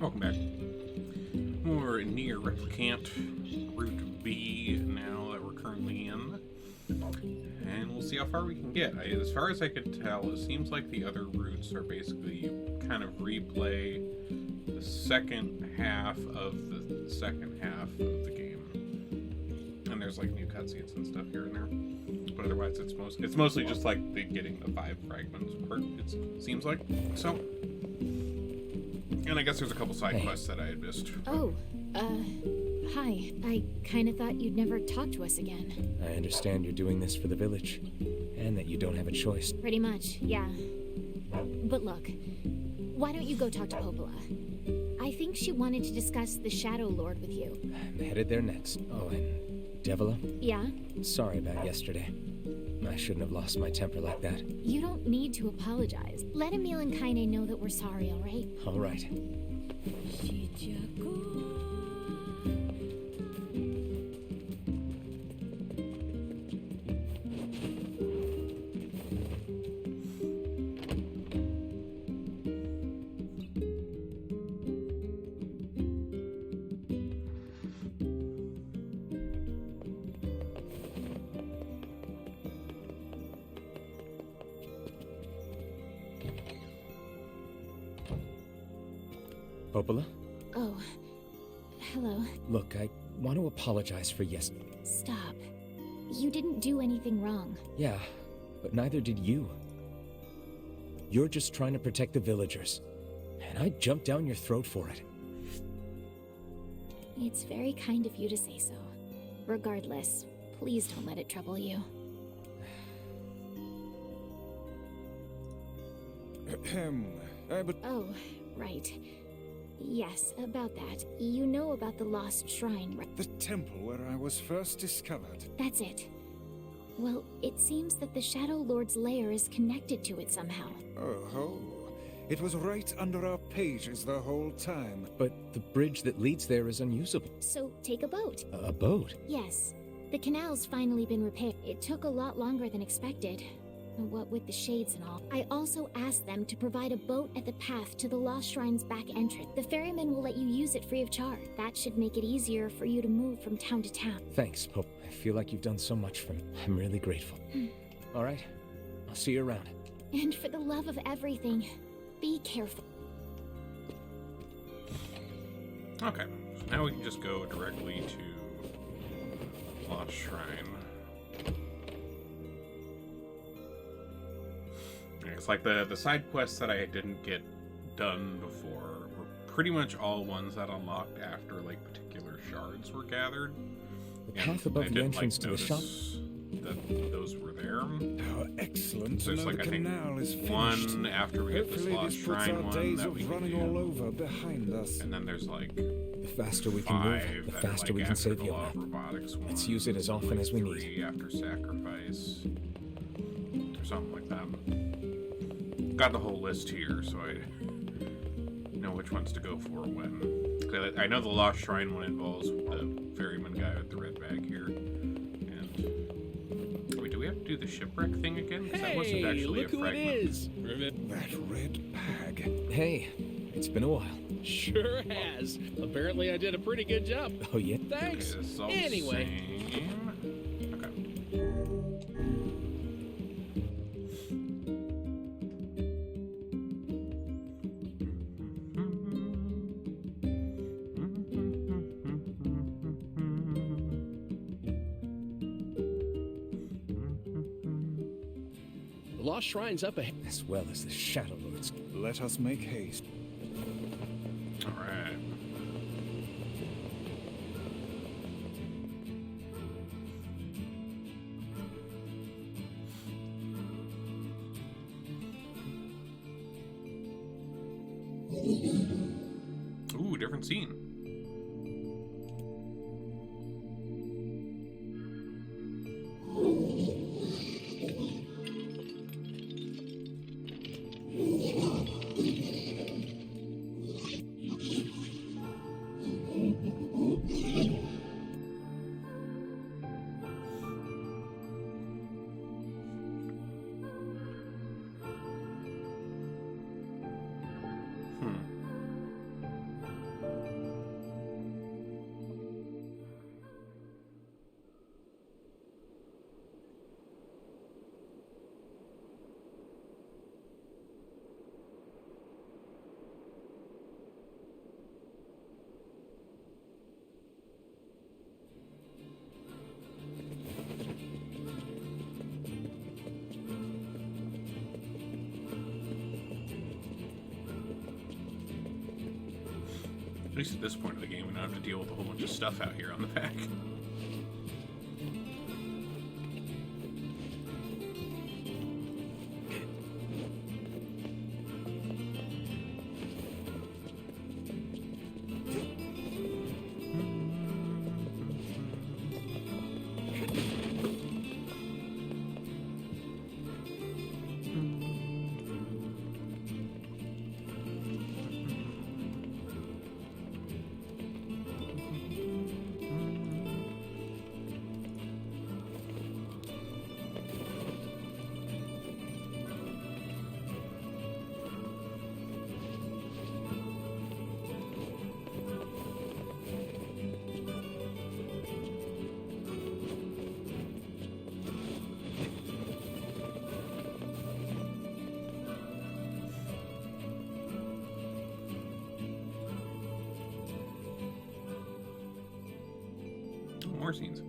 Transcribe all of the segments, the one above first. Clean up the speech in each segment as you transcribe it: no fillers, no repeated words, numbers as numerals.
Welcome back. More NieR Replicant, Route B now that we're currently in. And we'll see how far we can get. As far as I could tell, it seems like the other routes are basically you kind of replay the second half of the second half of the game. And there's like new cutscenes and stuff here and there. But otherwise it's mostly just like getting the 5 fragments part, it seems like. So, and I guess there's a couple side quests that I had missed. Oh, hi. I kinda thought you'd never talk to us again. I understand you're doing this for the village, and that you don't have a choice. Pretty much, yeah. But look, why don't you go talk to Popola? I think she wanted to discuss the Shadow Lord with you. I'm headed there next. Oh, and Devila? Yeah? Sorry about yesterday. I shouldn't have lost my temper like that. You don't need to apologize. Let Emil and Kaine know that we're sorry, alright? Alright. Popola? Oh, hello. Look, I want to apologize for yesterday. Stop. You didn't do anything wrong. Yeah, but neither did you. You're just trying to protect the villagers, and I jumped down your throat for it. It's very kind of you to say so. Regardless, please don't let it trouble you. But Oh, right. Yes, about that. You know about the lost shrine, right? the temple where I was first discovered. That's it. Well, it seems that the Shadow Lord's lair is connected to it somehow. Oh, it was right under our pages the whole time. But the bridge that leads there is unusable. So, take a boat. A boat? Yes. The canal's finally been repaired. It took a lot longer than expected. What with the shades and all. I also asked them to provide a boat at the path to the Lost Shrine's back entrance. The ferryman will let you use it free of charge. That should make it easier for you to move from town to town. Thanks, Pope. I feel like you've done so much for me. I'm really grateful. All right, I'll see you around. And for the love of everything, be careful. Okay, so now we can just go directly to Lost Shrine. It's like the side quests that I didn't get done before were pretty much all ones that unlocked after like particular shards were gathered. The path above the entrance to the shop. That those were there. Oh, excellent. So there's Now like the I think canal is finished. one after we get this Hopefully Lost this puts Shrine our one days that we of can running do. all over behind us. And then there's like The faster we can 5 move, the that are, faster like, we can after save the Law of Yona. Robotics Let's ones, use it as and, often like, as we need. 3 after Sacrifice. Or something like that. Got the whole list here, so I know which ones to go for when. 'Cause I know the Lost Shrine one involves the ferryman guy with the red bag here. And wait, do we have to do the shipwreck thing again? 'Cause that wasn't actually look a who it fragment. is! That red bag. Hey, it's been a while. Sure has. Apparently I did a pretty good job. Oh, yeah? Thanks. Okay, this is all Anyway. the same. Okay. The Lost Shrine's up ahead. As well as the Shadow Lords. Let us make haste. All right. Ooh, different scene. least at this point of the game, we don't have to deal with a whole bunch of stuff out here on the back. More scenes.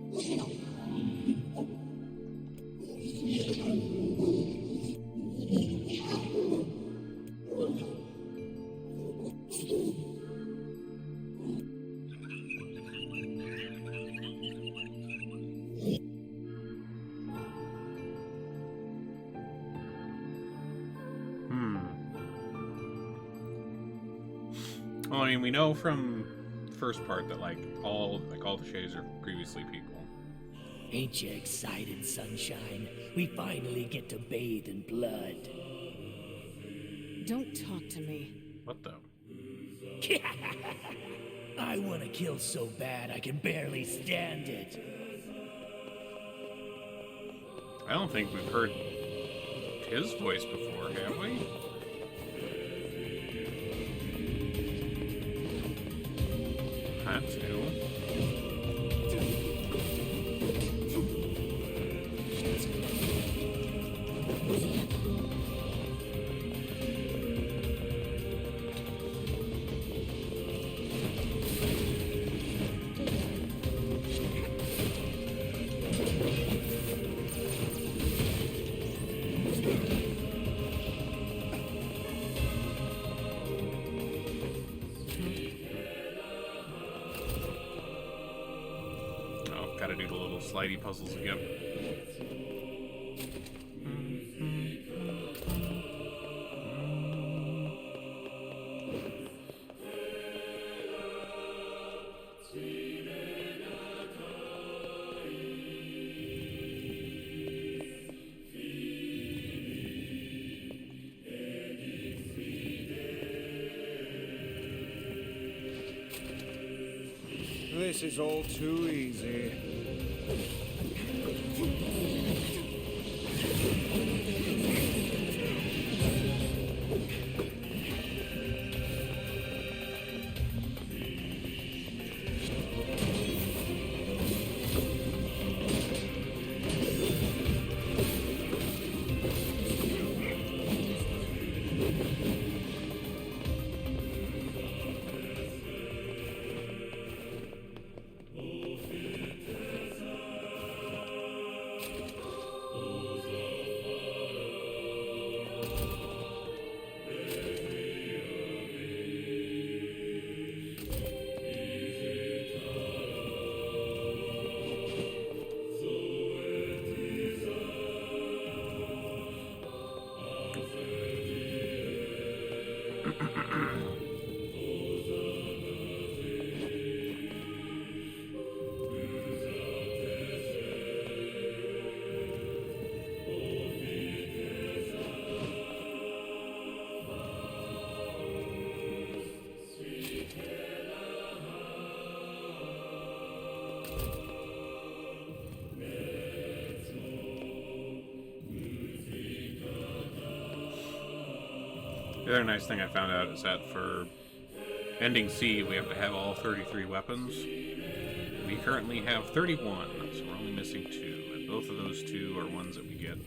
Well, I mean, we know from the first part that all the shades are previously people. Ain't you excited, sunshine? We finally get to bathe in blood. Don't talk to me. What the? I want to kill so bad I can barely stand it. I don't think we've heard his voice before, have we? That's new. Gotta do the little slidey puzzles again. This is all too easy. The other nice thing I found out is that for ending C, we have to have all 33 weapons. We currently have 31, so we're only missing 2, and both of those 2 are ones that we get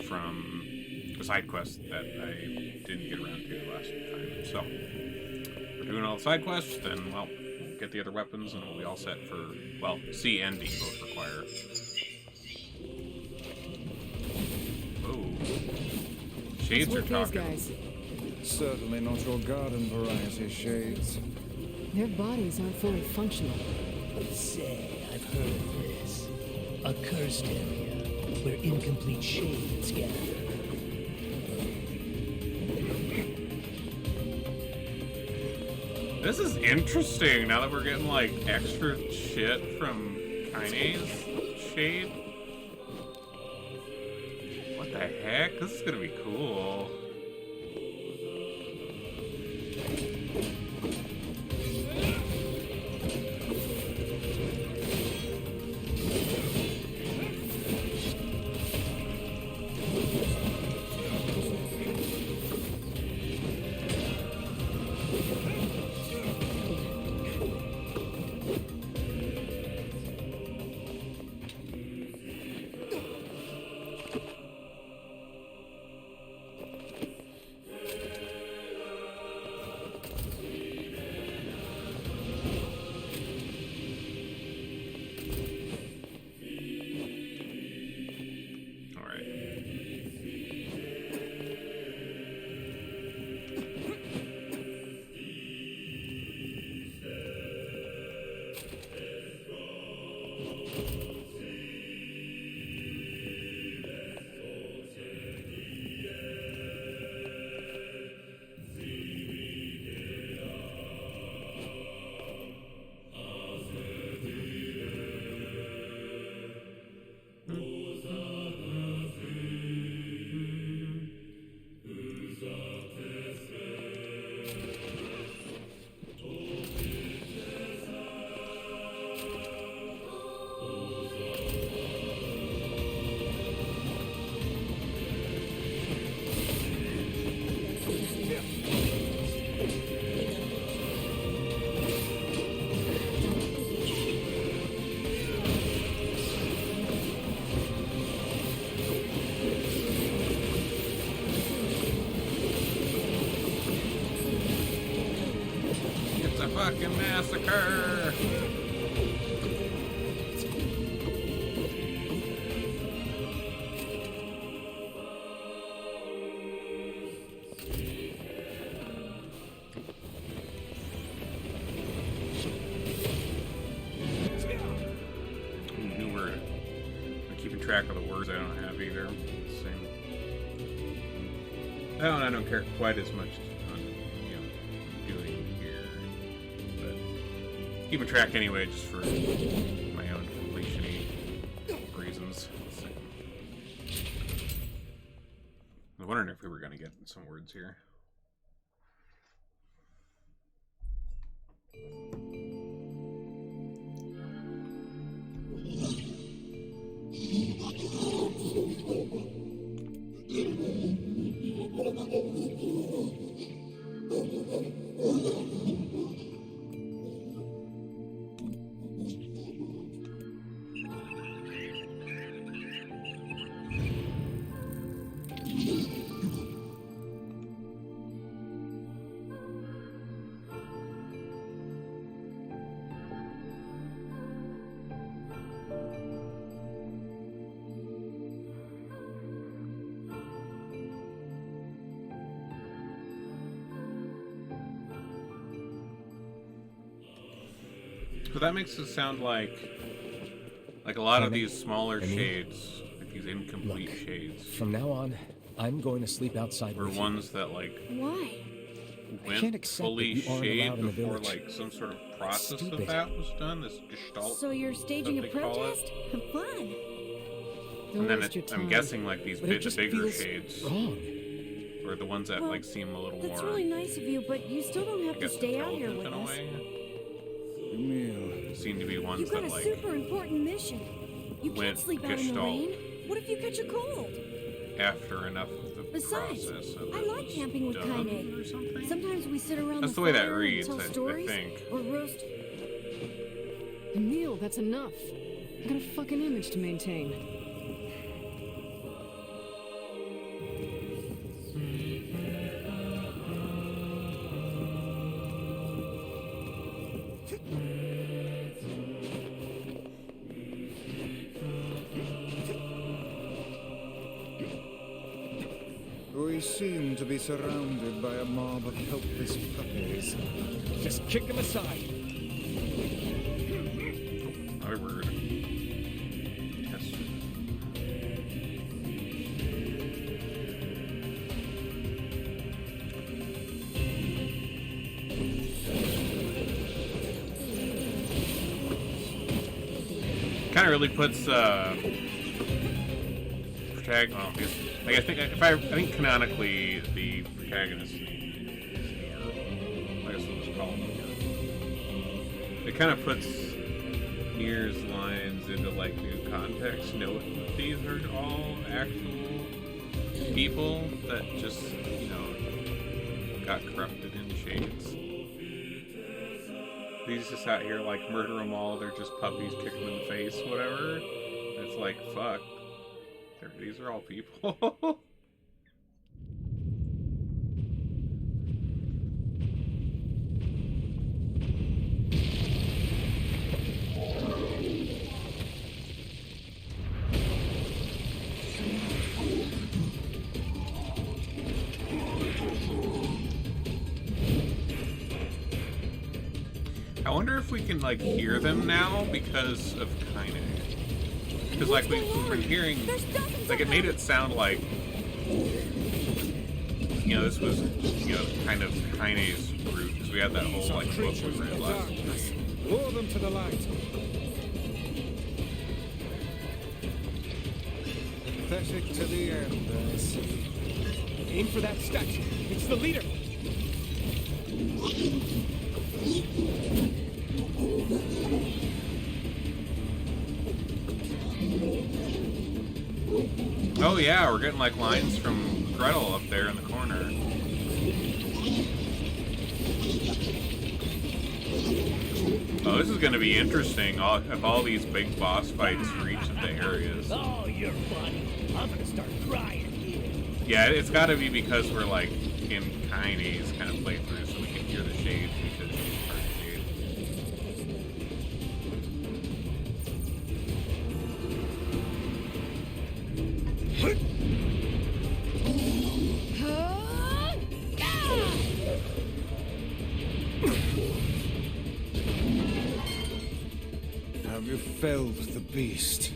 from a side quest that I didn't get around to last time. So, we're doing all the side quests, then, well, we'll get the other weapons, and we'll be all set for, well, C and D both require. Oh. Shades are talking. Guys. Certainly not your garden variety, Shades. Their bodies aren't fully functional. Say, I've heard of this. A cursed area where incomplete shades gather. This is interesting now that we're getting like extra shit from Kaine's shade. What the heck? This is gonna be cool. Fucking massacre! New word. I'm keeping track of the words I don't have either. Same. That one I don't care quite as much on, doing here. But keeping track anyway, just for my own completion-y reasons. So. I was wondering if we were going to get some words here. So that makes it sound like a lot of these smaller shades, like these incomplete shades. From now on, I'm going to sleep outside were with ones that Why? went fully shade before like some sort of process of that was done. This gestalt. So you're staging a that they call it. protest? Have fun. And then I'm guessing like these But it the just bigger feels shades, wrong. or the ones that like seem a little That's more. really nice of you, but you still don't I have to guess stay out here intelligent with in a us. way. Seem to be ones You've got that a like super important mission. You can't went sleep out in the gestalt. rain. What if you catch a cold? after enough of the Besides, process of I it like was camping with done Kaine. or something. Sometimes we sit around That's the the way that fire reads, and tell I stories think. or roast. Neil, that's enough. I got a fucking image to maintain. We seem to be surrounded by a mob of helpless puppies. this. Just kick him aside. Another word. Yes. Kind of really puts I think canonically the protagonist name is NieR. I guess we'll just call him NieR. It kind of puts NieR's lines into like new context, knowing that these are all actual people that just, you know, got corrupted in shades. He's just out here like murder them all. They're just puppies, kick them in the face, whatever. And it's like, fuck. These are all people. I wonder if we can like hear them now because of Kaine. Because like we've been hearing, like it made it sound like, you know, this was, you know, kind of Kaine's route, because we had that whole like book we read last time. Lure them to the light. Pathetic to the end, I see. Aim for that statue. It's the leader. Oh yeah, we're getting like lines from Gretel up there in the corner. Oh, this is going to be interesting. If all these big boss fights reach the areas. Oh, you're funny. I'm gonna start crying here. Yeah, it's got to be because we're like in Kaine's kind of playthrough, so we can hear the shades because she's part of shade. Have you felled the beast?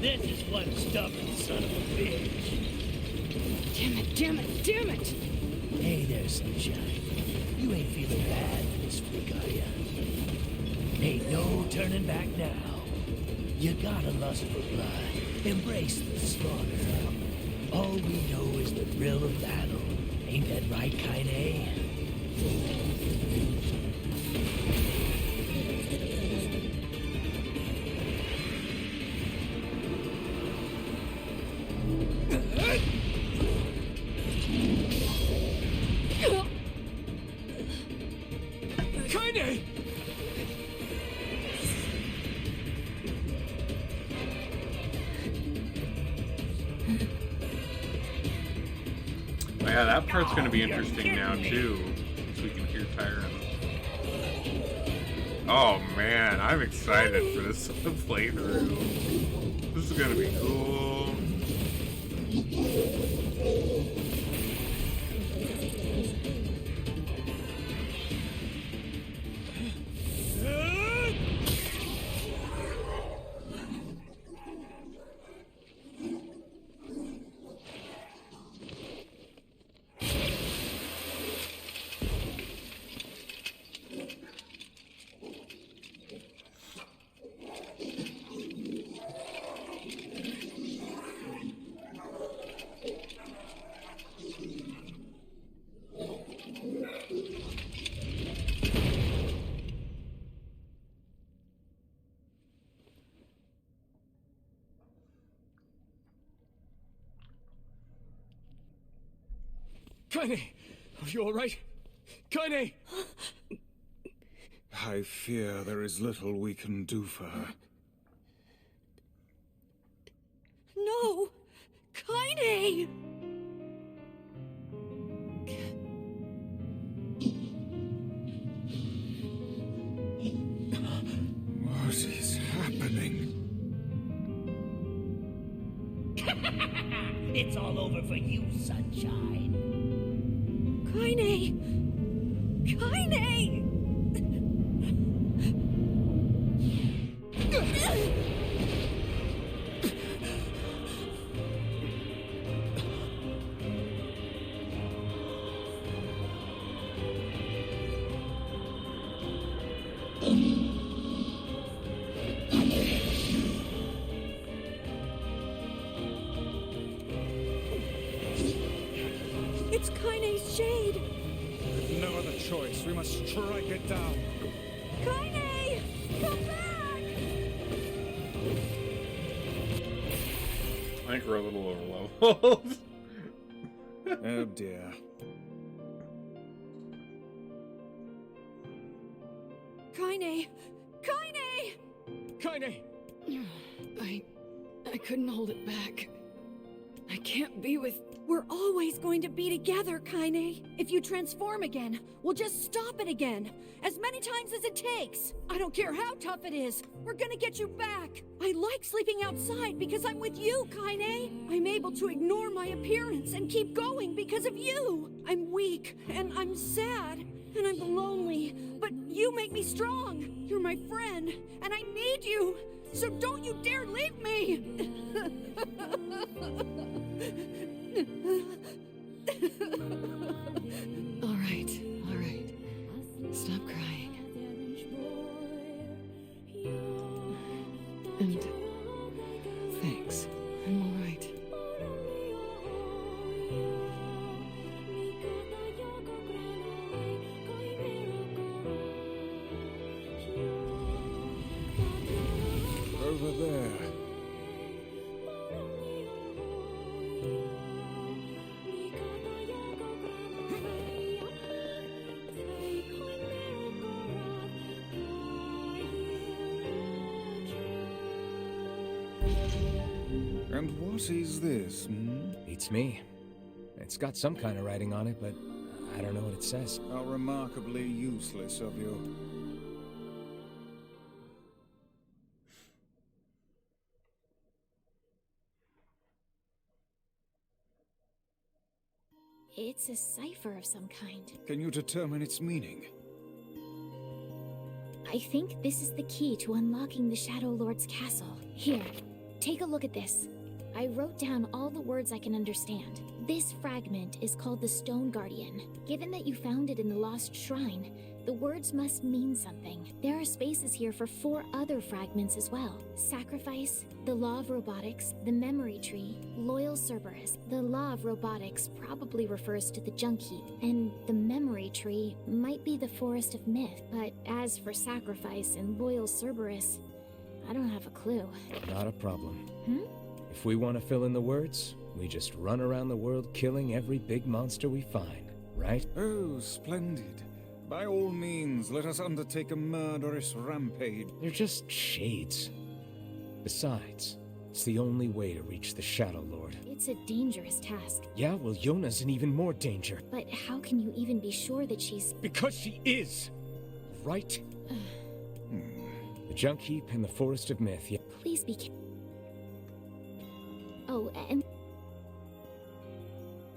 This is one stubborn son of a bitch. Damn it, damn it, damn it! Hey there, Sunshine. You ain't feeling bad for this freak, are ya? Ain't no turning back now. You got a lust for blood. Embrace the slaughter. All we know is the thrill of battle. Ain't that right, Kaine? Kaine! Oh, yeah, that part's going to be interesting now too, so we can hear Tyrant. Oh man, I'm excited for this playthrough. This is going to be cool. Kaine! Are you alright? Kaine! I fear there is little we can do for her. No! Kaine! It's all over for you, sunshine. Kaine! Kaine! It's Kaine's shade! With no other choice, we must strike it down. Kaine! Come back! I think we're a little over leveled. Oh dear. Kaine! Kaine! Kaine! I couldn't hold it back. I can't be with... We're always going to be together, Kaine. If you transform again, we'll just stop it again. As many times as it takes. I don't care how tough it is. We're gonna get you back. I like sleeping outside because I'm with you, Kaine. I'm able to ignore my appearance and keep going because of you. I'm weak, and I'm sad, and I'm lonely. But you make me strong. You're my friend, and I need you. So don't you dare leave me! All right. Stop crying. And thanks. I'm all right. Over there. And what is this, hmm? Beats me. It's got some kind of writing on it, but I don't know what it says. How remarkably useless of you. It's a cipher of some kind. Can you determine its meaning? I think this is the key to unlocking the Shadow Lord's castle. Here, take a look at this. I wrote down all the words I can understand. This fragment is called the Stone Guardian. Given that you found it in the Lost Shrine, the words must mean something. There are spaces here for 4 other fragments as well. Sacrifice, the Law of Robotics, the Memory Tree, Loyal Cerberus. The Law of Robotics probably refers to the Junk Heap, and the Memory Tree might be the Forest of Myth. But as for Sacrifice and Loyal Cerberus, I don't have a clue. Not a problem. Hmm? If we want to fill in the words, we just run around the world killing every big monster we find, right? Oh, splendid. By all means, let us undertake a murderous rampage. They're just shades. Besides, it's the only way to reach the Shadow Lord. It's a dangerous task. Yeah, well, Yona's in even more danger. But how can you even be sure that she's... Because she is! Right? The Junk Heap and the Forest of Myth, yeah. Please be careful. Oh, and...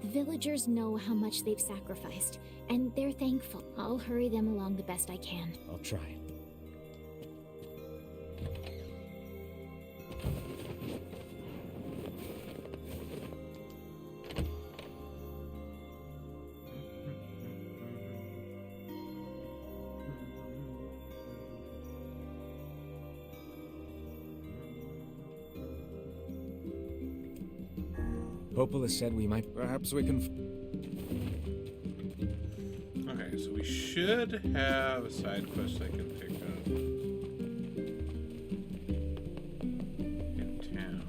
The villagers know how much they've sacrificed, and they're thankful. I'll hurry them along the best I can. I'll try. Popola said we might... Perhaps we can... Okay, so we should have a side quest I can pick up in town.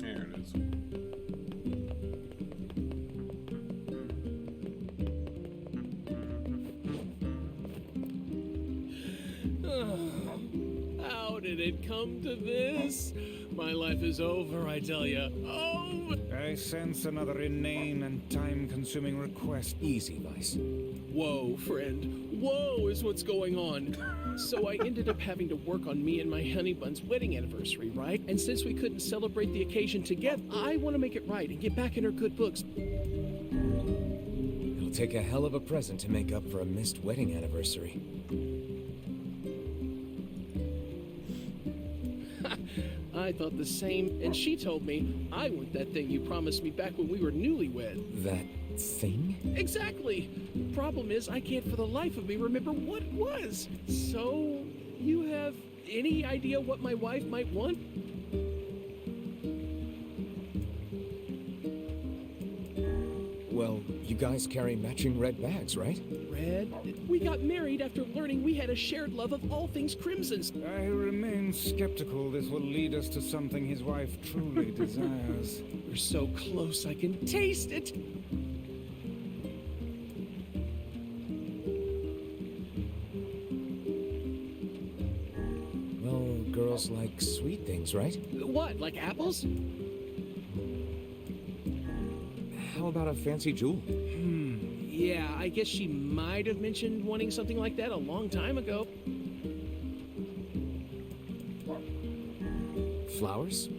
There it is. How did it come to this? My life is over, I tell ya. Oh! I sense another inane and time-consuming request. Easy, Vice. Whoa, friend. Whoa is what's going on. So I ended up having to work on me and my honey bun's wedding anniversary, right? And since we couldn't celebrate the occasion together, I want to make it right and get back in her good books. It'll take a hell of a present to make up for a missed wedding anniversary. I thought the same, and she told me I want that thing you promised me back when we were newlywed. That thing? Exactly. Problem is, I can't for the life of me remember what it was. So, you have any idea what my wife might want? Well, you guys carry matching red bags, right? Red? We got married after learning we had a shared love of all things crimson. I remain skeptical this will lead us to something his wife truly desires. We're so close, I can taste it. Well, girls like sweet things, right? What, like apples? How about a fancy jewel? Yeah, I guess she might have mentioned wanting something like that a long time ago. Flowers?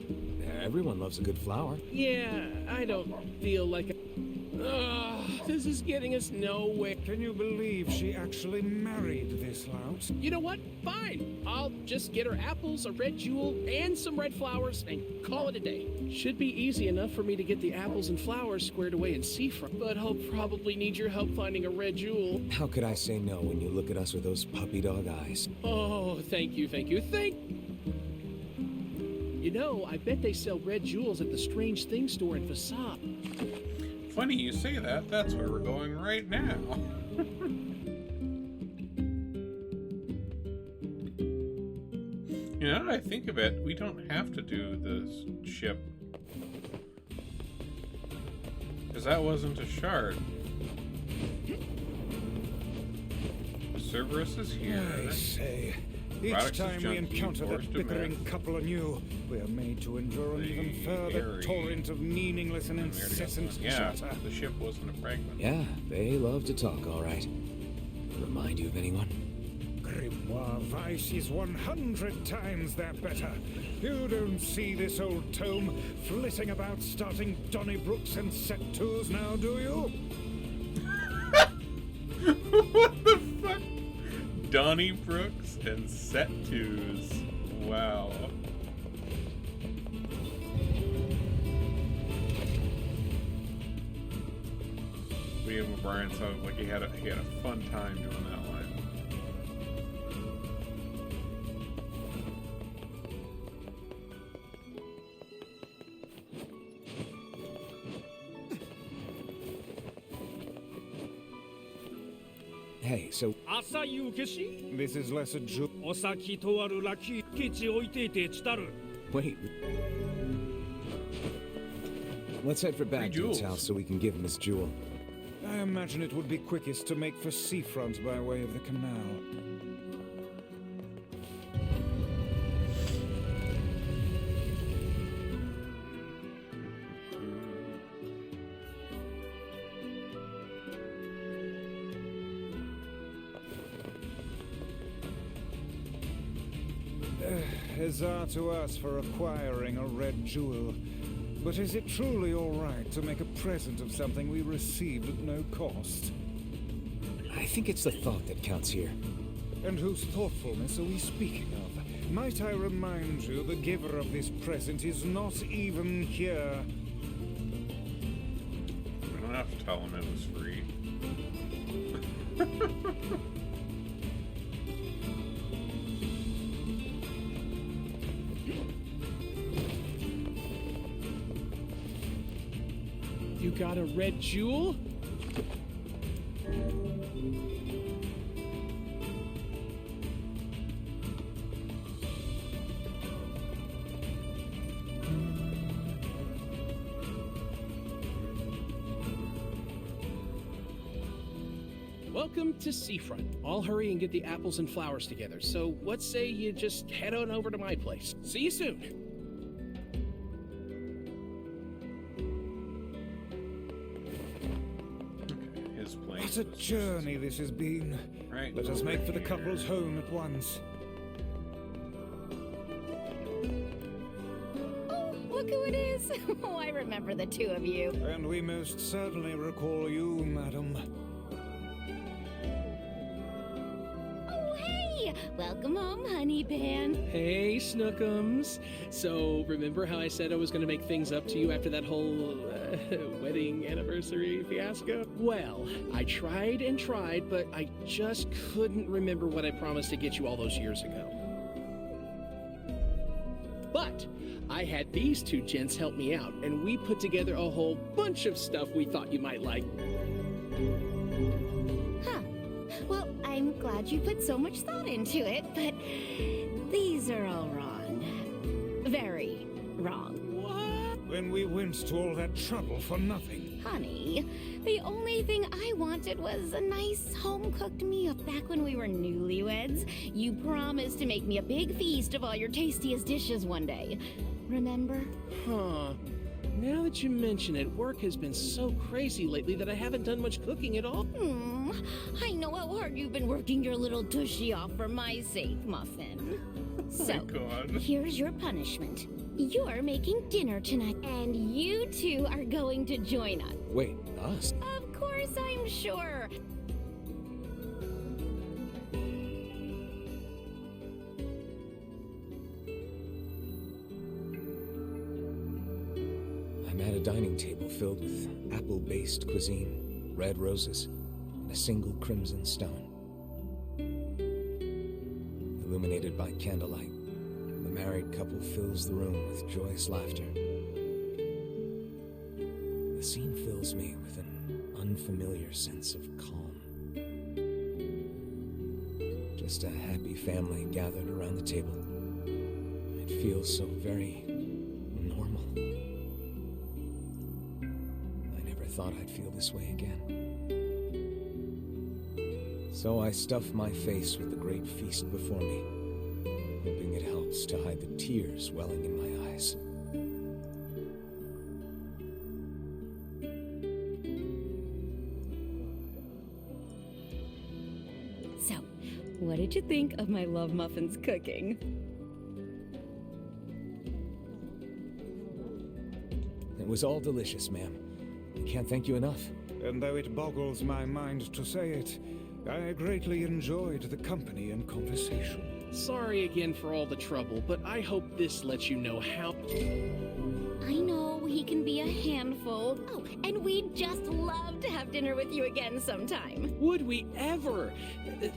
Everyone loves a good flower. Yeah, I don't feel like... this is getting us nowhere. Can you believe she actually married this lout? You know what? Fine. I'll just get her apples, a red jewel, and some red flowers, and call it a day. Should be easy enough for me to get the apples and flowers squared away in seafront, but I'll probably need your help finding a red jewel. How could I say no when you look at us with those puppy dog eyes? Oh, thank you. You know, I bet they sell red jewels at the Strange Things store in Facade. Funny you say that. That's where we're going right now. You know, now that I think of it, we don't have to do this ship. Because that wasn't a shard. Cerberus is here. I say, each time we encounter that bickering couple anew, we are made to endure an even further torrent of meaningless and incessant chatter. The ship wasn't a fragment. Yeah, they love to talk, all right. Remind you of anyone? Grimoire Vice is 100 times that better. You don't see this old tome flitting about starting Donnybrooks and set twos now, do you? What the fuck? Donnybrooks and set twos. Wow. William O'Brien sounded like he had a fun time doing that line. Hey, so... This is less a joke. Wait. Let's head for Bagdude's house so we can give him his jewel. I imagine it would be quickest to make for seafront by way of the canal. Huzzah to us for acquiring a red jewel. But is it truly all right to make a present of something we received at no cost? I think it's the thought that counts here. And whose thoughtfulness are we speaking of? Might I remind you the giver of this present is not even here? We don't have to tell him it was free. You got a red jewel? Welcome to Seafront. I'll hurry and get the apples and flowers together, so what say you just head on over to my place? See you soon. What a journey this has been. Right. Let us over make for the here. couple's home at once. Oh, look who it is! Oh, I remember the two of you. And we most certainly recall you, madam. Oh, hey! Welcome home, honey pan. Hey, Snookums. So, remember how I said I was going to make things up to you after that whole wedding anniversary fiasco? Well, I tried and tried, but I just couldn't remember what I promised to get you all those years ago. But I had these two gents help me out, and we put together a whole bunch of stuff we thought you might like. Huh. Well, I'm glad you put so much thought into it, but these are all wrong. Very wrong. When we went to all that trouble for nothing. Honey, the only thing I wanted was a nice home-cooked meal. Back when we were newlyweds, you promised to make me a big feast of all your tastiest dishes one day. Remember? Huh. Now that you mention it, work has been so crazy lately that I haven't done much cooking at all. I know how hard you've been working your little tushy off for my sake, Muffin. So, God. here's your punishment. You're making dinner tonight, and you two are going to join us. Wait, us? Of course, I'm sure. I'm at a dining table filled with apple-based cuisine, red roses, and a single crimson stone. Illuminated by candlelight, the married couple fills the room with joyous laughter. The scene fills me with an unfamiliar sense of calm. Just a happy family gathered around the table. It feels so very normal. I never thought I'd feel this way again. So I stuff my face with the great feast before me, hoping it helps to hide the tears welling in my eyes. So, what did you think of my Love Muffin's cooking? It was all delicious, ma'am. I can't thank you enough. And though it boggles my mind to say it, I greatly enjoyed the company and conversation. Sorry again for all the trouble, but I hope this lets you know how... I know he can be a handful. Oh, and we'd just love to have dinner with you again sometime. Would we ever?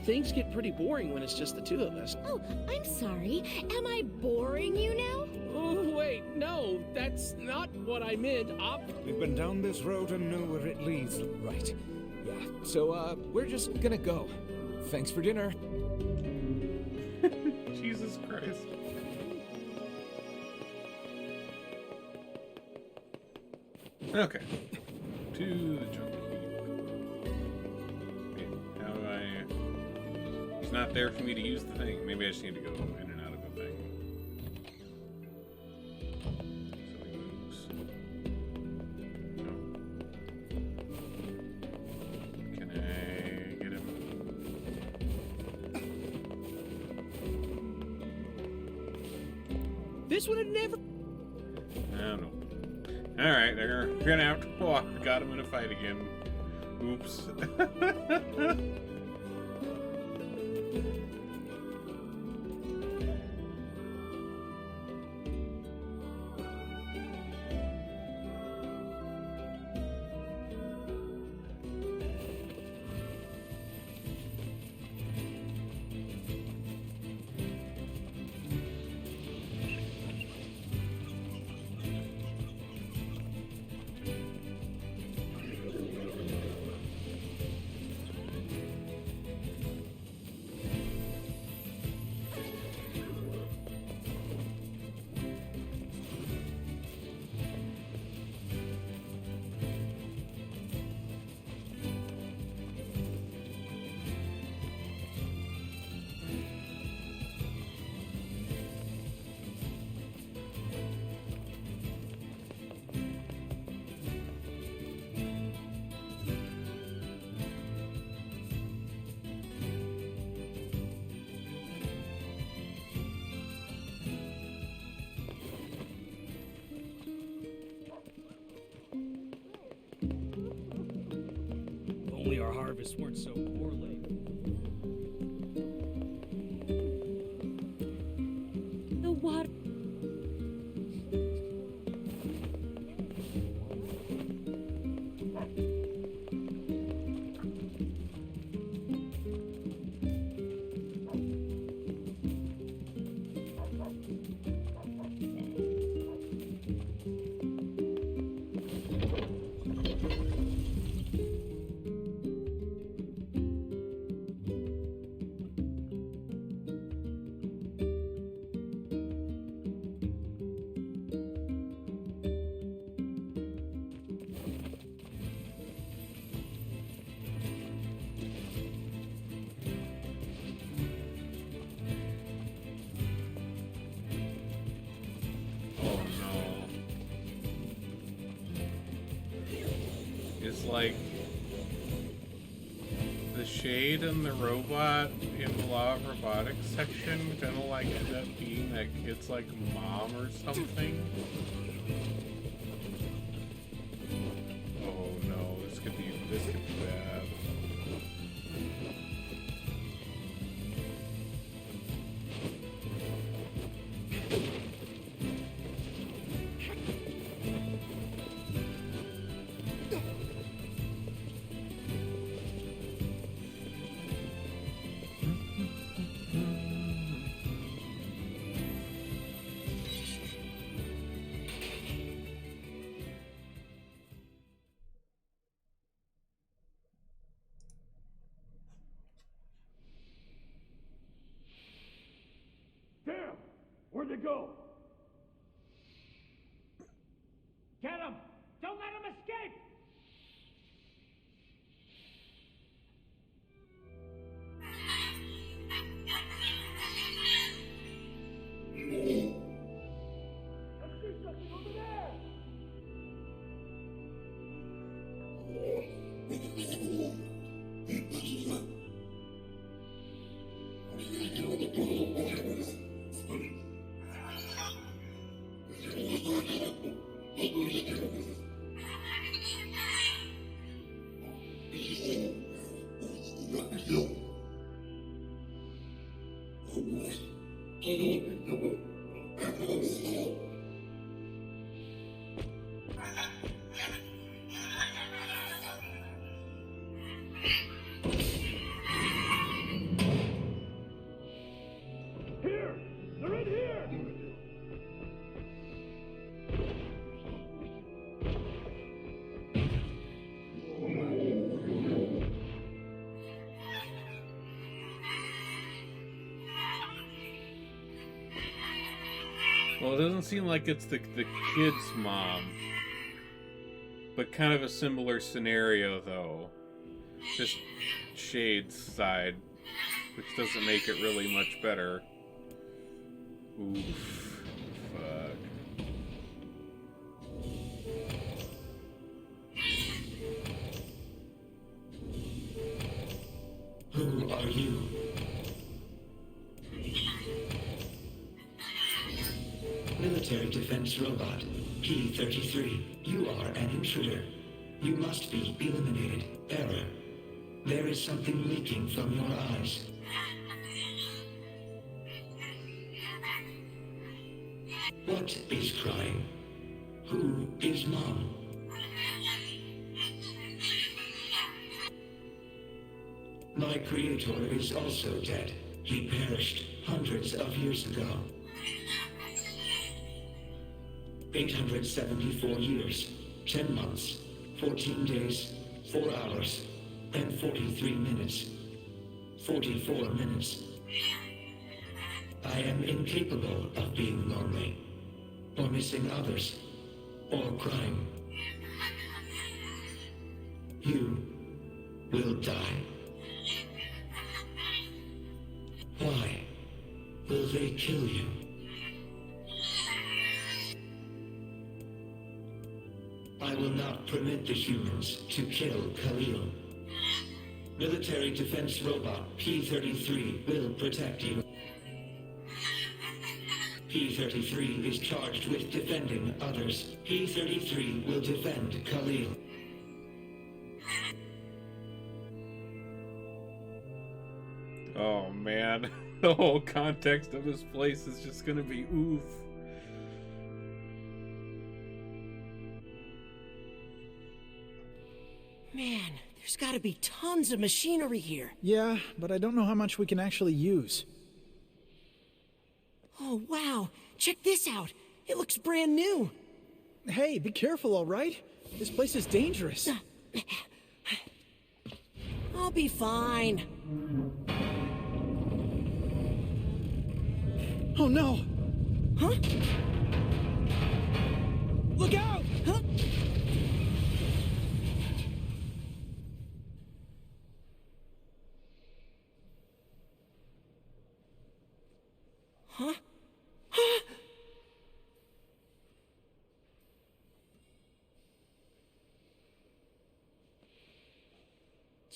Things get pretty boring when it's just the two of us. Oh, I'm sorry. Am I boring you now? Oh, wait, no, that's not what I meant. We've been down this road and know where it leads. Right. Yeah. So, we're just gonna go. Thanks for dinner. Jesus Christ. Okay. To the junk heap. Okay, how do I... It's not there for me to use the thing. Maybe I just need to go in and out of the thing. So he moves. No. Can I get him? This would have never... Oh, no. Alright, they're gonna have to walk. Got him in a fight again. Oops. harvests weren't so poorly. The water. Oh no. It's like the shade and the robot in the Law of Robotics section gonna like end up being that kid's like mom or something. Oh no, this could be bad. Damn! Where'd they go? Get him! Don't let him escape! I see something over there! Here! They're in here! Well, it doesn't seem like it's the kid's mom, but kind of a similar scenario though. Just Shade's side, which doesn't make it really much better. Oof. Fuck. Who are you? Military defense robot, P-33. You are an intruder. You must be eliminated. Error. There is something leaking from your eyes. What is crying? Who is Mom? My creator is also dead. He perished hundreds of years ago. 874 years, 10 months, 14 days, 4 hours, and 43 minutes. 44 minutes. I am incapable of being lonely, or missing others, or crying. You will die. Why will they kill you? I will not permit the humans to kill Khalil. Military defense robot P-33 will protect you. P-33 is charged with defending others. P-33 will defend Khalil. man. The whole context of this place is just gonna be oof. Man, there's gotta be tons of machinery here. Yeah, but I don't know how much we can actually use. Oh, wow. Check this out. It looks brand new. Hey, be careful, all right? This place is dangerous. I'll be fine. Oh, no! Huh? Look out! Huh? Huh? Huh?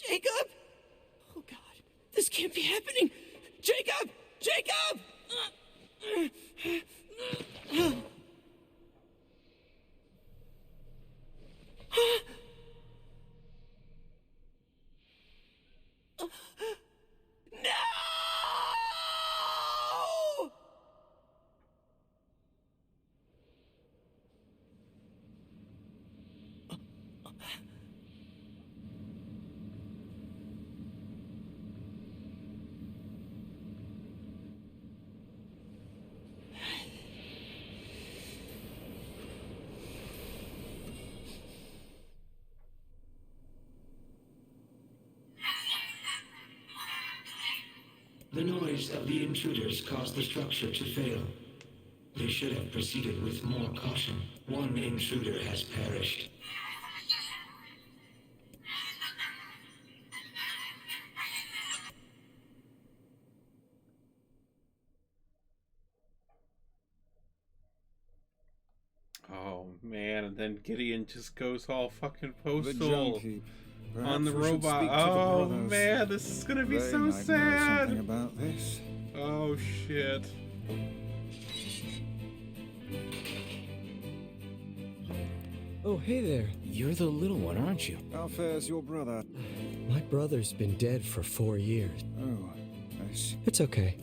Jacob? Oh God, this can't be happening. Jacob! Jacob! No! The noise of the intruders caused the structure to fail. They should have proceeded with more caution. One intruder has perished. Oh man, and then Gideon just goes all fucking The postal Junkie. on the Perhaps we should robot. speak to the Oh brothers. man, this is gonna be They so might know sad. something about this. Oh shit. Oh, hey there. You're the little one, aren't you? How fares your brother? My brother's been dead for 4 years. Oh, I see. It's okay.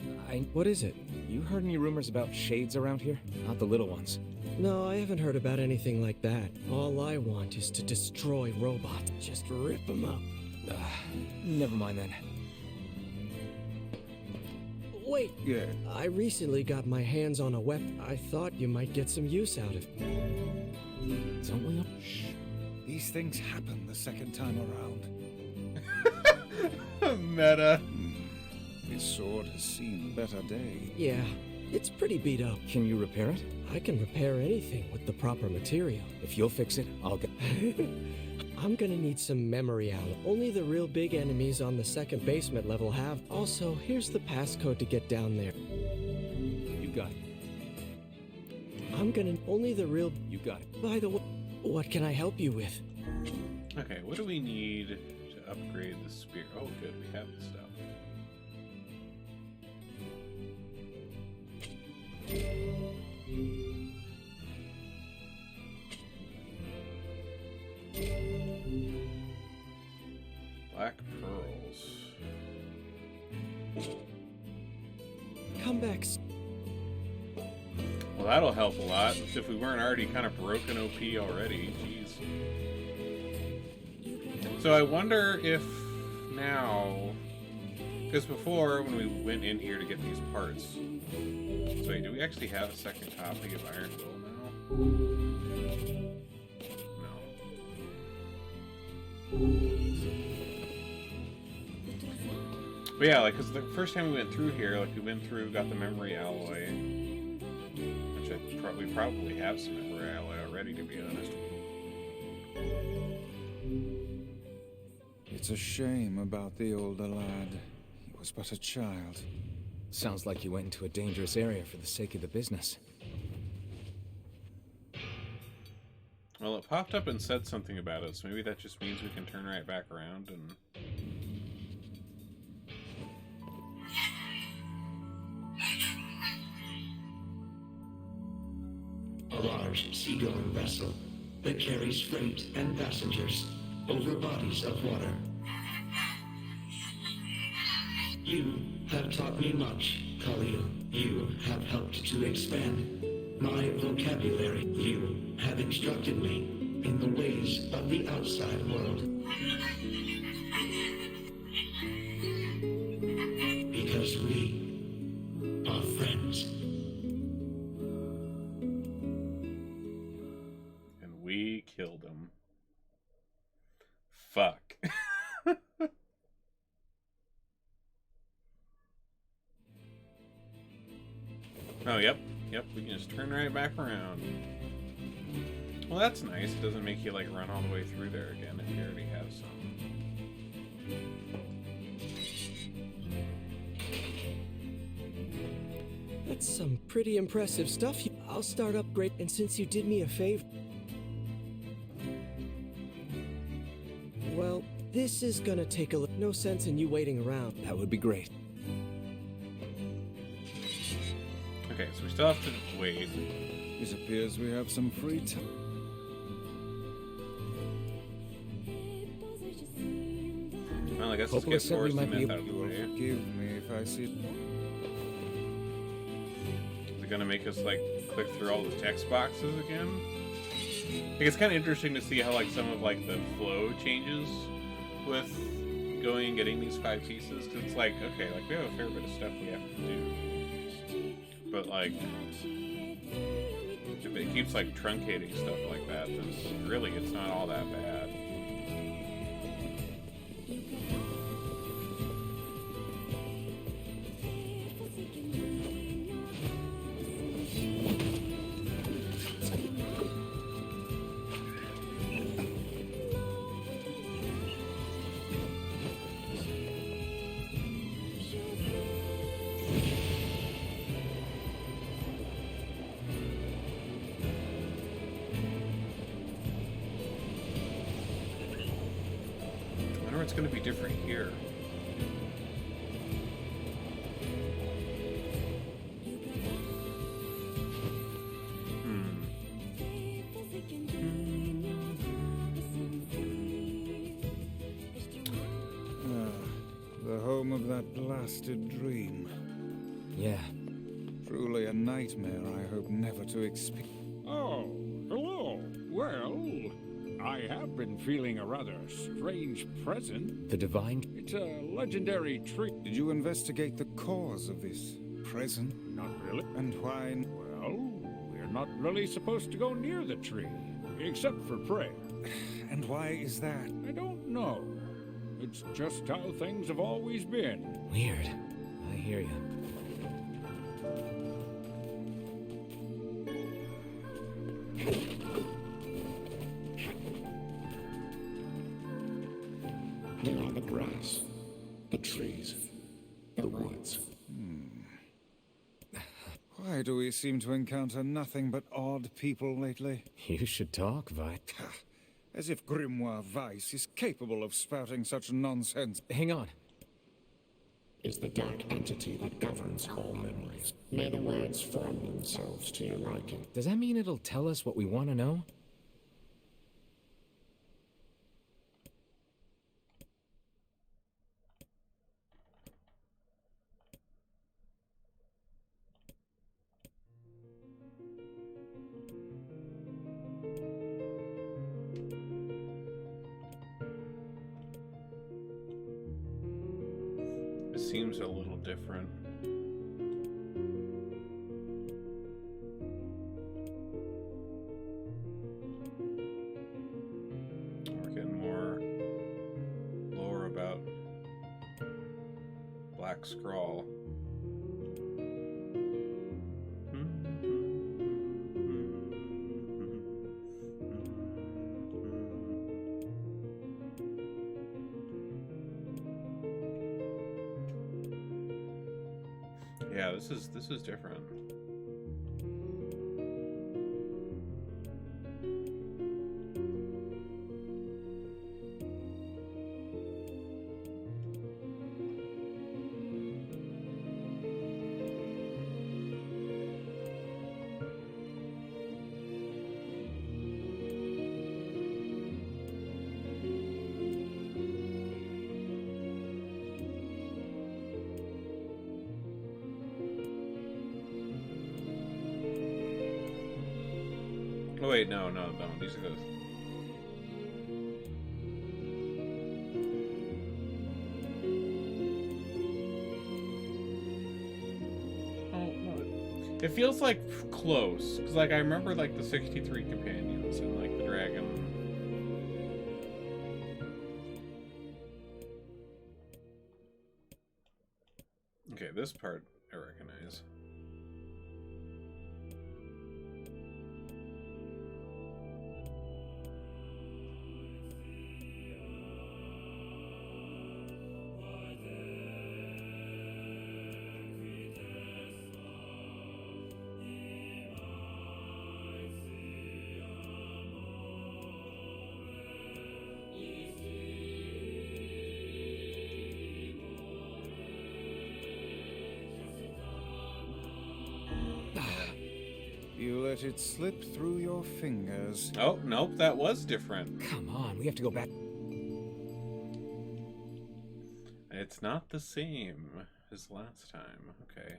What is it? You heard any rumors about shades around here? Not the little ones. No, I haven't heard about anything like that. All I want is to destroy robots. Just rip them up. Never mind then. Wait, Yeah. I recently got my hands on a weapon. I thought you might get some use out of it. Don't we all... Shh. These things happen the second time around. Meta. This sword has seen better days. Yeah, it's pretty beat up. Can you repair it? I can repair anything with the proper material. If you'll fix it, I'll get... I'm gonna need some memory alloy. Only the real big enemies on the second basement level have. Also, here's the passcode to get down there. You got it. I'm gonna... Only the real... You got it. By the way, what can I help you with? Okay, what do we need to upgrade the spear? Oh good, we have the stuff. Black pearls. Come back. Well, that'll help a lot. If we weren't already kind of broken OP already. Jeez. So I wonder if now... Because before, when we went in here to get these parts... So wait, do we actually have a second copy of Iron Will now? No. But yeah, like, because the first time we went through here, like, we went through, got the memory alloy, which we probably have some memory alloy already, to be honest. It's a shame about the older lad. He was but a child. Sounds like you went into a dangerous area for the sake of the business. Well, it popped up and said something about it, so maybe that just means we can turn right back around and... A large seagoing vessel that carries freight and passengers over bodies of water. You have taught me much, Khalil. You have helped to expand my vocabulary. You have instructed me in the ways of the outside world. Because we are friends. And we killed him. Fuck. Oh, yep. Yep, we can just turn right back around. Well, that's nice. It doesn't make you, like, run all the way through there again if you already have some. That's some pretty impressive stuff. I'll start upgrade, and since you did me a favor... Well, this is gonna take a no sense in you waiting around. That would be great. Okay, so we still have to wait. It appears we have some free time. Well, I guess let's Hopefully get somebody Forrest might be Myth out of the You will way. forgive me if I see... Is it gonna make us, like, click through all the text boxes again? I think it's kind of interesting to see how, like, some of, like, the flow changes with going and getting these 5 pieces. Because it's like, okay, like, we have a fair bit of stuff we have to do. But, like, if it keeps, like, truncating stuff like that, then really it's not all that bad. It's going to be different here. The home of that blasted dream. Yeah. Truly a nightmare I hope never to experience. Oh, hello. Well, I have been feeling a rather strange presence. The divine... It's a legendary tree. Did you investigate the cause of this present? Not really. And why? Well, we're not really supposed to go near the tree, except for prayer. And why is that? I don't know. It's just how things have always been. Weird. I hear you. There are the grass, the trees, the woods. Why do we seem to encounter nothing but odd people lately? You should talk, Vi. As if Grimoire Weiss is capable of spouting such nonsense. Hang on. Is the dark entity that governs all memories. May the words form themselves to your liking. Does that mean it'll tell us what we want to know? It seems a little different. We're getting more lore about Black Scrawl. Yeah, this is different. Oh wait, no. These are those. It feels like close, because like I remember like the 63 companions and like the dragon. Okay, this part I recognize. You let it slip through your fingers. Oh, nope, that was different. Come on, we have to go back. It's not the same as last time. Okay.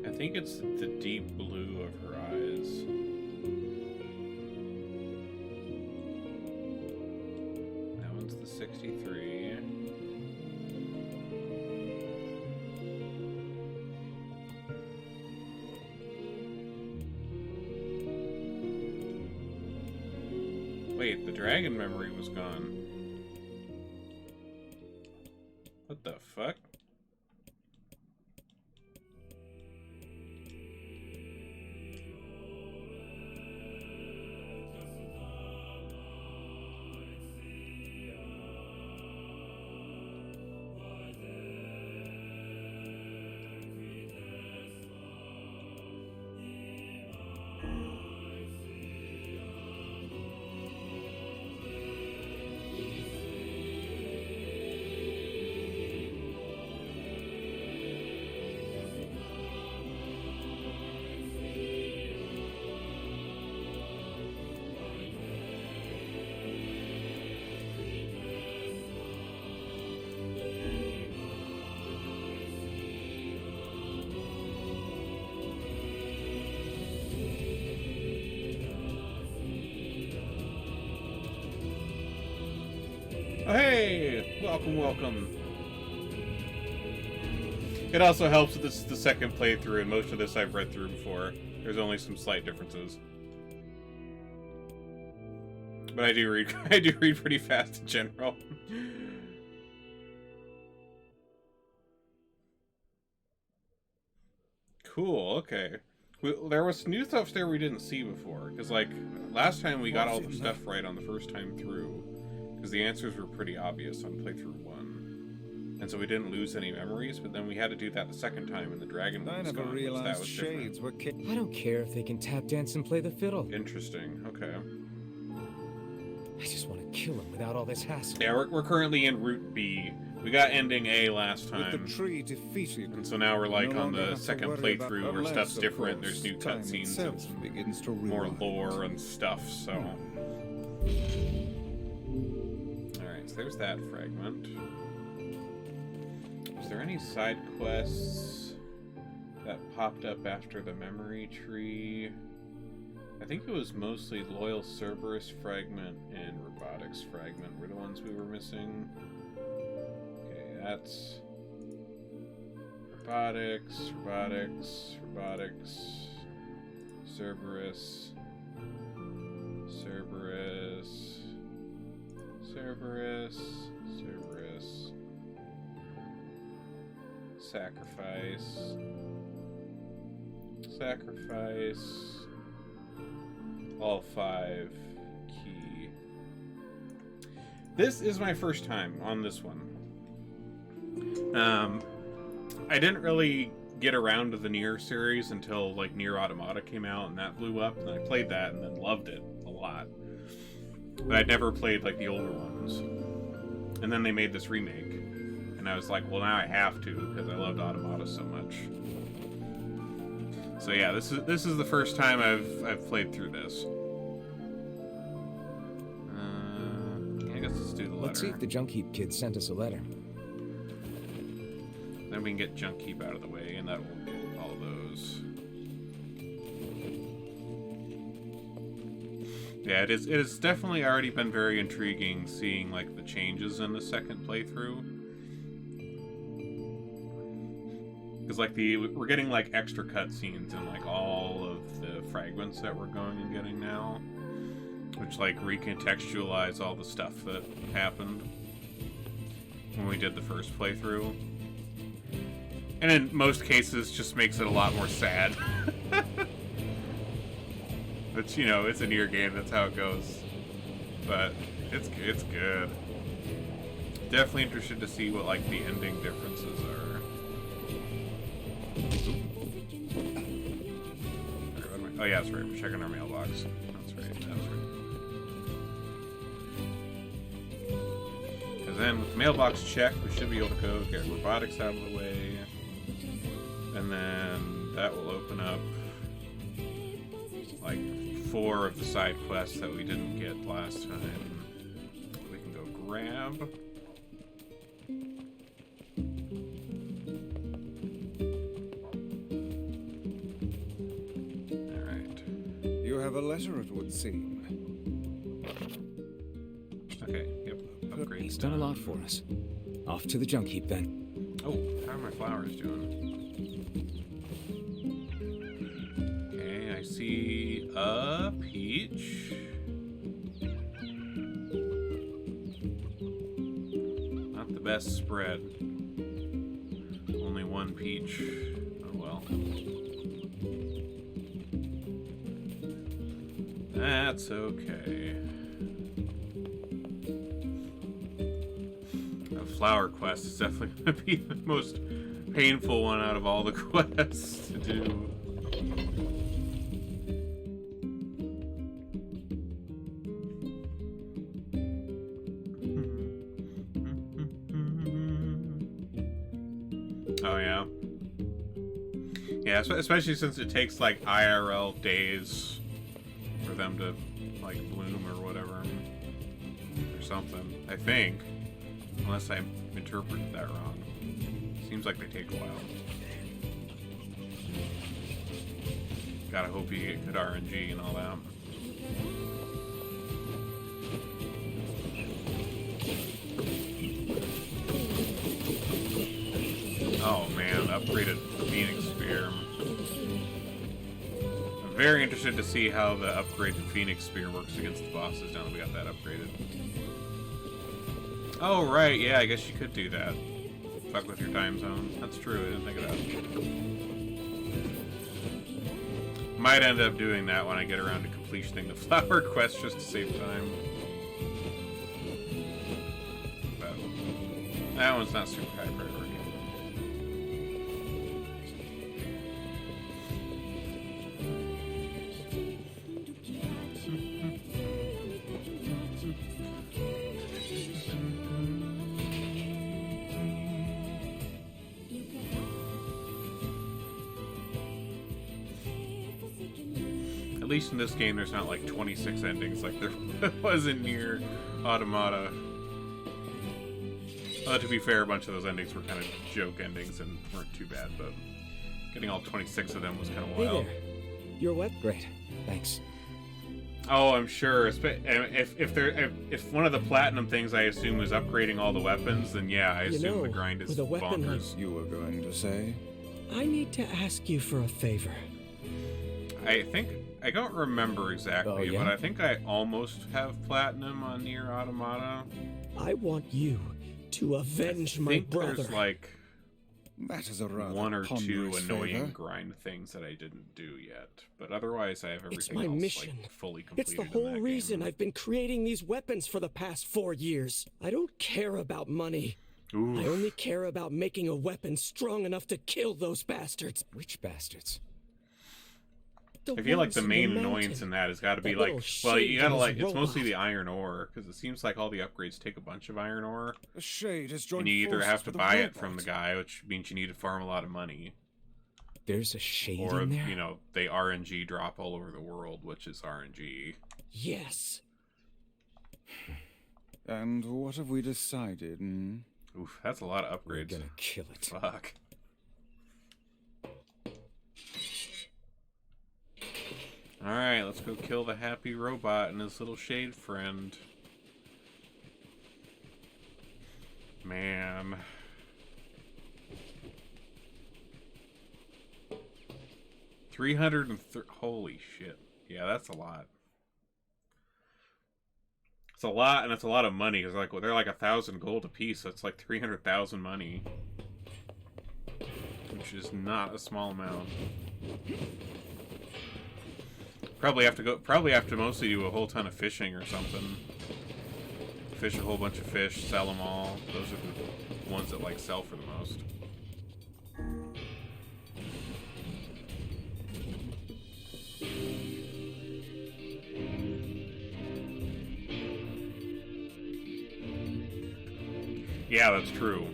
I think it's the deep blue of her eyes. That one's the 63. Wait, the dragon memory was gone. What the fuck? Oh, hey! Welcome. It also helps that this is the second playthrough, and most of this I've read through before. There's only some slight differences. But I do read pretty fast in general. Cool, okay. There was new stuff there we didn't see before, because like last time we got all the stuff right on the first time through, because the answers were pretty obvious on playthrough 1, and so we didn't lose any memories. But then we had to do that the second time, and the dragon one was gone, which that was shades were I don't care if they can tap dance and play the fiddle. Interesting. Okay. I just want to kill him without all this hassle. Yeah, we're currently in Route B. We got ending A last time. With the tree defeated, and so now we're like no on the have to second worry about playthrough where less, stuff's of different. course. There's new Time cutscenes itself and begins to more rewind. lore and stuff, so... Alright, so there's that fragment. Was there any side quests that popped up after the memory tree? I think it was mostly Loyal Cerberus fragment and Robotics fragment were the ones we were missing. Okay, that's Robotics, Cerberus, Sacrifice, all 5 key. This is my first time on this one. I didn't really get around to the NieR series until like NieR Automata came out and that blew up, and I played that and then loved it a lot. But I'd never played like the older ones. And then they made this remake, and I was like, well, now I have to because I loved Automata so much. So yeah, this is the first time I've played through this. I guess let's do the letter. Let's see if the Junk Heap kid sent us a letter. Then we can get Junk Heap out of the way, and that will get all of those. Yeah, it is definitely already been very intriguing seeing like the changes in the second playthrough. Because like we're getting like extra cutscenes and like all of the fragments that we're going and getting now, which like recontextualize all the stuff that happened when we did the first playthrough. And in most cases just makes it a lot more sad. But you know, it's a NieR game, that's how it goes. But it's good. Definitely interested to see what like the ending differences are. Oh yeah, that's right, we're checking our mailbox. That's right. Because then with the mailbox check, we should be able to go get robotics out of the way. And then that will open up like 4 of the side quests that we didn't get last time. We can go grab. Alright. You have a letter, it would seem. Okay, yep. Upgrade. He's done a lot for us. Off to the Junk Heap then. Oh, how are my flowers doing? Okay, I see a peach. Not the best spread. Only 1 peach. Oh well. That's okay. Flower quest is definitely going to be the most painful one out of all the quests to do. Oh yeah. Yeah, especially since it takes like IRL days for them to like bloom or whatever. Or something, I think. Unless I interpreted that wrong. Seems like they take a while. Gotta hope you get good RNG and all that. Oh man, upgraded Phoenix Spear. I'm very interested to see how the upgraded Phoenix Spear works against the bosses now that we got that upgraded. Oh, right, yeah, I guess you could do that. Fuck with your time zone. That's true, I didn't think of that. Might end up doing that when I get around to completing the flower quest just to save time. But that one's not super high priority. At least in this game, there's not like 26 endings like there was in NieR Automata. To be fair, a bunch of those endings were kind of joke endings and weren't too bad, but getting all 26 of them was kind of wild. Hey there. Your web? Great, thanks. Oh, I'm sure. If one of the platinum things I assume is upgrading all the weapons, then yeah, I assume the grind is with a weapon bonkers. You were going to say? I need to ask you for a favor. I don't remember exactly, Oh, yeah? but I think I almost have platinum on NieR Automata. I want you to avenge my brother. There's like That is a rather 1 or 2 ponderous annoying favor. grind things that I didn't do yet, but otherwise I have everything It's my else mission. like fully completed. It's the in whole that reason game. I've been creating these weapons for the past 4 years. I don't care about money. I only care about making a weapon strong enough to kill those bastards. Which bastards? The I feel like ones the in main mountain. annoyance in that has got to be That like, little well, you shade gotta in like, his it's mostly robot. the iron ore, because it seems like all the upgrades take a bunch of iron ore, The Shade has joined and you either forces have to with a buy it robot. from the guy, which means you need to farm a lot of money, There's a shade or, in there? you know, they RNG drop all over the world, which is RNG. Yes. And what have we decided? Oof, that's a lot of upgrades. We're gonna kill it. Fuck. Alright, let's go kill the happy robot and his little shade friend. Man. Holy shit. Yeah, that's a lot. It's a lot, and it's a lot of money, because like, they're like 1,000 gold apiece, so it's like 300,000 money. Which is not a small amount. Probably have to mostly do a whole ton of fishing or something. Fish a whole bunch of fish, sell them all. Those are the ones that like sell for the most. Yeah, that's true.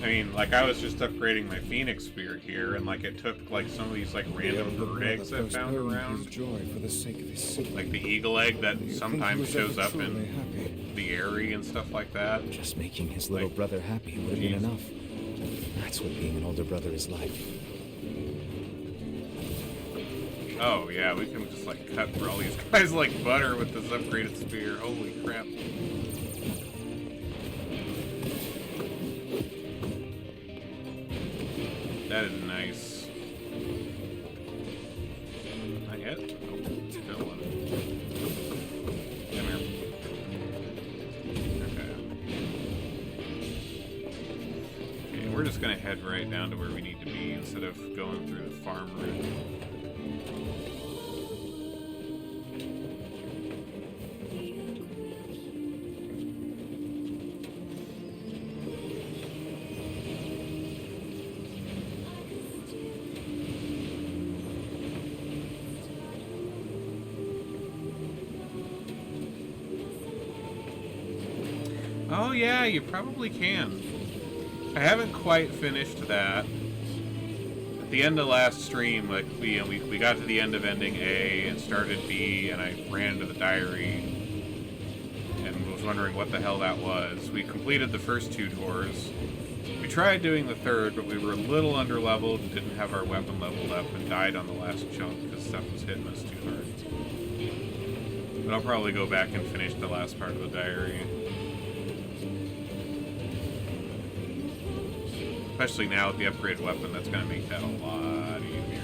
I mean, like, I was just upgrading my Phoenix Spear here, and, like, it took, like, some of these, like, random bird eggs I found around. Joy for the sake of his city. Like the eagle egg that sometimes was shows ever up in truly happy? the Airy and stuff like that. Just making his little Like, brother happy would have been enough. That's what being an older brother is like. Oh, yeah, we can just, like, cut through all these guys like butter with this upgraded spear. Holy crap. That is nice. Not yet? Nope. Still one. Come here. Okay, we're just gonna head right down to where we need to be instead of going through the farm route. Oh yeah, you probably can. I haven't quite finished that. At the end of last stream, like we got to the end of ending A and started B, and I ran to the diary and was wondering what the hell that was. We completed the first 2 tours. We tried doing the third, but we were a little under-leveled and didn't have our weapon leveled up and died on the last chunk because stuff was hitting us too hard. But I'll probably go back and finish the last part of the diary. Especially now with the upgraded weapon, that's going to make that a lot easier.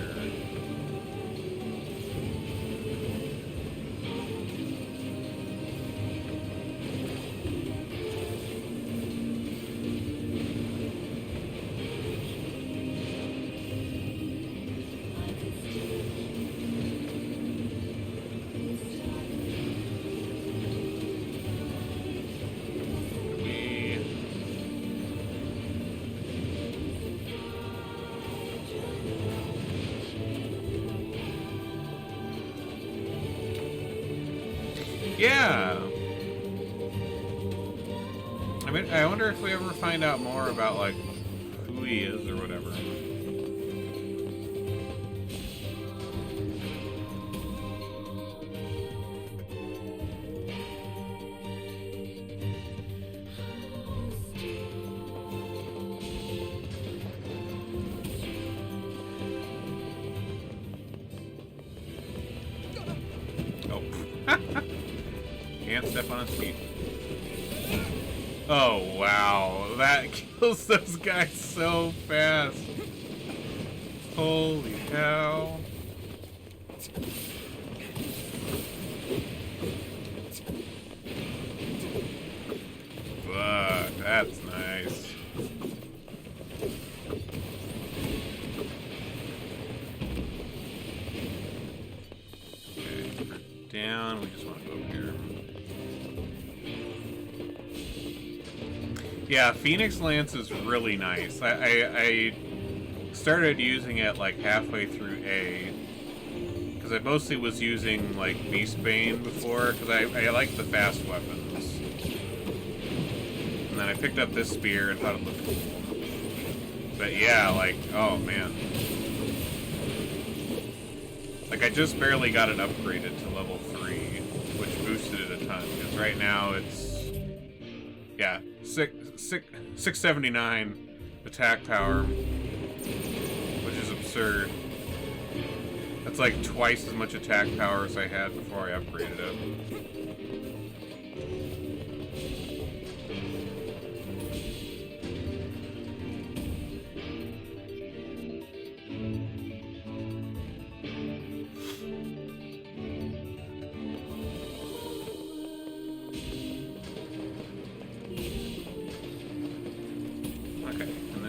Yeah. I mean, I wonder if we ever find out more about, like, who he is or whatever. Oh. Can't step on his feet. Oh, wow. That kills those guys so fast. Holy cow. Fuck, that's nice. Okay, down. We just want to go up here. Yeah, Phoenix Lance is really nice. I started using it like halfway through A, because I mostly was using like Beastbane before, because I like the fast weapons. And then I picked up this spear and thought it looked cool. But yeah, like, oh man. Like, I just barely got it upgraded to level 3, which boosted it a ton, because right now it's, yeah, 679 attack power, which is absurd. That's like twice as much attack power as I had before I upgraded it.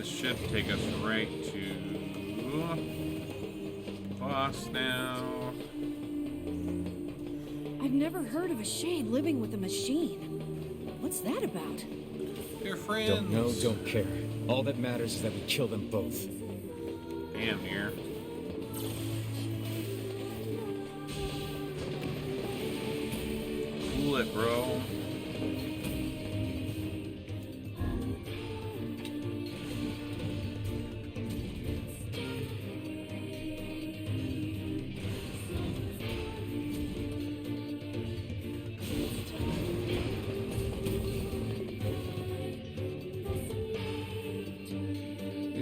Should take us right to boss now. I've never heard of a shade living with a machine. What's that about? They're friends. Don't know, don't care. All that matters is that we kill them both. Damn, NieR. Cool it, bro.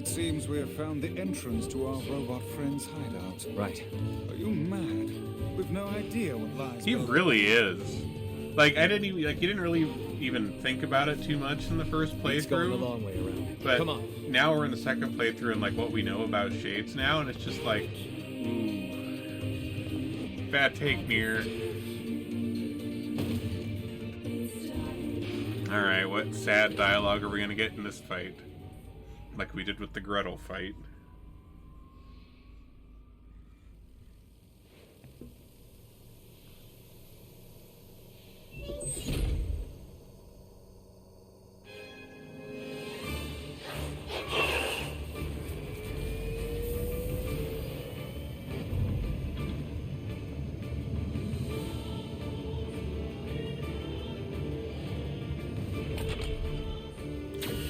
Seems we have found the entrance to our robot friend's hideout. Right. Are you mad? We've no idea what lies. He really is. Like, I didn't even, like, you didn't really even think about it too much in the first playthrough. It's going a long way around. But come on. Now we're in the second playthrough and like what we know about shades now, and it's just like, ooh, bad take, NieR. All right, what sad dialogue are we gonna get in this fight? Like we did with the Gretel fight.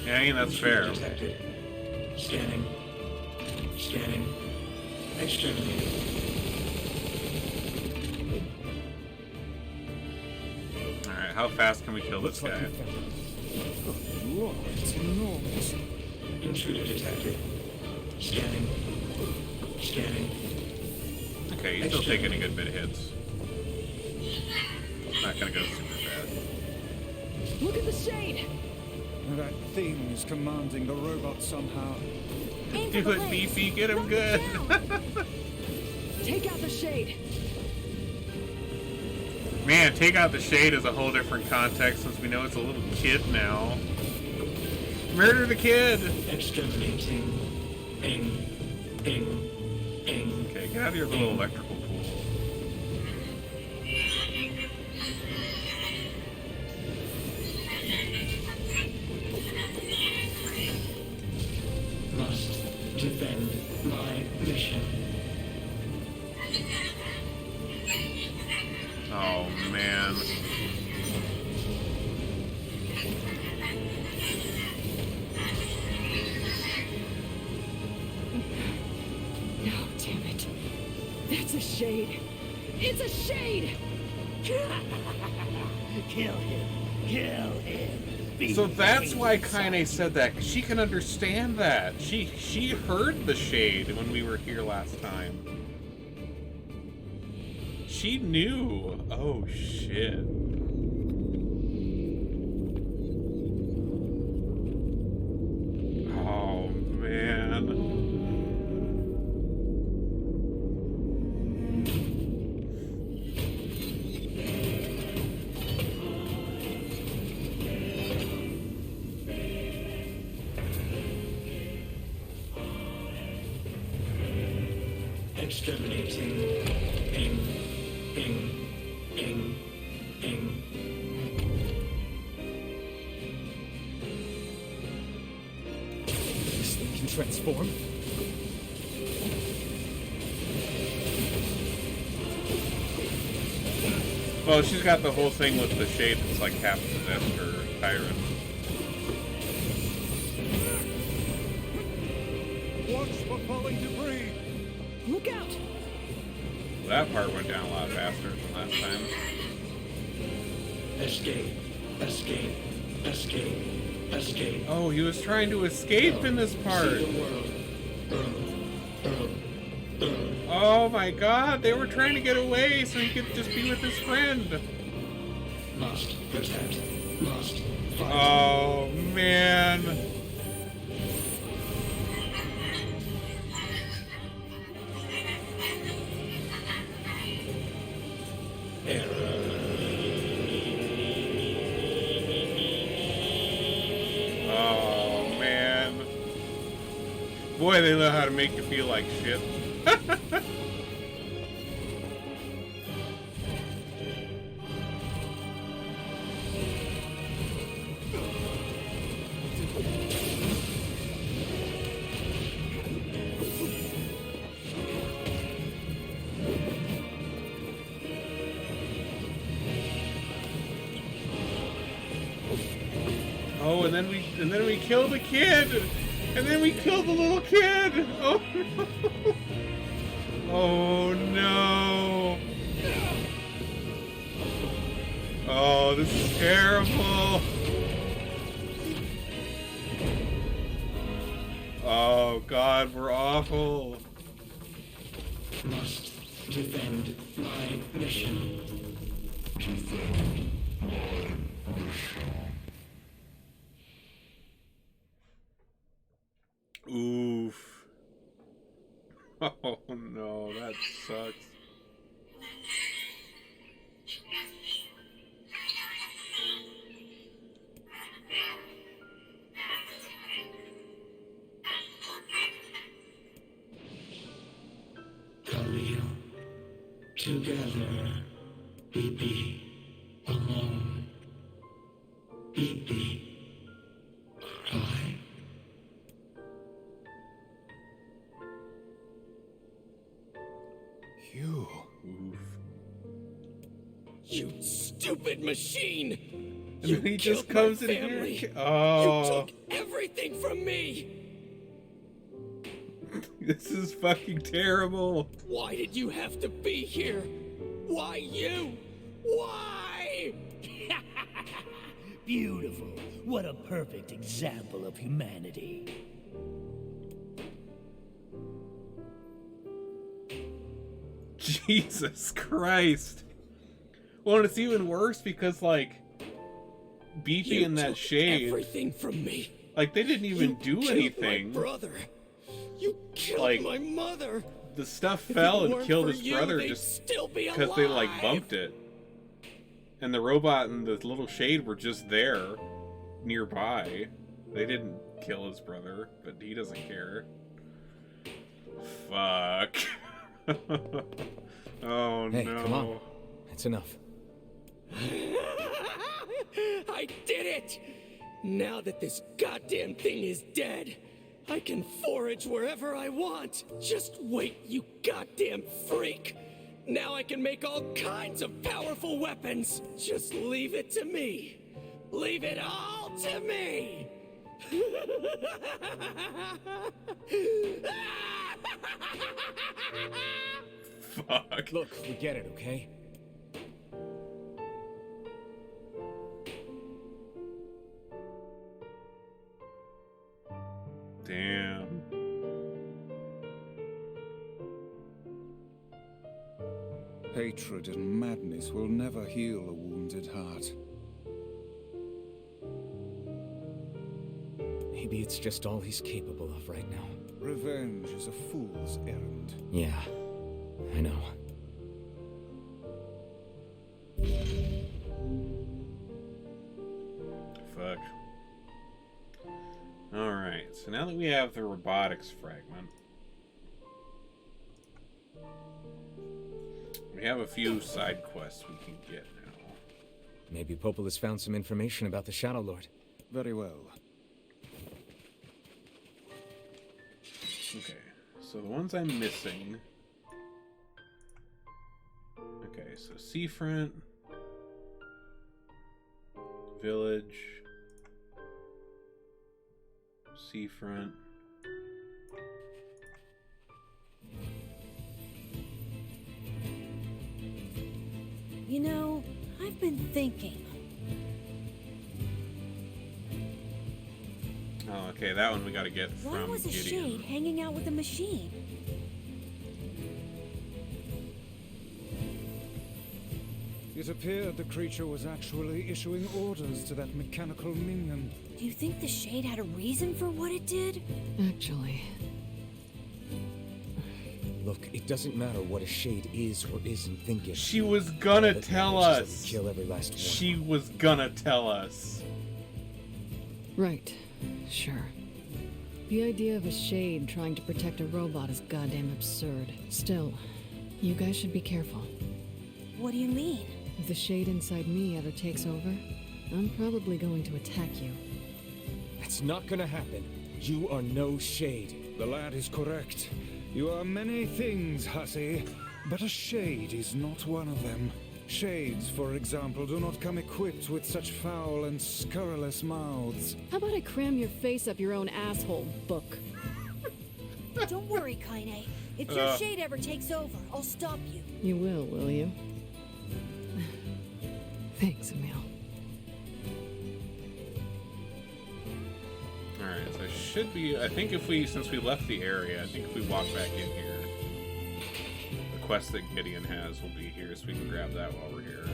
Yeah, I mean, that's fair. Detected. Scanning. Scanning. Exterminating. Alright, how fast can we kill this guy? Lord, it's enormous. Intruder detected. Scanning. Scanning. Okay, he's still taking a good bit of hits. Not gonna go super bad. Look at the shade! That thing is commanding the robot somehow. Do it, Beefy, get him good. Take out the shade. Man, take out the shade is a whole different context since we know it's a little kid now. Murder the kid! Exterminating. Ing. Ing. Ing. Okay, get out of your little electrical pool. Must defend my mission. Oh, man. No, damn it. That's a shade. It's a shade! Kill him. Kill him. So that's why Kaine said that, 'cause she can understand that. She heard the shade when we were here last time. She knew. Oh, shit. Oh, man. Exterminating. Ing. Ing. Ing. Ing. transform? Well, she's got the whole thing with the shade that's like half possessed or tyrant. Watch for falling debris. Look out! That part went down a lot faster than last time. Escape. Escape. Escape. Escape. Oh, he was trying to escape in this part. See the world. Oh my god, they were trying to get away so he could just be with his friend. Must protect. Must fight. Oh man. Oh man. Boy, they know how to make you feel like shit. Oh, and then we kill the kid, and then we kill the little kid. Oh no! Oh no! Oh, this is terrible. Oh God, we're awful. Must defend my mission. Defend my mission. Oof. Oh no, that sucks. Khalil, together, BB, alone, BB, cry. You. You stupid machine! And You then he killed just comes my in family. here. Oh. You took everything from me! This is fucking terrible. Why did you have to be here? Why you? Why? Beautiful. What a perfect example of humanity. Jesus Christ. Well, it's even worse because, like, Beefy You and that took shade, everything from me. like, they didn't even You do killed anything. My brother. You killed Like, my mother. The stuff If fell it and weren't killed for his you, brother they'd just still be because they, like, alive. bumped it. And the robot and the little shade were just there, nearby. They didn't kill his brother, but he doesn't care. Fuck. Oh Hey, no. come on. That's enough. I did it! Now that this goddamn thing is dead, I can forage wherever I want. Just wait, you goddamn freak! Now I can make all kinds of powerful weapons. Just leave it to me. Leave it all to me! Fuck. Look, we get it, okay? Damn. Hatred and madness will never heal a wounded heart. Maybe it's just all he's capable of right now. Revenge is a fool's errand. Yeah, I know. Fuck. Alright, so now that we have the robotics fragment, we have a few side quests we can get now. Maybe Popol has found some information about the Shadow Lord. Very well. Okay, so the ones I'm missing. Okay, so seafront, village, seafront. You know, I've been thinking. Oh, okay, that one we gotta get from Why was a Gideon. shade hanging out with a machine? It appeared the creature was actually issuing orders to that mechanical minion. Do you think the shade had a reason for what it did? Actually, Look, it doesn't matter what a shade is or isn't thinking. She was gonna But tell just let us. me kill every last one. She was gonna tell us. right. Sure. The idea of a shade trying to protect a robot is goddamn absurd. Still, you guys should be careful. What do you mean? If the shade inside me ever takes over, I'm probably going to attack you. That's not gonna happen. You are no shade. The lad is correct. You are many things, hussy, but a shade is not one of them. Shades, for example, do not come equipped with such foul and scurrilous mouths. How about I cram your face up your own asshole, book? Don't worry, Kaine. If your shade ever takes over, I'll stop you. You will you? Thanks, Emil. Alright, so I should be... I think if we... Since we left the area, I think if we walk back in here, the quest that Gideon has will be here, so we can grab that while we're here.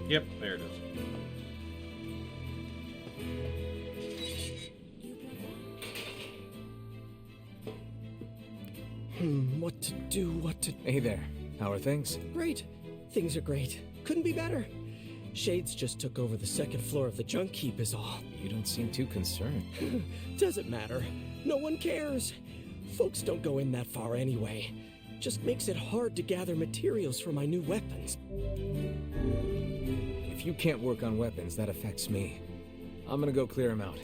Yep, there it is. What to do, what to... Hey there. How are things? Great. Things are great. Couldn't be better. Shades just took over the second floor of the junk heap is all. You don't seem too concerned. Doesn't matter. No one cares. Folks don't go in that far anyway. Just makes it hard to gather materials for my new weapons. If you can't work on weapons, that affects me. I'm gonna go clear them out.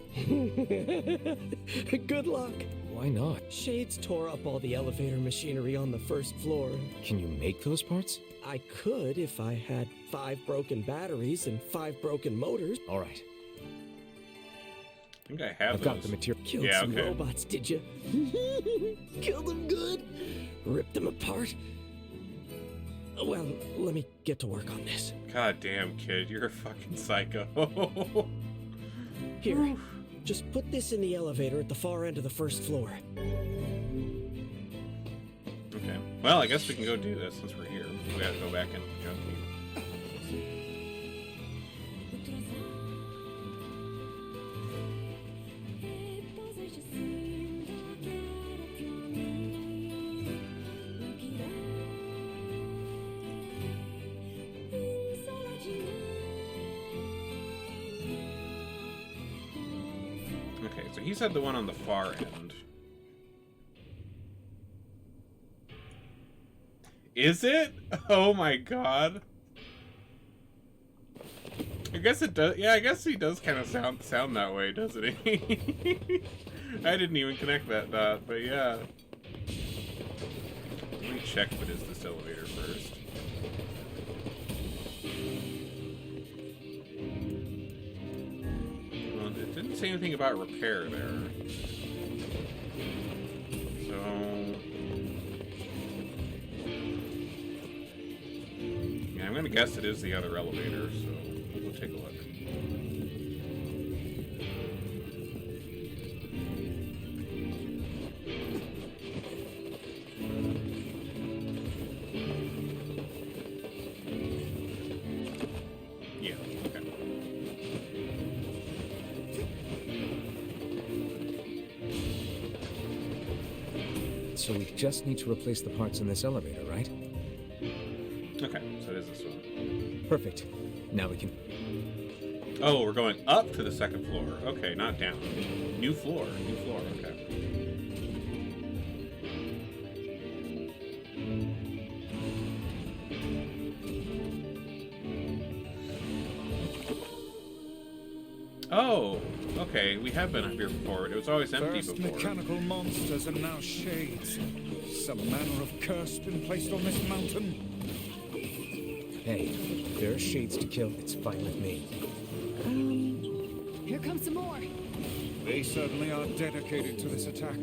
Good luck. Why not? Shades tore up all the elevator machinery on the first floor. Can you make those parts? I could if I had 5 broken batteries and 5 broken motors. All right. I think I have I've got the material. Killed some robots, did you? Killed them good? Ripped them apart? Well, let me get to work on this. God damn, kid, you're a fucking psycho. Here, just put this in the elevator at the far end of the first floor. Okay. Well, I guess we can go do this since we're here. We gotta go back into the junk heap. Okay, so he said the one on the far end. Is it? Oh my god. I guess it does. Yeah, I guess he does kind of sound that way, doesn't he? I didn't even connect that dot, but yeah. Let me check if it is this elevator first. Well, it didn't say anything about repair there. So... yeah, I'm gonna guess it is the other elevator, so we'll take a look. Yeah, okay. So we just need to replace the parts in this elevator, right? Okay, so it is this one. Perfect. Now we can... Oh, we're going up to the second floor. Okay, not down. New floor, okay. Oh, okay. We have been up here before. It was always empty First before. mechanical monsters and now shades. Some manner of curse been placed on this mountain. Hey, if there are shades to kill, it's fine with me. Here comes some more. They certainly are dedicated to this attack.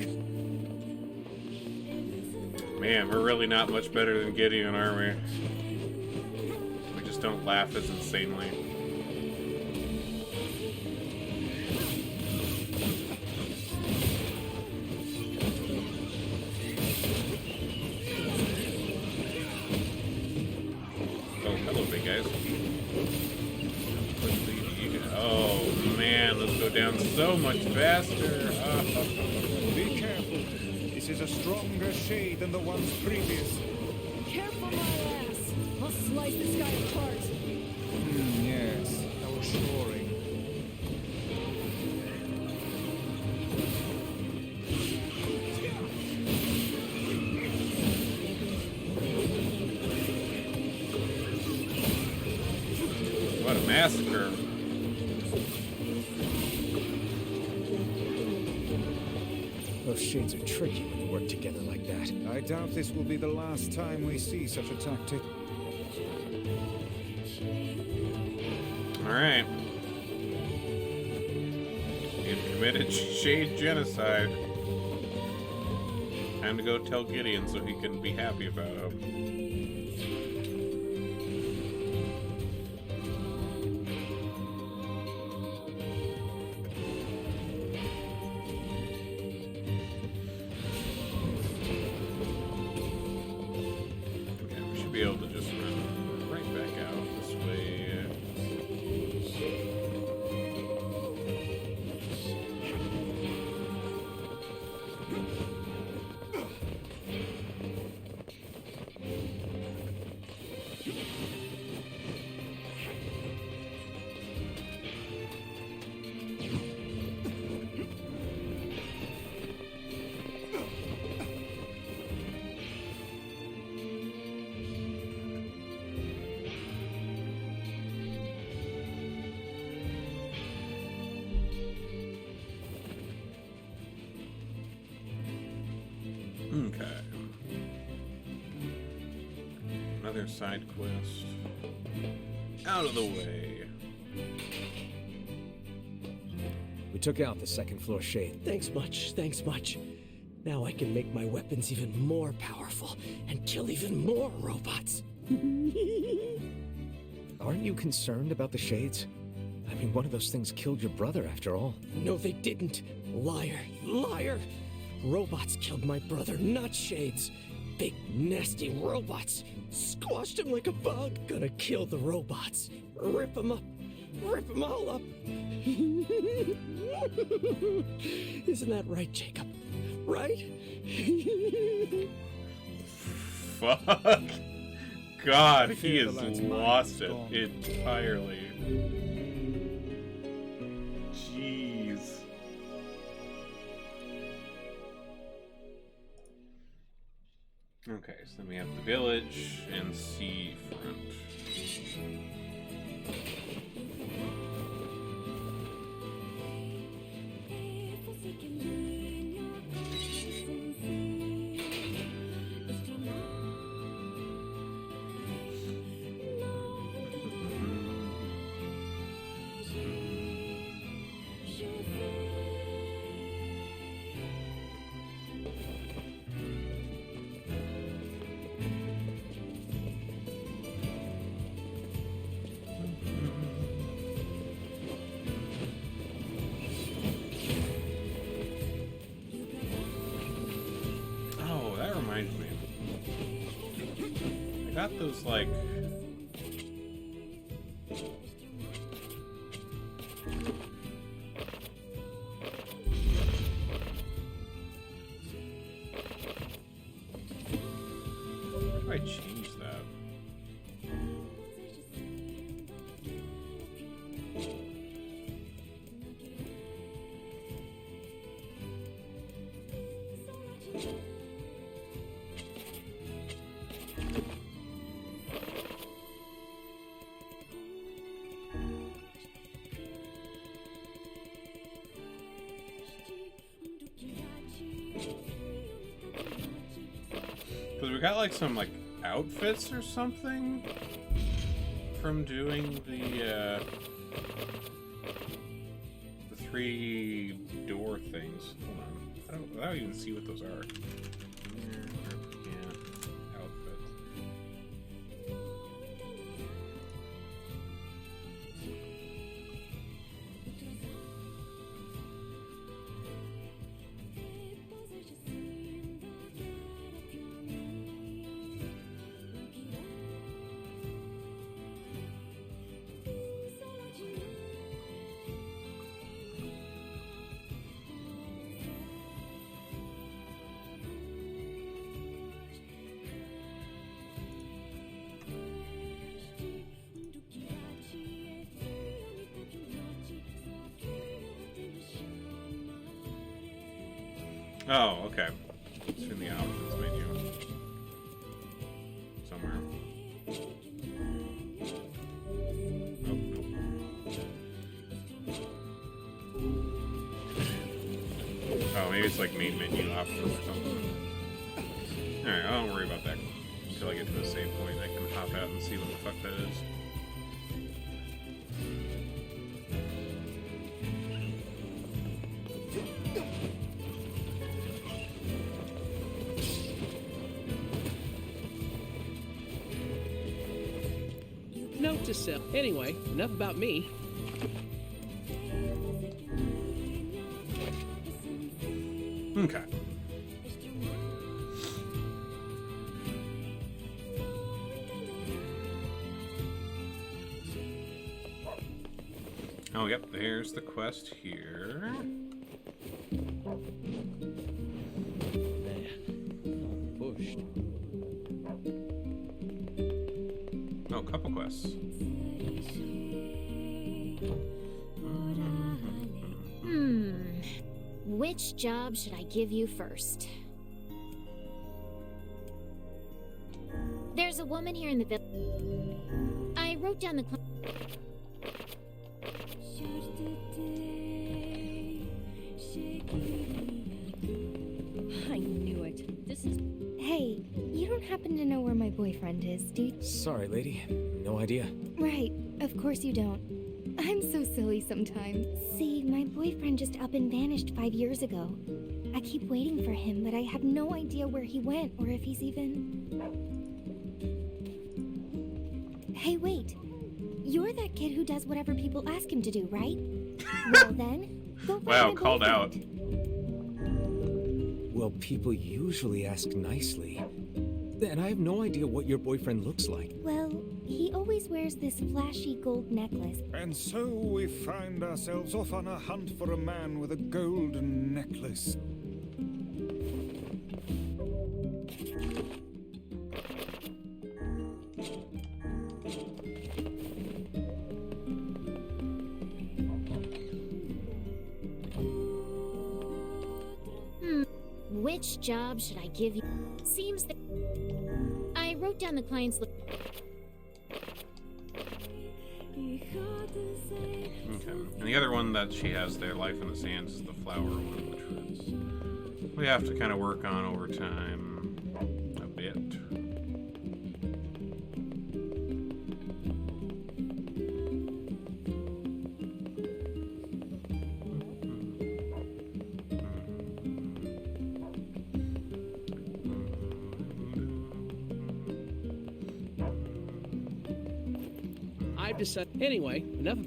Man, we're really not much better than Gideon, are we? We just don't laugh as insanely. Oh, hello, big guys. Oh, man, let's go down so much faster. Be careful. This is a stronger shade than the ones previous. Careful, my ass. I'll slice this guy apart. Yes, how assuring. What a massacre. Those shades are tricky when you work together like that. I doubt this will be the last time we see such a tactic. Alright. You've committed shade genocide. Time to go tell Gideon so he can be happy about him. Be able to just run right back out this way. Okay. Another side quest. Out of the way. We took out the second floor shade. Thanks much, thanks much. Now I can make my weapons even more powerful and kill even more robots. Aren't you concerned about the shades? I mean, one of those things killed your brother after all. No, they didn't. Liar, liar. Robots killed my brother, not shades. Big, nasty robots. Squashed him like a bug. Gonna kill the robots. Rip them up. Rip them all up. Isn't that right, Jacob? Right? Fuck. God, he has lost it entirely. Jeez. Okay, so then we have the village and seafront. Got those, like... How do I change that? we got like some like outfits or something from doing the 3 door things. Hold on. I don't even see what those are. NieR Replicant outfit. Oh, okay. It's in the options menu. Somewhere. Oh, nope. Oh, maybe it's like main menu options or something. Alright, I don't worry about that until I get to the save point. I can hop out and see what the fuck that is. Note to self. Anyway, enough about me. Okay. Oh, yep, there's the quest here. Pushed. Oh, couple quests. Which job should I give you first? There's a woman here in the village. I wrote down the I knew it. This is... Hey, you don't happen to know where my boyfriend is, do you? Sorry, lady. No idea. Right, of course you don't. I'm so silly sometimes. See, my boyfriend just up and vanished 5 years ago. I keep waiting for him, but I have no idea where he went or if he's even... Hey, wait. You're that kid who does whatever people ask him to do, right? Well then, go find Wow, my called out. boyfriend. Well, people usually ask nicely. And I have no idea what your boyfriend looks like. Well, he always wears this flashy gold necklace. And so we find ourselves off on a hunt for a man with a golden necklace. Which job should I give you? Seems that I wrote down the client's look. Okay. And the other one that she has there, Life in the Sands, is the flower one, which is, we have to kind of work on over time a bit. I've decided. Anyway, enough.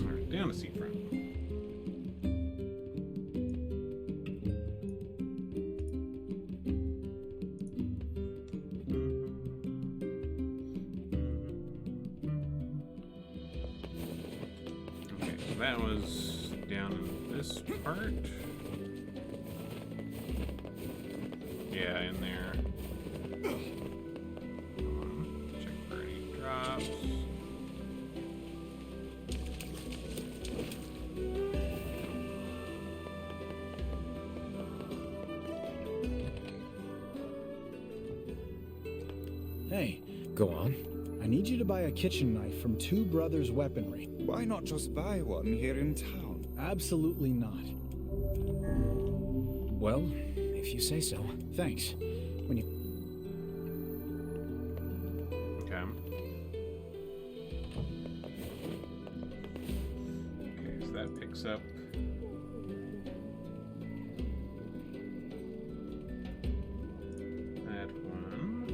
Alright, down to seafront. Okay, so that was down in this part. Yeah, in there. Check for any drops. Hey, Go on. I need you to buy a kitchen knife from Two Brothers Weaponry. Why not just buy one here in town? Absolutely not. Well, if you say so. Thanks. When you... Okay. Okay, so that picks up. That one.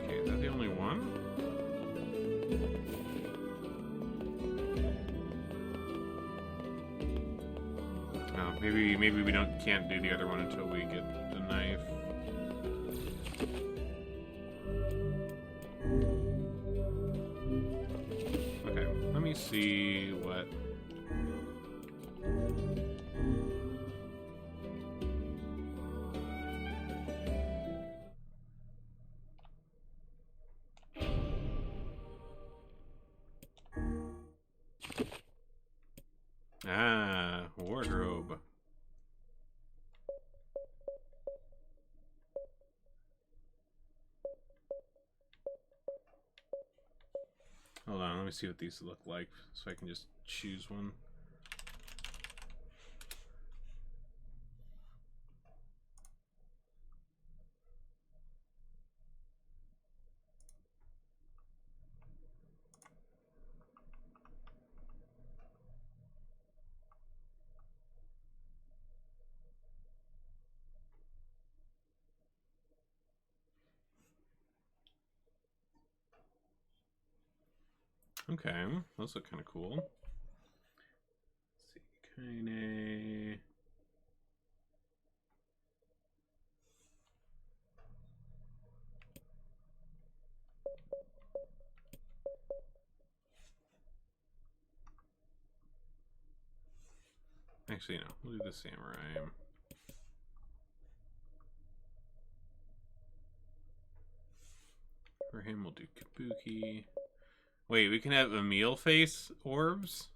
Okay, is that the only one? Oh, maybe we can't do the other one until we get the knife. Okay, let me see what. Ah, wardrobe. Hold on, let me see what these look like so I can just choose one. Okay, those look kind of cool. Let's see, kinda. Actually, no, we'll do the samurai. For him, we'll do kabuki. Wait, we can have Emil face orbs?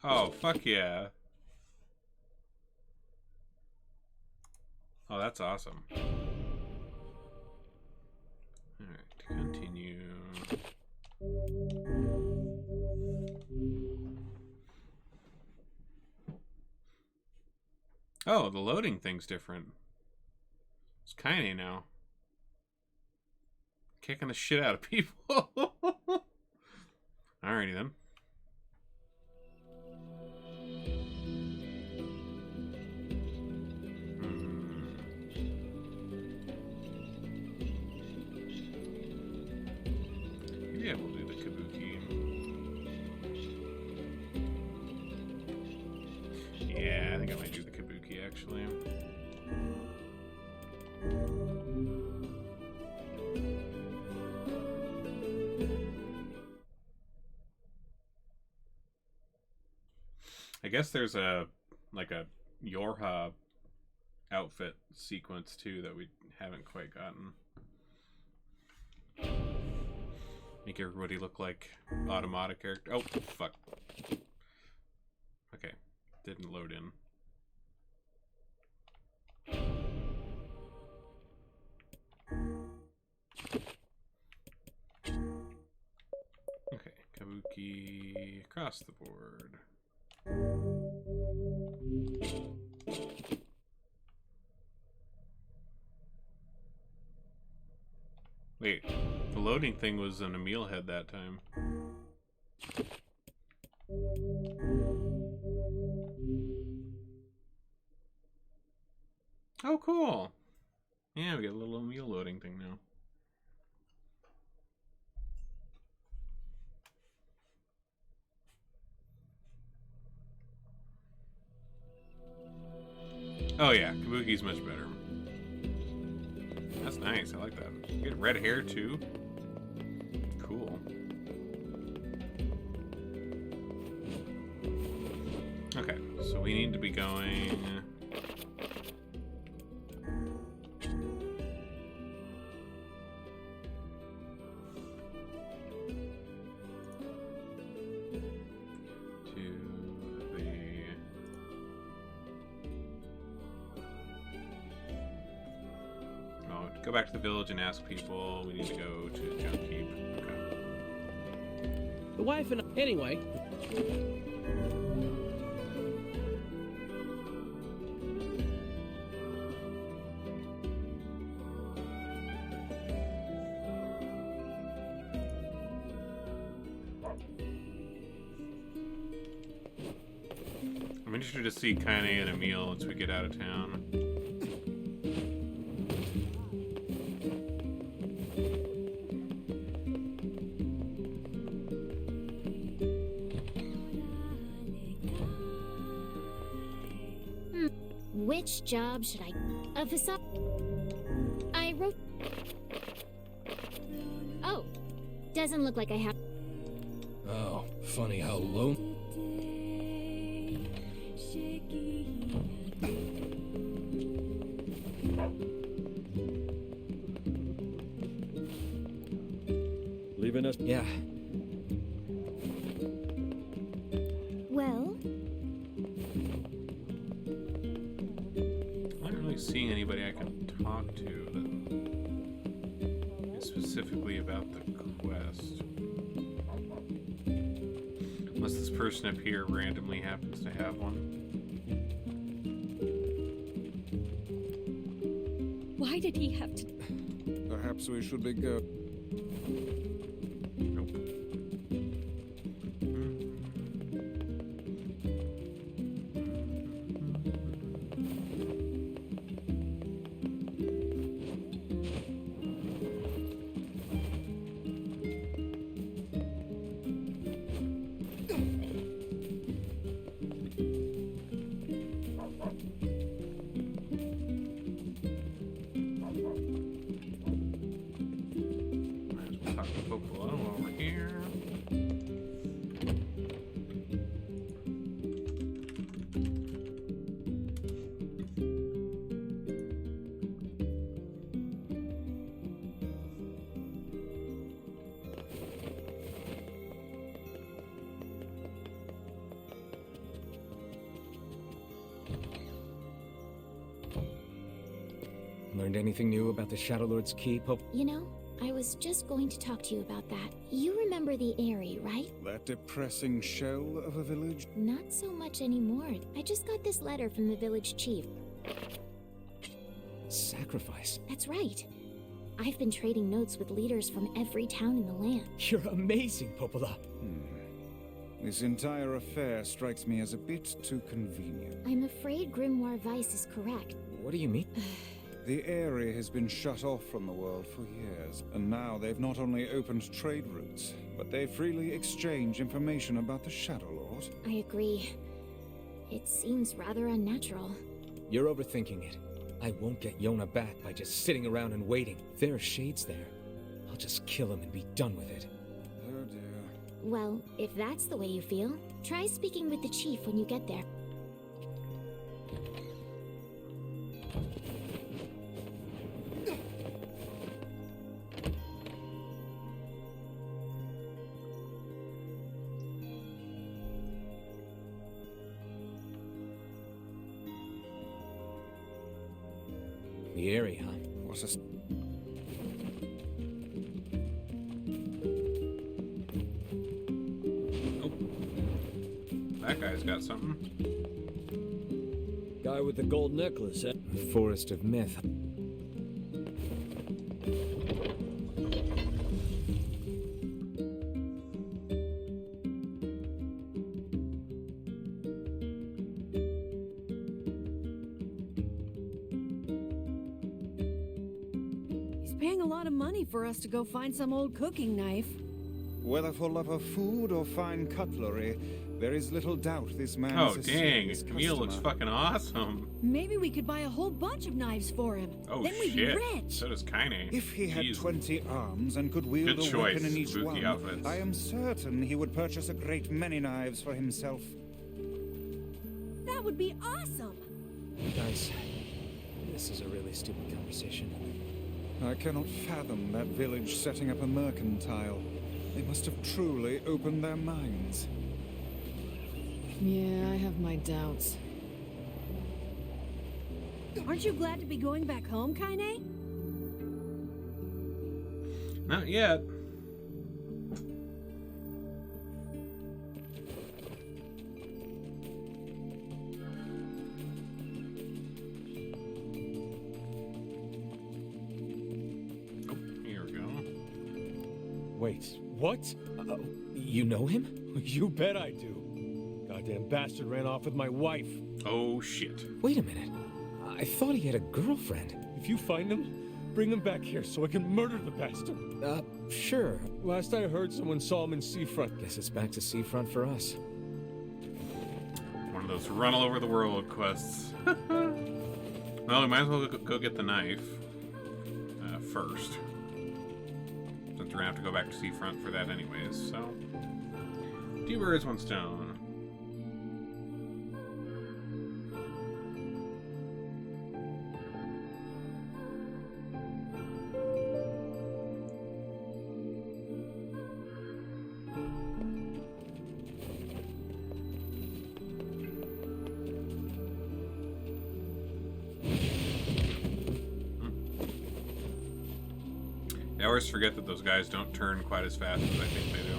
Oh, fuck yeah. Oh, that's awesome. Alright, to continue. Oh, the loading thing's different. It's kinda now. Kicking the shit out of people. Alrighty then. Yeah, we'll do the kabuki. Yeah, I think I might do the kabuki actually. I guess there's a Yorha outfit sequence too that we haven't quite gotten. Make everybody look like Automata character. Oh, fuck. Okay, didn't load in. Okay, kabuki across the board. Wait, the loading thing was an Emil head that time. Oh, cool. Yeah, we got a little Emil loading thing now. Oh yeah, Kabuki's much better. That's nice, I like that. You get red hair too. Cool. Okay, so we need to be going... Go back to the village and ask people. We need to go to Junkkeep. Okay. The wife and anyway. I'm interested to see Kaine and Emil once we get out of town. Which job should I... I wrote... Oh, doesn't look like I have... Oh, funny how lone... Leaving us? Yeah. Well... I'm not really seeing anybody I can talk to that is specifically about the quest. Unless this person up here randomly happens to have one. Why did he have to... Perhaps we should be go. Nope. Over here. Learned anything new about the Shadow Lord's Keep? You know, I was just going to talk to you about that. You remember the Eyrie, right? That depressing shell of a village? Not so much anymore. I just got this letter from the village chief. Sacrifice? That's right. I've been trading notes with leaders from every town in the land. You're amazing, Popola. This entire affair strikes me as a bit too convenient. I'm afraid Grimoire Weiss is correct. What do you mean? The area has been shut off from the world for years, and now they've not only opened trade routes, but they freely exchange information about the Shadow Lord. I agree. It seems rather unnatural. You're overthinking it. I won't get Yona back by just sitting around and waiting. There are shades there. I'll just kill him and be done with it. Oh dear. Well, if that's the way you feel, try speaking with the chief when you get there. The area, huh? What a... Oh. That guy's got something. Guy with the gold necklace, eh? Forest of Myth. Paying a lot of money for us to go find some old cooking knife. Whether for love of food or fine cutlery, there is little doubt this man Oh, is a dang. serious Emil looks customer. fucking awesome. Maybe we could buy a whole bunch of knives for him. Oh, then we'd shit. be rich. So does Kaine. If he had Jeez. 20 arms and could wield Good a choice, weapon in each spooky one, outfits. I am certain he would purchase a great many knives for himself. That would be awesome. Guys, this is a really stupid conversation. I cannot fathom that village setting up a mercantile. They must have truly opened their minds. Yeah, I have my doubts. Aren't you glad to be going back home, Kaine? Not yet. Oh, here we go. Wait, what? You know him? You bet I do. Goddamn bastard ran off with my wife. Oh, shit. Wait a minute. I thought he had a girlfriend. If you find him, bring him back here so I can murder the bastard. Sure. Last I heard, someone saw him in Seafront. Guess it's back to Seafront for us. One of those run all over the world quests. Well, we might as well go get the knife first. Since we're gonna have to go back to Seafront for that anyways, so. 2 birds, 1 stone. I always forget that those guys don't turn quite as fast as I think they do.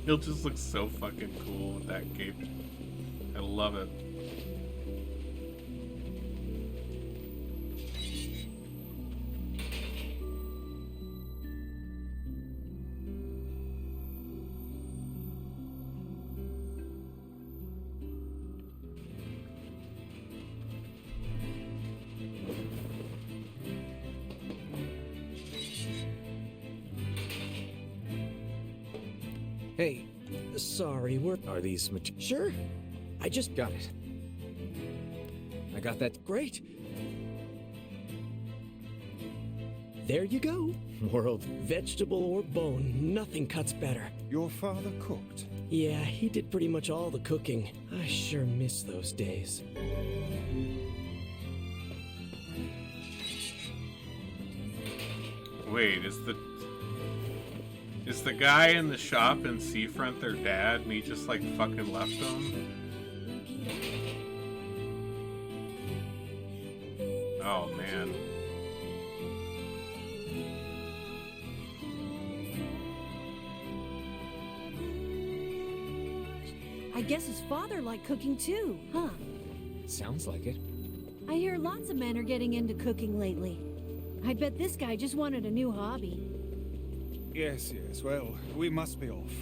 He'll just look so fucking cool with that cape. I love it. Hey, sorry, Are these Sure. I just got it. I got that. Great. There you go. World. Vegetable or bone, nothing cuts better. Your father cooked? Yeah, he did pretty much all the cooking. I sure miss those days. Wait, is the guy in the shop in Seafront their dad and he just like fucking left them? Oh man. I guess his father liked cooking too, huh? Sounds like it. I hear lots of men are getting into cooking lately. I bet this guy just wanted a new hobby. Yes, yes. Well, we must be off.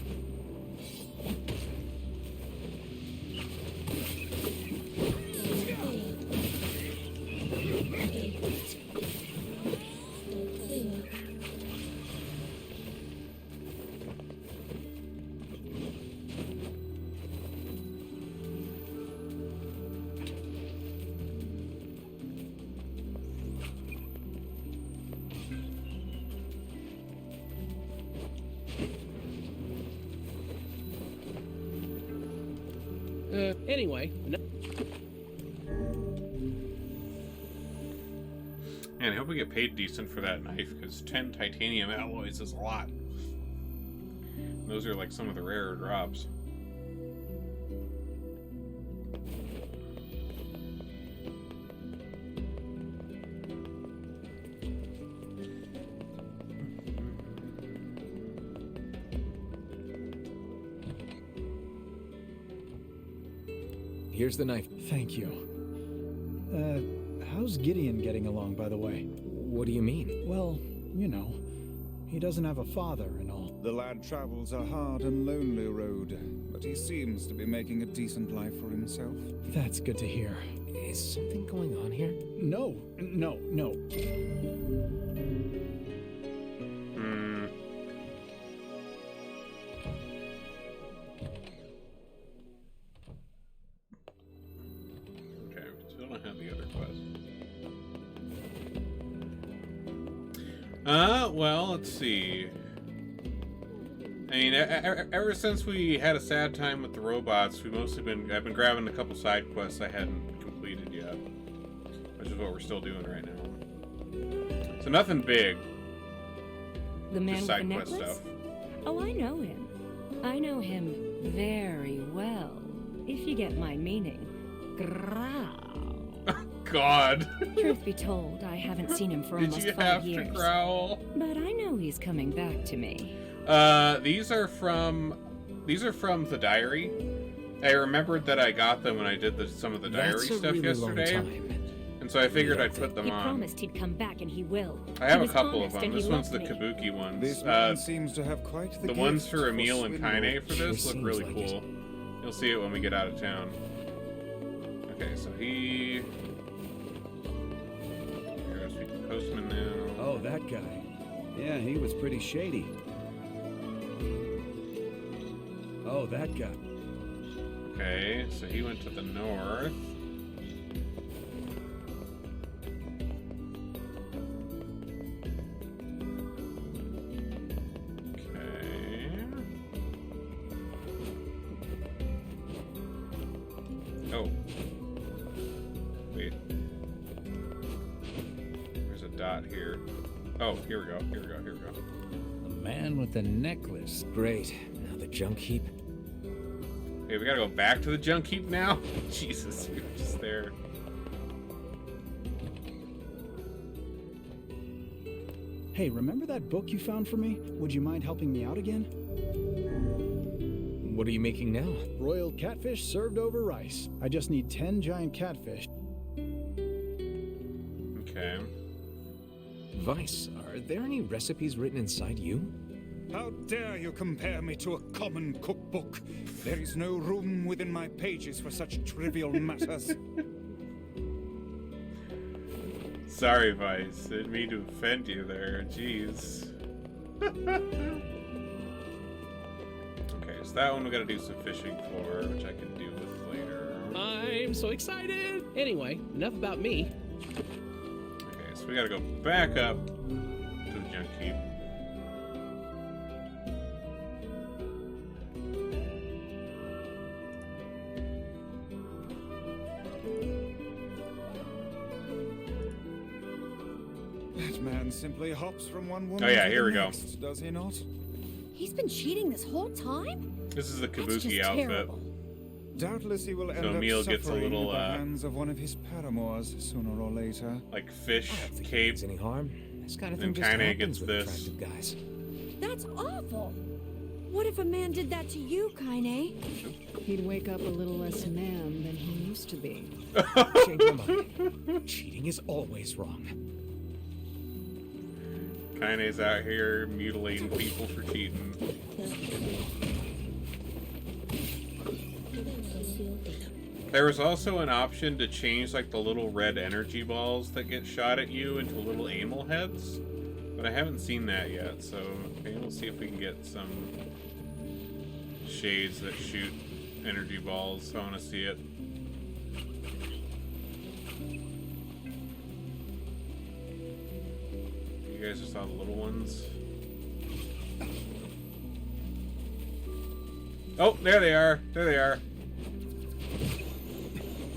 Anyway. Man, I hope we get paid decent for that knife, because 10 titanium alloys is a lot. Those are like some of the rarer drops. Here's the knife. Thank you. How's Gideon getting along, by the way? What do you mean? Well, you know, he doesn't have a father and all. The lad travels a hard and lonely road, but he seems to be making a decent life for himself. That's good to hear. Is something going on here? No. Well, let's see. I mean, ever since we had a sad time with the robots, I've been grabbing a couple side quests I hadn't completed yet, which is what we're still doing right now. So nothing big. The man just with side the quest necklace? stuff. Oh, I know him. I know him very well, if you get my meaning. Growl. God. Truth be told, I haven't seen him for almost 5 years. To growl? But I know he's coming back to me. These are from the diary. I remembered that I got them when I did some of the diary stuff yesterday, and so I figured I'd put them He on. promised he'd come back, and he will. I have a couple of them. This one's the Kabuki ones. This man seems to have quite the ones for Emil and Kaine for this look really cool. You'll see it when we get out of town. Okay, so he... Here's the postman now. Oh, that guy. Yeah, he was pretty shady. Oh, that guy. Okay, so he went to the north. Okay. Oh. Wait. There's a dot here. Oh, here we go. Here we go. Here we go. The man with the necklace. Great. Now the junk heap. Okay, we gotta go back to the junk heap now? Jesus, we were just there. Hey, remember that book you found for me? Would you mind helping me out again? What are you making now? Broiled catfish served over rice. I just need 10 giant catfish. Okay. Vice, are there any recipes written inside you? How dare you compare me to a common cookbook? There is no room within my pages for such trivial matters. Sorry, Vice. Didn't mean to offend you there. Jeez. Okay, so that one we gotta do some fishing for, which I can do with later. I'm so excited! Anyway, enough about me. Okay, so we gotta go back up to the junk heap. That man simply hops from one woman Oh yeah, to here the we go. next, does he not? He's been cheating this whole time? This is the That's Kabuki just outfit. terrible. Doubtless he will end So up Emil suffering gets a little, at the hands of one of his paramours sooner or later. Like fish cape. Any harm? This kind of And thing just Kaine happens gets with this. attractive guys. That's awful. What if a man did that to you, Kaine? He'd wake up a little less man than he used to be. Change my mind. Cheating is always wrong. Kaine's out here mutilating people for cheating. There was also an option to change like the little red energy balls that get shot at you into little anal heads, but I haven't seen that yet, so maybe we'll see if we can get some shades that shoot energy balls. I want to see it. You guys just saw the little ones. Oh, there they are. There they are.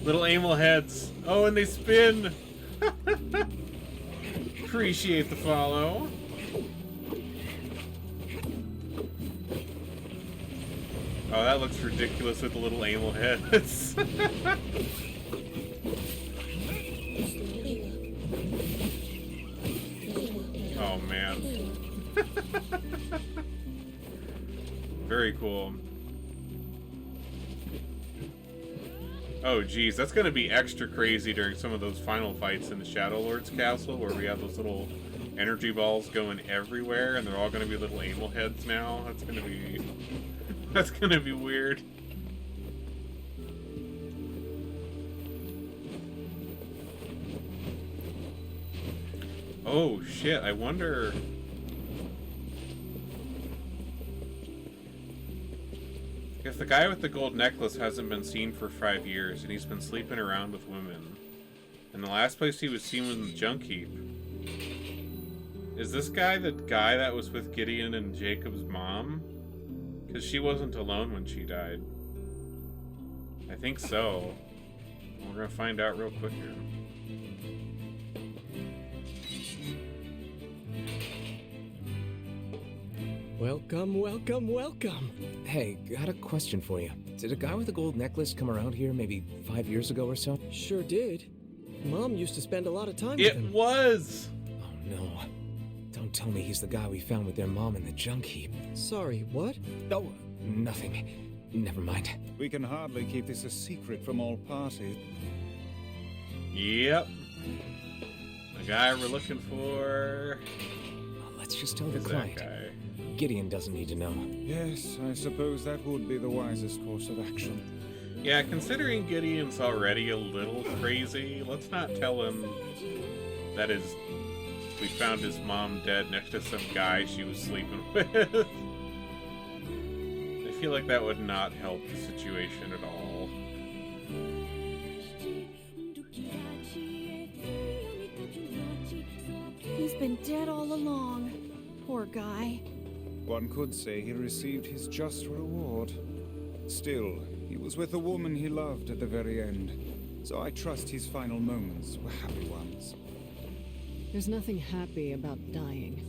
Little anal heads. Oh, and they spin. Appreciate the follow. Oh, that looks ridiculous with the little anal heads. Oh, man. Very cool. Oh, geez, that's going to be extra crazy during some of those final fights in the Shadow Lord's castle, where we have those little energy balls going everywhere, and they're all going to be little anal heads now. That's going to be... That's going to be weird. Oh, shit, I wonder... If the guy with the gold necklace hasn't been seen for 5 years, and he's been sleeping around with women, and the last place he was seen was in the junk heap. Is this guy the guy that was with Gideon and Jacob's mom? Because she wasn't alone when she died. I think so. We're gonna find out real quick here. Welcome, welcome, welcome. Hey, got a question for you. Did a guy with a gold necklace come around here maybe 5 years ago or so? Sure did. Mom used to spend a lot of time with him. It was! Oh no. Don't tell me he's the guy we found with their mom in the junk heap. Sorry, what? Oh, nothing. Never mind. We can hardly keep this a secret from all parties. Yep. The guy we're looking for. Let's just tell the Is that client. guy? Gideon doesn't need to know. Yes, I suppose that would be the wisest course of action. Yeah, considering Gideon's already a little crazy, let's not tell him that we found his mom dead next to some guy she was sleeping with. I feel like that would not help the situation at all. He's been dead all along. Poor guy. One could say he received his just reward. Still, he was with the woman he loved at the very end, so I trust his final moments were happy ones. There's nothing happy about dying.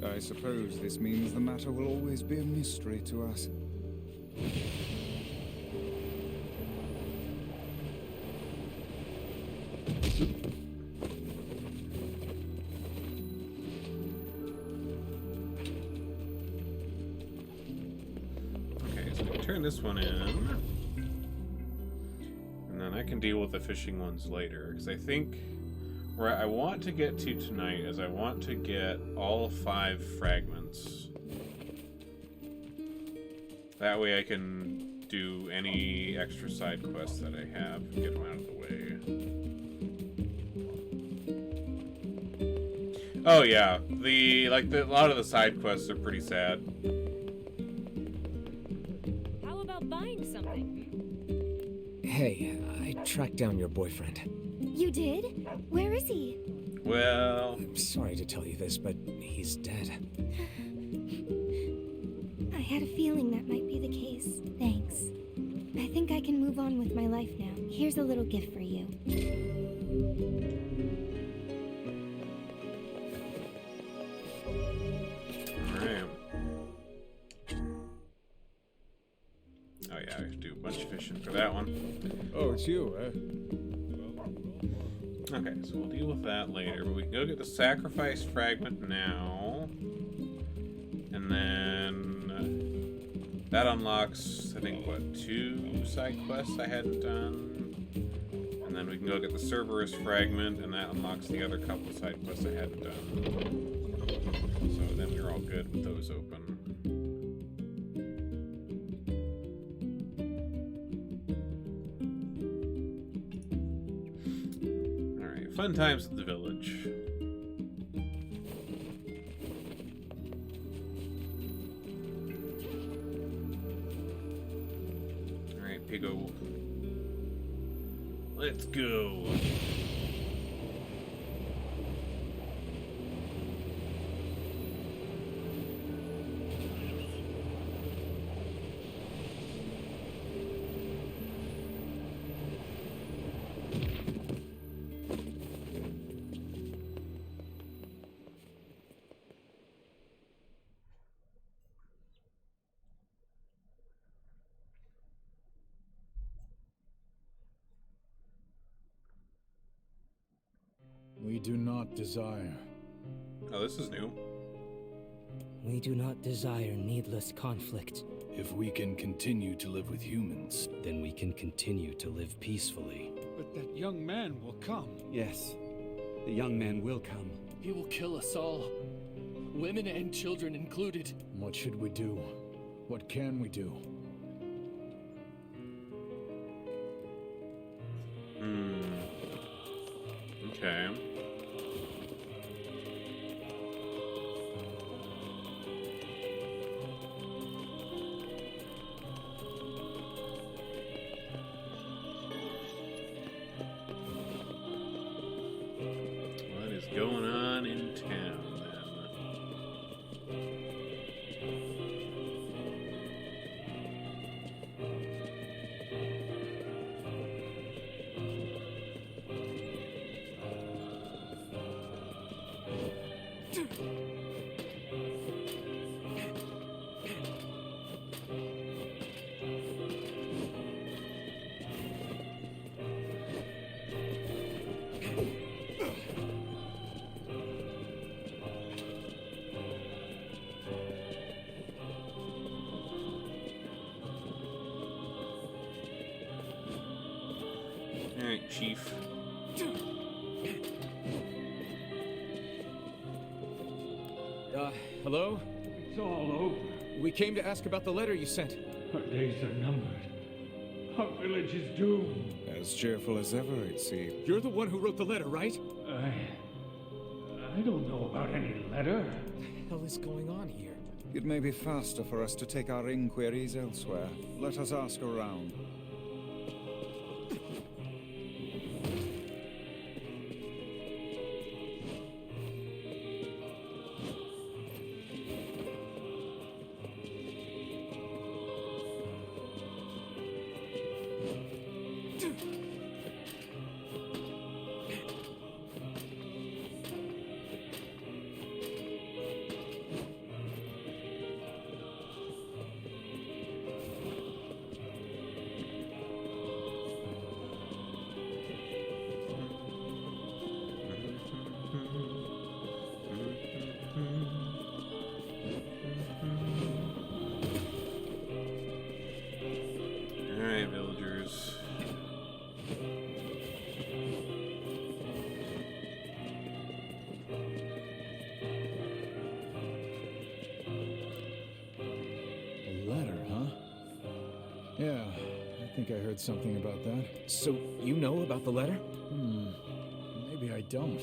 I suppose this means the matter will always be a mystery to us. Okay, so we can turn this one in. And then I can deal with the fishing ones later, because I think where I want to get to tonight is I want to get all 5 fragments. That way I can do any extra side quests that I have and get them out of the way. Oh yeah, a lot of the side quests are pretty sad. How about buying something? Hey, I tracked down your boyfriend. You did? Where is he? Well, I'm sorry to tell you this, but he's dead. I had a feeling that might be the case. Thanks. I think I can move on with my life now. Here's a little gift for you. alright. Oh yeah, I have to do a bunch of fishing for that one. Oh, it's you, eh? Okay, so we'll deal with that later, but we can go get the sacrifice fragment now. And then that unlocks, I think, what, 2 side quests I hadn't done. And then we can go get the Cerberus fragment, and that unlocks the other couple side quests I hadn't done. So then we're all good with those open. Fun times at the village. Alright, Piggo. Let's go. We do not desire. Oh, this is new. We do not desire needless conflict. If we can continue to live with humans, then we can continue to live peacefully. But that young man will come. Yes, the young man will come. He will kill us all. Women and children included. What should we do? What can we do? Okay. What is going on in town, then? Alright, Chief. Hello? It's all over. We came to ask about the letter you sent. Our days are numbered. Our village is doomed. As cheerful as ever, it seems. You're the one who wrote the letter, right? I don't know about any letter. What the hell is going on here? It may be faster for us to take our inquiries elsewhere. Let us ask around. Alright, villagers. A letter, huh? Yeah, I think I heard something about that. So, you know about the letter? Maybe I don't.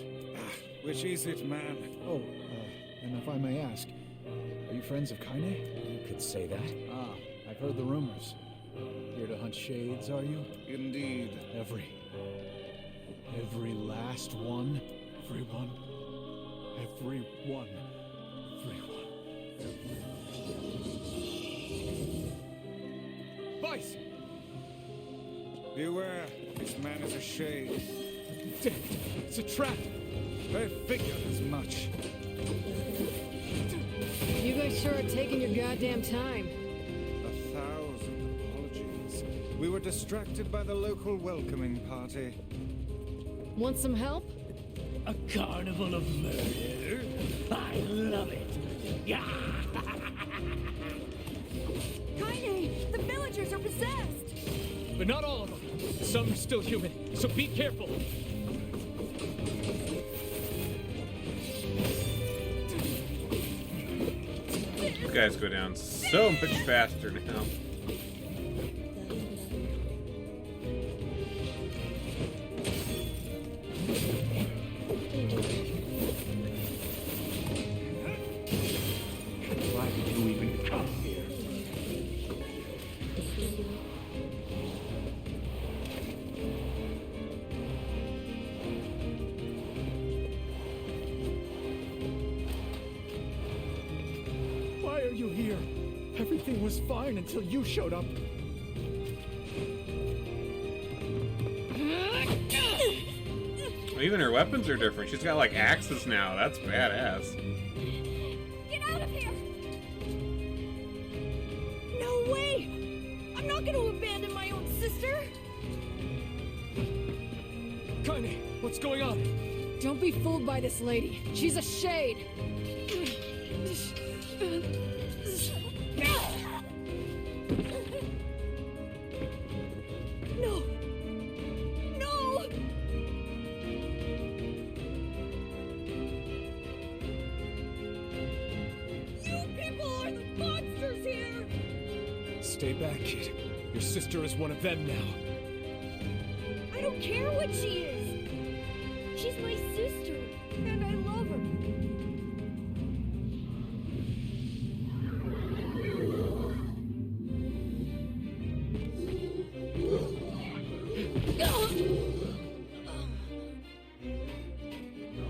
Which is it, man? Oh, and if I may ask, are you friends of Kaine? You could say that. Ah, I've heard the rumors. Here to hunt shades, are you? Indeed. Every last one? Everyone? Everyone. Vice! Beware, this man is a shade. It's a trap! I figured as much. You guys sure are taking your goddamn time. 1,000 apologies. We were distracted by the local welcoming party. Want some help? A carnival of murder? I love it. Yeah. Kaine, the villagers are possessed. But not all of them. Some are still human, so be careful. You guys go down so much faster now. Why did you even come here? Why are you here? Everything was fine until you showed up. Even her weapons are different. She's got like axes now. That's badass. Get out of here! No way! I'm not gonna abandon my own sister! Kaine, what's going on? Don't be fooled by this lady. She's a shade. No! No! You people are the monsters here! Stay back, kid. Your sister is one of them now. I don't care what she is! She's my sister, and I love her.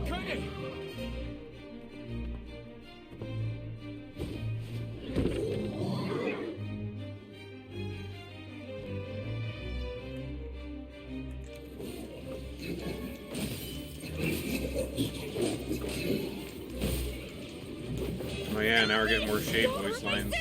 Kaine! Oh yeah, now we're getting more shade voice lines.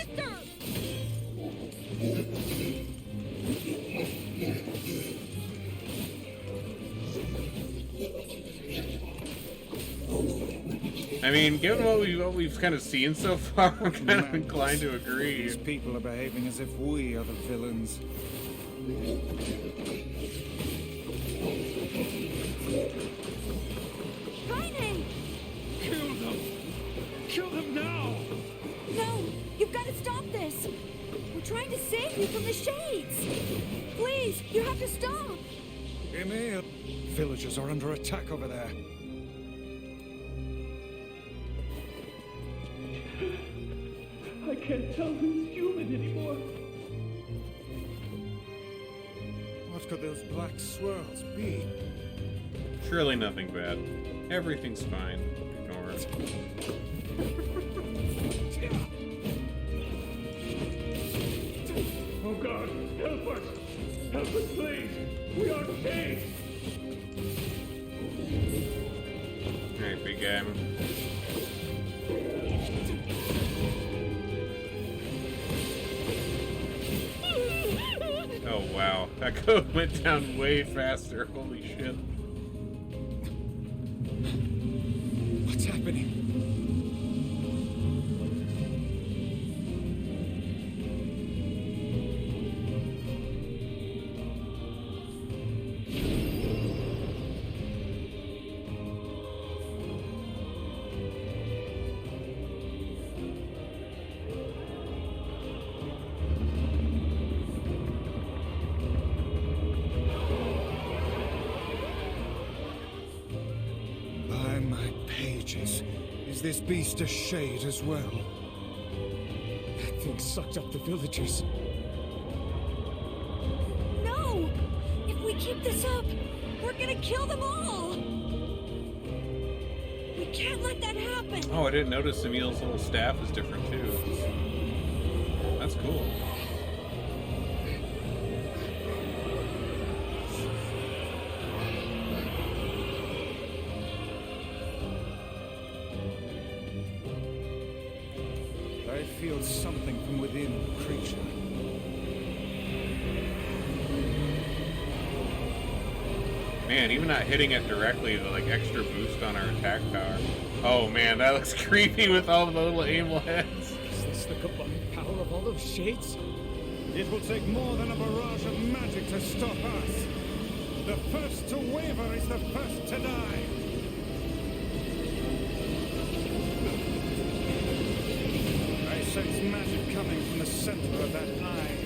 I mean, given what we've kind of seen so far, I'm kind of inclined to agree. These people are behaving as if we are the villains. now! No! You've got to stop this! We're trying to save you from the shades! Please, you have to stop! Emil, villagers are under attack over there. I can't tell who's human anymore. What could those black swirls be? Surely nothing bad. Everything's fine. Ignore it. Oh God, help us! Help us, please! We are chased! Alright, big guy. Oh wow, that code went down way faster. Holy shit. What's happening? By my pages, is this beast a shade as well? That thing sucked up the villagers. No! If we keep this up, we're gonna kill them all! We can't let that happen! Oh, I didn't notice Emil's little staff is different too. That's cool. I feel something from within the creature. Man, even not hitting it directly, the like extra boost on our attack power. Oh man, that looks creepy with all the little aimable heads. Is this the combined power of all those shades? It will take more than a barrage of magic to stop us. The first to waver is the first to die. I sense magic coming from the center of that eye.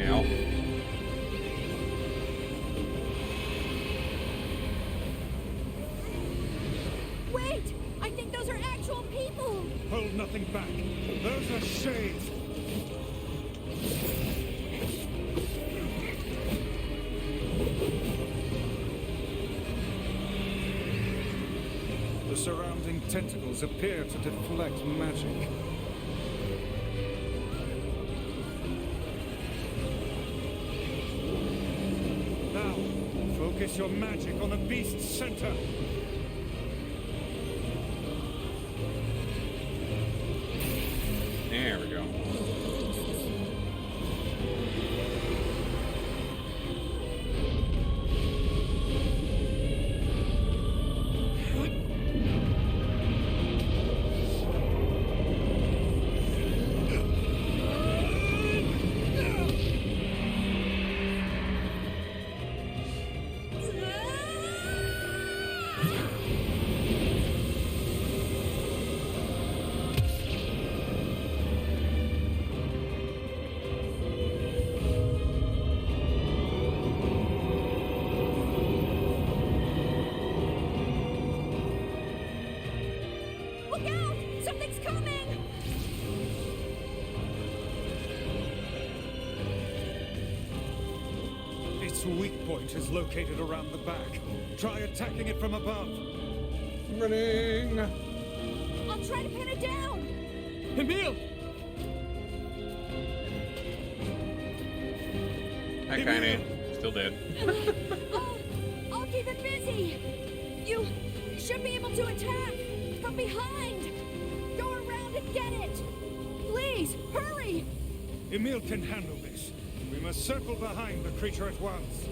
Ow. Wait! I think those are actual people! Hold nothing back. Those are shades. The surrounding tentacles appear to deflect magic. Now, focus your magic on the beast's center. There we go. Look out! Something's coming! Its weak point is located around the back. Try attacking it from above. Running! I'll try to pin it down! Emil! Hi, Kaine. Still dead. I'll keep it busy! You should be able to attack! From behind! Go around and get it! Please, hurry! Emil can handle this. We must circle behind the creature at once.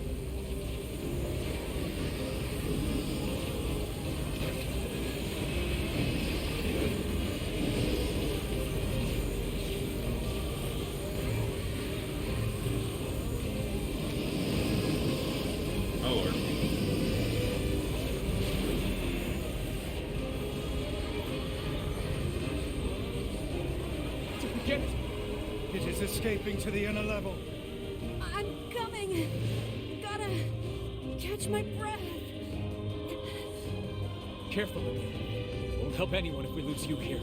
Oh, Lord. escaping to the inner level. I'm coming. Gotta catch my breath. Careful, Emil. Won't help anyone if we lose you here.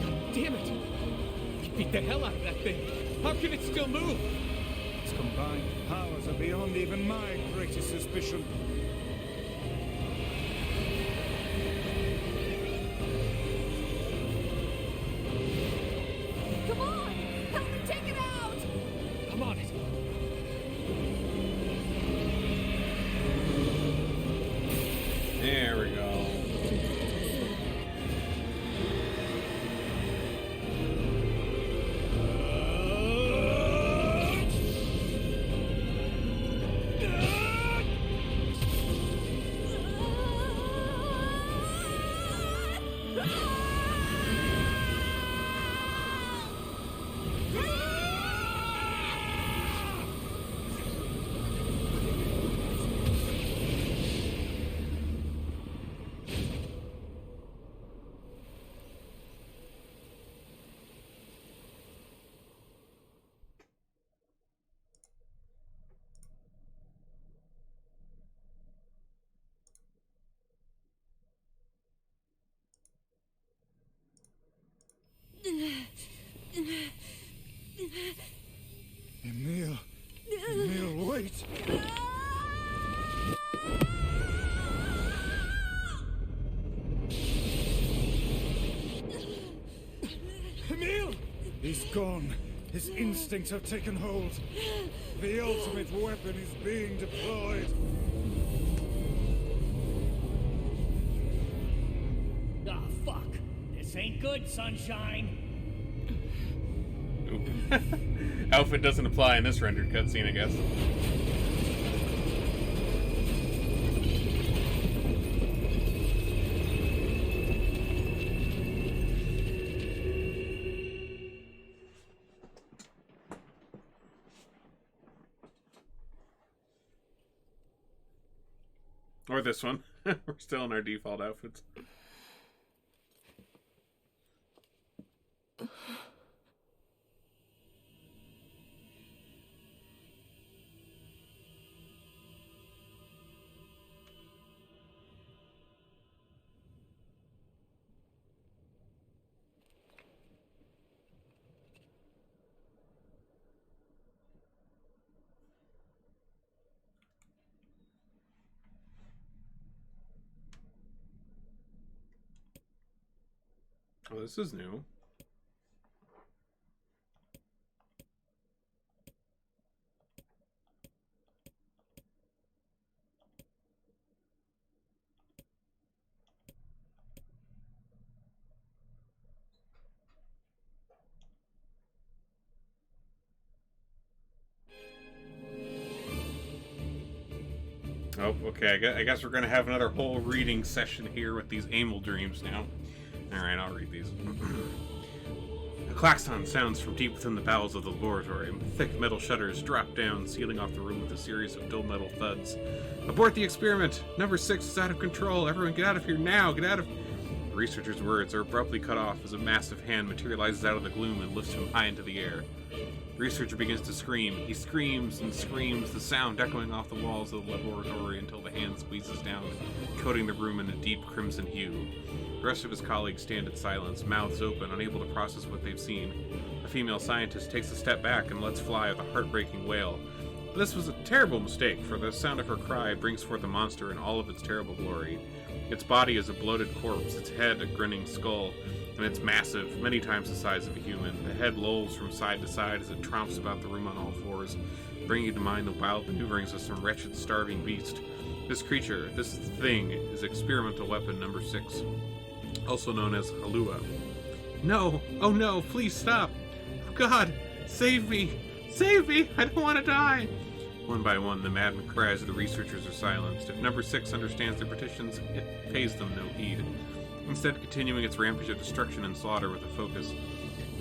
God damn it! You beat the hell out of that thing. How can it still move? Its combined powers are beyond even my greatest suspicion. Come on! Help me take it out! I'm on it. There we go. Emil. Emil, wait. Emil! He's gone. His instincts have taken hold. The ultimate weapon is being deployed. Ah, fuck. This ain't good, Sunshine. Outfit doesn't apply in this rendered cutscene, I guess. Or this one. We're still in our default outfits. Oh, this is new. Oh, okay. I guess we're going to have another whole reading session here with these Amel dreams now. Alright, I'll read these. A klaxon sounds from deep within the bowels of the laboratory. Thick metal shutters drop down, sealing off the room with a series of dull metal thuds. Abort the experiment! Number 6 is out of control! Everyone get out of here now! Get out of... The researcher's words are abruptly cut off as a massive hand materializes out of the gloom and lifts him high into the air. The researcher begins to scream. He screams and screams, the sound echoing off the walls of the laboratory until the hand squeezes down, coating the room in a deep crimson hue. The rest of his colleagues stand in silence, mouths open, unable to process what they've seen. A female scientist takes a step back and lets fly with a heartbreaking wail. This was a terrible mistake, for the sound of her cry brings forth the monster in all of its terrible glory. Its body is a bloated corpse, its head a grinning skull, and it's massive, many times the size of a human. The head lolls from side to side as it tromps about the room on all fours, bringing to mind the wild maneuverings of some wretched, starving beast. This creature, this thing, is experimental weapon number 6, also known as Halua. No! Oh no! Please stop! Oh God! Save me! Save me! I don't want to die! One by one, the maddened cries of the researchers are silenced. If number 6 understands their petitions, it pays them no heed, instead continuing its rampage of destruction and slaughter with a focus.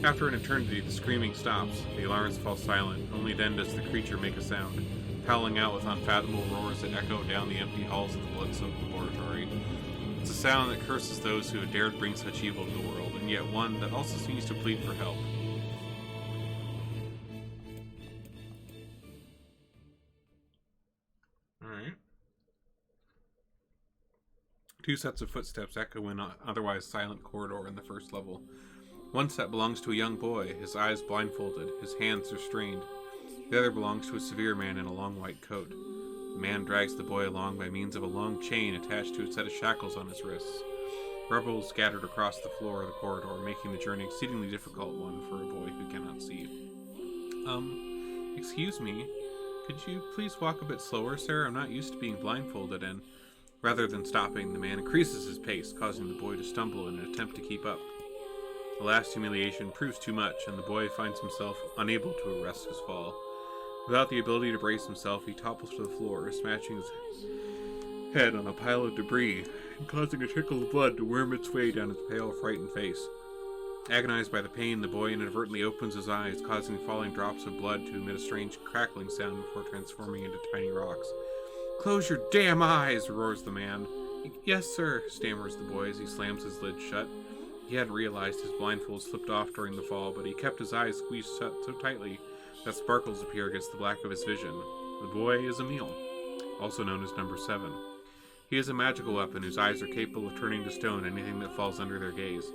After an eternity, the screaming stops. The alarms fall silent. Only then does the creature make a sound, howling out with unfathomable roars that echo down the empty halls of the blood-soaked laboratory. It's a sound that curses those who have dared bring such evil to the world, and yet one that also seems to plead for help. Alright. Two sets of footsteps echo in an otherwise silent corridor in the first level. One set belongs to a young boy, his eyes blindfolded, his hands restrained. The other belongs to a severe man in a long white coat. The man drags the boy along by means of a long chain attached to a set of shackles on his wrists. Rubble is scattered across the floor of the corridor, making the journey exceedingly difficult one for a boy who cannot see. Excuse me, could you please walk a bit slower, sir? I'm not used to being blindfolded, and rather than stopping, the man increases his pace, causing the boy to stumble in an attempt to keep up. The last humiliation proves too much, and the boy finds himself unable to arrest his fall. Without the ability to brace himself, he topples to the floor, smashing his head on a pile of debris and causing a trickle of blood to worm its way down his pale, frightened face. Agonized by the pain, the boy inadvertently opens his eyes, causing falling drops of blood to emit a strange crackling sound before transforming into tiny rocks. "Close your damn eyes!" roars the man. "Yes, sir," stammers the boy as he slams his lid shut. He hadn't realized his blindfold slipped off during the fall, but he kept his eyes squeezed shut so tightly that sparkles appear against the black of his vision. The boy is Emil, also known as Number 7. He is a magical weapon whose eyes are capable of turning to stone anything that falls under their gaze.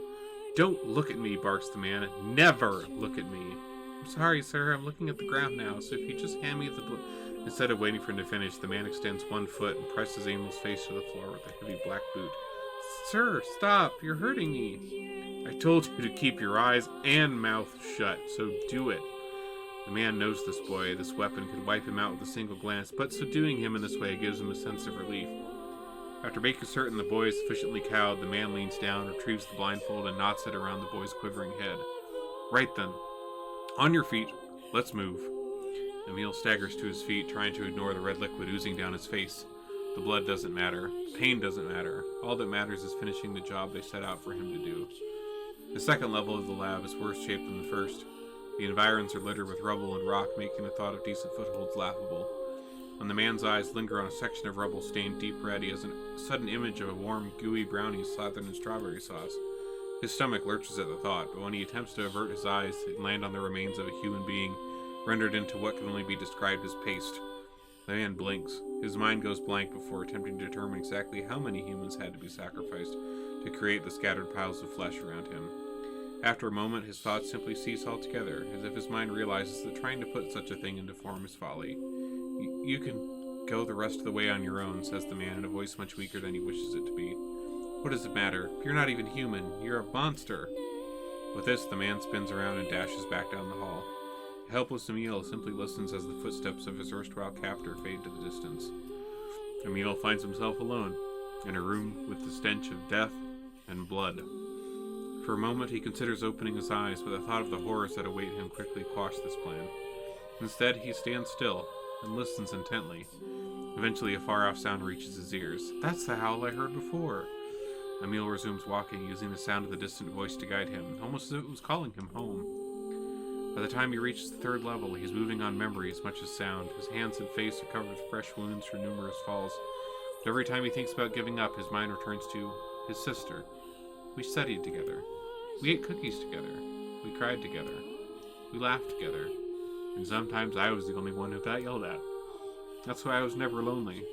"Don't look at me," barks the man. "Never look at me." "I'm sorry, sir. I'm looking at the ground now, so if you just hand me the Instead of waiting for him to finish, the man extends one foot and presses Emil's face to the floor with a heavy black boot. "Sir, stop! You're hurting me." "I told you to keep your eyes and mouth shut, so do it." The man knows this boy. This weapon could wipe him out with a single glance, but subduing him in this way gives him a sense of relief. After making certain the boy is sufficiently cowed, the man leans down, retrieves the blindfold, and knots it around the boy's quivering head. "Right then. On your feet. Let's move." Emil staggers to his feet, trying to ignore the red liquid oozing down his face. The blood doesn't matter. Pain doesn't matter. All that matters is finishing the job they set out for him to do. The second level of the lab is worse shaped than the first. The environs are littered with rubble and rock, making the thought of decent footholds laughable. When the man's eyes linger on a section of rubble stained deep red, he has a sudden image of a warm, gooey brownie slathered in strawberry sauce. His stomach lurches at the thought, but when he attempts to avert his eyes, they land on the remains of a human being, rendered into what can only be described as paste. The man blinks. His mind goes blank before attempting to determine exactly how many humans had to be sacrificed to create the scattered piles of flesh around him. After a moment, his thoughts simply cease altogether, as if his mind realizes that trying to put such a thing into form is folly. You can go the rest of the way on your own," says the man in a voice much weaker than he wishes it to be. "What does it matter? You're not even human. You're a monster." With this, the man spins around and dashes back down the hall. A helpless Emil simply listens as the footsteps of his erstwhile captor fade to the distance. Emil finds himself alone, in a room with the stench of death and blood. For a moment he considers opening his eyes, but the thought of the horrors that await him quickly quash this plan. Instead, he stands still and listens intently. Eventually, a far-off sound reaches his ears. "That's the howl I heard before." Emil resumes walking, using the sound of the distant voice to guide him, almost as if it was calling him home. By the time he reaches the third level, he's moving on memory as much as sound. His hands and face are covered with fresh wounds from numerous falls. But every time he thinks about giving up, his mind returns to his sister. We studied together. We ate cookies together. We cried together. We laughed together. And sometimes I was the only one who got yelled at. That's why I was never lonely.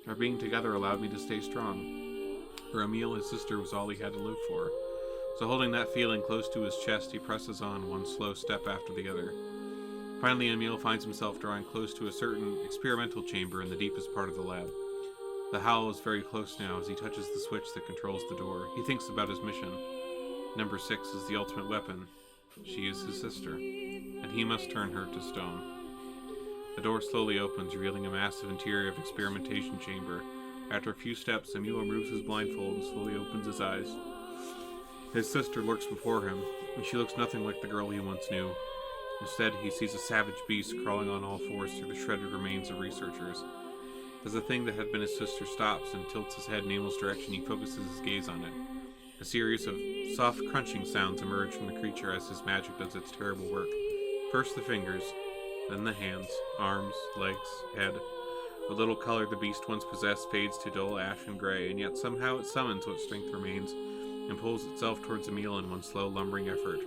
Our being together allowed me to stay strong. For Emil, his sister was all he had to live for. So holding that feeling close to his chest, he presses on, one slow step after the other. Finally, Emil finds himself drawing close to a certain experimental chamber in the deepest part of the lab. The howl is very close now as he touches the switch that controls the door. He thinks about his mission. Number 6 is the ultimate weapon. She is his sister, and he must turn her to stone. The door slowly opens, revealing a massive interior of experimentation chamber. After a few steps, Emil removes his blindfold and slowly opens his eyes. His sister lurks before him, and she looks nothing like the girl he once knew. Instead, he sees a savage beast crawling on all fours through the shredded remains of researchers. As the thing that had been his sister stops and tilts his head in Emil's direction, he focuses his gaze on it. A series of soft crunching sounds emerge from the creature as his magic does its terrible work. First the fingers, then the hands, arms, legs, head. What little color the beast once possessed fades to dull ash and gray, and yet somehow it summons what strength remains and pulls itself towards Emil in one slow, lumbering effort.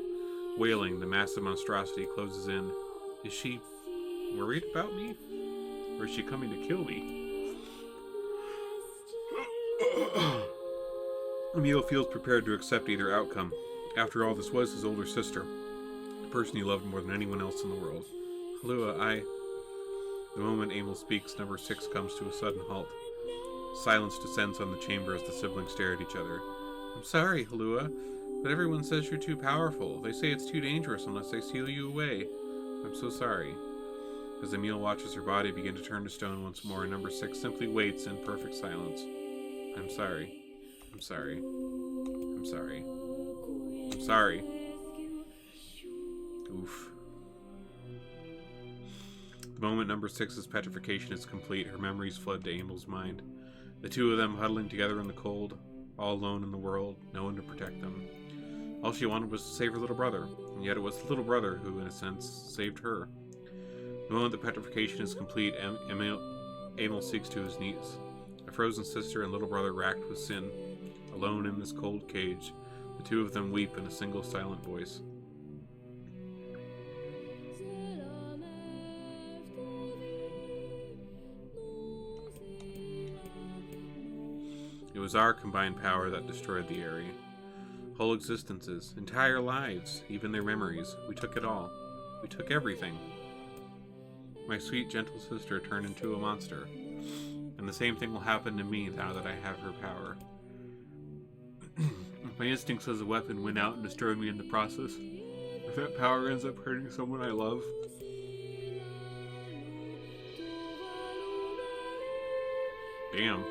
Wailing, the massive monstrosity closes in. Is she worried about me? Or is she coming to kill me? Emil feels prepared to accept either outcome. After all, this was his older sister, the person he loved more than anyone else in the world. Halua, The moment Emil speaks, number 6 comes to a sudden halt. Silence descends on the chamber as the siblings stare at each other. I'm sorry, Halua, but everyone says you're too powerful. They say it's too dangerous unless they seal you away. I'm so sorry. As Emil watches her body begin to turn to stone once more, number 6 simply waits in perfect silence. I'm sorry. I'm sorry. I'm sorry. I'm sorry. Oof. The moment number 6's petrification is complete, her memories flood to Emil's mind. The two of them huddling together in the cold, all alone in the world, no one to protect them. All she wanted was to save her little brother, and yet it was the little brother who, in a sense, saved her. The moment the petrification is complete, Emil sinks to his knees. A frozen sister and little brother racked with sin, alone in this cold cage, the two of them weep in a single silent voice. It was our combined power that destroyed the area. Whole existences, entire lives, even their memories. We took it all. We took everything. My sweet, gentle sister turned into a monster. And the same thing will happen to me now that I have her power. If my instincts as a weapon went out and destroyed me in the process, if that power ends up hurting someone I love, damn.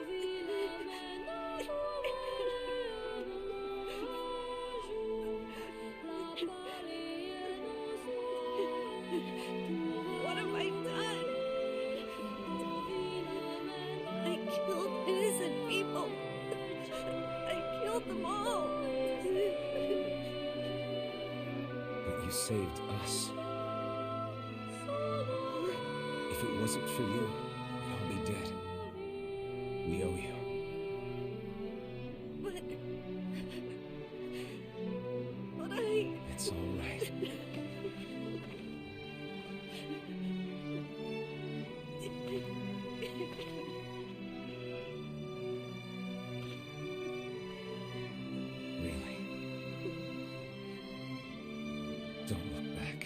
What have I done? I killed innocent people. I killed them all. But you saved us. If it wasn't for you, we'd all be dead. We owe you. But I... It's all right. Really. Don't look back.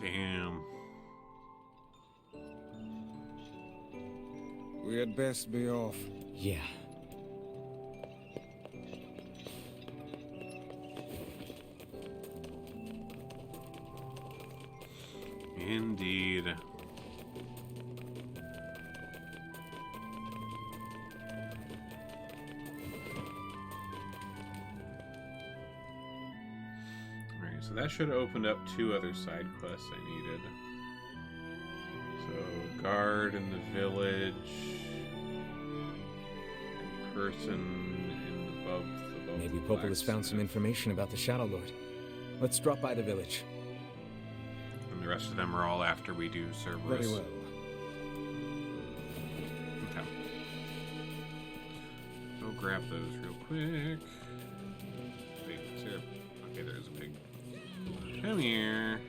Damn. We had best be off. Yeah. Indeed. Alright, so that should have opened up 2 other side quests I needed. So, guard in the village, and person in above Maybe Populus found some information about the Shadow Lord. Let's drop by the village. And the rest of them are all after we do Cerberus. Very well. Okay. Go grab those real quick. Wait, is there... Okay, there's a pig. Come here.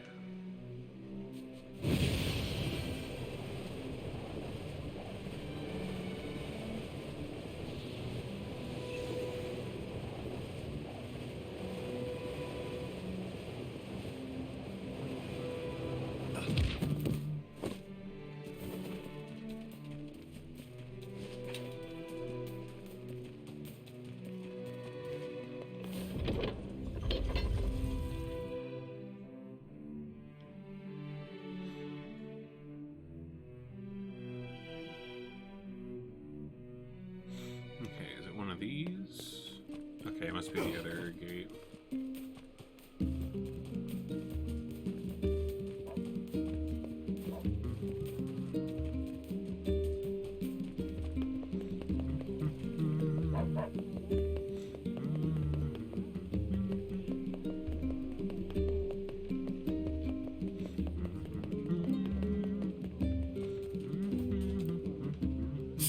Okay, is it one of these? Okay, it must be the other gate.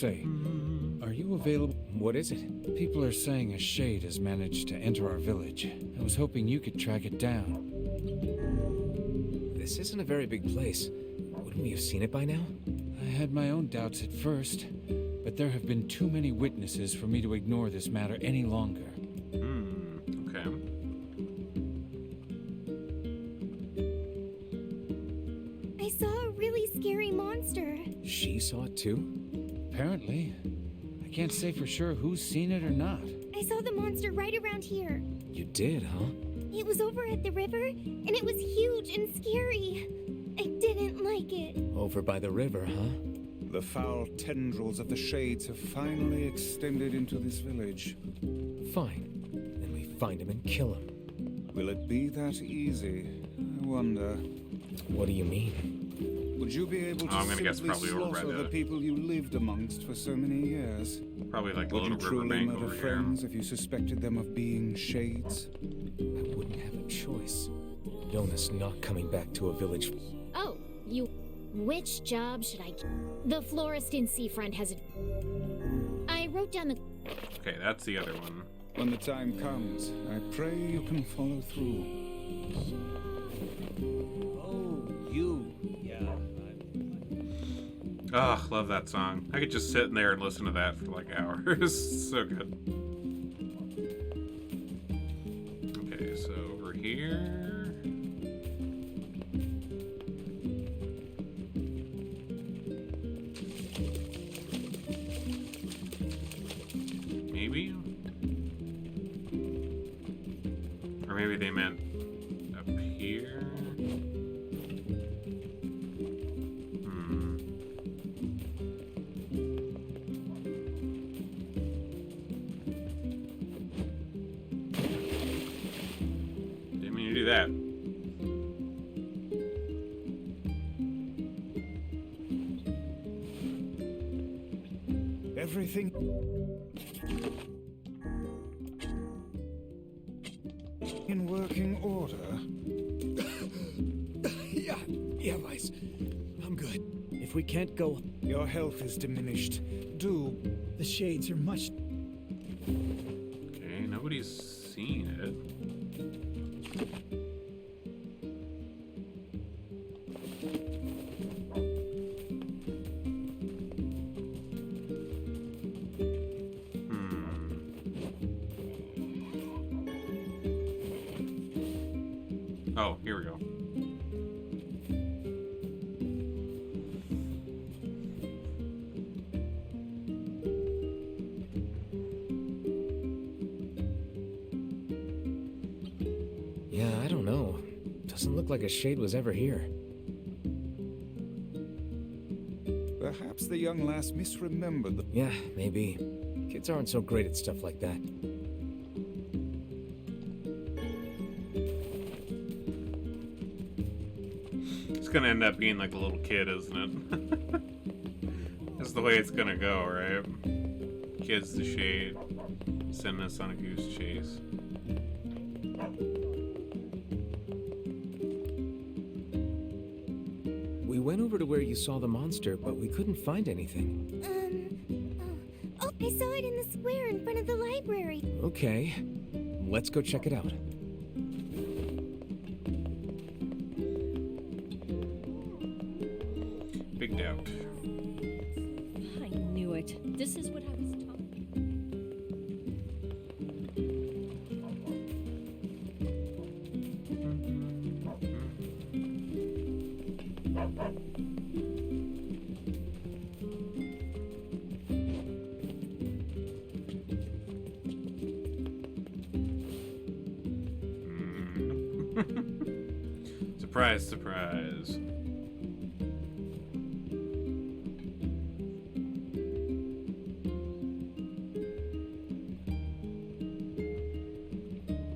Say, are you available? What is it? People are saying a shade has managed to enter our village. I was hoping you could track it down. This isn't a very big place. Wouldn't we have seen it by now? I had my own doubts at first, but there have been too many witnesses for me to ignore this matter any longer. Okay. I saw a really scary monster. She saw it too? Apparently. I can't say for sure who's seen it or not. I saw the monster right around here. You did, huh? It was over at the river, and it was huge and scary. I didn't like it. Over by the river, huh? The foul tendrils of the shades have finally extended into this village. Fine. Then we find him and kill him. Will it be that easy? I wonder. What do you mean? Would you be able to I'm gonna guess simply probably over by slaughter the people you lived amongst for so many years? Probably like a Would you little truly riverbank murder over here. friends if you suspected them of being shades? I wouldn't have a choice. Yona's not coming back to a village. Oh, you... Which job should I... The florist in Seafront has a... I wrote down the... Okay, that's the other one. When the time comes, I pray you can follow through. Oh, you. Yeah. Ah, love that song. I could just sit in there and listen to that for like hours. So good. Okay, so over here. Maybe? Or maybe they meant up here? Didn't mean to do that. Everything in working order? Yeah, Vice. I'm good. If we can't go... Your health is diminished. Do. The shades are much... Okay, nobody's seen it. Oh, here we go. Yeah, I don't know. Doesn't look like a shade was ever here. Perhaps the young lass misremembered the... Yeah, maybe. Kids aren't so great at stuff like that. It's gonna end up being like a little kid, isn't it? That's the way it's gonna go, right? Kids the shade, sending us on a goose chase. We went over to where you saw the monster, but we couldn't find anything. Oh, I saw it in the square in front of the library. Okay, let's go check it out. Big doubt. I knew it. This is what I was talking. Surprise, surprise.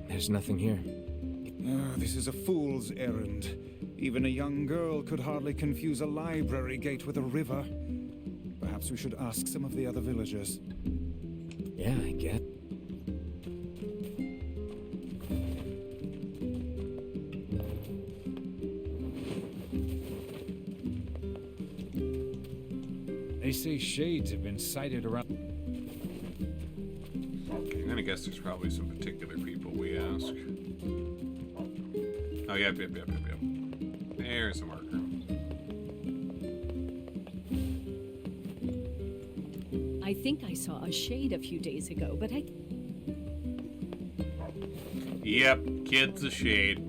There's nothing here. This is a fool's errand. Even a young girl could hardly confuse a library gate with a river. Perhaps we should ask some of the other villagers. Yeah, I get. They say say shades have been sighted around. I'm gonna guess there's probably some particular people we ask. Oh, yep. There's a marker. I think I saw a shade a few days ago, but I... Yep, kid's a shade.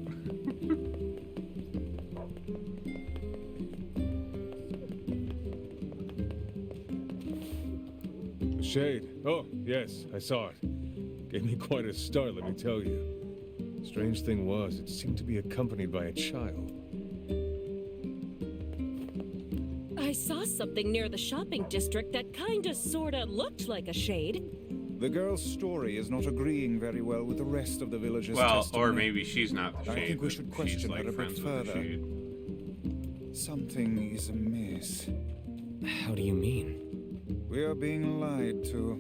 A shade. Oh, yes, I saw it. Gave me quite a start, let me tell you. Strange thing was, it seemed to be accompanied by a child. I saw something near the shopping district that kinda sorta looked like a shade. The girl's story is not agreeing very well with the rest of the villagers' Well, testimony. or maybe she's not the shade. I think we should question her a bit further. Something is amiss. How do you mean? We are being lied to.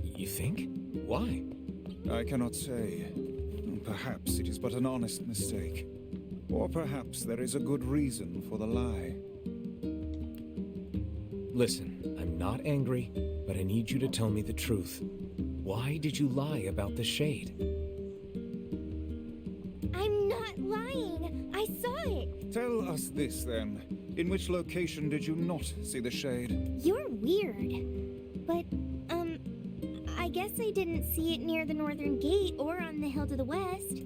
You think? Why? I cannot say. Perhaps it is but an honest mistake. Or perhaps there is a good reason for the lie. Listen, I'm not angry, but I need you to tell me the truth. Why did you lie about the shade? I'm not lying. I saw it. Tell us this, then. In which location did you not see the shade? You're weird. But, I guess I didn't see it near the northern gate or on the hill to the west.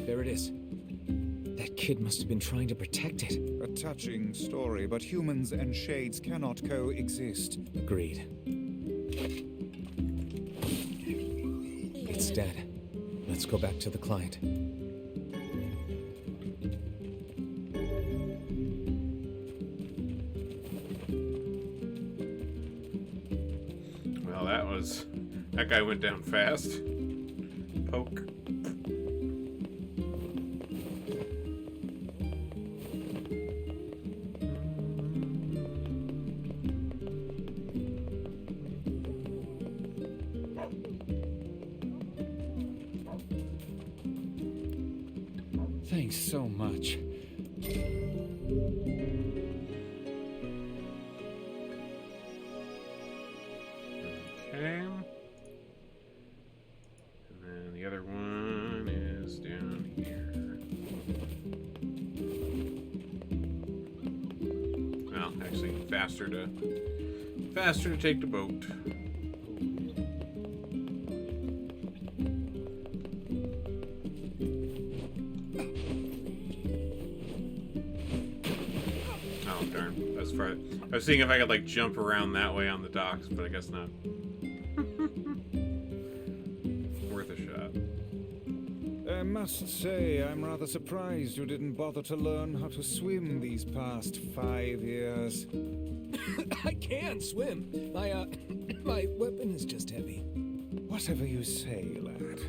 There it is. That kid must have been trying to protect it. A touching story, but humans and shades cannot coexist. Agreed. It's dead. Let's go back to the client. Well, that guy went down fast. Poke. Thanks so much. Okay. And then the other one is down here. Well, actually, faster to take the boat. Oh, darn. That's far. I was seeing if I could, like, jump around that way on the docks, but I guess not. Worth a shot. I must say, I'm rather surprised you didn't bother to learn how to swim these past 5 years. I can swim. My weapon is just heavy. Whatever you say, lad.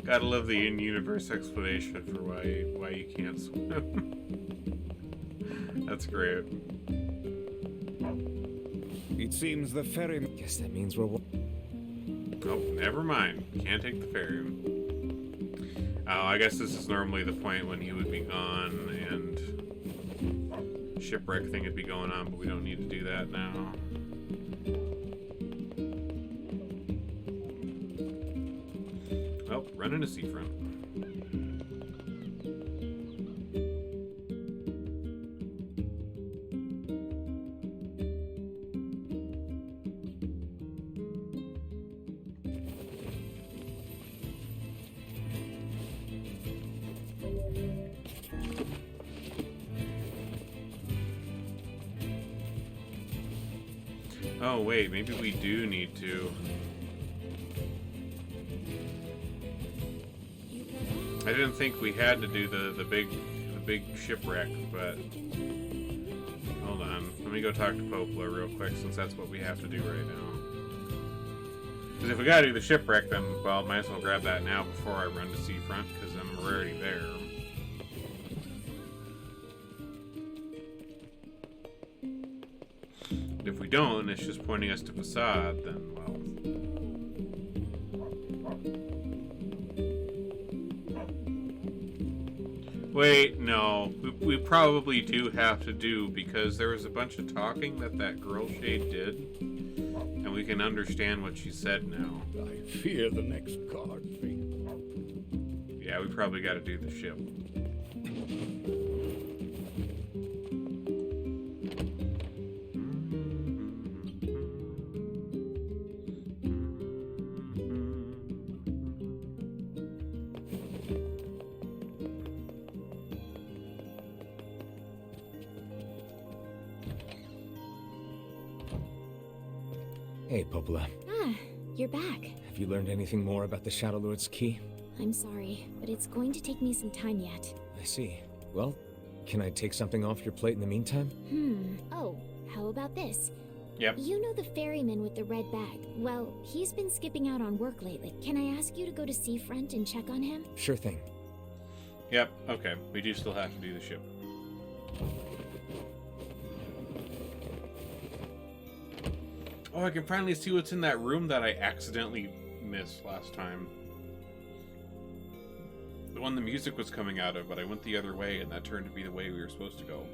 Gotta love the in-universe explanation for why you can't swim. That's great. It seems the ferry... Guess that means we're... Oh, never mind. Can't take the ferry. Oh, I guess this is normally the point when he would be gone and shipwreck thing would be going on, but we don't need to do that now. Oh, running a seafront. Oh wait, maybe we do need to. I didn't think we had to do the big shipwreck, but hold on. Let me go talk to Poplar real quick, since that's what we have to do right now. Because if we gotta do the shipwreck, then, well, might as well grab that now before I run to Seafront, because then we're already there. If we don't, and it's just pointing us to Facade, then, well... Wait, no. We probably do have to do, because there was a bunch of talking that girl Shade did, and we can understand what she said now. I fear the next card fate. Yeah, we probably gotta do the ship. Hey, Popola. Ah, you're back. Have you learned anything more about the Shadow Lord's key? I'm sorry, but it's going to take me some time yet. I see. Well, can I take something off your plate in the meantime? Oh, how about this? Yep. You know the ferryman with the red bag? Well, he's been skipping out on work lately. Can I ask you to go to Seafront and check on him? Sure thing. Yep, okay. We do still have to do the ship. Oh, I can finally see what's in that room that I accidentally missed last time. The one the music was coming out of, but I went the other way, and that turned to be the way we were supposed to go.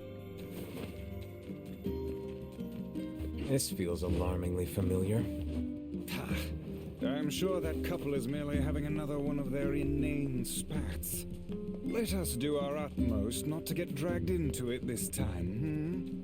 This feels alarmingly familiar. I'm sure that couple is merely having another one of their inane spats. Let us do our utmost not to get dragged into it this time,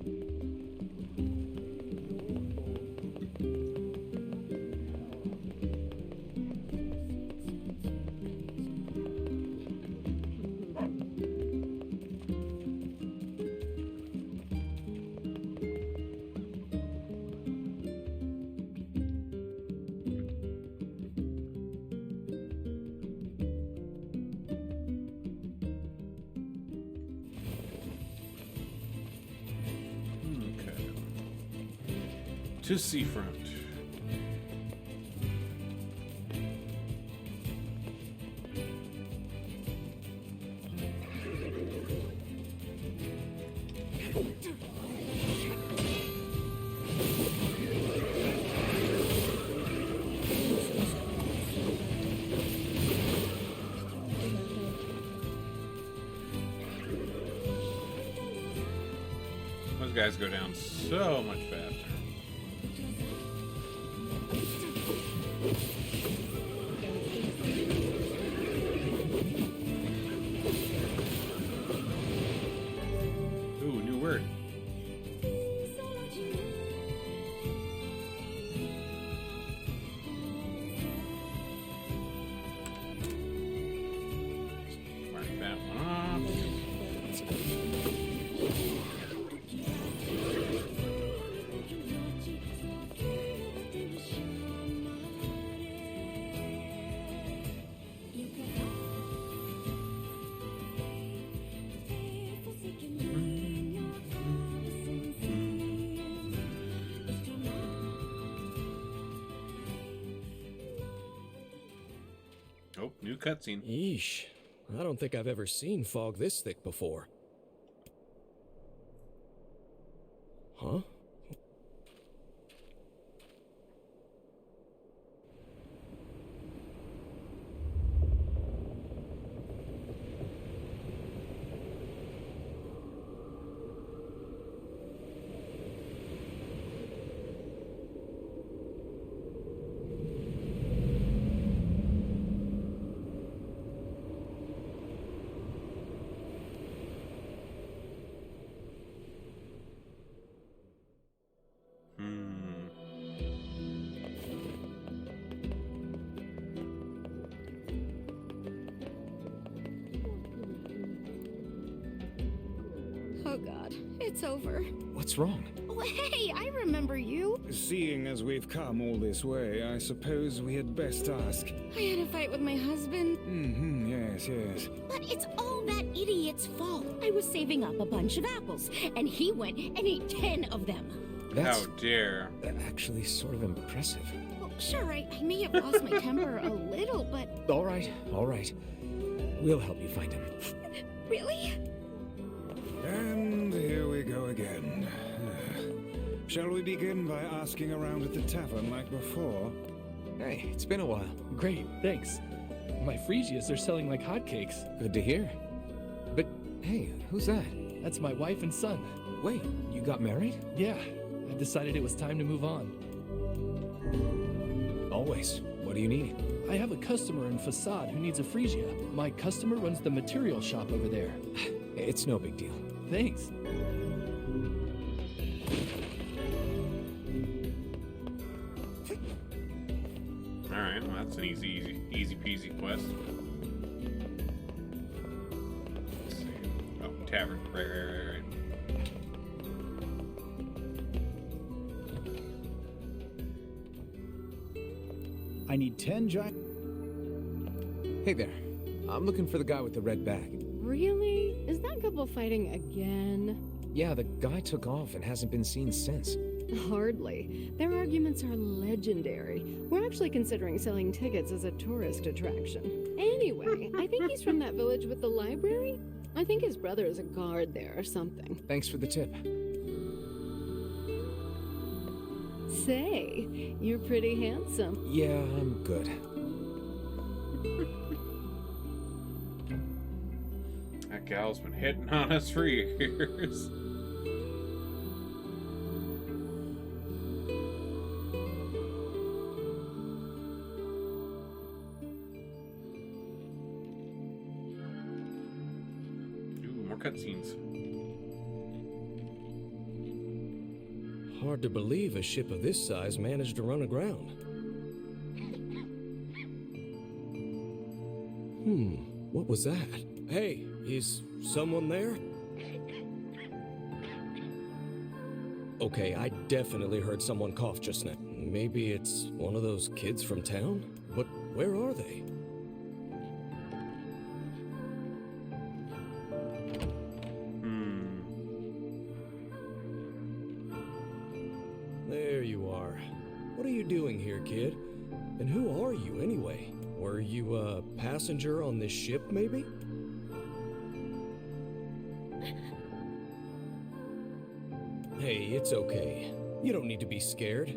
To Seafront. Those guys go down so much faster. Ooh, new word. Mark that one off. Oh, new cutscene. Yeesh. I don't think I've ever seen fog this thick before. Huh? Oh god, it's over. What's wrong? Oh, hey, I remember you. Seeing as we've come all this way, I suppose we had best ask. I had a fight with my husband. Yes. But it's all that idiot's fault. I was saving up a bunch of apples, and he went and ate 10 of them. That's How dare. actually sort of impressive. Well, Sure, I may have lost my temper a little, but All right, all right. We'll help you find him. really? And here we go again. Shall we begin by asking around at the tavern like before? Hey, it's been a while. Great, thanks. My Fresias are selling like hotcakes. Good to hear. But hey, who's that? That's my wife and son. Wait, you got married? Yeah, I decided it was time to move on. Always. What do you need? I have a customer in Facade who needs a Fresia. My customer runs the material shop over there. It's no big deal. Thanks. Alright, well, that's an easy peasy quest. Let's see. Oh, tavern. Right. I need 10 giant... Hey there. I'm looking for the guy with the red bag. Really? Is that couple fighting again? Yeah, the guy took off and hasn't been seen since. Hardly. Their arguments are legendary. We're actually considering selling tickets as a tourist attraction. Anyway, I think he's from that village with the library. I think his brother is a guard there or something. Thanks for the tip. Say, you're pretty handsome. Yeah, I'm good. That gal's been hitting on us for years. Ooh, more cutscenes. Hard to believe a ship of this size managed to run aground. What was that? Hey, is someone there? Okay, I definitely heard someone cough just now. Maybe it's one of those kids from town? But where are they? There you are. What are you doing here, kid? And who are you, anyway? Were you a passenger on this ship, maybe? Hey, it's okay. You don't need to be scared.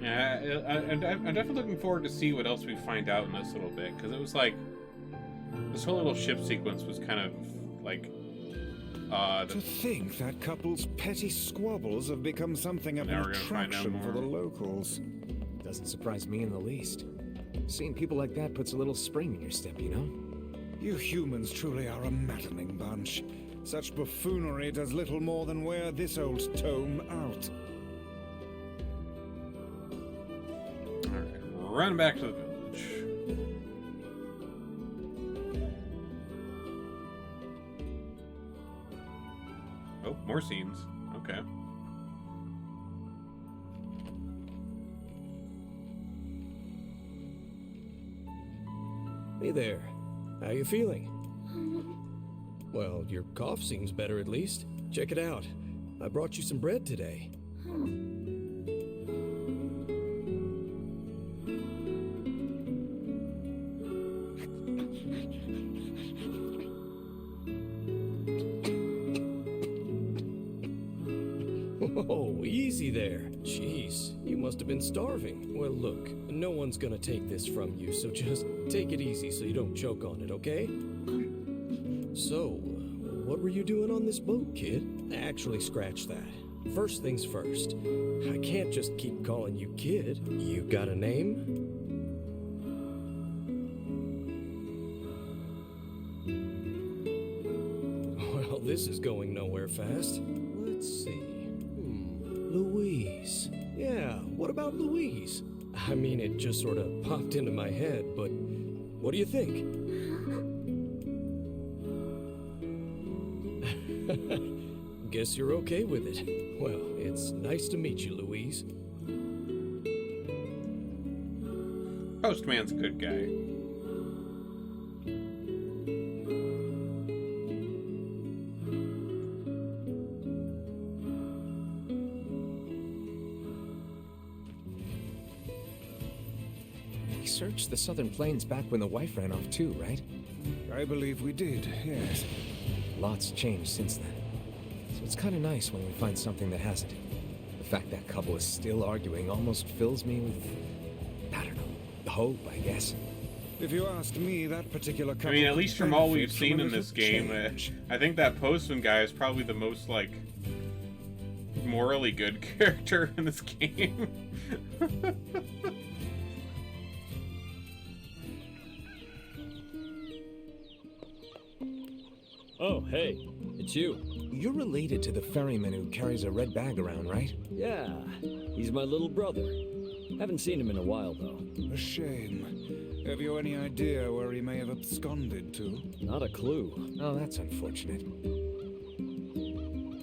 Yeah, I'm definitely looking forward to see what else we find out in this little bit, because it was like this whole little ship sequence was kind of like odd. To think that couple's petty squabbles have become something of an Now we're gonna find out attraction for the more. locals. Doesn't surprise me in the least. Seeing people like that puts a little spring in your step, you know? You humans truly are a maddening bunch. Such buffoonery does little more than wear this old tome out. Alright, run back to the village. Oh, more scenes. Okay. Hey there. How you feeling? Well, your cough seems better at least. Check it out. I brought you some bread today. Oh, easy there. Jeez, you must have been starving. Well, look, no one's gonna take this from you, so just take it easy so you don't choke on it, okay? So, what were you doing on this boat, kid? Actually, scratch that. First things first. I can't just keep calling you kid. You got a name? Well, this is going nowhere fast. Let's see. Louise. Yeah, what about Louise? I mean, it just sort of popped into my head, but what do you think? Guess you're okay with it. Well, it's nice to meet you, Louise. Postman's a good guy. searched the southern plains back when the wife ran off too, right? I believe we did, yes. Lots changed since then. So it's kind of nice when we find something that hasn't. The fact that couple is still arguing almost fills me with, I don't know, hope, I guess. If you ask me, that particular couple... I mean, at least from all we've seen in benefit this from game, change. I think that postman guy is probably the most, like, morally good character in this game. Oh, hey, it's you. You're related to the ferryman who carries a red bag around, right? Yeah, he's my little brother. Haven't seen him in a while, though. A shame. Have you any idea where he may have absconded to? Not a clue. Oh, that's unfortunate.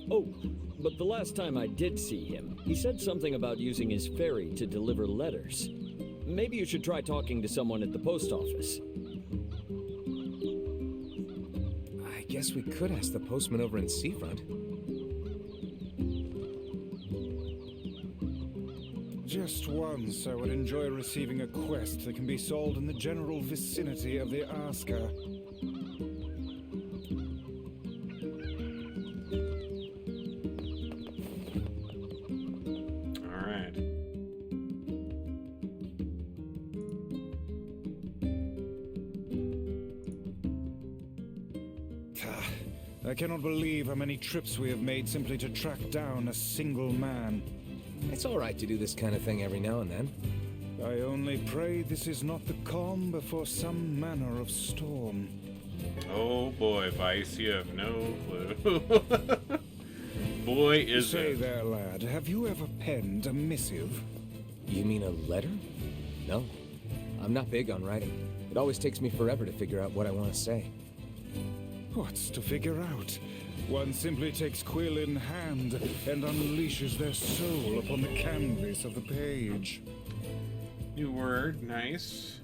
Oh, but the last time I did see him, he said something about using his ferry to deliver letters. Maybe you should try talking to someone at the post office. I guess we could ask the postman over in Seafront. Just once, I would enjoy receiving a quest that can be solved in the general vicinity of the Asker. Alright. I cannot believe how many trips we have made simply to track down a single man. It's all right to do this kind of thing every now and then. I only pray this is not the calm before some manner of storm. Oh boy, Vice, you have no clue. Boy, is Say it. there, lad, have you ever penned a missive? You mean a letter? No. I'm not big on writing. It always takes me forever to figure out what I want to say. What's to figure out? One simply takes quill in hand and unleashes their soul upon the canvas of the page. New word, nice.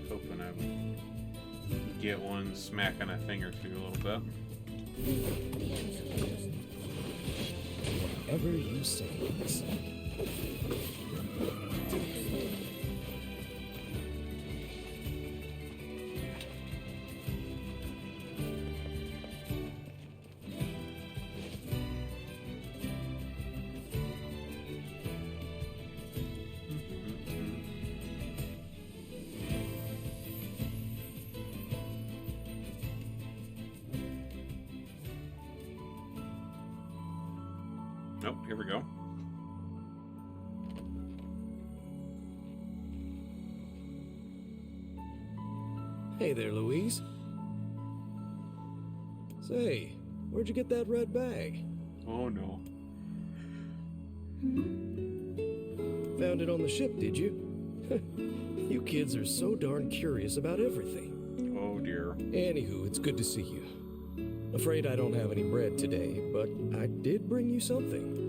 Hoping I get one smacking a thing or two a little bit. Whatever you say, Lewis. Oh, here we go. Hey there, Louise. Say, where'd you get that red bag? Oh no. Found it on the ship, did you? You kids are so darn curious about everything. Oh dear. Anywho, it's good to see you. Afraid I don't have any bread today, but I did bring you something.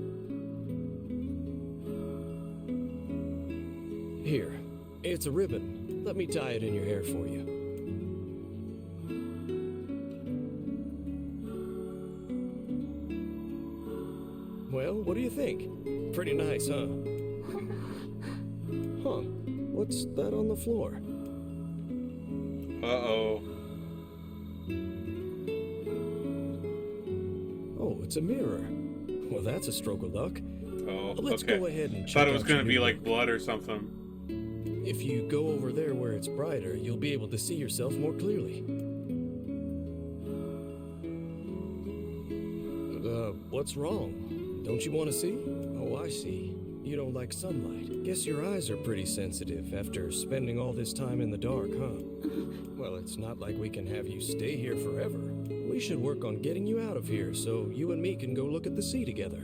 Here, it's a ribbon. Let me tie it in your hair for you. Well, what do you think? Pretty nice, huh? Huh. What's that on the floor? Uh-oh. Oh, it's a mirror. Well, that's a stroke of luck. Oh, Let's okay. go ahead and check Thought it was out going your to be new like work. blood or something. If you go over there where it's brighter, you'll be able to see yourself more clearly. What's wrong? Don't you want to see? Oh, I see. You don't like sunlight. Guess your eyes are pretty sensitive after spending all this time in the dark, huh? Well, it's not like we can have you stay here forever. We should work on getting you out of here so you and me can go look at the sea together.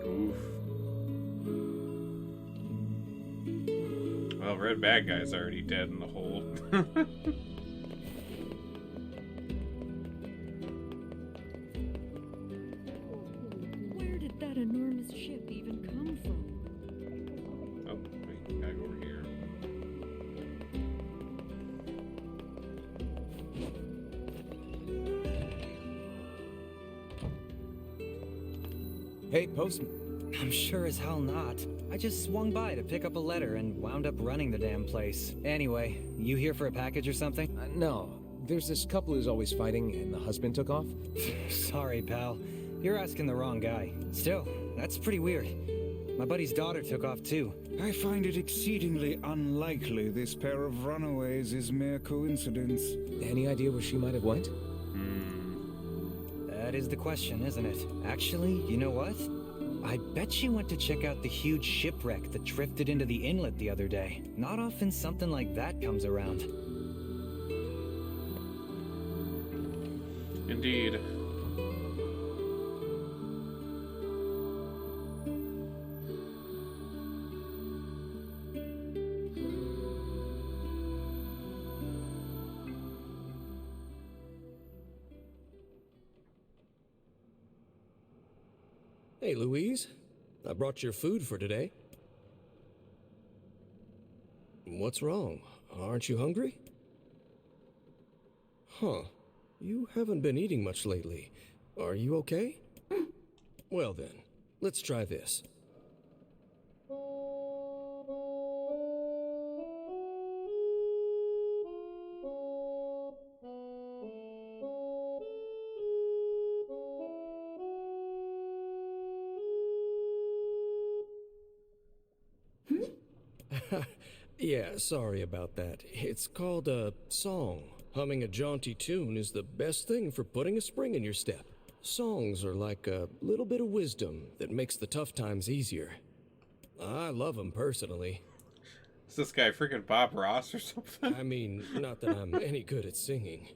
Oof. Well, red bad guy's already dead in the hole. Where did that enormous ship even come from? Oh, wait, gotta go over here. Hey, postman. I'm sure as hell not. I just swung by to pick up a letter and wound up running the damn place. Anyway, you here for a package or something? No. There's this couple who's always fighting, and the husband took off. Sorry, pal. You're asking the wrong guy. Still, that's pretty weird. My buddy's daughter took off too. I find it exceedingly unlikely this pair of runaways is mere coincidence. Any idea where she might have went? That is the question, isn't it? Actually, you know what? I bet she went to check out the huge shipwreck that drifted into the inlet the other day. Not often something like that comes around. Indeed. Hey, Louise. I brought your food for today. What's wrong? Aren't you hungry? Huh. You haven't been eating much lately. Are you okay? Well then, let's try this. Yeah, sorry about that. It's called a song. Humming a jaunty tune is the best thing for putting a spring in your step. Songs are like a little bit of wisdom that makes the tough times easier. I love them personally. Is this guy freaking Bob Ross or something? I mean, not that I'm any good at singing.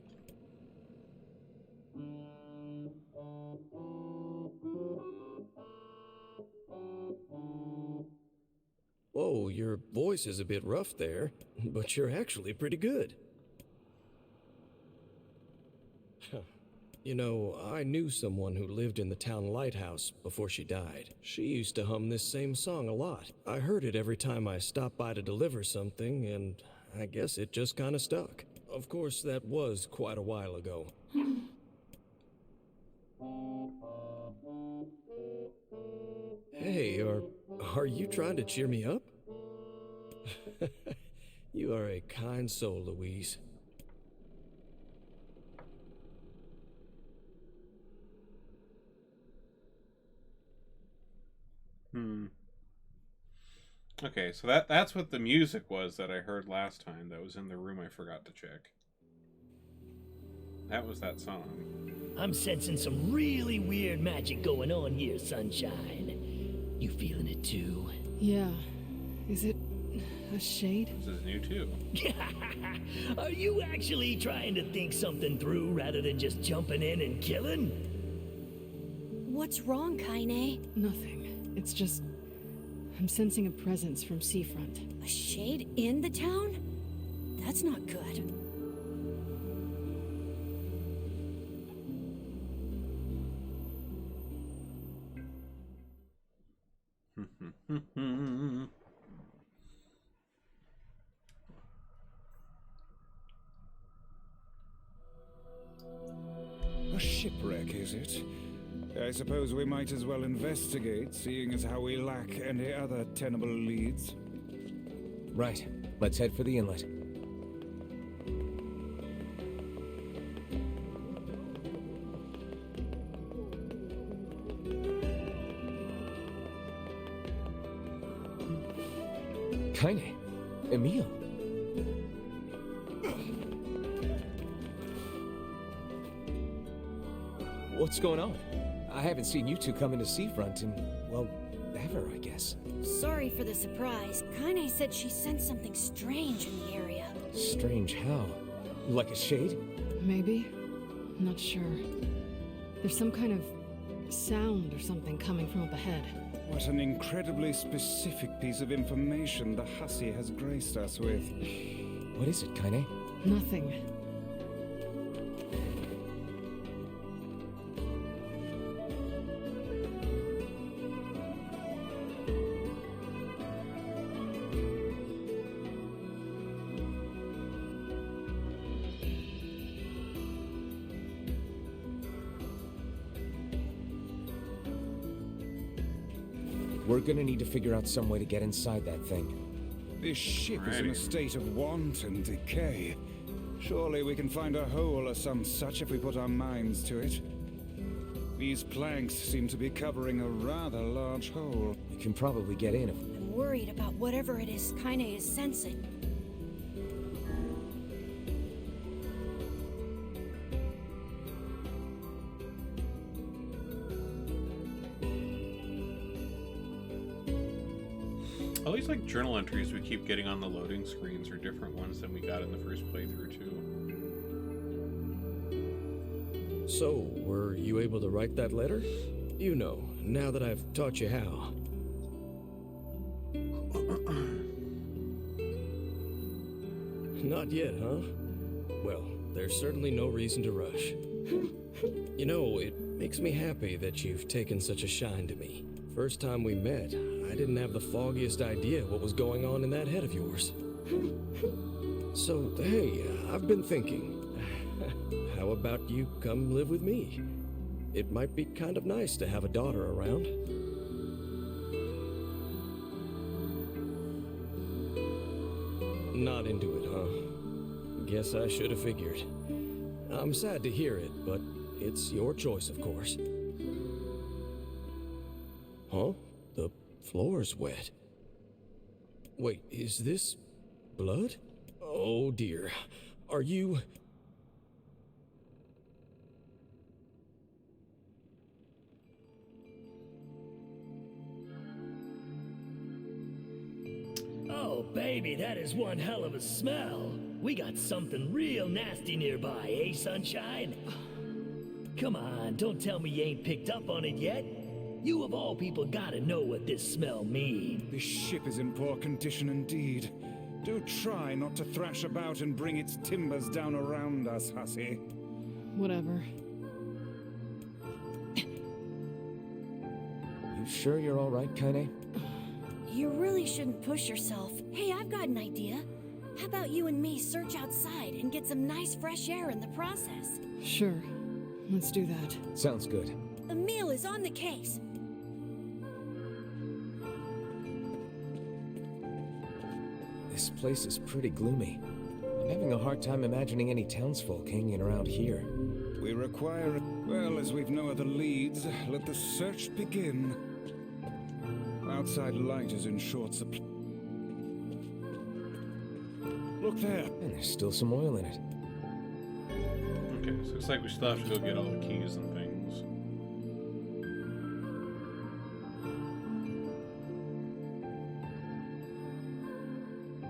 Whoa, your voice is a bit rough there, but you're actually pretty good. You know, I knew someone who lived in the town lighthouse before she died. She used to hum this same song a lot. I heard it every time I stopped by to deliver something, and I guess it just kind of stuck. Of course, that was quite a while ago. Hey, are you trying to cheer me up? You are a kind soul, Louise. Okay, so that's what the music was that I heard last time that was in the room I forgot to check. That was that song. I'm sensing some really weird magic going on here, Sunshine. You feeling it too? Yeah. Is it a shade? This is new too. Are you actually trying to think something through rather than just jumping in and killing? What's wrong, Kaine? Nothing. It's just... I'm sensing a presence from seafront. A shade in the town? That's not good. A shipwreck, is it? I suppose we might as well investigate, seeing as how we lack any other tenable leads. Right. Let's head for the inlet. Kaine. Emil. What's going on? I haven't seen you two come into Seafront in, well, ever, I guess. Sorry for the surprise. Kaine said she sensed something strange in the area. Strange how? Like a shade? Maybe. I'm not sure. There's some kind of sound or something coming from up ahead. What an incredibly specific piece of information the hussy has graced us with. What is it, Kaine? Nothing. We're gonna need to figure out some way to get inside that thing. This ship is in a state of want and decay. Surely we can find a hole or some such if we put our minds to it. These planks seem to be covering a rather large hole. We can probably get in if... I'm worried about whatever it is Kaine is sensing. All these like journal entries we keep getting on the loading screens are different ones than we got in the first playthrough too. So, were you able to write that letter? You know, now that I've taught you how. Not yet, huh? Well, there's certainly no reason to rush. You know, it makes me happy that you've taken such a shine to me. First time we met, I didn't have the foggiest idea what was going on in that head of yours. So, hey, I've been thinking. How about you come live with me? It might be kind of nice to have a daughter around. Not into it, huh? Guess I should have figured. I'm sad to hear it, but it's your choice, of course. Huh? The floor's wet. Wait, is this blood? Oh dear. Are you... Oh, baby, that is one hell of a smell. We got something real nasty nearby, eh, Sunshine? Come on, don't tell me you ain't picked up on it yet. You of all people gotta know what this smell means. This ship is in poor condition indeed. Do try not to thrash about and bring its timbers down around us, hussy. Whatever. You sure you're all right, Kaine? You really shouldn't push yourself. Hey, I've got an idea. How about you and me search outside and get some nice fresh air in the process? Sure. Let's do that. Sounds good. Emil is on the case. This place is pretty gloomy. I'm having a hard time imagining any townsfolk hanging around here. We require... Well, as we've no other leads, let the search begin. Outside light is in short supply. Look there. And there's still some oil in it. Okay, so it's like we still have to go get all the keys and things.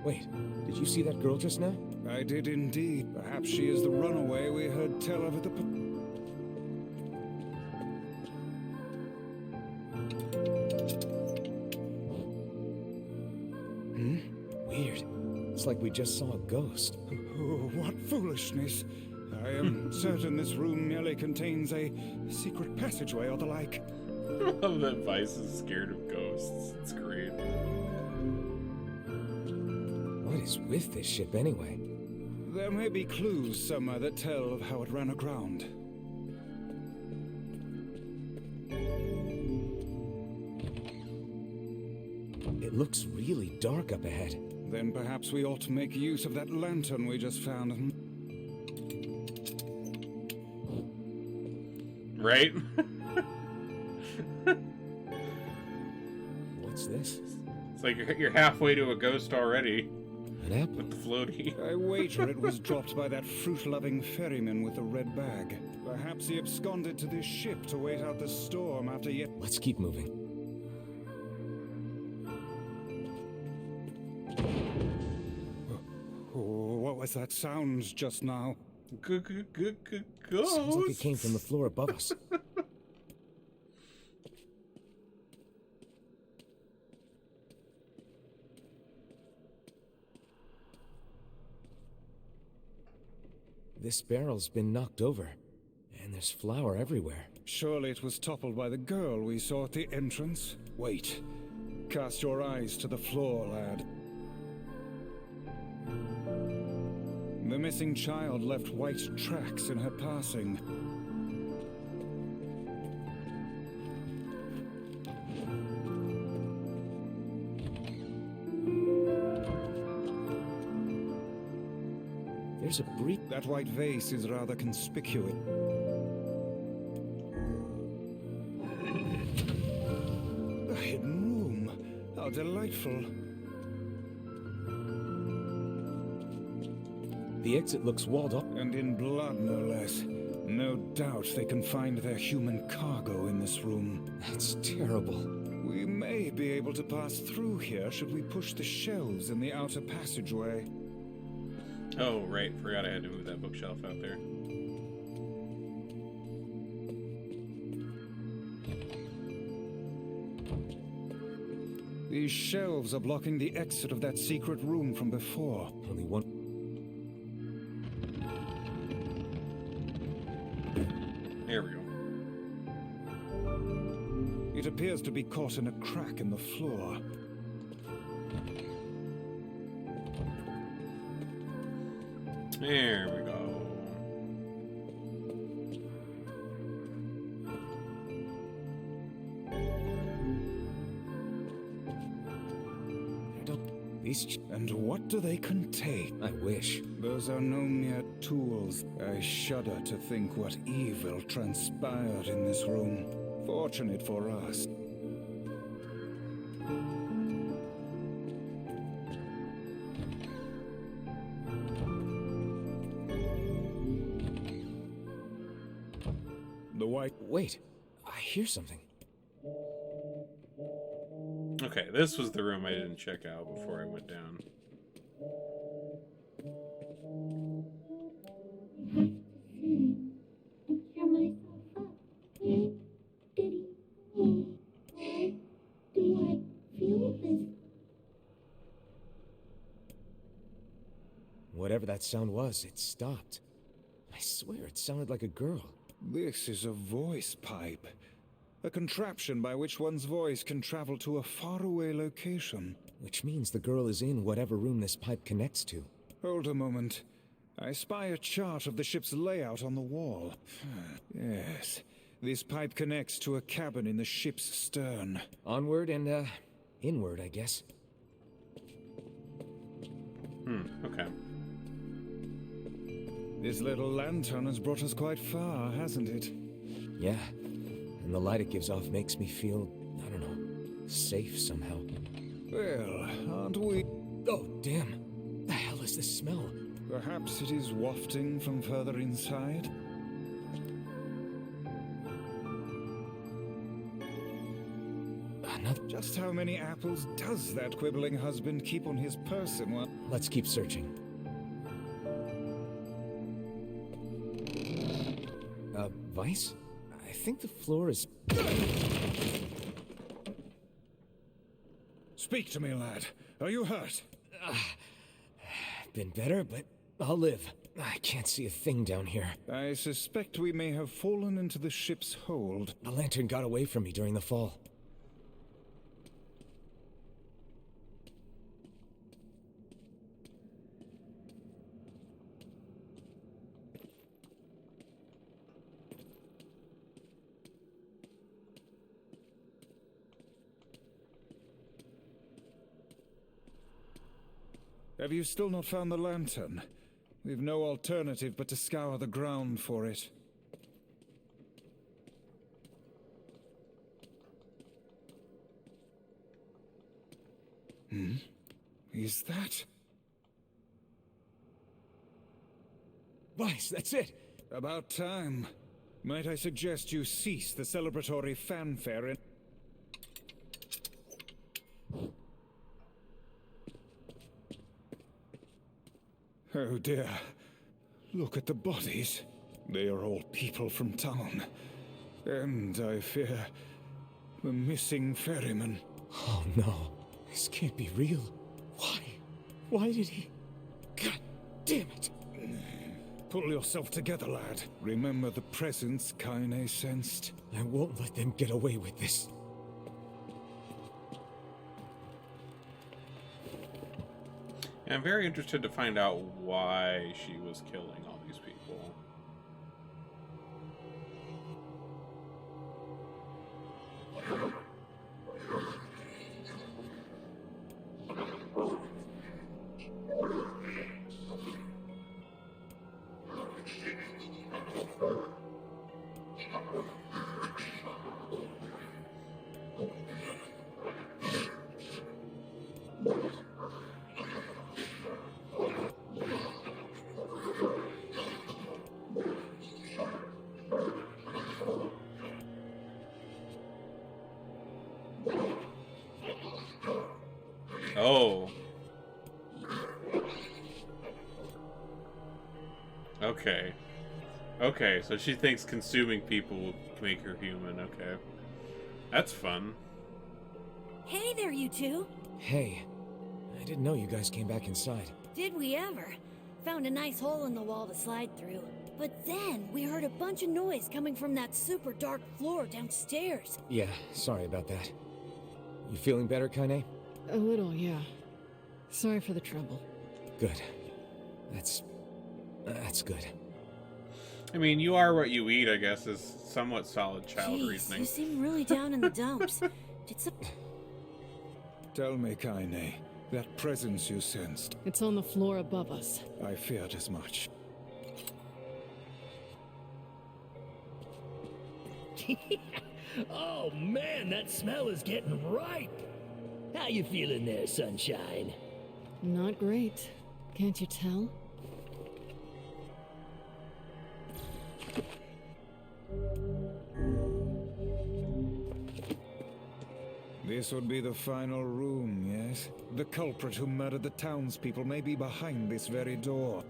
Wait, did you see that girl just now? I did indeed. Perhaps she is the runaway we heard tell of at the... Weird. It's like we just saw a ghost. Oh, what foolishness. I am certain this room merely contains a secret passageway or the like. I love that Vice is scared of ghosts. It's great. What is with this ship anyway? There may be clues somewhere that tell of how it ran aground. It looks really dark up ahead. Then perhaps we ought to make use of that lantern we just found. Right? What's this? It's like you're halfway to a ghost already. An apple? With the floaty. I wager it was dropped by that fruit-loving ferryman with the red bag. Perhaps he absconded to this ship to wait out the storm after yet... Let's keep moving. What was that sound just now? Ghost. Sounds like it came from the floor above us. This barrel's been knocked over, and there's flour everywhere. Surely it was toppled by the girl we saw at the entrance. Wait. Cast your eyes to the floor, lad. The missing child left white tracks in her passing. There's a brief... That white vase is rather conspicuous. A hidden room. How delightful. The exit looks walled up. And in blood, no less. No doubt they can find their human cargo in this room. That's terrible. We may be able to pass through here should we push the shelves in the outer passageway. Oh, right. Forgot I had to move that bookshelf out there. These shelves are blocking the exit of that secret room from before. Only one... There we go. It appears to be caught in a crack in the floor. There we go. And what do they contain? I wish. Those are no mere tools. I shudder to think what evil transpired in this room. Fortunate for us. The white... Wait, I hear something. Okay, this was the room I didn't check out before I went down. Whatever that sound was, it stopped. I swear it sounded like a girl. This is a voice pipe. A contraption by which one's voice can travel to a faraway location. Which means the girl is in whatever room this pipe connects to. Hold a moment. I spy a chart of the ship's layout on the wall. Yes, this pipe connects to a cabin in the ship's stern. Onward and, inward, I guess. Okay. This little lantern has brought us quite far, hasn't it? Yeah. And the light it gives off makes me feel, I don't know, safe somehow. Well, aren't we? Oh, damn. The hell is this smell? Perhaps it is wafting from further inside? Another... Just how many apples does that quibbling husband keep on his person? Well, let's keep searching. Vice? I think the floor is... Speak to me, lad. Are you hurt? Been better, but I'll live. I can't see a thing down here. I suspect we may have fallen into the ship's hold. The lantern got away from me during the fall. Have you still not found the lantern? We've no alternative but to scour the ground for it. Is that... Vice, that's it! About time. Might I suggest you cease the celebratory fanfare and... Oh dear. Look at the bodies. They are all people from town. And I fear... the missing ferryman. Oh no. This can't be real. Why? Why did he... God damn it! Pull yourself together, lad. Remember the presence Kaine sensed. I won't let them get away with this. I'm very interested to find out why she was killing all these people. Oh. Okay. Okay, so she thinks consuming people will make her human. Okay. That's fun. Hey there, you two. Hey, I didn't know you guys came back inside. Did we ever? Found a nice hole in the wall to slide through. But then we heard a bunch of noise coming from that super dark floor downstairs. Yeah, sorry about that. You feeling better, Kaine? A little, yeah. Sorry for the trouble. Good. That's good. I mean, you are what you eat, I guess, is somewhat solid child Jeez, reasoning. you seem really down in the dumps. Did some... Tell me, Kaine, that presence you sensed. It's on the floor above us. I feared as much. Oh man, that smell is getting ripe. How you feeling there, sunshine? Not great. Can't you tell? This would be the final room, yes? The culprit who murdered the townspeople may be behind this very door.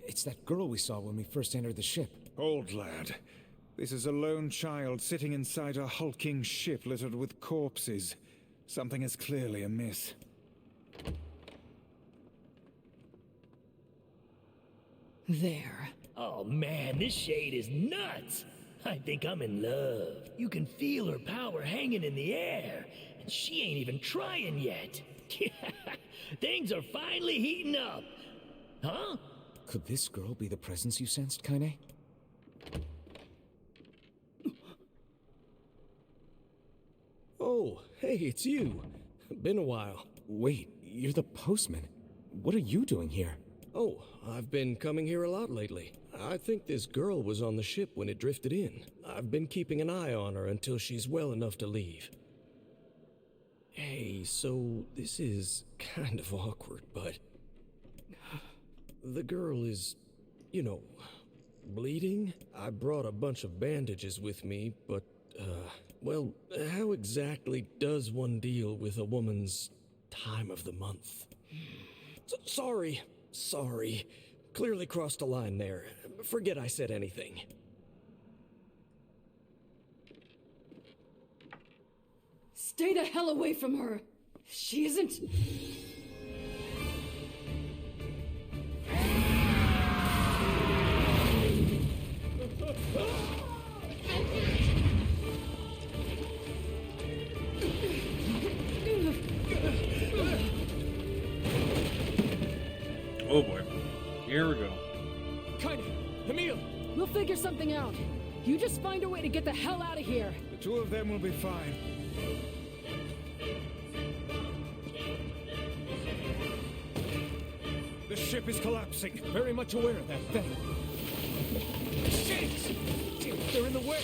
It's that girl we saw when we first entered the ship. Old lad, this is a lone child sitting inside a hulking ship littered with corpses. Something is clearly amiss. There. Oh man, this shade is nuts. I think I'm in love. You can feel her power hanging in the air, and she ain't even trying yet. Things are finally heating up. Huh? Could this girl be the presence you sensed, Kaine? Oh, hey, it's you. Been a while. Wait, you're the postman. What are you doing here? Oh, I've been coming here a lot lately. I think this girl was on the ship when it drifted in. I've been keeping an eye on her until she's well enough to leave. Hey, so this is kind of awkward, but... the girl is, you know, bleeding? I brought a bunch of bandages with me, but, well, how exactly does one deal with a woman's time of the month? Sorry. Clearly crossed a line there. Forget I said anything. Stay the hell away from her! She isn't... Oh boy. Here we go. Kaine, Emil! We'll figure something out. You just find a way to get the hell out of here. The two of them will be fine. The ship is collapsing. Very much aware of that thing. Shit! They're in the way!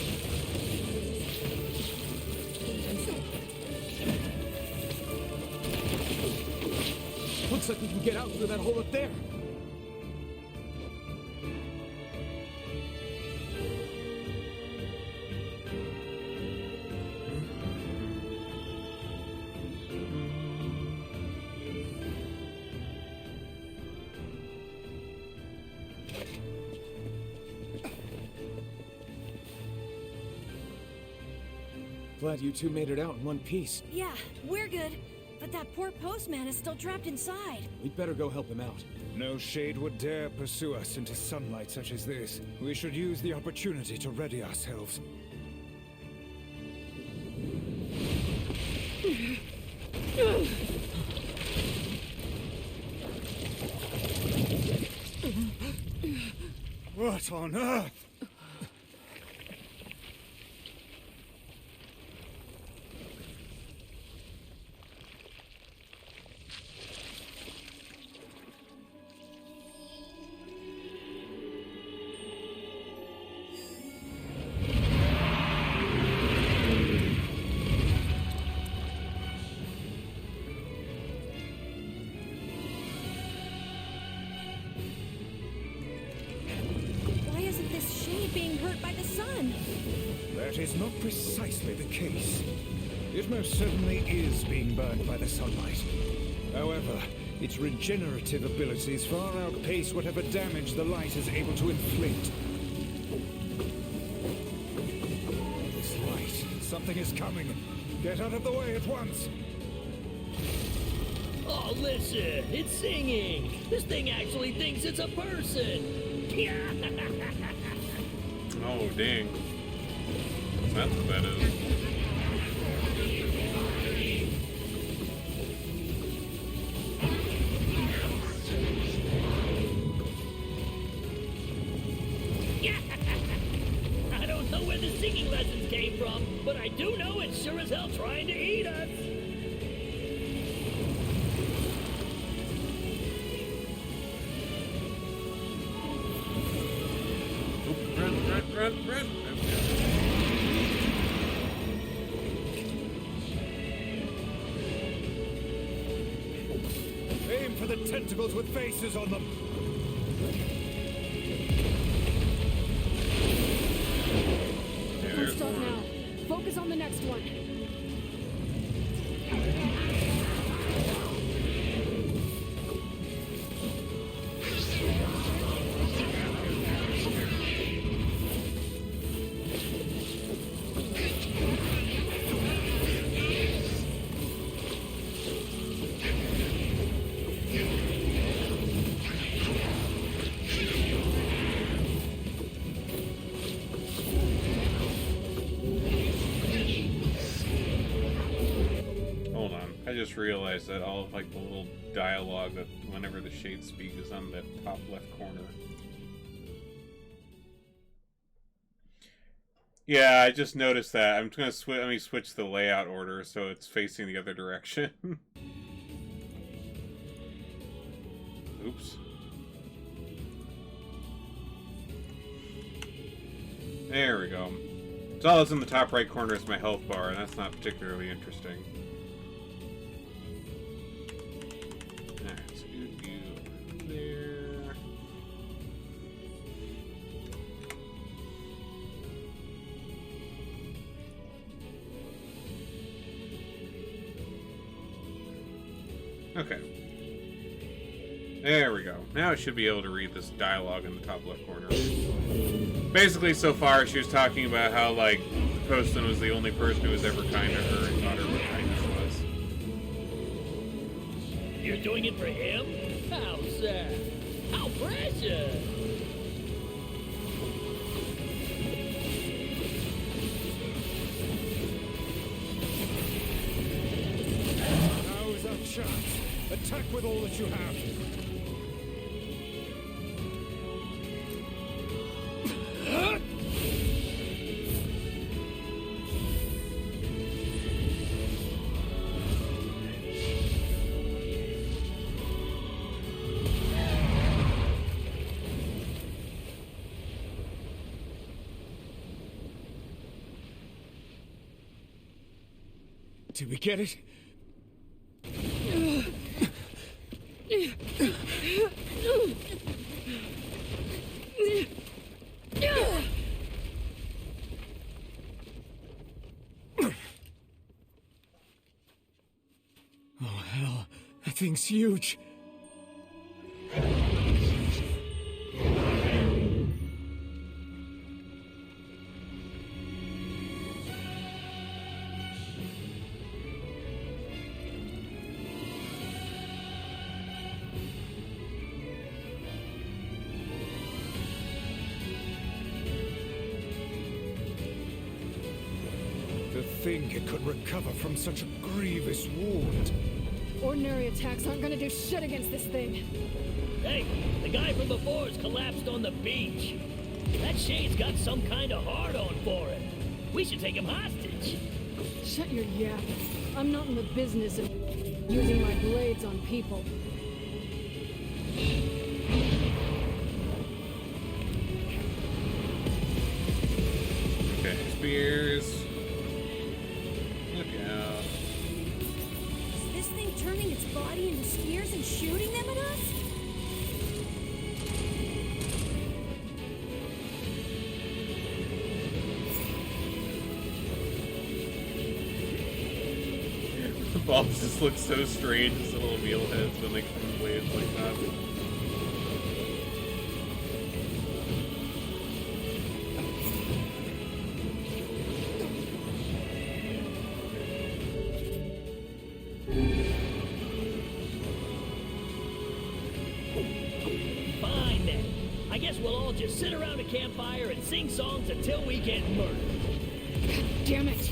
Looks like we can get out through that hole up there. Glad you two made it out in one piece. Yeah, we're good. But that poor postman is still trapped inside. We'd better go help him out. No shade would dare pursue us into sunlight such as this. We should use the opportunity to ready ourselves. What on earth? is not precisely the case. It most certainly is being burned by the sunlight. However, its regenerative abilities far outpace whatever damage the light is able to inflict. This light, something is coming. Get out of the way at once. Oh, listen, it's singing. This thing actually thinks it's a person. Oh, dang. That's what that is. I don't know where the singing lessons came from, but I do know it's sure as hell trying to eat us. Run. Aim for the tentacles with faces on them. Don't stop now. Focus on the next one. I just realized that all of like the little dialogue that whenever the shades speak is on the top left corner. Yeah, I just noticed that. I'm gonna let me switch the layout order so it's facing the other direction. Oops. There we go. So all that's in the top right corner is my health bar, and that's not particularly interesting. Alright, scoot you over there. Okay. There we go. Now I should be able to read this dialogue in the top left corner. Basically, so far, she was talking about how, like, Poston was the only person who was ever kind to her and taught her what kindness was. You're doing it for him? How sad. How precious. Now is our chance. Attack with all that you have. Did we get it? Oh, hell. That thing's huge. To think it could recover from such a grievous wound. Ordinary attacks aren't gonna do shit against this thing. Hey, the guy from before's collapsed on the beach. That shade's got some kind of hard-on for it. We should take him hostage. Shut your yap. I'm not in the business of using my blades on people. Okay, spears. Look out. Is this thing turning its body into spears and shooting them at us? bulbs just look so strange as little meal heads when they come in waves like that. Fine then. I guess we'll all just sit around a campfire and sing songs until we get murdered. Damn it!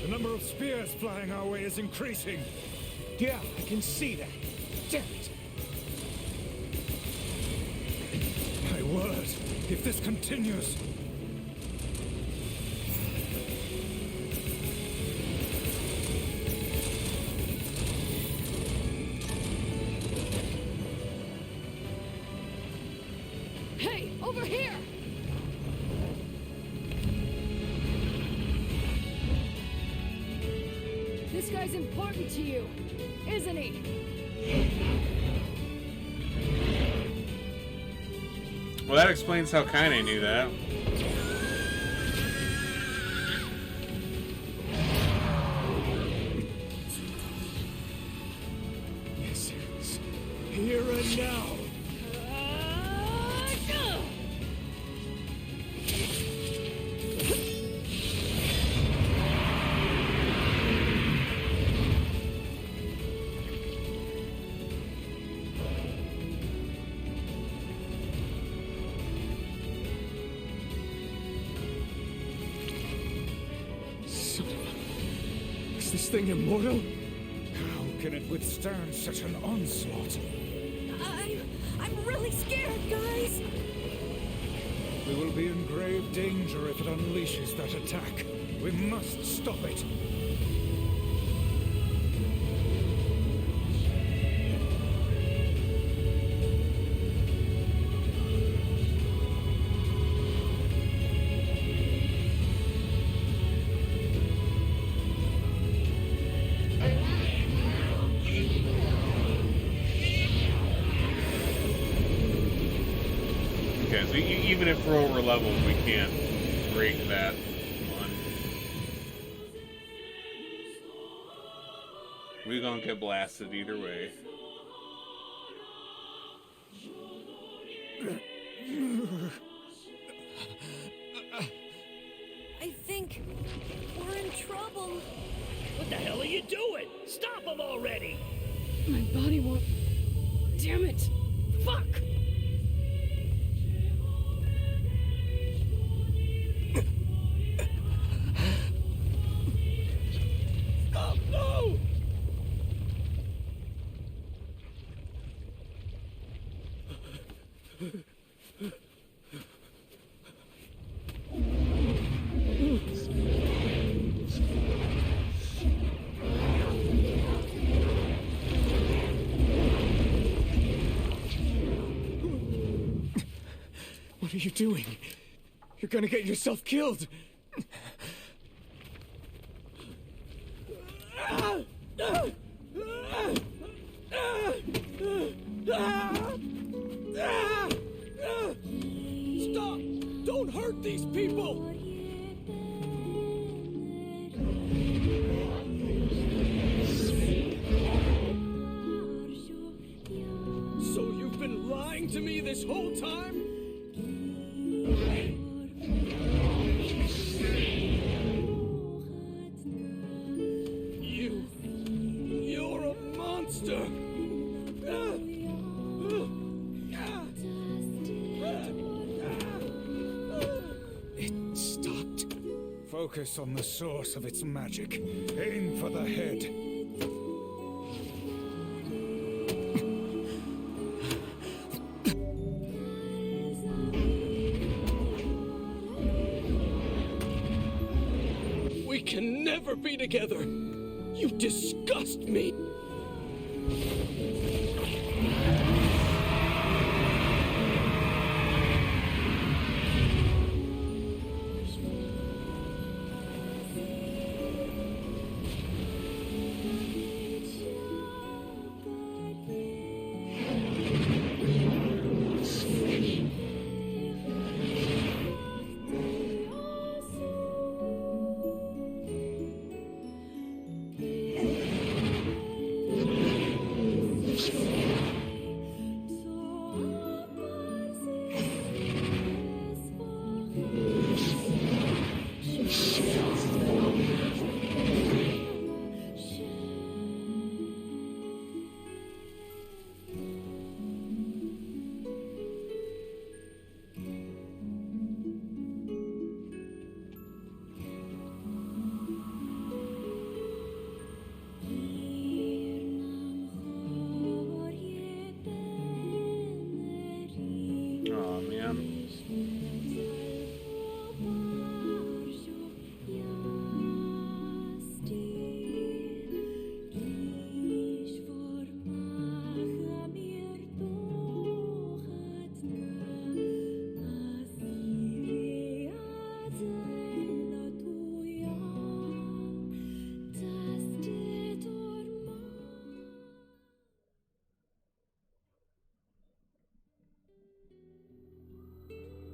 The number of spears flying our way is increasing. Yeah, I can see that. Damn it! My word, if this continues... Hey, over here! This guy's important to you, isn't he? Well, that explains how Kaine knew that. Yes, it's here and now. Son of a... Is this thing immortal? How can it withstand such an onslaught? I'm really scared, guys. We will be in grave danger if it unleashes that attack. We must stop it. Okay, so even if we're over leveled, we can't break that one. We're gonna get blasted either way. I think we're in trouble. What the hell are you doing? Stop them already! My body won't... Damn it! Fuck! Stop! No! What are you doing? You're gonna get yourself killed. Stop! Don't hurt these people! So you've been lying to me this whole time? You're a monster! It stopped. Focus on the source of its magic. Aim for the head. We can never be together. You disgust me.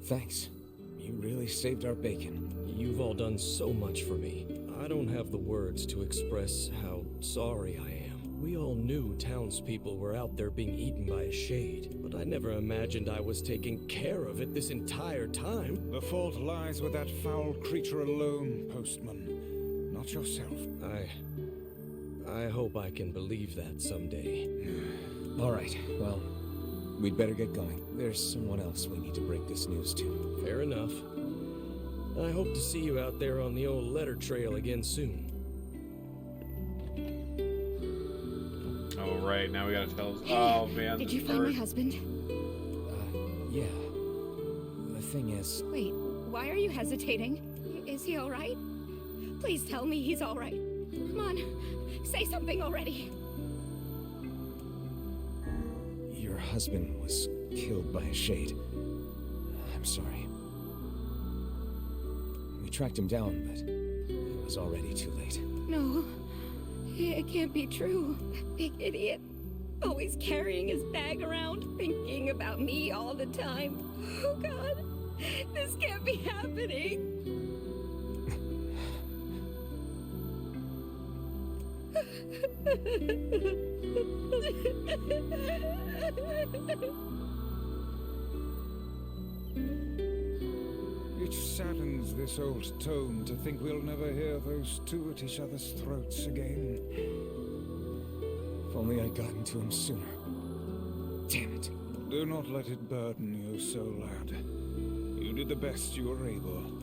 Thanks. You really saved our bacon. You've all done so much for me. I don't have the words to express how sorry I am. We all knew townspeople were out there being eaten by a shade, but I never imagined I was taking care of it this entire time. The fault lies with that foul creature alone, Postman. Not yourself. I hope I can believe that someday. All right, well, we'd better get going. There's someone else we need to break this news to. Fair enough. I hope to see you out there on the old letter trail again soon. Oh, right, now we gotta tell us. Oh, man. Did you find my husband? Yeah. The thing is... Wait, why are you hesitating? Is he alright? Please tell me he's alright. Come on, say something already. Your husband was killed by a shade. I'm sorry. We tracked him down, but it was already too late. No, it can't be true. That big idiot. Always carrying his bag around, thinking about me all the time. Oh God, this can't be happening. It saddens this old tone to think we'll never hear those two at each other's throats again. If only I'd gotten to him sooner. Damn it. Do not let it burden you so, lad. You did the best you were able.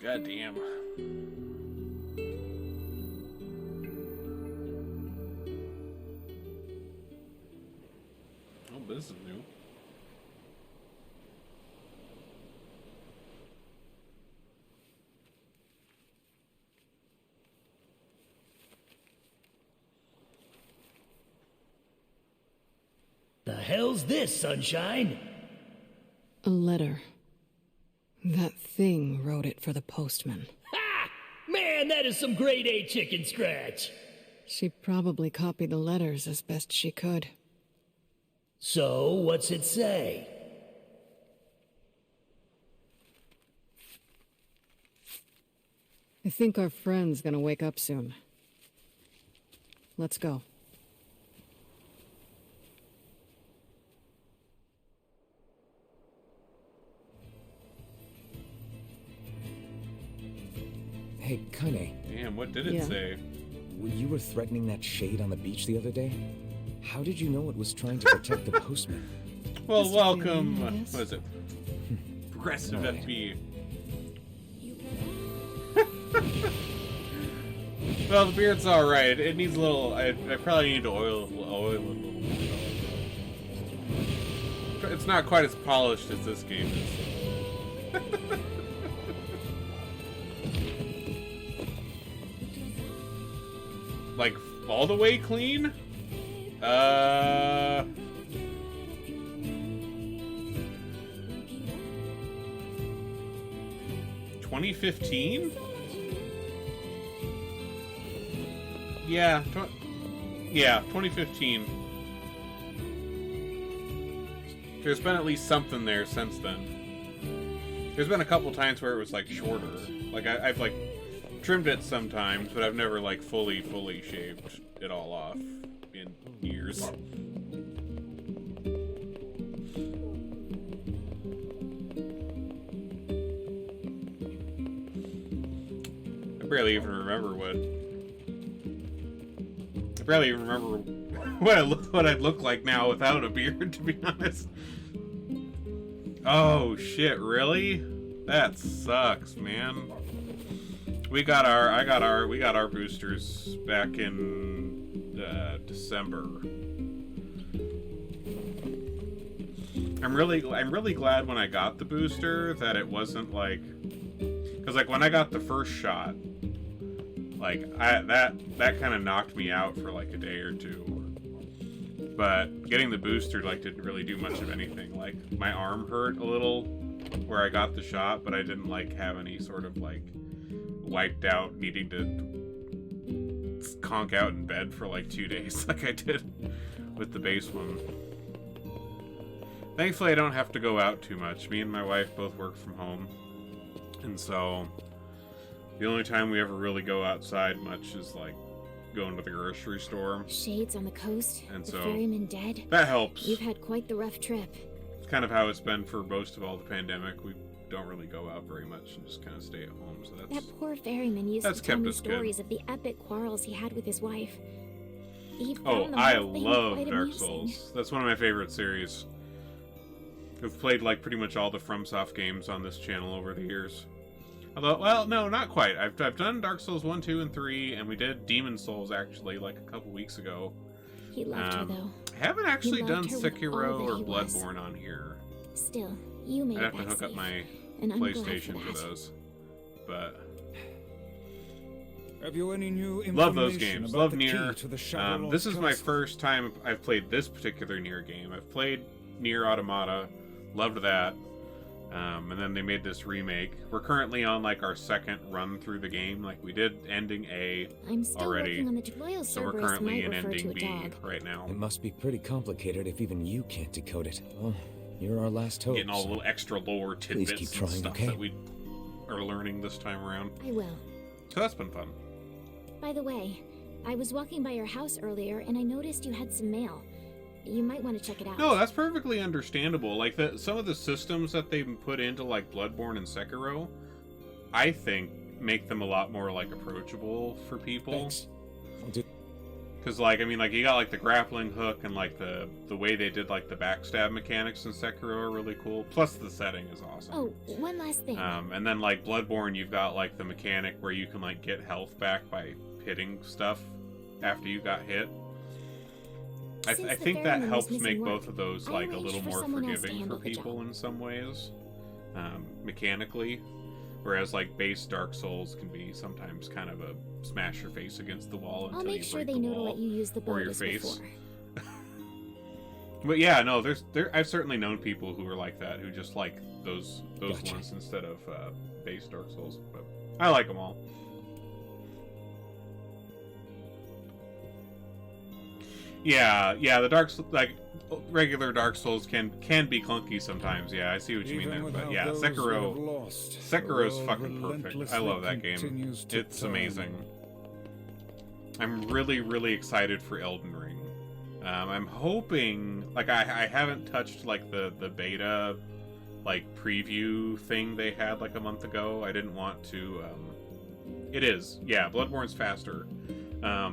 God damn. Oh, this is new. The hell's this, Sunshine? A letter. That thing wrote it for the postman. Ha! Man, that is some grade A chicken scratch. She probably copied the letters as best she could. So, what's it say? I think our friend's gonna wake up soon. Let's go. Hey, Kane. Damn, what did it say? When you were threatening that shade on the beach the other day, how did you know it was trying to protect the postman? Well, welcome. What is it? aggressive Alright. FB. Well, the beard's alright. It needs a little... I probably need to oil it a little more. It's not quite as polished as this game is. Like, all the way clean? 2015? Yeah, 2015. There's been at least something there since then. There's been a couple times where it was like shorter. Like I've like trimmed it sometimes, but I've never like fully shaved it all off in years. I barely even remember what I'd look like now without a beard, to be honest. Oh shit, really? That sucks, man. We got our boosters back in December. I'm really glad when I got the booster that it wasn't like, because like when I got the first shot, like that kind of knocked me out for like a day or two. But getting the booster like didn't really do much of anything. Like my arm hurt a little where I got the shot, but I didn't like have any sort of like wiped out needing to conk out in bed for like 2 days like I did with the base one. Thankfully I don't have to go out too much. Me and my wife both work from home, and so the only time we ever really go outside much is like going to the grocery store. Shades on the coast, and the so ferryman dead. That helps. You've had quite the rough trip. It's kind of how it's been for most of all the pandemic. We don't really go out very much and just kind of stay at home. So That poor ferryman used to tell kept me us good. stories of the epic quarrels he had with his wife. He Oh, found the I whole thing love quite Dark amusing. Souls. That's one of my favorite series. I've played like pretty much all the FromSoft games on this channel over the years. Although, well, no, not quite. I've done Dark Souls 1, 2, and 3, and we did Demon Souls actually like a couple weeks ago. He loved her though. I haven't actually He done loved her with Sekiro all or that he was. Bloodborne on here. Still, you made I'd have it to back hook up safe, my and I'm glad PlayStation for for that. those. But Have you any new love those information games. about Love the NieR. key to the Shadow Lord's This is my castle? first time I've played this particular NieR game. I've played NieR Automata, loved that, and then they made this remake. We're currently on like our second run through the game. Like we did ending A I'm still already, working on the loyal so we're Cerberus currently might in refer to ending a B dog. right now. It must be pretty complicated if even you can't decode it. Well, you're our last hope. Getting all the little extra lore tidbits keep and trying, stuff okay? that we are learning this time around. I will. So that's been fun. By the way, I was walking by your house earlier and I noticed you had some mail. You might want to check it out. No, that's perfectly understandable. Like some of the systems that they've put into like Bloodborne and Sekiro, I think make them a lot more like approachable for people. Thanks. I'll do. Because like I mean like you got like the grappling hook and like the way they did like the backstab mechanics in Sekiro are really cool. Plus the setting is awesome. Oh, one last thing. And then like Bloodborne, you've got like the mechanic where you can like get health back by hitting stuff after you got hit. I Since the think that ferryman was helps missing make work, both of those I like a arranged little for more someone else to forgiving for handle the people job. in some ways, mechanically. Whereas like base Dark Souls can be sometimes kind of a smash your face against the wall until I'll make you sure break they the know to wall let you use the or boat your as face. before. But yeah, no, I've certainly known people who are like that, who just like those Gotcha. ones instead of base Dark Souls. But I like them all. Yeah, the regular Dark Souls can be clunky sometimes. Yeah, I see what you mean there. But yeah, Sekiro's fucking perfect. I love that game. It's amazing. I'm really excited for Elden Ring. I'm hoping, like I haven't touched like the beta like preview thing they had like a month ago. I didn't want to. It is, yeah. Bloodborne's faster. I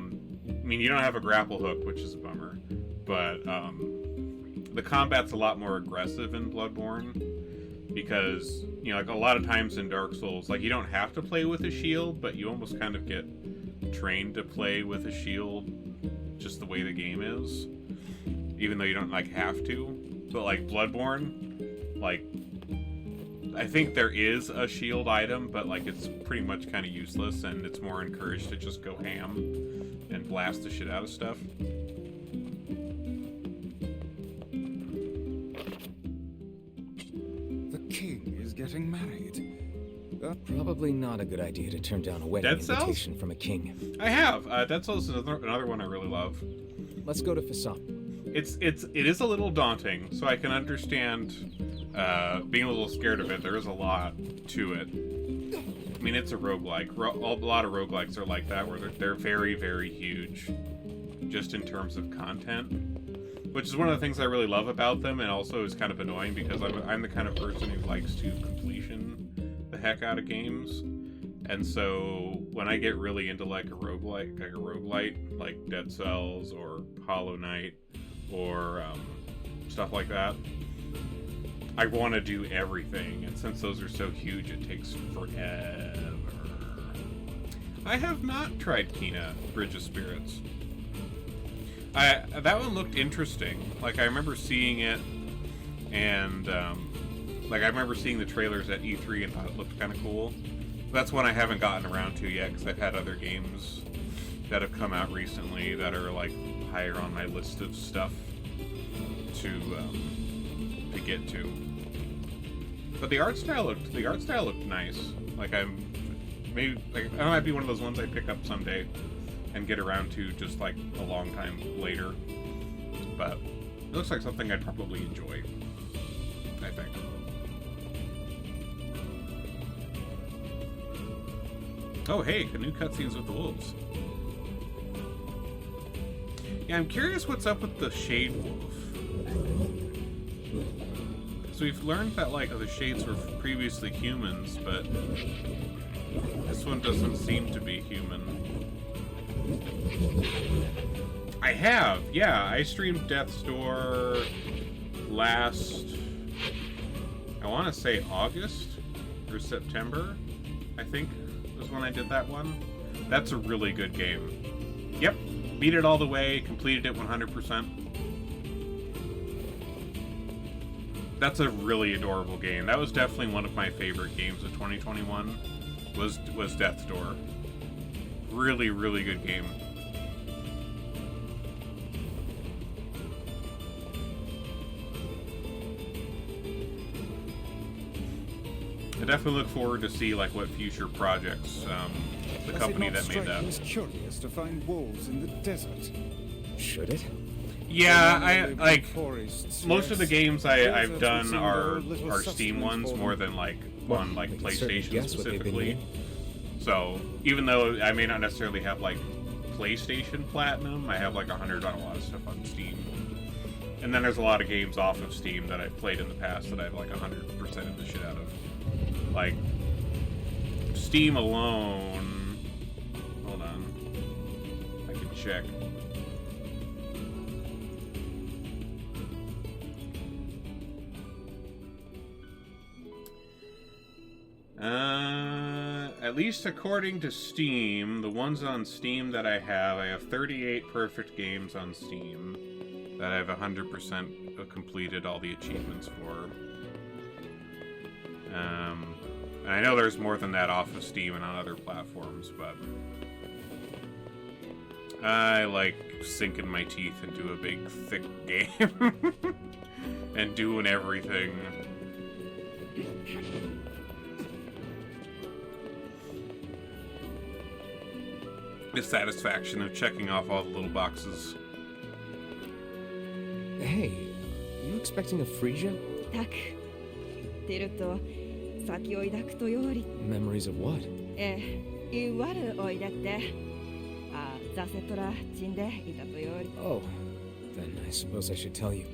mean, you don't have a grapple hook, which is a bummer, but the combat's a lot more aggressive in Bloodborne. because, you know, like a lot of times in Dark Souls, like you don't have to play with a shield, but you almost kind of get trained to play with a shield just the way the game is, even though you don't like have to. But like Bloodborne, like I think there is a shield item, but like it's pretty much kind of useless, and it's more encouraged to just go ham and blast the shit out of stuff. The king is getting married. Probably not a good idea to turn down a wedding Dead Cells? invitation from a king. I have. Dead Cells is another one I really love. Let's go to Fasam. It is a little daunting, so I can understand being a little scared of it. There is a lot to it. I mean, it's a roguelike. A lot of roguelikes are like that, where they're very, very huge, just in terms of content. Which is one of the things I really love about them, and also is kind of annoying because I'm the kind of person who likes to completion the heck out of games. And so when I get really into like a roguelite, like Dead Cells or Hollow Knight or stuff like that, I want to do everything, and since those are so huge, it takes forever. I have not tried Kena Bridge of Spirits. That one looked interesting. Like, I remember seeing it, and like I remember seeing the trailers at E3 and thought it looked kind of cool. That's one I haven't gotten around to yet, because I've had other games that have come out recently that are like higher on my list of stuff to get to. But the art style looked nice. Like that might be one of those ones I pick up someday and get around to just like a long time later. But it looks like something I'd probably enjoy, I think. Oh hey, the new cutscenes with the wolves. Yeah, I'm curious what's up with the Shade Wolf. So we've learned that like the Shades were previously humans, but this one doesn't seem to be human. I have, yeah. I streamed Death's Door last, I want to say August or September, I think was when I did that one. That's a really good game. Yep, beat it all the way, completed it 100%. That's a really adorable game. That was definitely one of my favorite games of 2021. Was Death's Door. Really, really good game. I definitely look forward to see like what future projects the company that made that. It's curious to find wolves in the desert. Should it? Yeah, I like most of the games I've done are Steam ones more than like on like PlayStation specifically. So even though I may not necessarily have like PlayStation Platinum, I have like 100 on a lot of stuff on Steam. And then there's a lot of games off of Steam that I've played in the past that I've like 100% of the shit out of. Like Steam alone. Hold on, I can check. At least according to Steam, the ones on Steam that I have 38 perfect games on Steam that I've 100% completed all the achievements for. And I know there's more than that off of Steam and on other platforms, but I like sinking my teeth into a big, thick game and doing everything. The satisfaction of checking off all the little boxes. Hey, you expecting a Frisia? Memories of what? Oh, then I suppose I should tell you.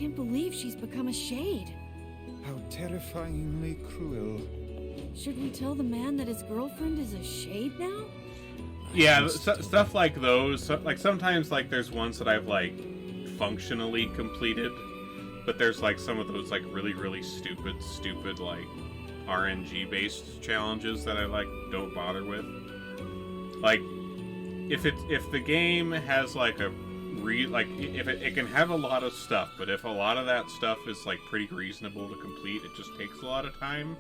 can't believe she's become a shade. How terrifyingly cruel. Should we tell the man that his girlfriend is a shade now? Yeah, stuff like those. Like sometimes, like there's ones that I've like functionally completed, but there's like some of those like really stupid like RNG based challenges that I like don't bother with. Like if the game has like a if it can have a lot of stuff, but if a lot of that stuff is like pretty reasonable to complete, it just takes a lot of time,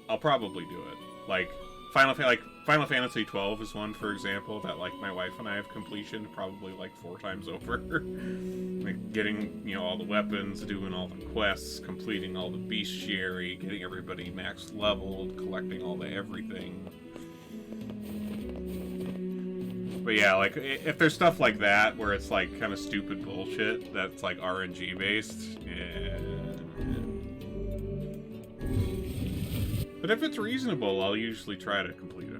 I'll probably do it. Like Final Fantasy 12 is one, for example, that like my wife and I have completion probably like 4 times over. Like getting, you know, all the weapons, doing all the quests, completing all the bestiary, getting everybody max leveled, collecting all the everything. But yeah, like if there's stuff like that where it's like kind of stupid bullshit that's like RNG based, yeah. But if it's reasonable, I'll usually try to complete it.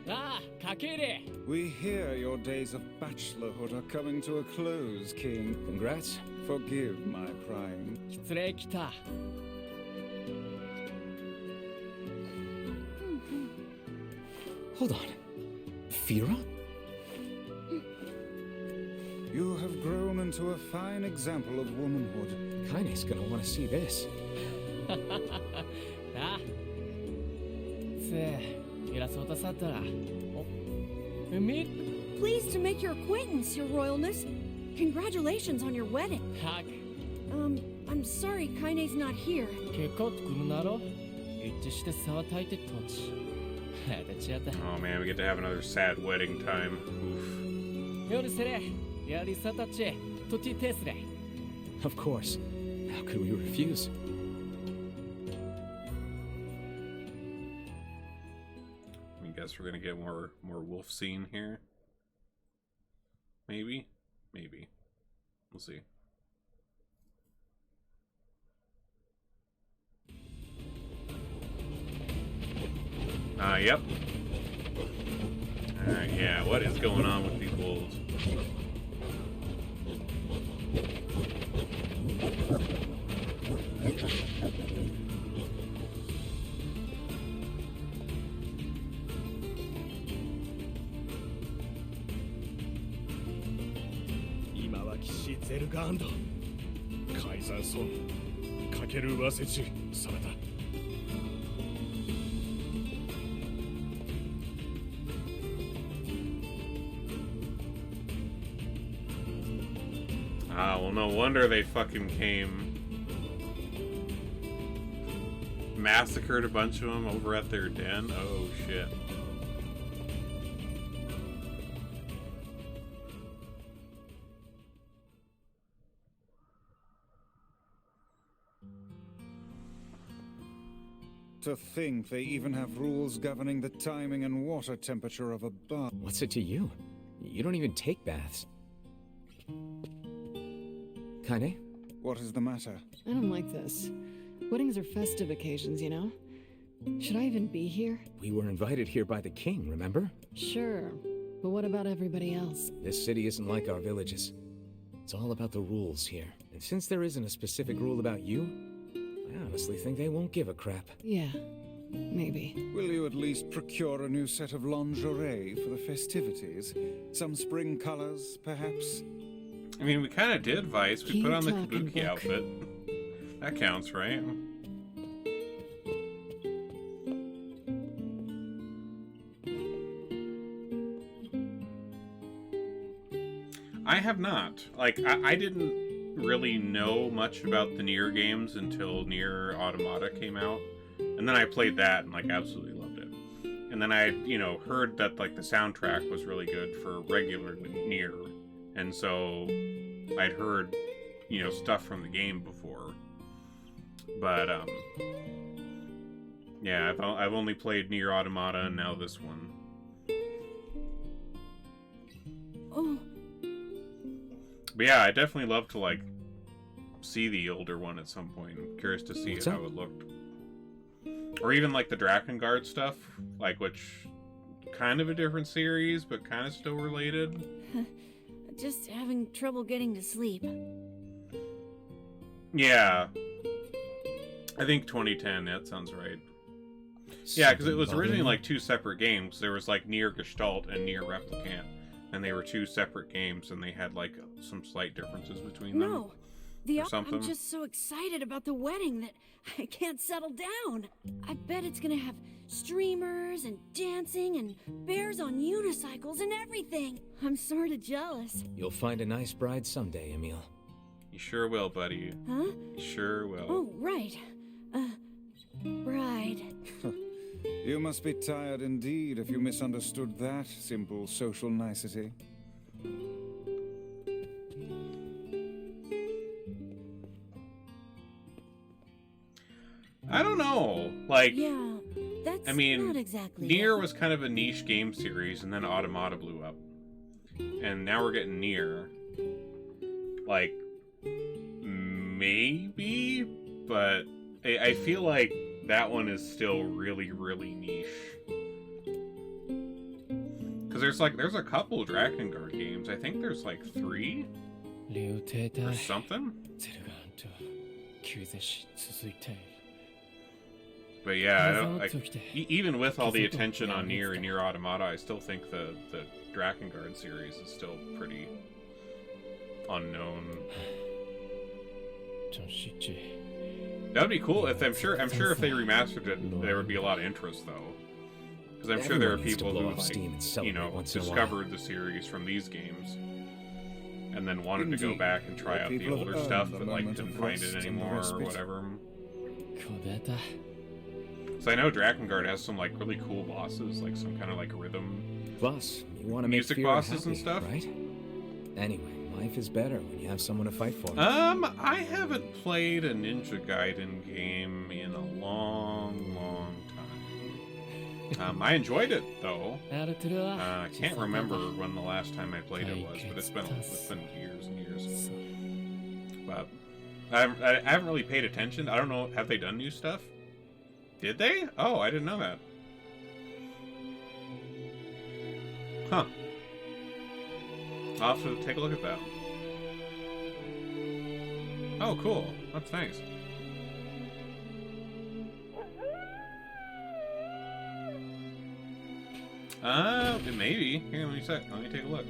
Ah, Kakere! We hear your days of bachelorhood are coming to a close, King. Congrats. Forgive my prying. Kitsure kita. Hold on. Fira? You have grown into a fine example of womanhood. Kaine's gonna want to see this. Ah. Pleased to make your acquaintance, Your Royalness. Congratulations on your wedding. I'm sorry Kaine's not here. Oh man, we get to have another sad wedding time. Oof. Of course. How could we refuse? I guess we're gonna get more wolf scene here. Maybe? Maybe. We'll see. Yep. Alright, yeah, what is going on with these wolves? Ah, well, no wonder they fucking came. Massacred a bunch of them over at their den. Oh, shit. To think they even have rules governing the timing and water temperature of a bath. What's it to you? You don't even take baths. Kaine? What is the matter? I don't like this. Weddings are festive occasions, you know? Should I even be here? We were invited here by the king, remember? Sure. But what about everybody else? This city isn't like our villages. It's all about the rules here. And since there isn't a specific rule about you, I honestly think they won't give a crap. Yeah, maybe. Will you at least procure a new set of lingerie for the festivities? Some spring colors, perhaps? I mean, we kind of did, Vice. We put on the talking, kabuki outfit. That counts, right? I have not. Like, I didn't really know much about the NieR games until NieR Automata came out. And then I played that and, like, absolutely loved it. And then I, you know, heard that, like, the soundtrack was really good for regular NieR. And so I'd heard, you know, stuff from the game before. But, yeah, I've only played NieR Automata and now this one. Oh. But yeah, I definitely love to, like, see the older one at some point. I'm curious to see how it looked. Or even like the Drakengard stuff, like which kind of a different series, but kind of still related. Just having trouble getting to sleep. Yeah. I think 2010, that sounds right. Yeah, because it was originally like two separate games. There was like NieR Gestalt and NieR Replicant. And they were two separate games, and they had like some slight differences between them. No. I'm just so excited about the wedding that I can't settle down. I bet it's gonna have streamers and dancing and bears on unicycles and everything. I'm sort of jealous. You'll find a nice bride someday, Emil. You sure will, buddy. Huh? You sure will. Oh, right. Bride. You must be tired indeed if you misunderstood that simple social nicety. I don't know. Like, yeah, that's not exactly NieR was kind of a niche game series, and then Automata blew up. And now we're getting NieR. Like, maybe, but I feel like that one is still really, really niche. Because there's a couple Drakengard games. I think there's like 3 or something. But yeah, even with all the attention on NieR and NieR Automata, I still think the Drakengard series is still pretty unknown. That would be cool. If I'm sure if they remastered it, there would be a lot of interest though, because I'm sure there are people who discovered the series from these games, and then wanted to go back and try out the older stuff, but like couldn't find it anymore or whatever. So I know Drakengard has some like really cool bosses, like some kind of like rhythm. Plus, you want to make music bosses and stuff, right? Anyway, life is better when you have someone to fight for. I haven't played a Ninja Gaiden game in a long, long time. I enjoyed it though. I can't remember when the last time I played it was, but it's been years and years. But I haven't really paid attention. I don't know. Have they done new stuff? Did they? Oh, I didn't know that. Huh. I'll have to take a look at that. Oh, cool. That's nice. Maybe. Here, let me take a look.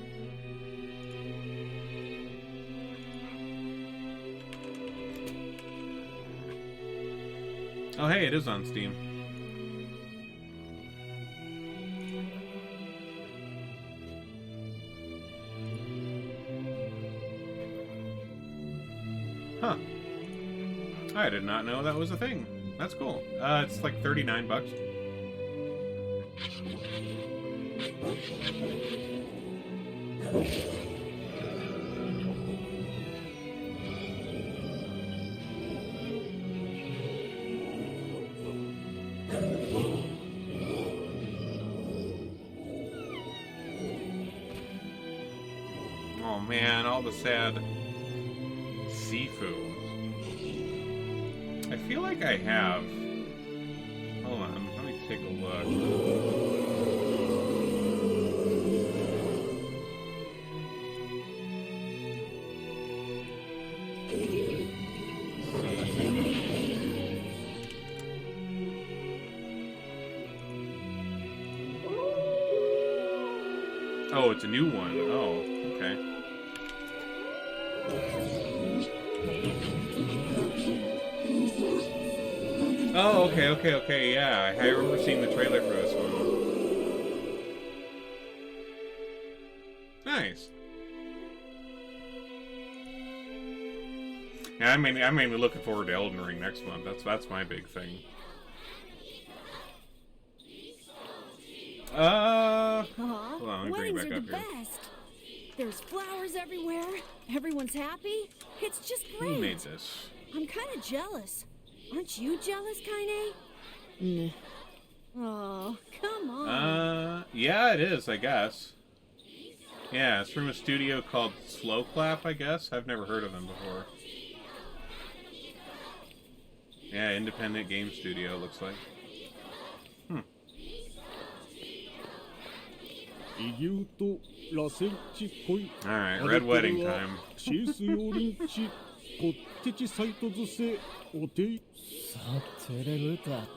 Oh, hey, it is on Steam. Huh. I did not know that was a thing. That's cool. It's like $39. Oh man, all the sad Sifu. I feel like I have. Hold on, let me take a look. Oh, it's a new one. Oh, okay. Oh, okay, yeah. I remember seeing the trailer for this one. Nice. Yeah, I'm mainly looking forward to Elden Ring next month. That's my big thing. Hold on, let me bring it back up here. Best. There's flowers everywhere. Everyone's happy. It's just great. Who made this? I'm kind of jealous. Aren't you jealous, Kaine? Nah. Oh, come on. Yeah, it is, I guess. Yeah, it's from a studio called Slow Clap, I guess. I've never heard of them before. Yeah, independent game studio, looks like. Alright, red wedding time. さてれるか。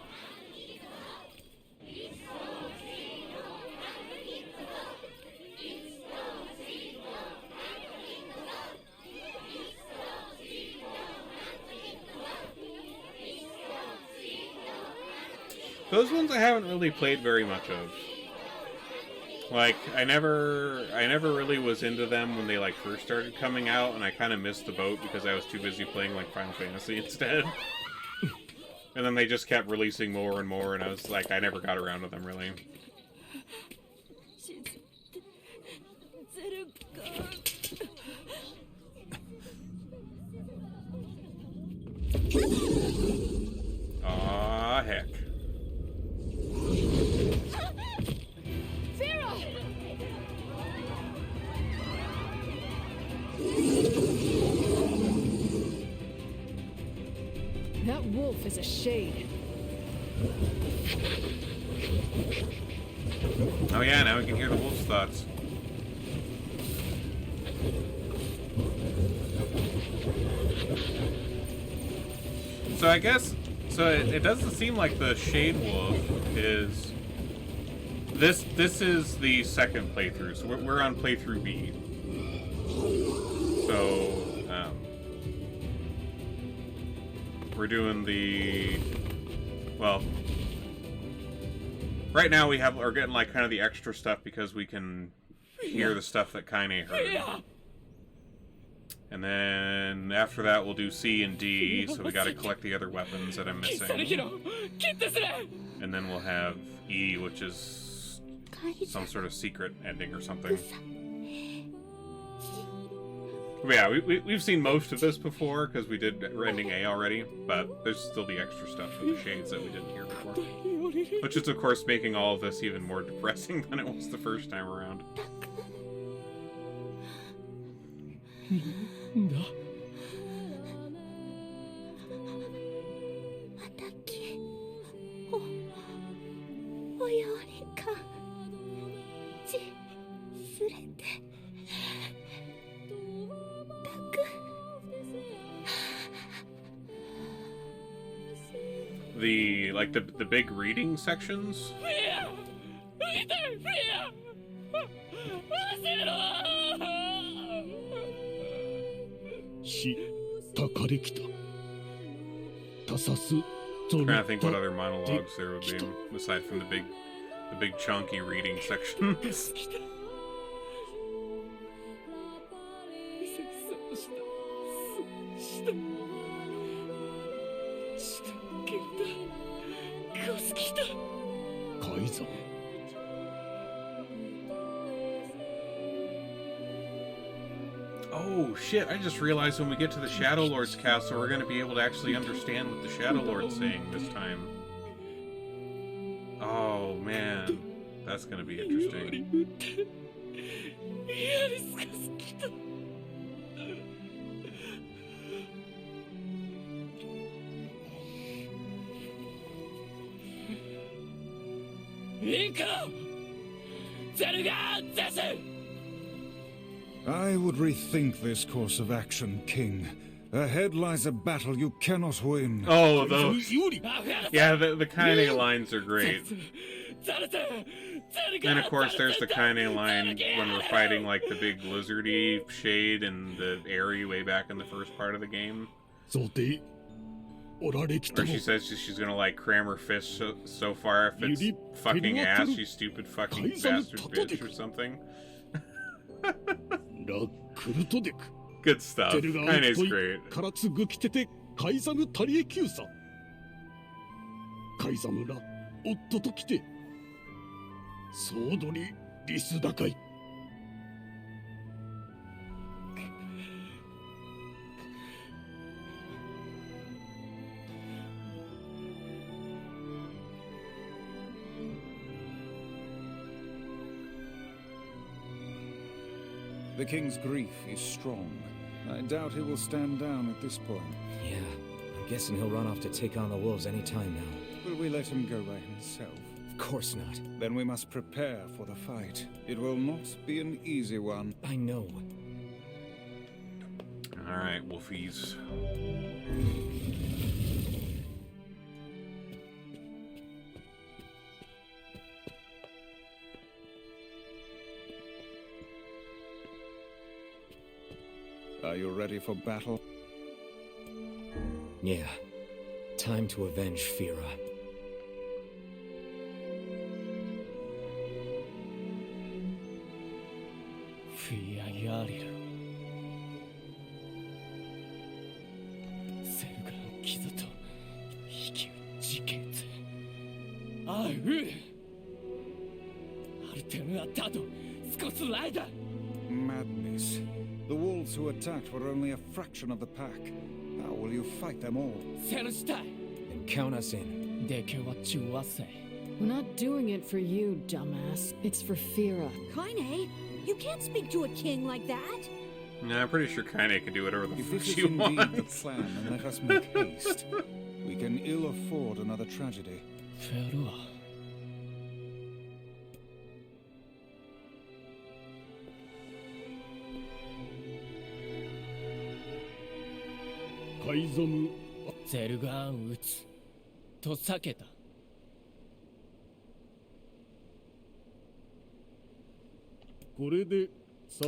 Those ones I haven't really played very much of. Like, I never really was into them when they like first started coming out, and I kind of missed the boat because I was too busy playing like Final Fantasy instead. And then they just kept releasing more and more, and I was like, I never got around to them really. Aw, heck. That wolf is a shade. Oh yeah, now we can hear the wolf's thoughts. So I guess, it doesn't seem like the Shade Wolf is... This is the second playthrough, so we're on playthrough B. So, we're doing the... Well... Right now we're getting like kind of the extra stuff because we can hear the stuff that Kaine heard. And then after that we'll do C and D, so we gotta collect the other weapons that I'm missing. And then we'll have E, which is some sort of secret ending or something. But yeah, we've seen most of this before because we did ending A already, but there's still the extra stuff for the shades that we didn't hear before. Which is of course making all of this even more depressing than it was the first time around. んだ。おようにかちすれてたく the big reading sections. I'm trying to think what other monologues there would be aside from the big chunky reading sections. Oh shit, I just realized when we get to the Shadow Lord's castle we're gonna be able to actually understand what the Shadow Lord's saying this time. Oh man, that's gonna be interesting. I would rethink this course of action, King. Ahead lies a battle you cannot win. Oh, those. Yeah, the Kaine lines are great. And of course, there's the Kaine line when we're fighting like the big lizardy shade and the airy way back in the first part of the game. Where she says she's gonna like cram her fist so far if it's fucking ass, you stupid fucking bastard bitch or something. Good stuff. Kaine's great. 総取りリス高い The king's grief is strong. I doubt he will stand down at this point. Yeah, I'm guessing he'll run off to take on the wolves any time now. Will we let him go by himself? Of course not. Then we must prepare for the fight. It will not be an easy one. I know. Alright, Wolfies. Are you ready for battle? Yeah. Time to avenge Fira. Fia Yaril. セルガの傷と引き事件で。あう。アルテムアタド、少しライダー。 Madness. The wolves who attacked were only a fraction of the pack. How will you fight them all? セルしたい。 Then count us in. でけは中和せ。 We're not doing it for you, dumbass. It's for Fira. Kaine, you can't speak to a king like that. Yeah, I'm pretty sure Kaine can do whatever the If fuck this is she indeed the wants. plan, then let us make haste. We can ill afford another tragedy. フェルア。 海賊むゼルガーン撃つと避けた。これで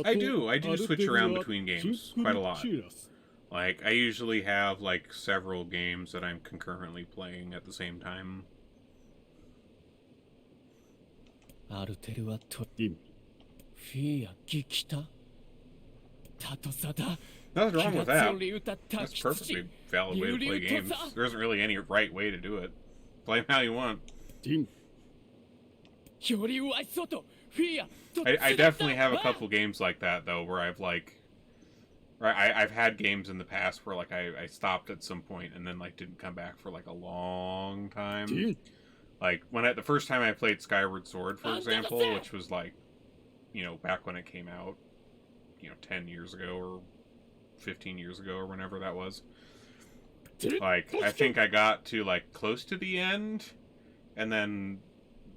I do switch around between games quite a lot. Like, I usually have, like, several games that I'm concurrently playing at the same time. アルテルはとフィアギキタタトサダ。 Nothing wrong with that. That's a perfectly valid way to play games. There isn't really any right way to do it. Play them how you want. I definitely have a couple games like that, though, where I've, like... I've had games in the past where, like, I stopped at some point and then, like, didn't come back for, like, a long time. Like, the first time I played Skyward Sword, for example, which was, like, you know, back when it came out, you know, 10 years ago or 15 years ago or whenever that was. Like, I think I got to, like, close to the end, and then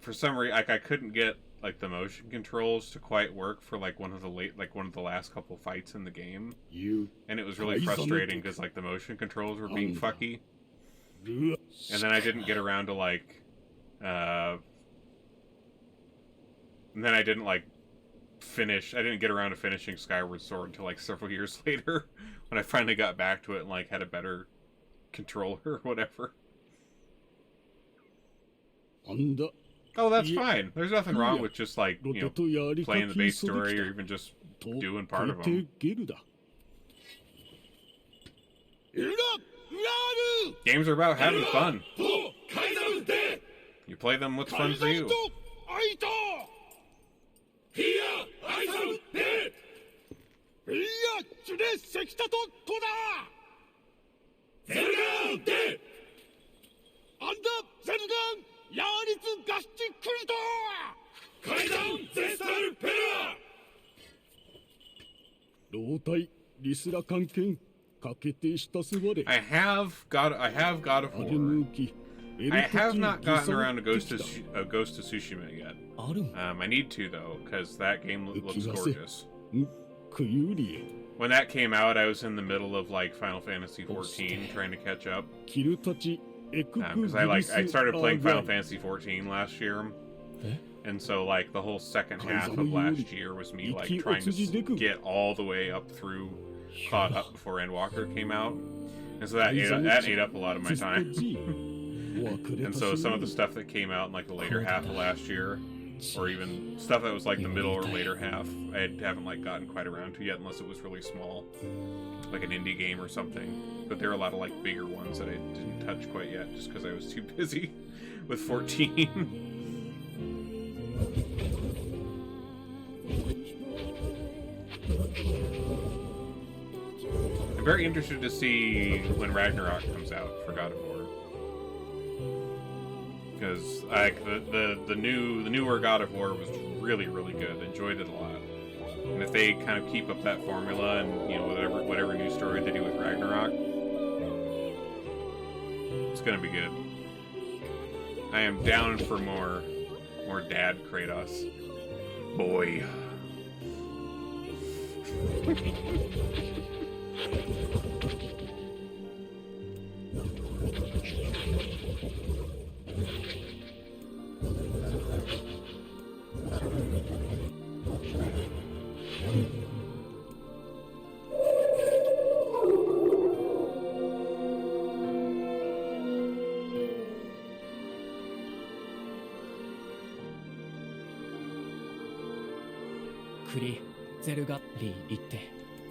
for some reason, like, I couldn't get, like, the motion controls to quite work for, like, one of the last couple fights in the game. And it was really frustrating because, like, the motion controls were being fucky. And then I didn't get around to, like, and then I didn't, like, I didn't get around to finishing Skyward Sword until, like, several years later, when I finally got back to it and, like, had a better controller or whatever. Oh, that's fine. There's nothing wrong with just, like, you know, playing the base story or even just doing part of them. Games are about having fun. You play them, what's fun for you? I have God of War. I have not gotten around to Ghost of Tsushima yet. I need to, though, because that game looks gorgeous. When that came out, I was in the middle of, like, Final Fantasy XIV, trying to catch up. Because I started playing Final Fantasy XIV last year. And so, like, the whole second half of last year was me, like, trying to get all the way up through, caught up before Endwalker came out. And so that ate up a lot of my time. And so some of the stuff that came out in, like, the later half of last year, or even stuff that was, like, the middle or later half, I haven't, like, gotten quite around to yet, unless it was really small. Like an indie game or something. But there are a lot of, like, bigger ones that I didn't touch quite yet, just because I was too busy with 14. I'm very interested to see when Ragnarok comes out for God of War. Because, like, the newer God of War was really, really good. Enjoyed it a lot. And if they kind of keep up that formula and, you know, whatever new story they do with Ragnarok, it's gonna be good. I am down for more Or Dad Kratos. Boy.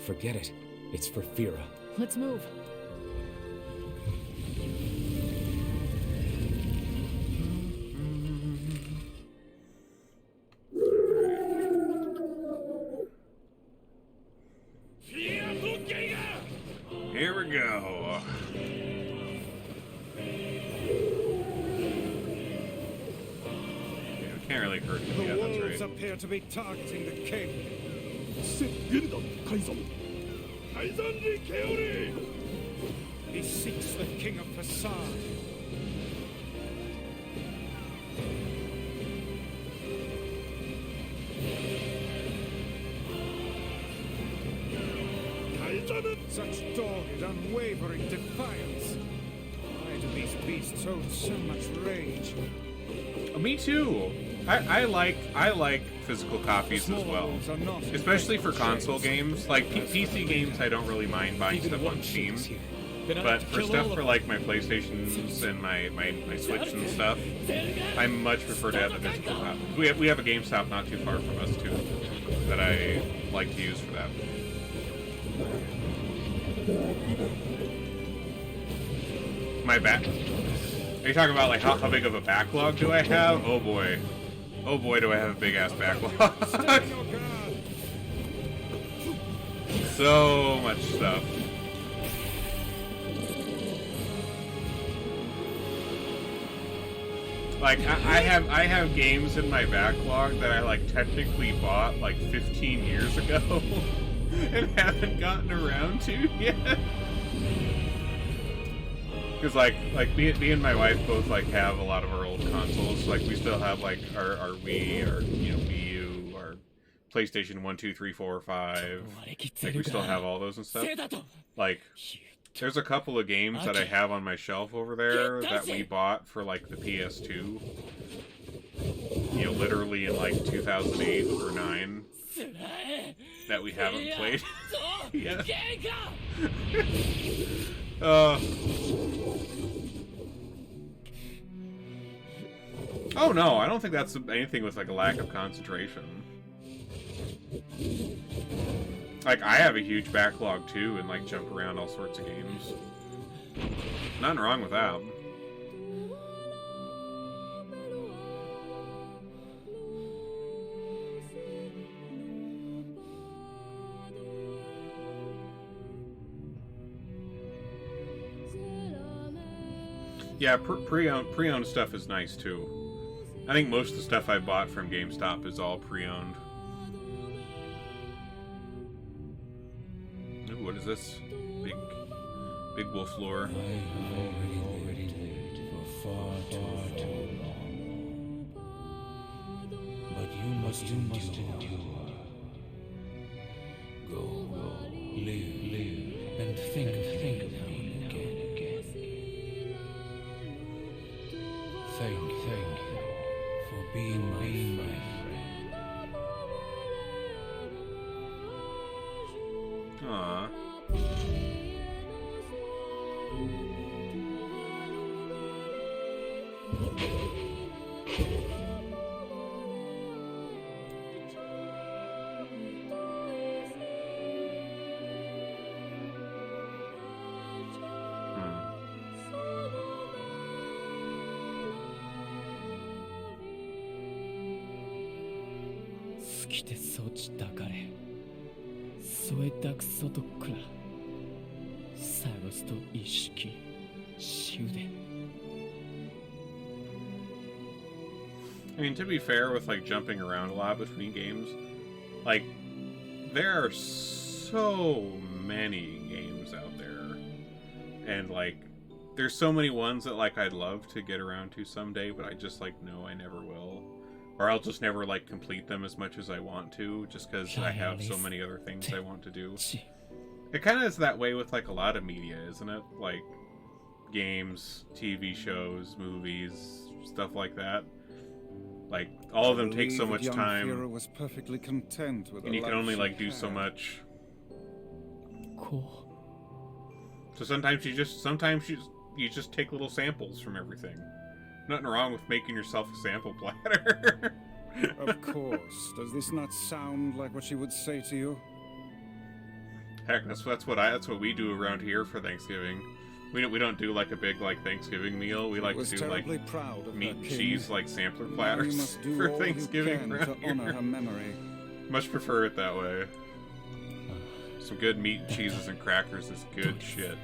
Forget it. It's for Fira. Let's move. Here we go. Yeah, can't really hurt him. Yeah, The that's wolves right. appear to be targeting the king. He seeks the king of Facade. Such dogged, unwavering defiance. Why do these beasts hold so much rage? Me too. I like physical copies as well, especially for console games. Like PC games, I don't really mind buying stuff on Steam, but for stuff for like my PlayStations and my Switch and stuff, I much prefer to have the physical copy. We have a GameStop not too far from us too that I like to use for that. My back. Are you talking about like how big of a backlog do I have? Oh boy. Oh boy, do I have a big ass backlog. So much stuff. Like I have games in my backlog that I like technically bought like 15 years ago and haven't gotten around to yet. Because like me and my wife both like have a lot of our old consoles. Like we still have like our Wii, our Wii U, our PlayStation 1, 2, 3, 4, 5. Like we still have all those and stuff. Like there's a couple of games that I have on my shelf over there that we bought for like the PS2. You know, literally in like 2008 or 9 that we haven't played. Yeah. Oh no, I don't think that's anything with like a lack of concentration. Like I have a huge backlog too and like jump around all sorts of games. Nothing wrong with that. Yeah, pre-owned stuff is nice too. I think most of the stuff I bought from GameStop is all pre-owned. Ooh, what is this? Big wolf lore. I have already lived for far too long. But you must endure. Go, live, and think of me again. Thank you for being my friend. Aww. I mean, to be fair, with like jumping around a lot between games, like there are so many games out there, and like there's so many ones that like I'd love to get around to someday, but I just like know I never will. Or I'll just never, like, complete them as much as I want to, just because I have so many other things I want to do. It kind of is that way with, like, a lot of media, isn't it? Like, games, TV shows, movies, stuff like that. Like, all of them take so much time, was perfectly content with and you can only, like, do so much. Cool. So sometimes you just take little samples from everything. Nothing wrong with making yourself a sample platter. Of course. Does this not sound like what she would say to you? Heck, that's what we do around here for Thanksgiving. We don't do like a big like Thanksgiving meal. We like to do like meat and cheese like sampler platters for Thanksgiving around here. To honor her memory. Much prefer it that way. Some good meat and cheeses and crackers is good shit.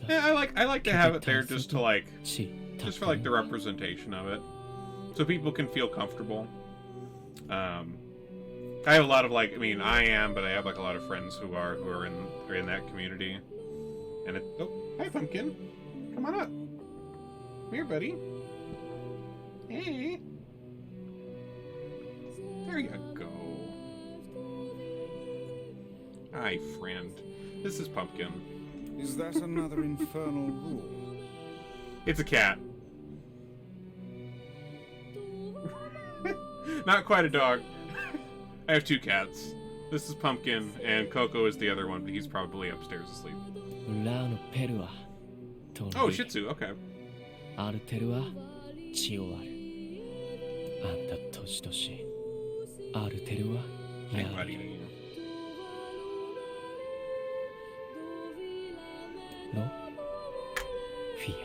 Yeah, I like to have it there just to like just for like the representation of it, so people can feel comfortable. I have a lot of like, I mean, I am, but I have like a lot of friends who are in that community, and it. Oh, hi, Pumpkin, come on up. Come here, buddy. Hey. There you go. Hi, friend. This is Pumpkin. Is that another infernal rule? It's a cat. Not quite a dog. I have two cats. This is Pumpkin, and Coco is the other one, but he's probably upstairs asleep. Oh, Shih Tzu, okay. Hey, buddy. No fear.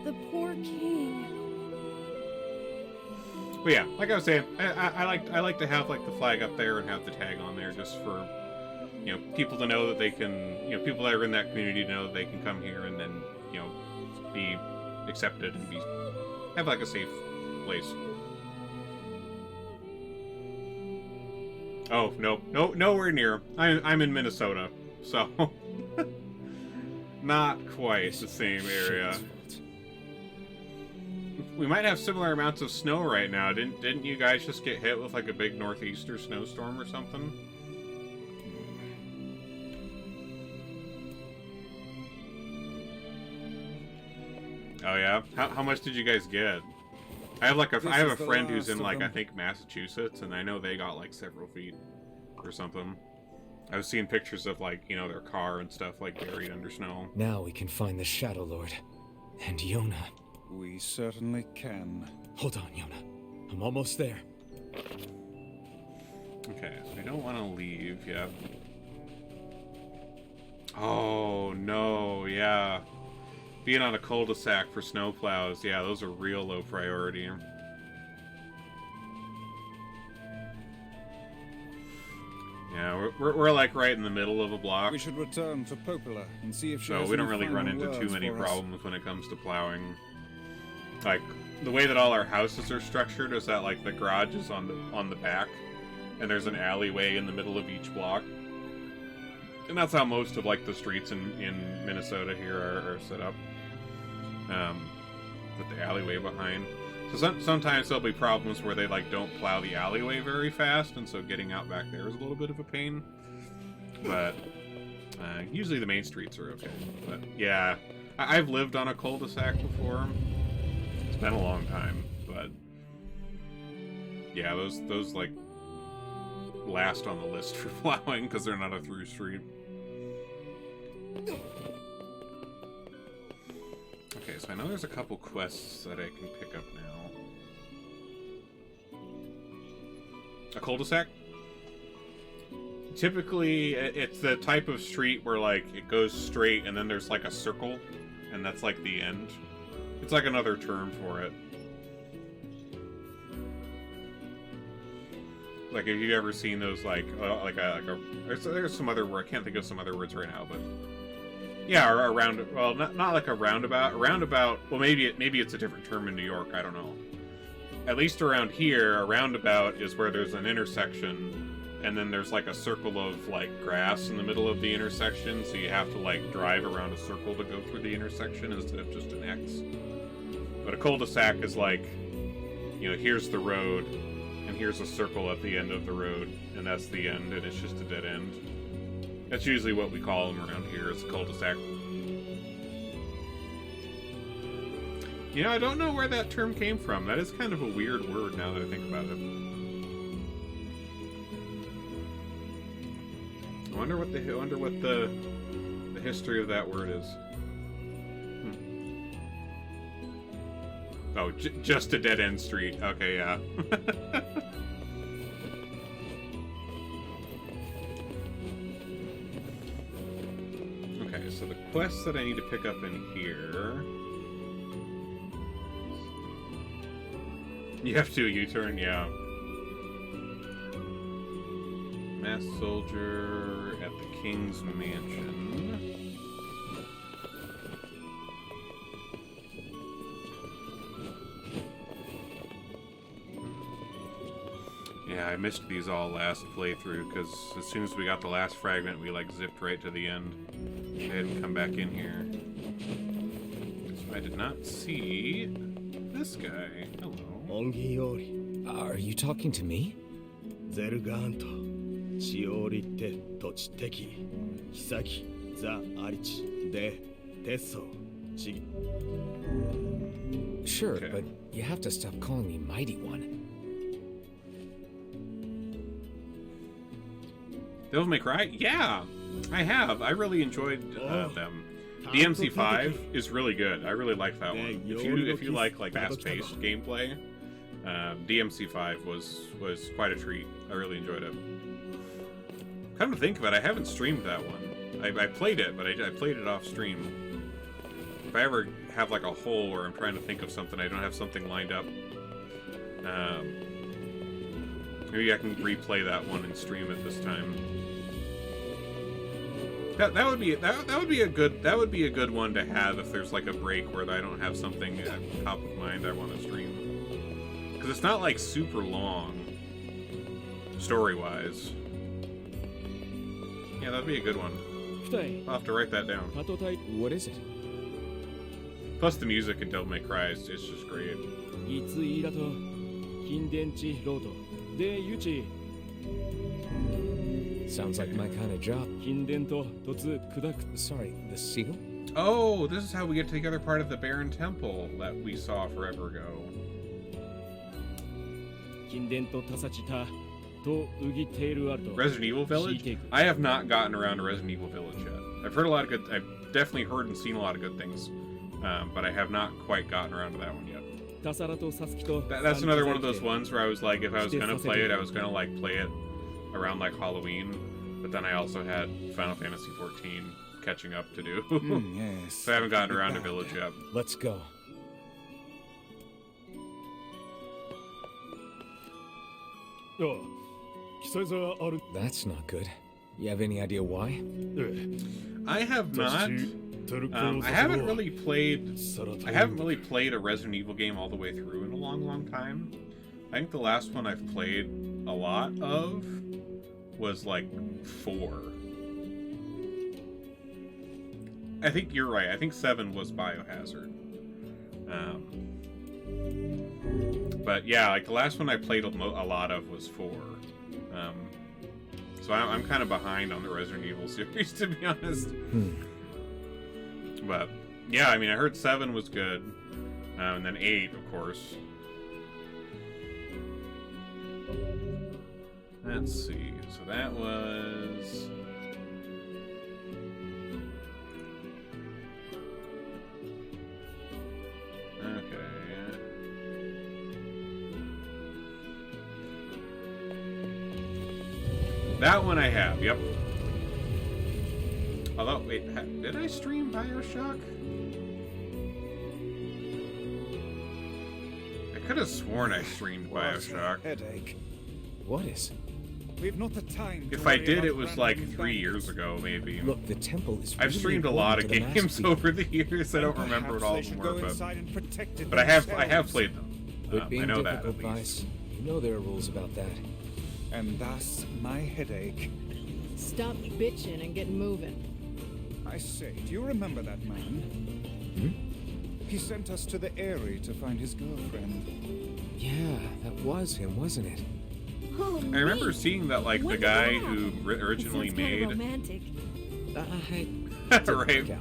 The poor king. But yeah, like I was saying, I like to have like the flag up there and have the tag on there just for, you know, people to know that they can, you know, people that are in that community to know that they can come here and then, you know, be accepted and have like a safe place. Oh, no, nowhere near. I'm in Minnesota, so not quite the same area. We might have similar amounts of snow right now. Didn't you guys just get hit with like a big northeaster snowstorm or something? Oh yeah? How much did you guys get? I have a friend who's in like I think Massachusetts, and I know they got like several feet or something. I was seeing pictures of like, you know, their car and stuff like buried under snow. Now we can find the Shadow Lord. And Yona. We certainly can. Hold on, Yona. I'm almost there. Okay, I don't want to leave yet. Oh, no, yeah. Being on a cul-de-sac for snowplows, yeah, those are real low priority. Yeah, we're like right in the middle of a block. We should return to Popola and see if she has we don't any really run final into too words many for us. problems when it comes to plowing. Like, the way that all our houses are structured is that, like, the garage is on the back, and there's an alleyway in the middle of each block. And that's how most of, like, the streets in Minnesota here are set up. With the alleyway behind. So sometimes there'll be problems where they, like, don't plow the alleyway very fast, and so getting out back there is a little bit of a pain. But usually the main streets are okay. But, yeah, I've lived on a cul-de-sac before. It's been a long time, but yeah, those like last on the list for plowing because they're not a through street. Okay, so I know there's a couple quests that I can pick up now. A cul-de-sac? Typically, it's the type of street where like it goes straight and then there's like a circle, and that's like the end. It's like another term for it. Like, have you ever seen those, like there's some other word, I can't think of some other words right now, but Yeah, or around. Well, not like a roundabout. A roundabout. Well, maybe it's a different term in New York. I don't know. At least around here, a roundabout is where there's an intersection, and then there's like a circle of like grass in the middle of the intersection, so you have to like drive around a circle to go through the intersection instead of just an X. But a cul-de-sac is like, you know, here's the road, and here's a circle at the end of the road, and that's the end, and it's just a dead end. That's usually what we call them around here, is a cul-de-sac. You know, I don't know where that term came from. That is kind of a weird word now that I think about it. I wonder what the history of that word is. Oh, just a dead-end street. Okay, yeah. Okay, so the quests that I need to pick up in here... You have to do a U-turn, yeah. Masked soldier at the King's Mansion. Yeah, I missed these all last playthrough, because as soon as we got the last fragment, we like zipped right to the end. I hadn't come back in here. So I did not see this guy. Hello. Are you talking to me? Sure, okay. But you have to stop calling me Mighty One. Devil May Cry? Yeah, I have. I really enjoyed them. DMC5 is really good. I really like that one. If you like fast-paced gameplay, DMC5 was quite a treat. I really enjoyed it. Come to think of it, I haven't streamed that one. I played it, but I played it off stream. If I ever have like a hole where I'm trying to think of something, I don't have something lined up. Maybe I can replay that one and stream it this time. That would be a good one to have if there's like a break where I don't have something at top of mind I want to stream. Because it's not like super long, story-wise. Yeah, that'd be a good one. I'll have to write that down. What is it? Plus the music in Devil May Cry is just great. Sounds like my kind of job. Sorry, the seal? Oh, this is how we get to the other part of the Barren Temple that we saw forever ago. Resident Evil Village? I have not gotten around to Resident Evil Village yet. I've definitely heard and seen a lot of good things, but I have not quite gotten around to that one yet. That's another one of those ones where I was like, if I was gonna play it, I was gonna like play it around like Halloween, but then I also had Final Fantasy XIV catching up to do. Yes. So I haven't gotten around to Village yet. Let's go. That's not good. You have any idea why? I have not. I haven't really played a Resident Evil game all the way through in a long time. I think the last one I've played a lot of was like 4. I think you're right. I think 7 was Biohazard. But yeah, like the last one I played a lot of was 4. So I'm kind of behind on the Resident Evil series, to be honest. But yeah, I mean, I heard 7 was good, and then 8, of course. Let's see. So that was. Okay. That one I have, yep. Although, wait, did I stream BioShock? I could have sworn I streamed BioShock. Headache. What is? We've not the time. If I did, it was like 3 years ago, maybe. Look, the temple is. I've streamed a lot of games over the years. I don't remember what all of them were, but I have played them. I know that. At least. You know there are rules about that. And thus my headache. Stop bitching and get moving. I say, do you remember that man? He sent us to the Eyrie to find his girlfriend. Yeah, that was him, wasn't it? Oh, I remember seeing that, like, the guy who originally made. Romantic. Right.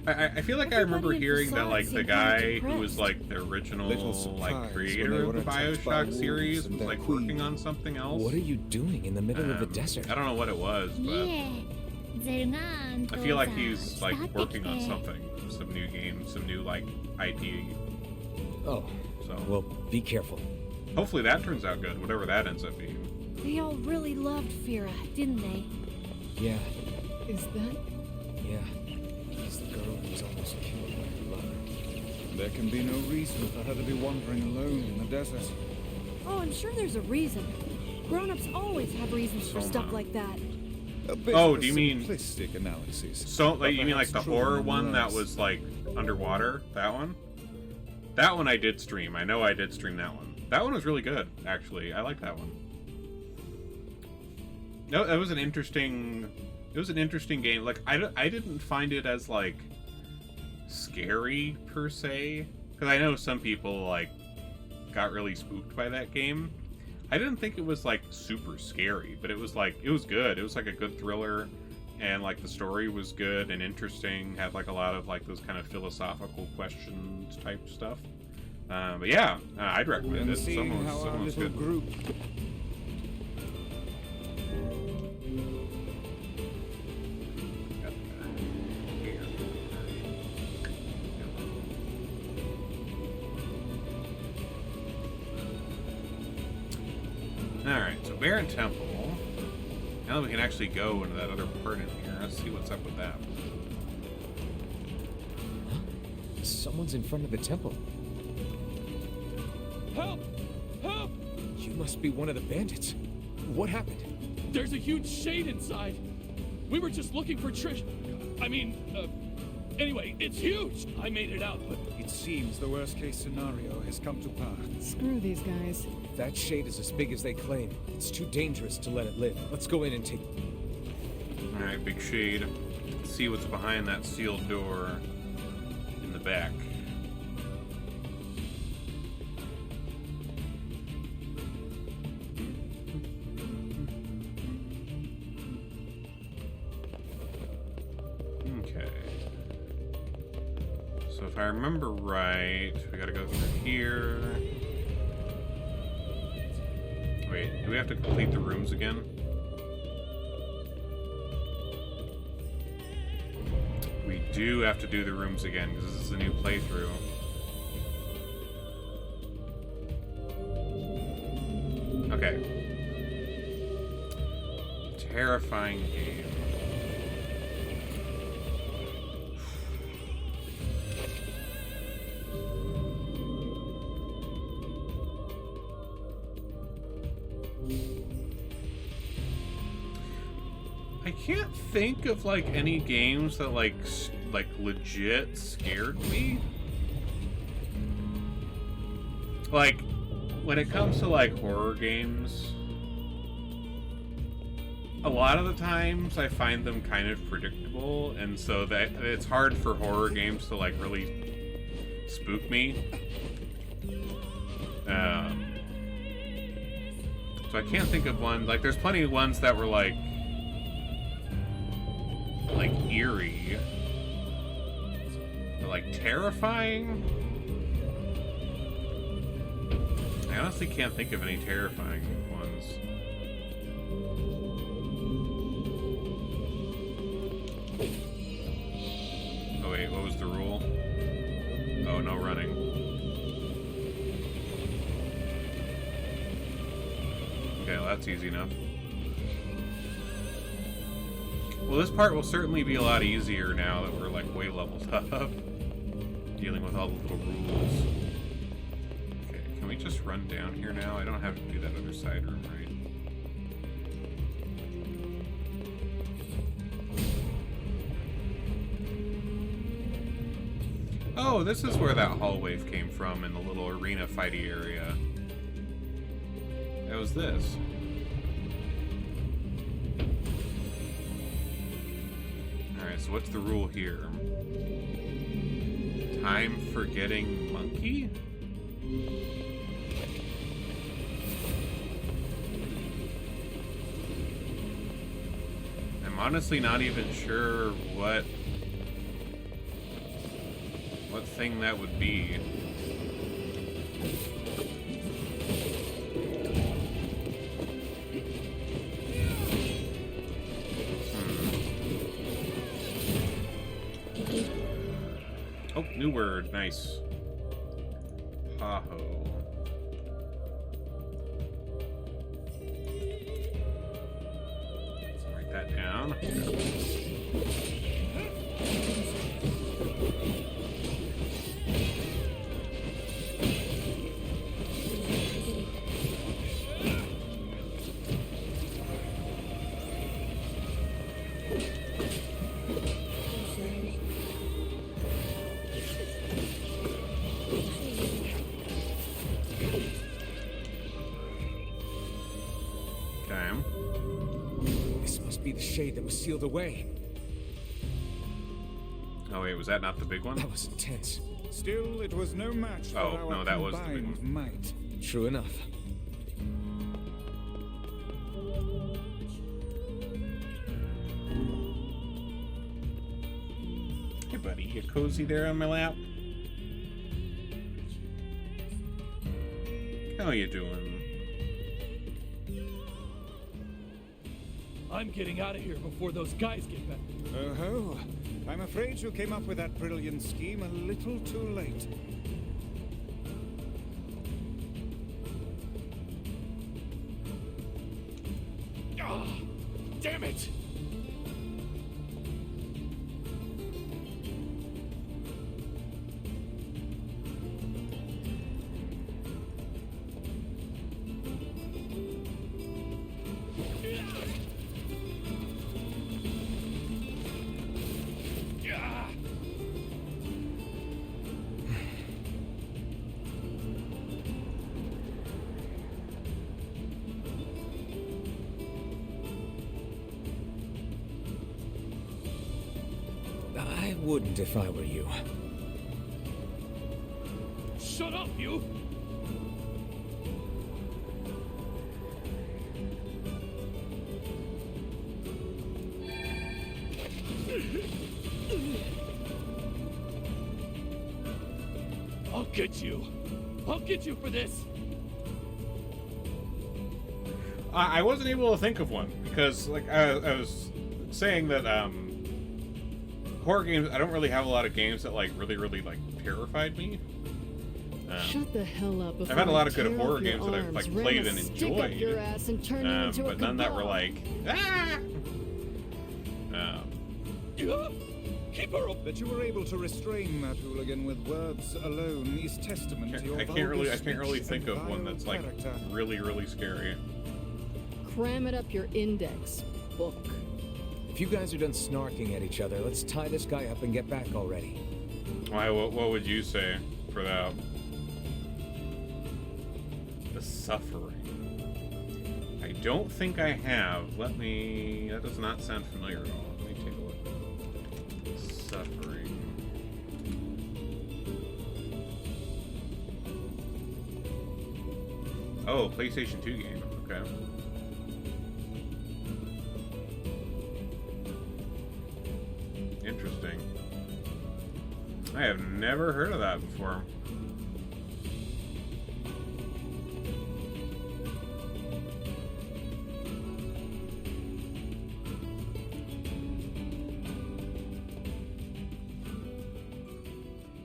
I feel like I remember hearing that, like, the guy who was, like, the original, like, creator of the BioShock series was, like, working on something else. What are you doing in the middle of the desert? I don't know what it was, but I feel like he's, like, working on something. Some new game, some new, like, IP. Oh, so. Well, be careful. Hopefully that turns out good, whatever that ends up being. They all really loved Fira, didn't they? Yeah. Is that? Yeah. She's the girl who was almost killed by her lover. There can be no reason for her to be wandering alone in the desert. Oh, I'm sure there's a reason. Grown-ups always have reasons for stuff like that. Oh, do you mean simplistic analysis? So, like, you mean like the horror one that was like underwater? That one? That one I did stream. I know I did stream that one. That one was really good, actually. I like that one. No, that was an interesting. It was an interesting game. Like, I didn't find it as like scary per se, because I know some people like got really spooked by that game. I didn't think it was like super scary, but it was like, it was good. It was like a good thriller, and like the story was good and interesting. Had like a lot of like those kind of philosophical questions type stuff. But yeah, I'd recommend it. Someone's good. Group. Alright, so Barren Temple. Now that we can actually go into that other part in here, let's see what's up with that. Huh? Someone's in front of the temple. Help! Help! You must be one of the bandits. What happened? There's a huge shade inside. We were just looking for Trish. Anyway, it's huge. I made it out, but it seems the worst-case scenario has come to pass. Screw these guys. If that shade is as big as they claim, it's too dangerous to let it live. Let's go in and take. All right, big shade. Let's see what's behind that sealed door in the back. If I remember right, we gotta go through here. Wait, do we have to complete the rooms again? We do have to do the rooms again, because this is a new playthrough. Okay. Terrifying game. I can't think of like any games that like legit scared me. Like when it comes to like horror games, a lot of the times I find them kind of predictable, and so that it's hard for horror games to like really spook me. So I can't think of one. Like there's plenty of ones that were like eerie, but like terrifying. I honestly can't think of any terrifying ones. Oh wait, what was the rule? Oh, no running. Okay, well, that's easy enough. Well, this part will certainly be a lot easier now that we're like way leveled up, dealing with all the little rules. Okay, can we just run down here now? I don't have to do that other side room, right? Oh, this is where that hall wave came from in the little arena fighty area. It was this. Alright, so what's the rule here? Time for getting monkey? I'm honestly not even sure what thing that would be. Oh, new word. Nice. Tahoe. Let's write that down. Shade that was sealed away. Oh wait, was that not the big one? That was intense. Still, it was no match for our no, that was the big combined one. might. True enough. Hey buddy, you cozy there on my lap? How you doing? I'm getting out of here before those guys get back. Oh-ho. I'm afraid you came up with that brilliant scheme a little too late. Ah, damn it! I wouldn't if I were you. Shut up, you! I'll get you. I'll get you for this. I wasn't able to think of one because, like, I was saying that horror games. I don't really have a lot of games that like really like terrified me. Shut the hell up! I've had a lot of good tear horror off your games that I've arms, like ram played a and stick up your enjoyed, ass and turn you into but a none that were kebab. like ah. Keep her up. That you were able to restrain that hooligan with words alone is testament to your I can't really think of one that's like really scary. Cram it up your index book. If you guys are done snarking at each other, let's tie this guy up and get back already. Why? What would you say for that? The Suffering. I don't think I have. Let me. That does not sound familiar at all. Let me take a look. The Suffering. Oh, PlayStation 2 game. Okay. Interesting. I have never heard of that before.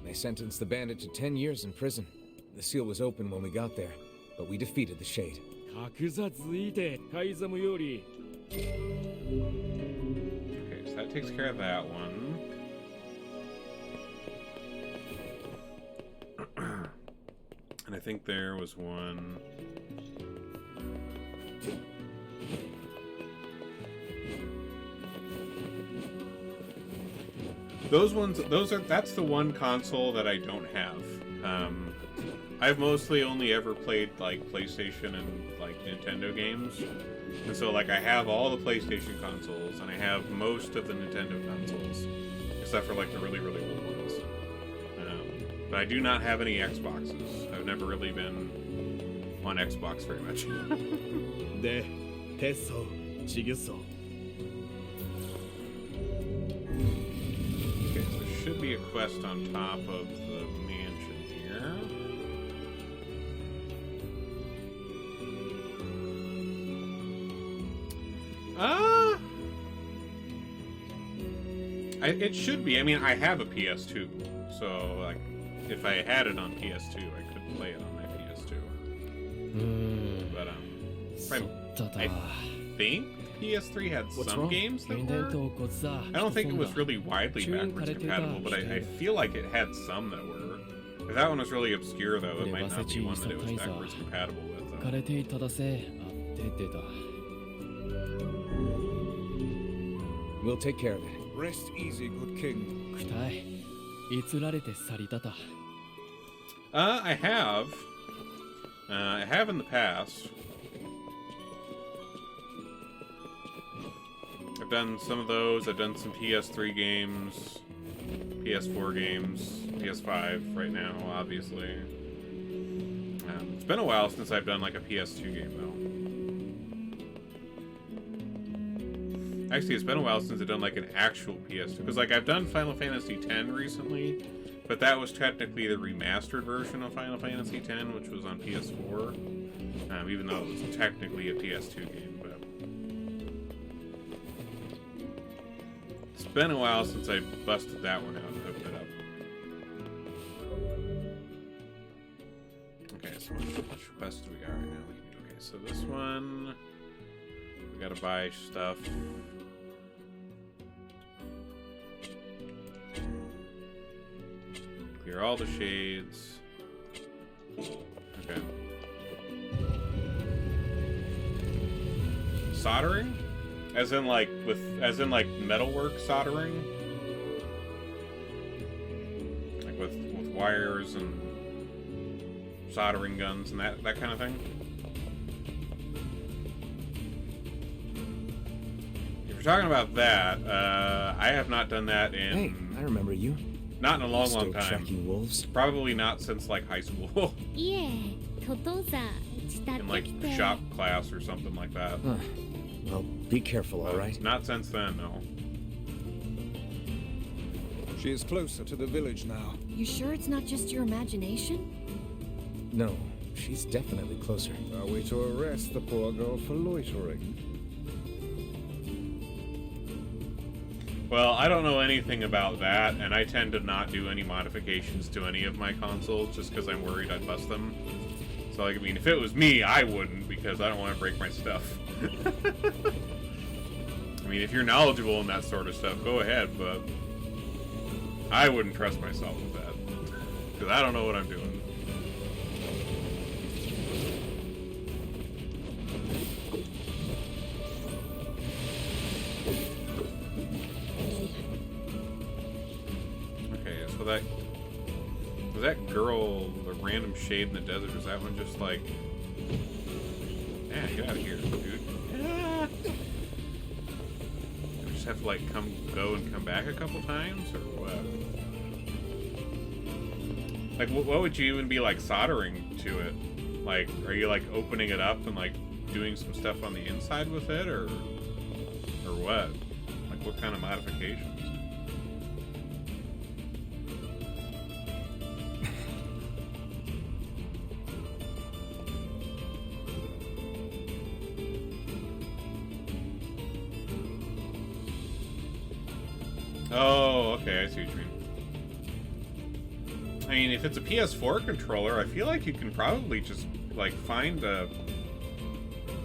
They sentenced the bandit to 10 years in prison. The seal was open when we got there, but we defeated the Shade. Okay, so that takes care of that one. And I think there was one. That's the one console that I don't have. I've mostly only ever played like PlayStation and like Nintendo games. And so like I have all the PlayStation consoles and I have most of the Nintendo consoles. Except for like the really, really old ones. But I do not have any Xboxes. I've never really been on Xbox very much. De Teso Chiguso. Okay, so there should be a quest on top of the mansion here. It should be. I mean, I have a PS2, so like, if I had it on PS2, I could play it on my PS2. But I think PS3 had some games that were. I don't think it was really widely backwards compatible, but I feel like it had some that were. If that one was really obscure, though, it might not be one that it was backwards compatible with. We'll take care of it. Rest easy, good king. I have. I have in the past. I've done some of those. I've done some PS3 games, PS4 games, PS5 right now, obviously. It's been a while since I've done like a PS2 game, though. Actually, it's been a while since I've done like an actual PS2. Because like I've done Final Fantasy X recently, but that was technically the remastered version of Final Fantasy X, which was on PS4. Even though it was technically a PS2 game, but it's been a while since I busted that one out and hooked it up. Okay, so which quest do we got right now? Okay, so this one, we gotta buy stuff. Clear all the shades. Okay. Soldering? As in like metalwork soldering? Like with wires and soldering guns and that kind of thing? If you're talking about that, I have not done that in... Hey, I remember you. Not in a long, long Still time. tracking wolves? Probably not since like high school. In like shop class or something like that. Huh. Well, be careful, alright? Not since then, no. She is closer to the village now. You sure it's not just your imagination? No, she's definitely closer. Are we to arrest the poor girl for loitering? Well, I don't know anything about that, and I tend to not do any modifications to any of my consoles just because I'm worried I'd bust them. So, like, I mean, if it was me, I wouldn't because I don't want to break my stuff. I mean, if you're knowledgeable in that sort of stuff, go ahead, but I wouldn't trust myself with that because I don't know what I'm doing. Was that girl, the random shade in the desert, is that one just like... Yeah, get out of here, dude. Yeah. You just have to like go and come back a couple times, or what? Like, what would you even be like soldering to it? Like, are you like opening it up and like doing some stuff on the inside with it, or what? Like, what kind of modifications? Oh, okay, I see what you mean. I mean, if it's a PS4 controller, I feel like you can probably just, like, find a...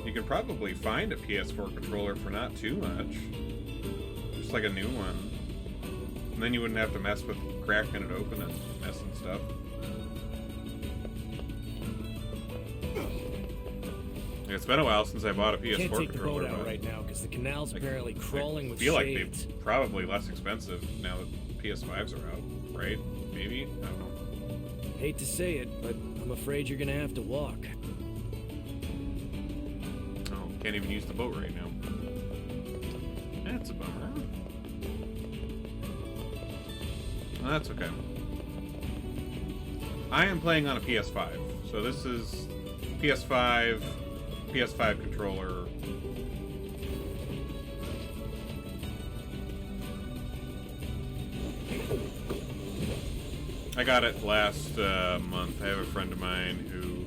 You can probably find a PS4 controller for not too much. Just like a new one. And then you wouldn't have to mess with cracking it open and messing stuff. It's been a while since I bought a PS4 Can't take controller. the boat out right now because the canal's barely crawling with I feel shades. like they're probably less expensive now that PS5s are out, right? Maybe? I don't know. Hate to say it, but I'm afraid you're gonna have to walk. Oh, can't even use the boat right now. That's a bummer. Well, that's okay. I am playing on a PS5, so this is PS5 controller. I got it last month. I have a friend of mine who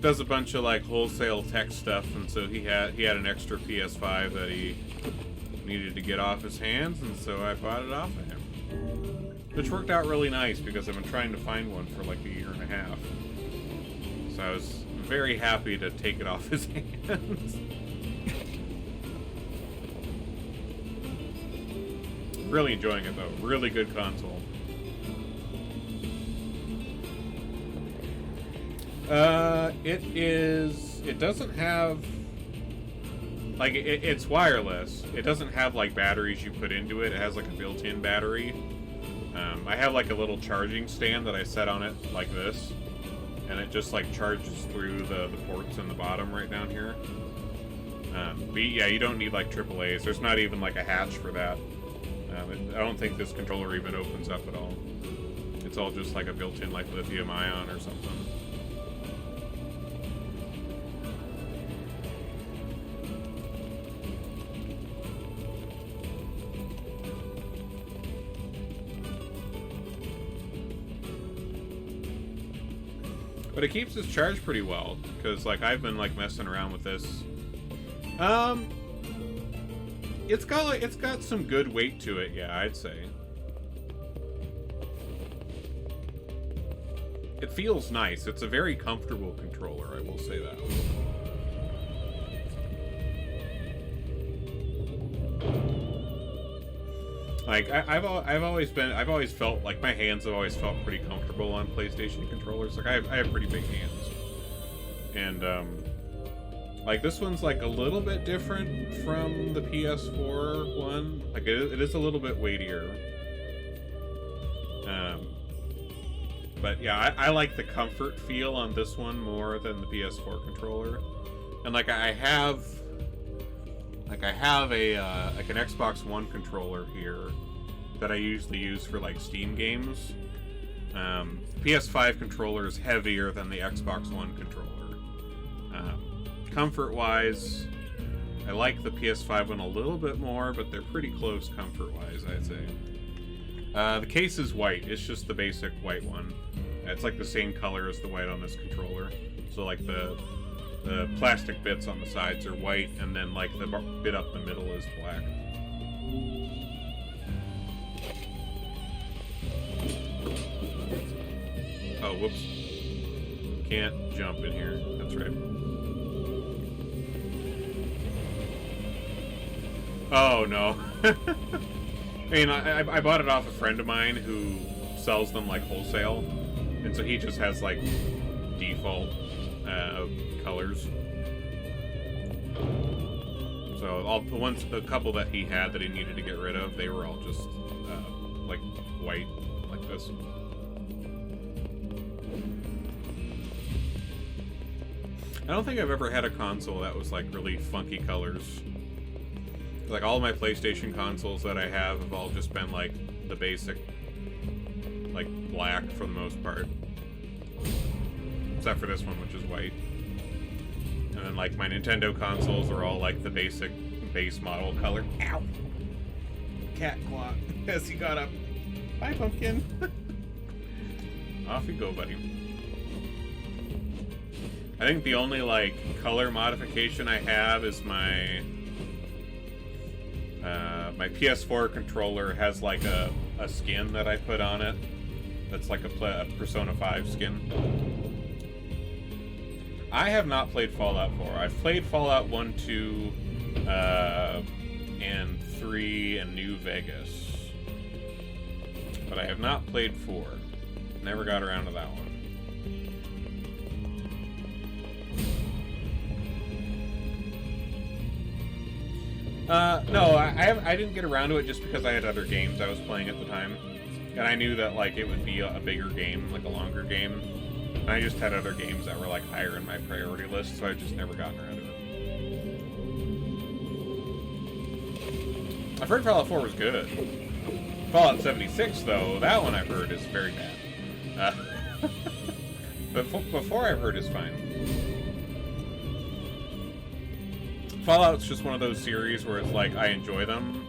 does a bunch of like wholesale tech stuff, and so he had an extra PS5 that he needed to get off his hands, and so I bought it off of him. Which worked out really nice because I've been trying to find one for like a year and a half. So I was very happy to take it off his hands. Really enjoying it though. Really good console. It doesn't have, like, it's wireless. It doesn't have, like, batteries you put into it. It has, like, a built-in battery. I have, like, a little charging stand that I set on it like this. And it just, like, charges through the ports in the bottom right down here. But, yeah, you don't need, like, AAAs. There's not even, like, a hatch for that. I don't think this controller even opens up at all. It's all just, like, a built-in, like, lithium-ion or something. But it keeps its charge pretty well, because like I've been like messing around with this. It's got some good weight to it, yeah, I'd say. It feels nice. It's a very comfortable controller, I will say that. Like I've always felt like my hands have always felt pretty comfortable on PlayStation controllers. Like I have pretty big hands, and like this one's like a little bit different from the PS4 one. Like it is a little bit weightier. But yeah, I like the comfort feel on this one more than the PS4 controller, and like I have a like an Xbox One controller here that I usually use for like Steam games. PS5 controller is heavier than the Xbox One controller. Comfort-wise, I like the PS5 one a little bit more, but they're pretty close comfort-wise, I'd say. The case is white. It's just the basic white one. It's like the same color as the white on this controller. So like the plastic bits on the sides are white, and then like the bit up the middle is black. Oh, whoops. Can't jump in here. That's right. Oh, no. I mean, I bought it off a friend of mine who sells them like wholesale, and so he just has like default colors. So the couple that he had that he needed to get rid of, they were all just like white, like this. I don't think I've ever had a console that was like really funky colors. Like all my PlayStation consoles that I have all just been like the basic, like black for the most part. Except for this one, which is white. And then like my Nintendo consoles are all like the basic base model color. Ow! Cat claw as he got up. Bye, Pumpkin. Off you go, buddy. I think the only like color modification I have is my my PS4 controller has like a skin that I put on it. That's like a Persona 5 skin. I have not played Fallout 4. I've played Fallout 1, 2, and 3, and New Vegas. But I have not played 4. Never got around to that one. No, I didn't get around to it just because I had other games I was playing at the time. And I knew that, like, it would be a bigger game, like a longer game. And I just had other games that were, like, higher in my priority list, so I've just never gotten around to it. I've heard Fallout 4 was good. Fallout 76, though, that one I've heard is very bad. But before I've heard is fine. Fallout's just one of those series where it's like, I enjoy them,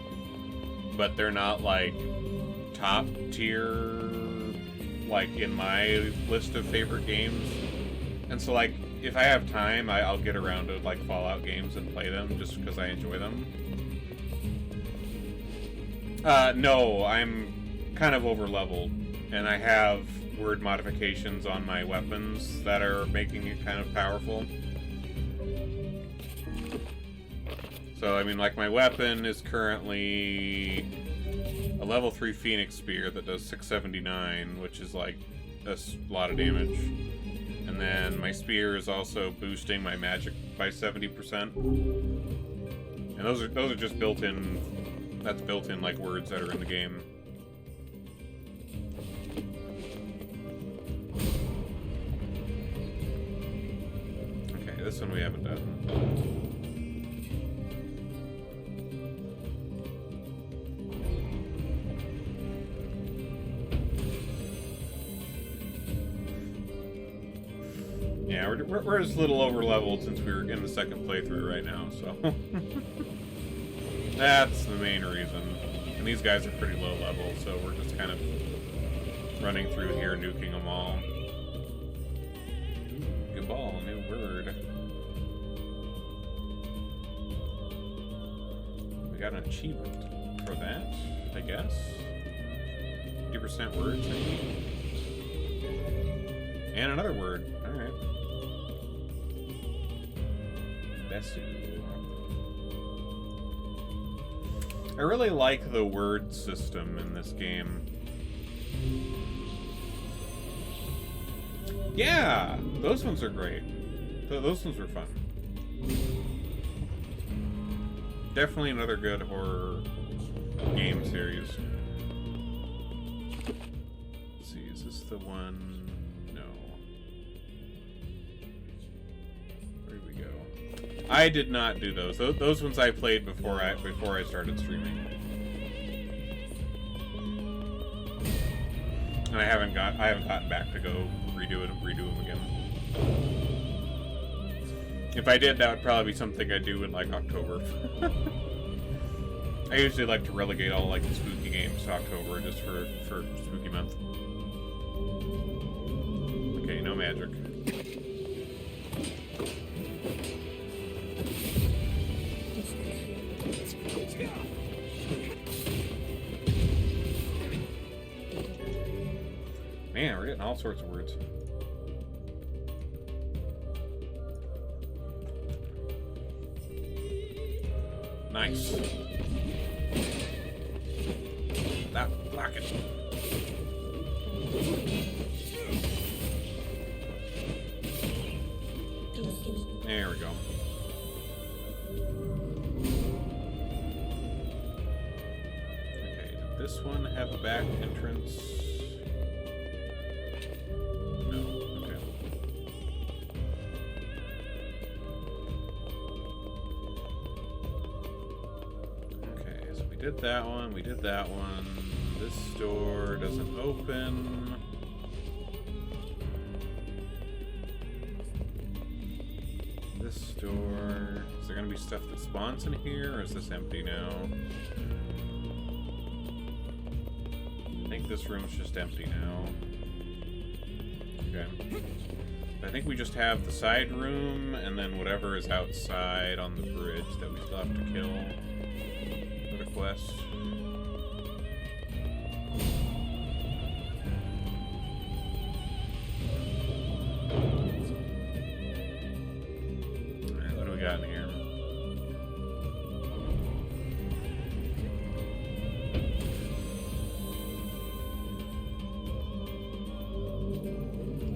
but they're not, like, top tier, like, in my list of favorite games. And so, like, if I have time, I'll get around to, like, Fallout games and play them just because I enjoy them. No, I'm kind of over-leveled, and I have word modifications on my weapons that are making it kind of powerful. So, I mean, like, my weapon is currently a level 3 Phoenix Spear that does 679, which is, like, a lot of damage. And then my spear is also boosting my magic by 70%. And those are just built-in, that's built-in, like, words that are in the game. Okay, this one we haven't done. Yeah, we're just a little over-leveled since we were in the second playthrough right now, so... That's the main reason. And these guys are pretty low level, so we're just kind of running through here, nuking them all. Good ball, new word. We got an achievement for that, I guess. 50% words, maybe? And another word. Alright. I really like the word system in this game. Yeah! Those ones are great. Those ones were fun. Definitely another good horror game series. Let's see, is this the one? I did not do those. Those ones I played before I started streaming, and I haven't gotten back to go redo them again. If I did, that would probably be something I'd do in like October. I usually like to relegate all like the spooky games to October just for spooky month. Okay, no magic. Man, we're getting all sorts of words. Nice. That block it. There we go. Okay, did this one have a back entrance? Did that one, we did that one. This door doesn't open. This door, is there gonna be stuff that spawns in here, or is this empty now? I think this room's just empty now. Okay. I think we just have the side room, and then whatever is outside on the bridge that we still have to kill. Quest. Alright, what do we got in here?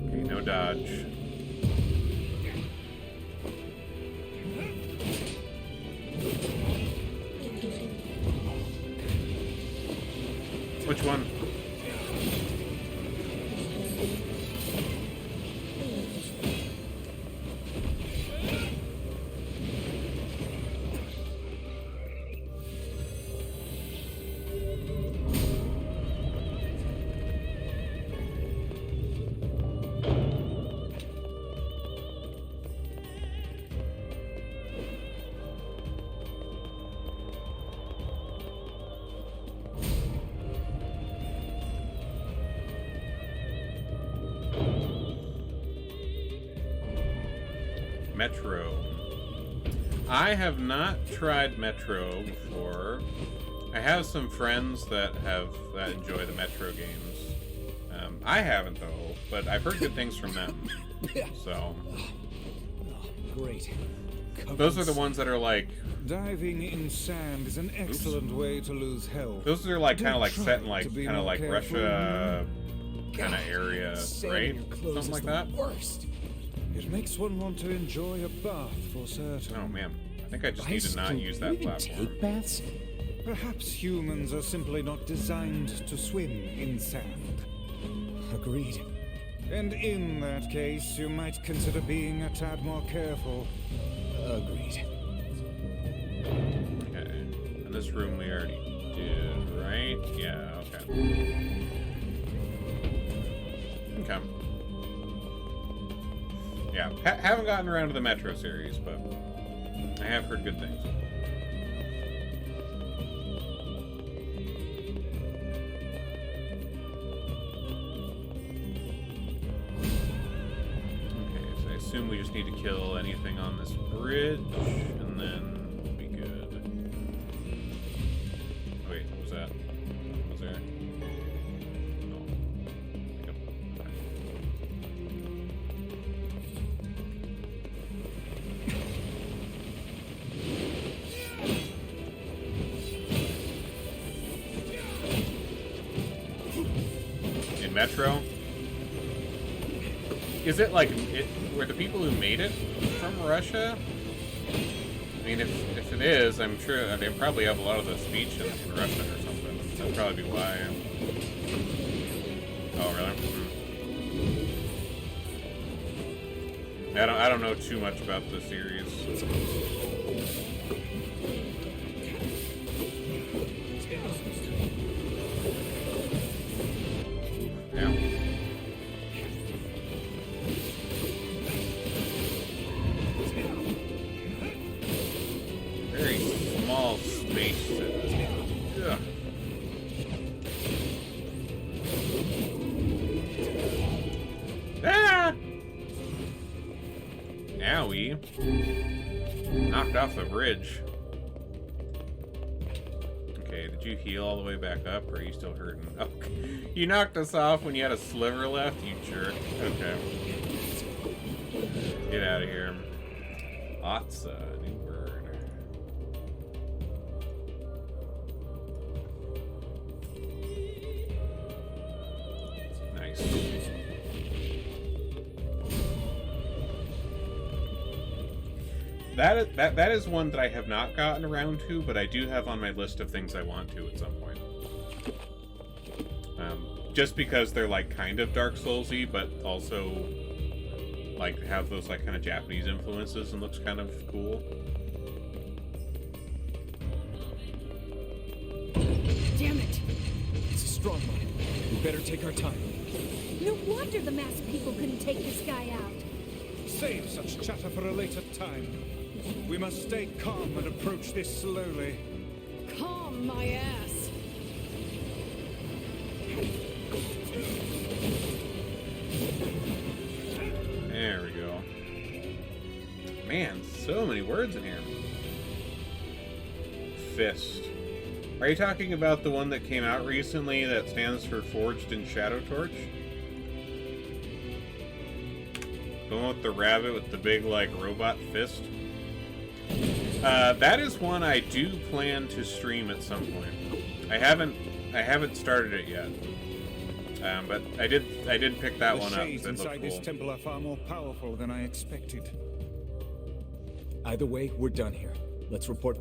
Okay, no dodge. one. Metro. I have not tried Metro before. I have some friends that enjoy the Metro games. I haven't though, but I've heard good things from them. So great. Those are the ones that are like diving in sand is an excellent way to lose health. Those are like kind of like Don't set in try like to be kind of more like careful. Russia kind of area, right? Something like that. Worst. It makes one want to enjoy a bath for certain. Oh man, I think I just need to not use that platform. Take baths? Perhaps humans are simply not designed to swim in sand. Agreed. And in that case, you might consider being a tad more careful. Agreed. Okay. And this room we already did, right? Yeah, okay. Okay. Yeah, haven't gotten around to the Metro series, but I have heard good things. Okay, so I assume we just need to kill anything on this bridge, and then we'll be good. Oh, wait, what was that? What was there? No. In Metro? Is it like, were the people who made it from Russia? I mean, if it is, I'm sure they probably have a lot of the speech in Russian or something. That'd probably be why. Oh, really? I don't know too much about the series. Yeah. Very small space. Ugh. Ah! Owie. Knocked off the bridge. Okay, did you heal all the way back up, or are you still hurting? Oh, you knocked us off when you had a sliver left, you jerk. Okay. Get out of here. Otsa, new word. Nice. That is one that I have not gotten around to, but I do have on my list of things I want to at some point. Just because they're like kind of Dark Souls-y, but also like have those like kind of Japanese influences and looks kind of cool. Damn it! It's a strong one. We better take our time. No wonder the masked people couldn't take this guy out. Save such chatter for a later time. We must stay calm and approach this slowly. Calm my ass. There we go. Man, so many words in here. Fist. Are you talking about the one that came out recently that stands for Forged in Shadow Torch? The one with the rabbit with the big, like, robot fist? That is one I do plan to stream at some point. I haven't started it yet. But I did pick that one up. The shades It looked inside this cool. temple are far more powerful than I expected. Either way, we're done here. Let's report.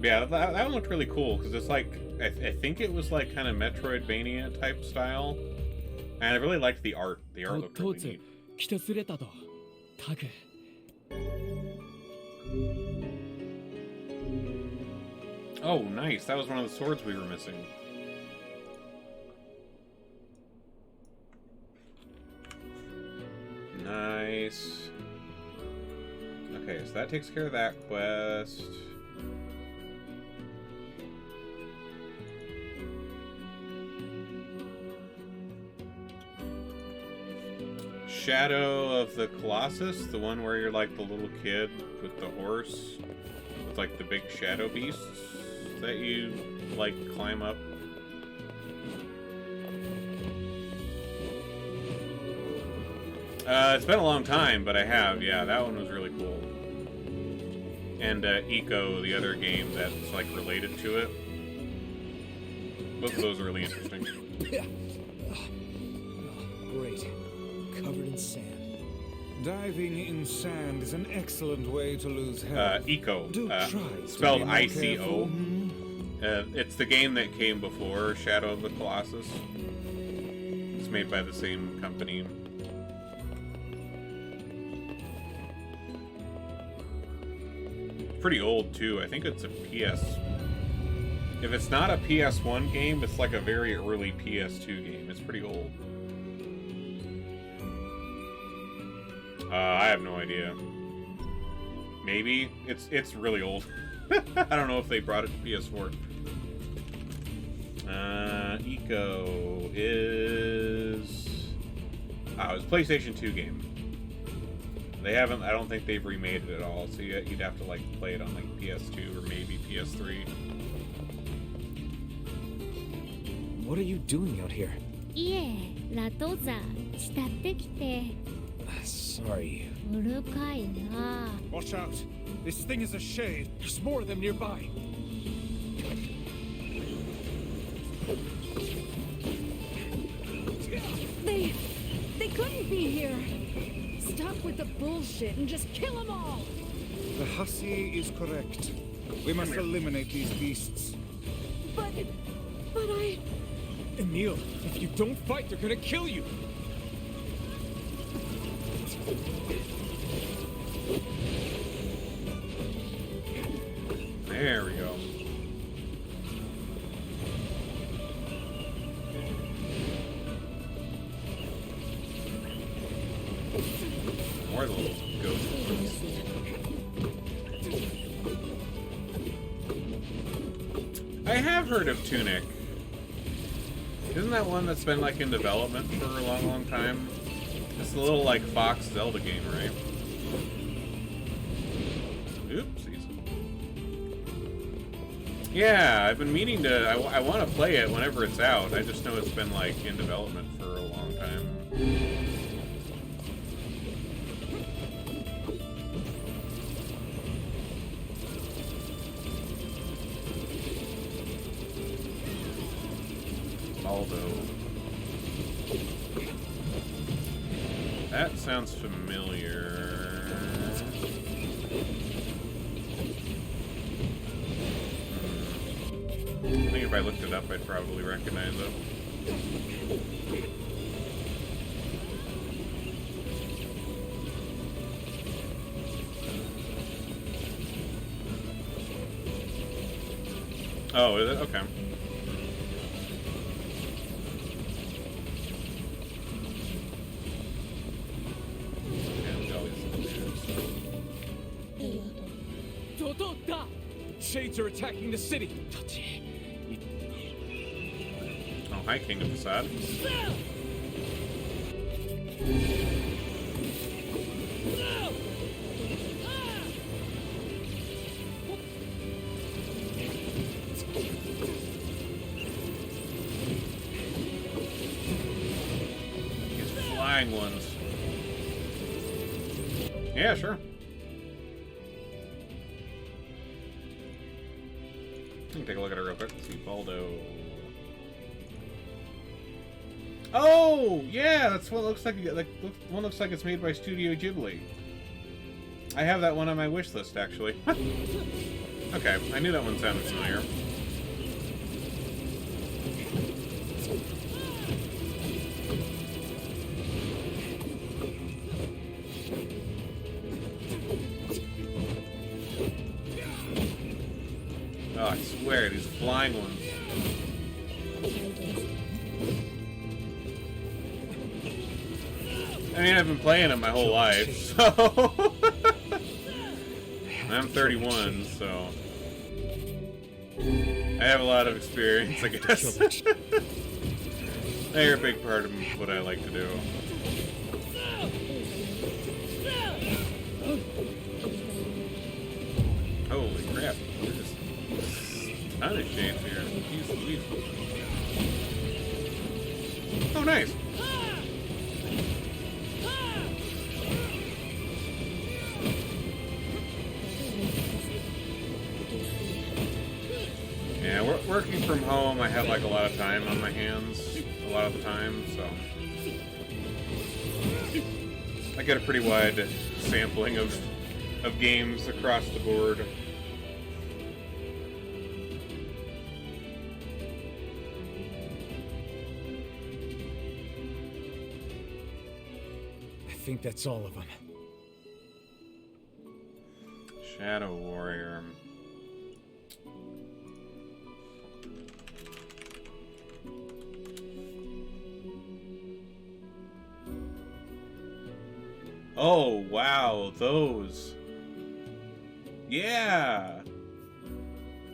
Yeah, that one looked really cool because it's like I think it was like kind of Metroidvania type style, and I really liked the art. The art looked really neat. 来れたと。タグ。Oh, nice! That was one of the swords we were missing. Nice. Okay, so that takes care of that quest. Shadow of the Colossus, the one where you're like the little kid with the horse, with like the big shadow beasts that you like climb up. It's been a long time, but I have. Yeah, that one was really cool. And Eco, the other game that's like related to it. Both of those are really interesting. Great. Covered in sand. Diving in sand is an excellent way to lose health. Eco. Do try spelled to be more ICO. careful. It's the game that came before Shadow of the Colossus. It's made by the same company. Pretty old too. I think it's a PS. If it's not a PS1 game, it's like a very early PS2 game. It's pretty old. I have no idea. Maybe it's really old. I don't know if they brought it to PS4. Eco is it was a PlayStation 2 game. They haven't. I don't think they've remade it at all. So you'd have to like play it on like PS2 or maybe PS3. What are you doing out here? Sorry. Watch out! This thing is a shade. There's more of them nearby. They couldn't be here. Stop with the bullshit and just kill them all. The hussy is correct. We must eliminate these beasts. But I... Emil, if you don't fight, they're gonna kill you! There we go. More little ghosts. I have heard of Tunic. Isn't that one that's been like in development for a long, long time? It's the little like Fox Zelda game, right? Oopsies. Yeah, I've been meaning to. I want to play it whenever it's out. I just know it's been like in development for a long time. Aldo. That sounds familiar. I think if I looked it up, I'd probably recognize it. Oh, is it? Okay. Shades are attacking the city. Oh, hi, King of Facade. These flying ones. Yeah, sure. Take a look at her real quick. Let's see, Baldo. Oh, yeah, that's what it looks like. One looks like it's made by Studio Ghibli. I have that one on my wish list, actually. Okay, I knew that one sounded familiar. Oh, I swear, these flying ones. I mean, I've been playing them my whole life, so... I'm 31, so... I have a lot of experience, I guess. They're a big part of what I like to do. Holy crap. There's just a ton of shades here. Jeez Louise. Oh, nice. Yeah, working from home, I have like a lot of time on my hands a lot of the time, so I get a pretty wide sampling of games across the board. I think that's all of them. Shadow Warrior. Oh, wow, those. Yeah.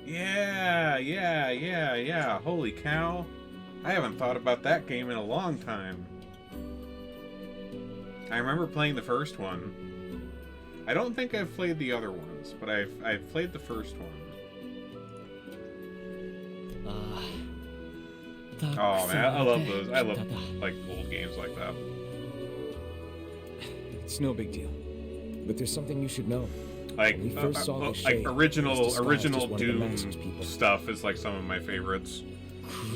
Yeah. Holy cow. I haven't thought about that game in a long time. I remember playing the first one. I don't think I've played the other ones, but I've played the first one. Oh man, I love those. I love like old games like that. It's no big deal, but there's something you should know. Like, When we first saw the like shade, original it was disguised as one of the Doom Master's people. stuff is like some of my favorites.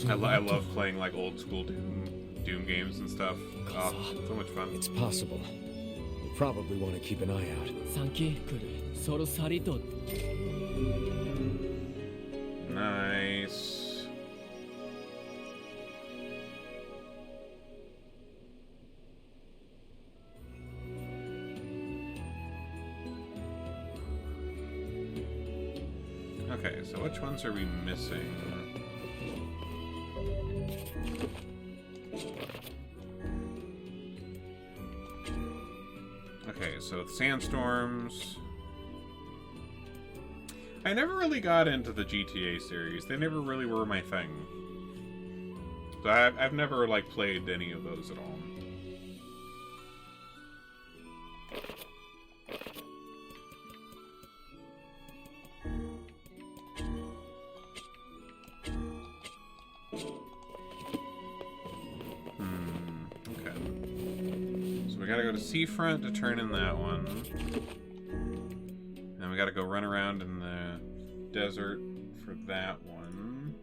I love playing like old school Doom games and stuff. Oh, so much fun. It's possible. You probably want to keep an eye out. Nice. Okay, so which ones are we missing? Okay, so sandstorms. I never really got into the GTA series. They never really were my thing. So I've never like played any of those at all. Seafront to turn in that one. And we gotta go run around in the desert for that one.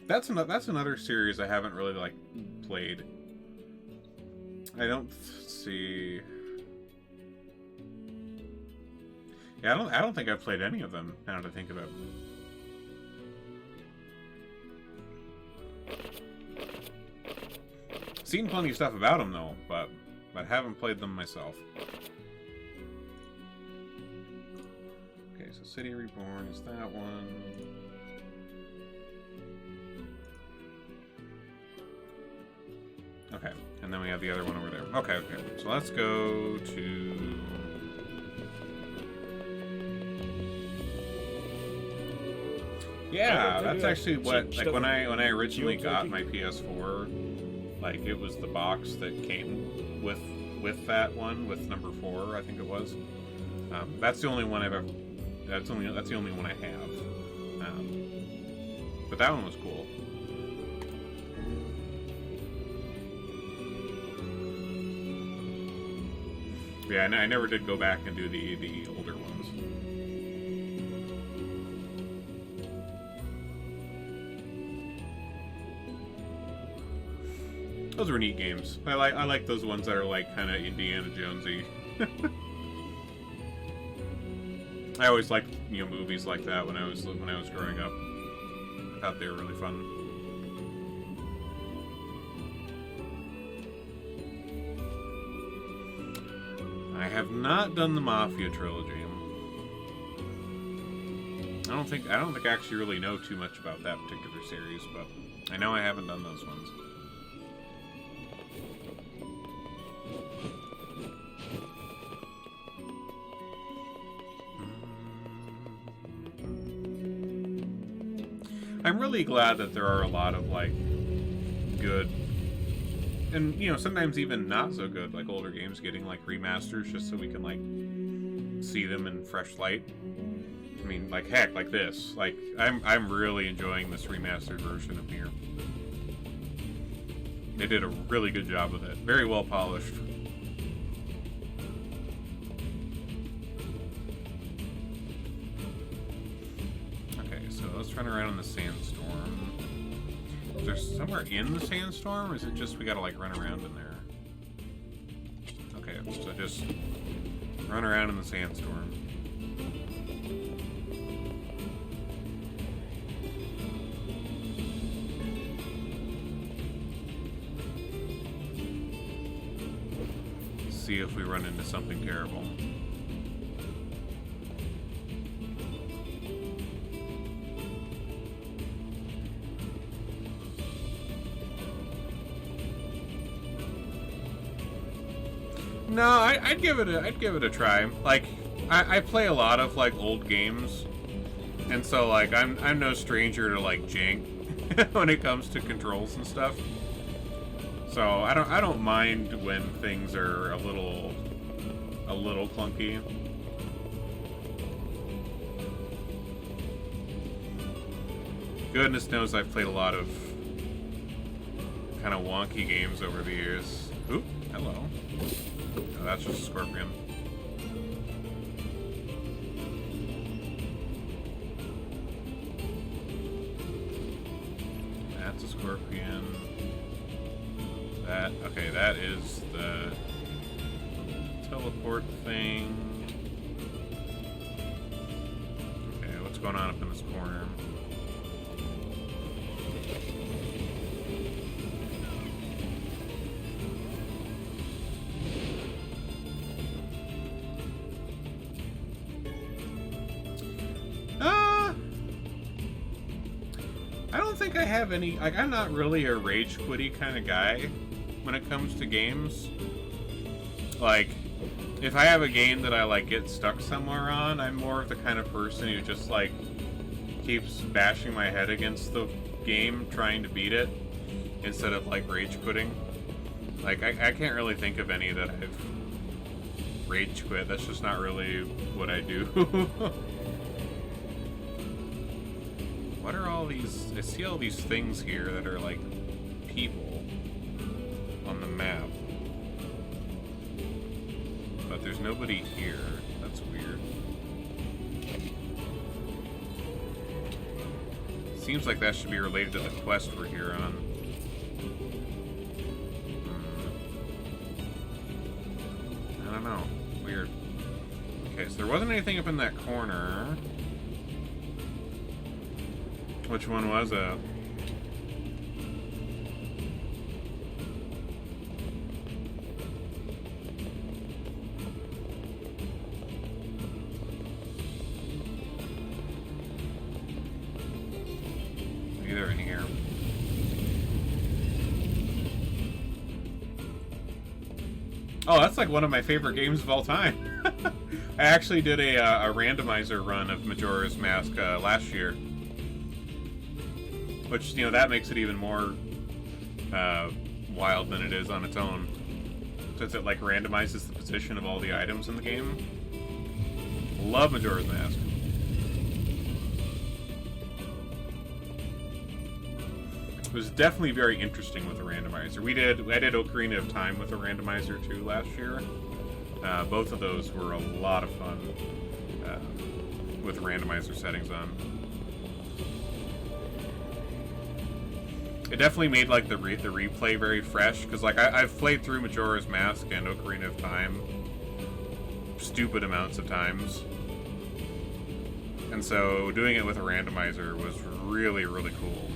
That's another series I haven't really like played. I don't see. Yeah, I don't think I've played any of them now that I think of it. Seen plenty of stuff about them though, but haven't played them myself. Okay, so City Reborn is that one. Okay, and then we have the other one over there. Okay, so let's go to... Yeah, that's actually what, like when I originally got my PS4, like it was the box that came with that one, with number 4, I think it was. That's the only one I've ever. That's the only one I have. But that one was cool. Yeah, I never did go back and do the older ones. Those were neat games. I like those ones that are like kind of Indiana Jonesy. I always liked, you know, movies like that when I was growing up. I thought they were really fun. I have not done the Mafia trilogy. I don't think I actually really know too much about that particular series, but I know I haven't done those ones. I'm really glad that there are a lot of, like, good, and, you know, sometimes even not so good, like, older games getting, like, remasters just so we can, like, see them in fresh light. I mean, like, heck, like this. Like, I'm really enjoying this remastered version of NieR. They did a really good job with it. Very well polished. So let's run around in the sandstorm. Is there somewhere in the sandstorm, or is it just we gotta like run around in there? Okay, so just run around in the sandstorm. See if we run into something terrible. No, I'd give it a try. Like, I play a lot of like old games, and so like I'm no stranger to like jank when it comes to controls and stuff. So I don't mind when things are a little clunky. Goodness knows I've played a lot of kind of wonky games over the years. Oop, hello. Oh, that's just a scorpion. That's a scorpion. Okay, that is the teleport thing. Okay, what's going on up in this corner? I don't think I have any, like, I'm not really a rage quitty kind of guy when it comes to games. Like, if I have a game that I, like, get stuck somewhere on, I'm more of the kind of person who just, like, keeps bashing my head against the game trying to beat it instead of, like, rage quitting. Like, I can't really think of any that I've rage quit. That's just not really what I do. What are all these? I see all these things here that are like people on the map. But there's nobody here. That's weird. Seems like that should be related to the quest we're here on. I don't know. Weird. Okay, so there wasn't anything up in that corner. Which one was it? Either in here. Oh, that's like one of my favorite games of all time. I actually did a randomizer run of Majora's Mask last year. Which, you know, that makes it even more wild than it is on its own. Since it, like, randomizes the position of all the items in the game. Love Majora's Mask. It was definitely very interesting with a randomizer. I did Ocarina of Time with a randomizer, too, last year. Both of those were a lot of fun with randomizer settings on. It definitely made like the replay very fresh, because like I've played through Majora's Mask and Ocarina of Time stupid amounts of times, and so doing it with a randomizer was really, really cool.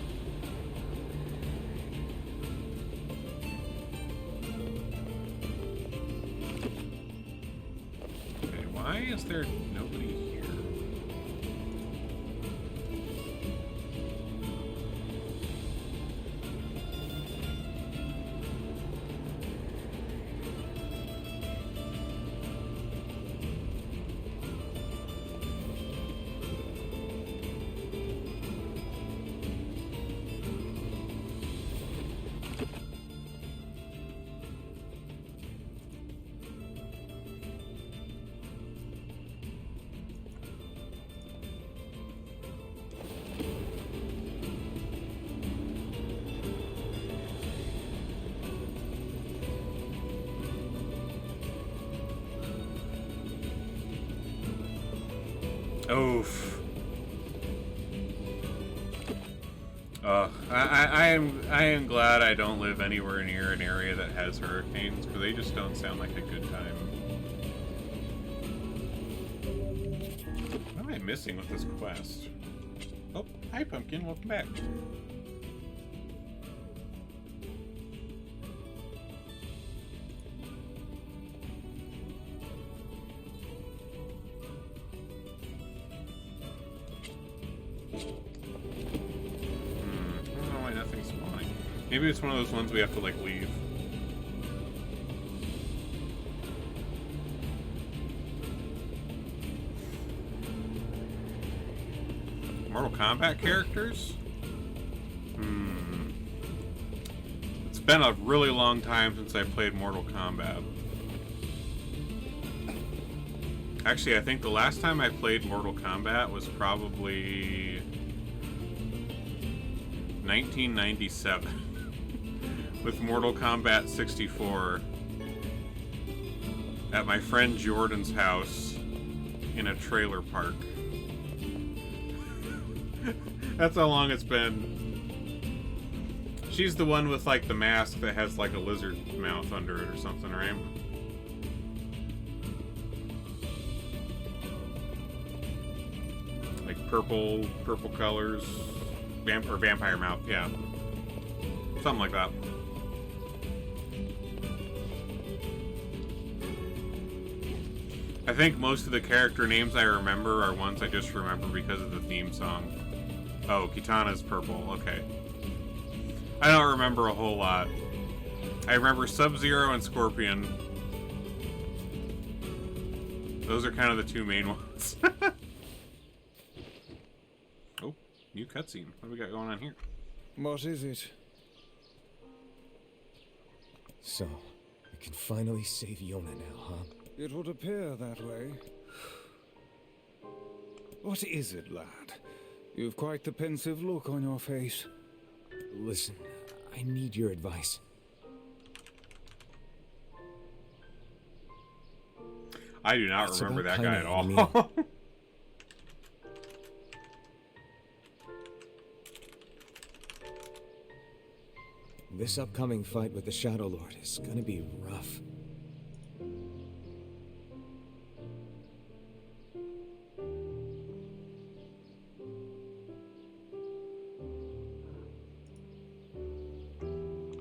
Okay, why is there nobody here? Oof. I am glad I don't live anywhere near an area that has hurricanes, because they just don't sound like a good time. What am I missing with this quest? Oh, hi Pumpkin, welcome back. Maybe it's one of those ones we have to, like, leave. Mortal Kombat characters? It's been a really long time since I played Mortal Kombat. Actually, I think the last time I played Mortal Kombat was probably 1997. With Mortal Kombat 64 at my friend Jordan's house in a trailer park. That's how long it's been. She's the one with like the mask that has like a lizard mouth under it or something, right? Like purple colors, or vampire mouth, yeah. Something like that. I think most of the character names I remember are ones I just remember because of the theme song. Oh, Kitana's purple, okay. I don't remember a whole lot. I remember Sub-Zero and Scorpion. Those are kind of the two main ones. Oh, new cutscene. What do we got going on here? What is it? So, we can finally save Yona now, huh? It would appear that way. What is it, lad? You've quite the pensive look on your face. Listen, I need your advice. I do not remember that guy at all. This upcoming fight with the Shadow Lord is gonna be rough.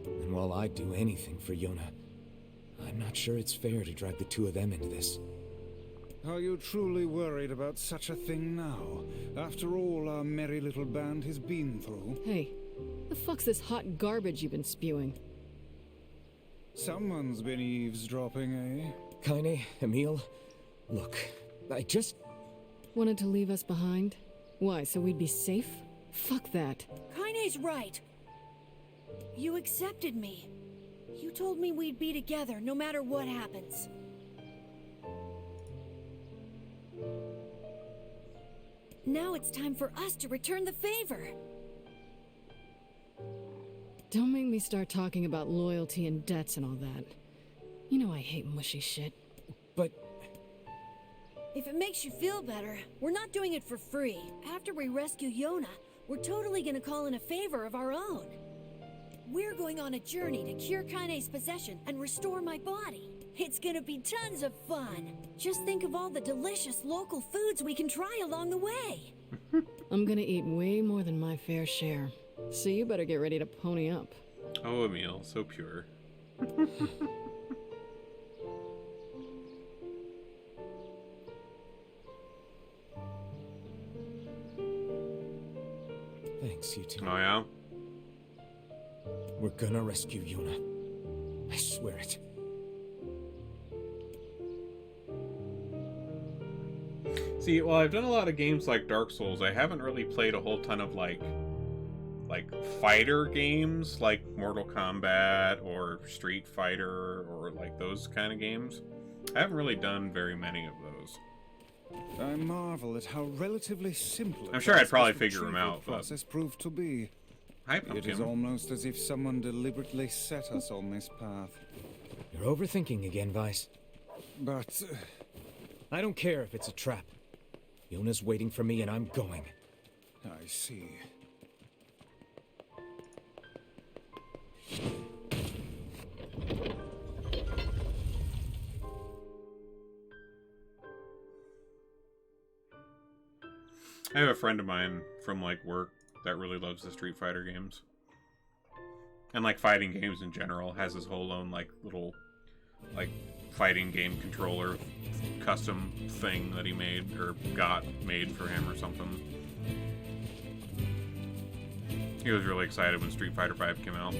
And while I'd do anything for Yona, I'm not sure it's fair to drag the two of them into this. Are you truly worried about such a thing now, after all our merry little band has been through? Hey, the fuck's this hot garbage you've been spewing? Someone's been eavesdropping, eh? Kaine, Emil, look, I just... Wanted to leave us behind? Why, so we'd be safe? Fuck that. Kaine's right. You accepted me. You told me we'd be together no matter what happens. Now it's time for us to return the favor. Don't make me start talking about loyalty and debts and all that. You know I hate mushy shit. But... If it makes you feel better, we're not doing it for free. After we rescue Yona, we're totally gonna call in a favor of our own. We're going on a journey to cure Kaine's possession and restore my body. It's gonna be tons of fun. Just think of all the delicious local foods we can try along the way. I'm gonna eat way more than my fair share. So you better get ready to pony up. Oh, Emil, so pure. Thanks, you two. Oh, yeah? We're gonna rescue Yuna. I swear it. See, well, I've done a lot of games like Dark Souls. I haven't really played a whole ton of, like fighter games, like Mortal Kombat or Street Fighter or, like, those kind of games. I haven't really done very many of those. I marvel at how relatively simple I'm sure I'd probably figure them out, but... process proved to be. Hi, It is Pumpkin. almost as if someone deliberately set us on this path. You're overthinking again, Vice. But... I don't care if it's a trap. Yuna's waiting for me and I'm going. I see. I have a friend of mine from, like, work that really loves the Street Fighter games. And, like, fighting games in general. Has his whole own, like, little, like, fighting game controller custom thing that he made, or got made for him or something. He was really excited when Street Fighter V came out.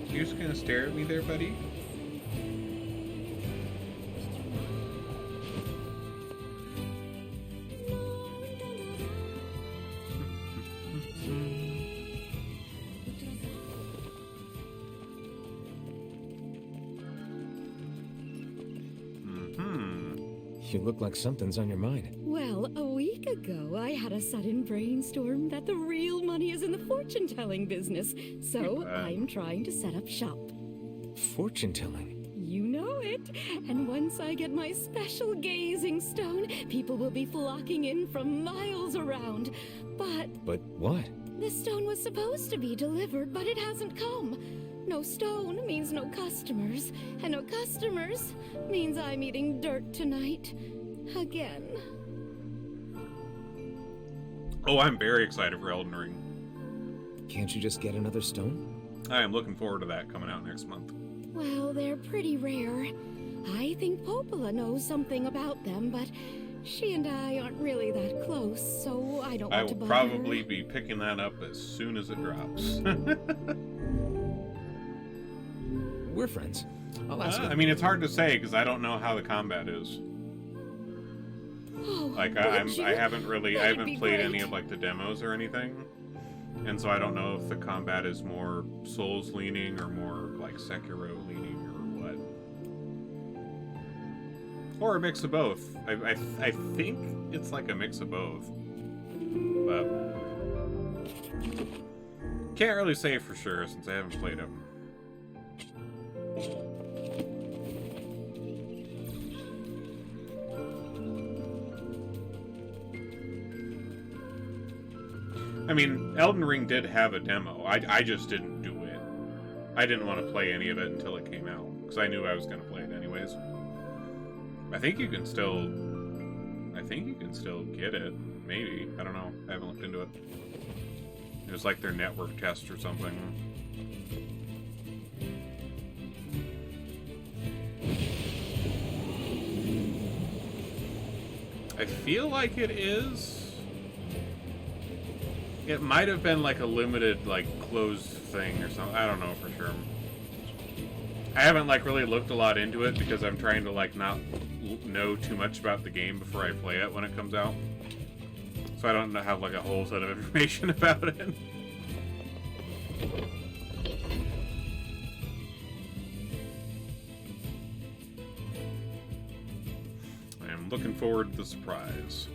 You're just gonna stare at me there, buddy? You look like something's on your mind. Well, a week ago, I had a sudden brainstorm that the real money is in the fortune-telling business. So I'm trying to set up shop. Fortune telling? You know it. And once I get my special gazing stone, people will be flocking in from miles around. But what? The stone was supposed to be delivered, but it hasn't come. No stone means no customers, and no customers means I'm eating dirt tonight. Again. Oh, I'm very excited for Elden Ring. Can't you just get another stone? I am looking forward to that coming out next month. Well, they're pretty rare. I think Popola knows something about them, but she and I aren't really that close, so I don't I want to will bother. probably be picking that up as soon as it drops. We're friends. I'll ask I mean, it's hard to say because I don't know how the combat is. Oh, Like, I haven't played any of, like, the demos or anything. And so I don't know if the combat is more Souls leaning or more, like, Sekiro leaning or what. Or a mix of both. I think it's like a mix of both. But can't really say for sure since I haven't played them. I mean, Elden Ring did have a demo. I just didn't do it. I didn't want to play any of it until it came out, because I knew I was going to play it anyways. I think you can still get it. Maybe. I don't know. I haven't looked into it. It was like their network test or something. I feel like it is. It might have been like a limited, like, closed thing or something. I don't know for sure. I haven't, like, really looked a lot into it because I'm trying to, like, not know too much about the game before I play it when it comes out. So I don't have, like, a whole set of information about it. I'm looking forward to the surprise.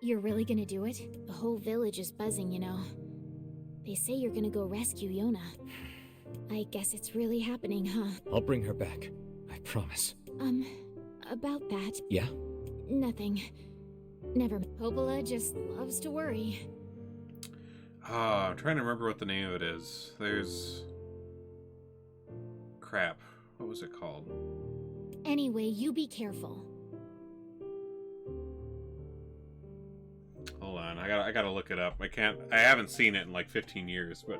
You're really gonna do it? The whole village is buzzing, you know. They say you're gonna go rescue Yona. I guess it's really happening, huh? I'll bring her back. I promise. About that. Yeah? Nothing. Never. Popola just loves to worry. I'm trying to remember what the name of it is. There's... Crap. What was it called? Anyway, you be careful. Hold on, I gotta look it up. I haven't seen it in like 15 years, but,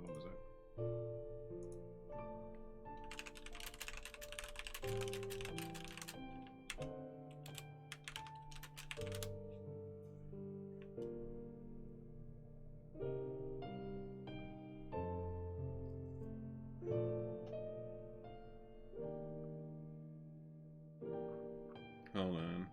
what was it? Hold on.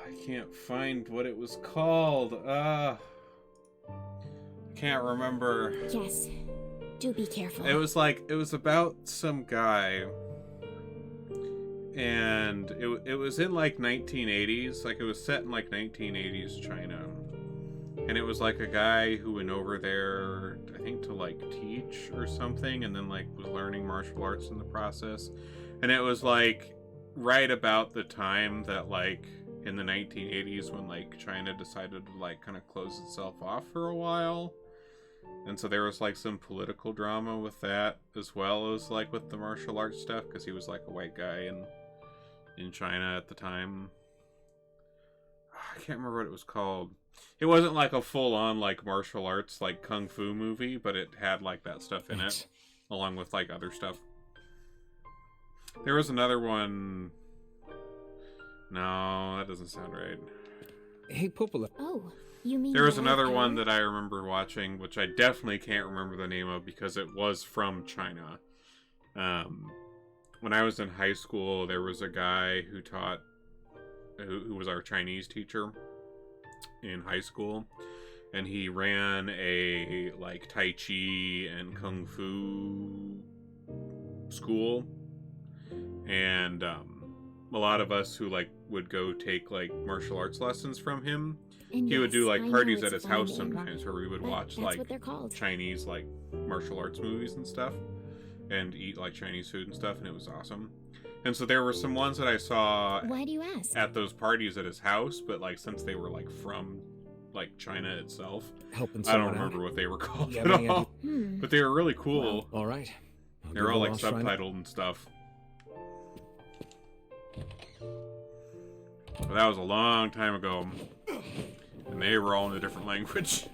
I can't find what it was called. Can't remember. Yes. Do be careful. It was about some guy, and it was in like 1980s. Like, it was set in like 1980s China, and it was like a guy who went over there, I think, to like teach or something, and then like was learning martial arts in the process. And it was like right about the time that, like, in the 1980s, when like China decided to like kind of close itself off for a while. And so there was like some political drama with that, as well as like with the martial arts stuff, because he was like a white guy in China at the time. I can't remember what it was called. It wasn't like a full-on like martial arts like kung fu movie, but it had like that stuff in it, along with like other stuff. There was another one. No, that doesn't sound right. Hey, Popola. Oh, you mean... There was another one that I remember watching, which I definitely can't remember the name of because it was from China. When I was in high school, there was a guy who taught, who was our Chinese teacher in high school, and he ran a like Tai Chi and Kung Fu school, and a lot of us who like would go take like martial arts lessons from him. And he would do like I know parties it's at his funny, house sometimes where we would watch that's like what they're called. Chinese like martial arts movies and stuff, and eat like Chinese food and stuff, and it was awesome. And so there were some ones that I saw Why do you ask? at those parties at his house, but like since they were like from like China itself, Helping I don't someone remember out. what they were called You at have any all. idea? But they were really cool. All right. They were all like subtitled and stuff. But that was a long time ago, and they were all in a different language.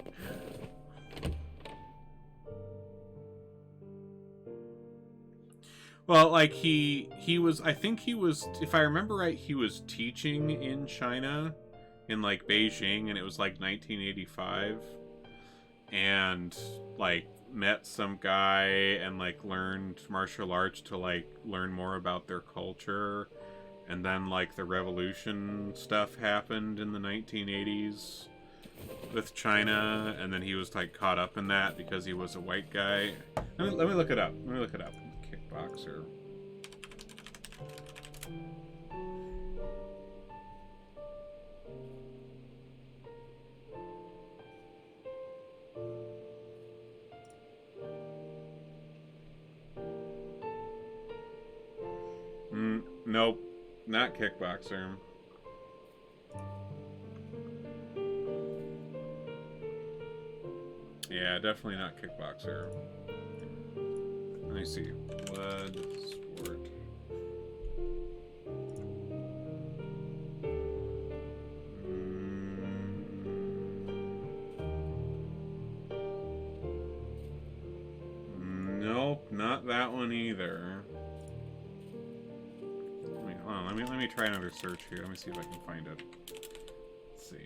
Well, like he was, I think he was, if I remember right, he was teaching in China, in like Beijing, and it was like 1985, and like met some guy and like learned martial arts to like learn more about their culture. And then, like, the revolution stuff happened in the 1980s with China, and then he was, like, caught up in that because he was a white guy. Let me look it up. Let me look it up. Kickboxer. Nope. Not Kickboxer. Yeah, definitely not Kickboxer. Let me see. Blood sport. not that one either. Hold on, let me try another search here. Let me see if I can find it. Let's see.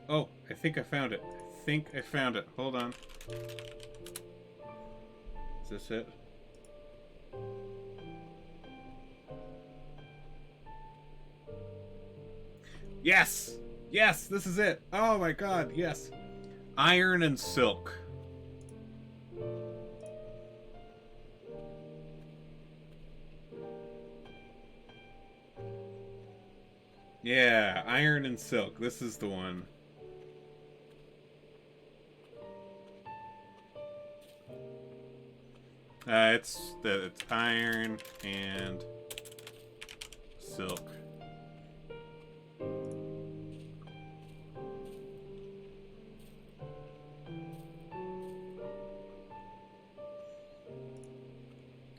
Oh, I think I found it. Hold on. Is this it? Yes! Yes, this is it. Oh my god, yes. Iron and silk. Yeah, iron and silk. This is the one. It's iron and silk.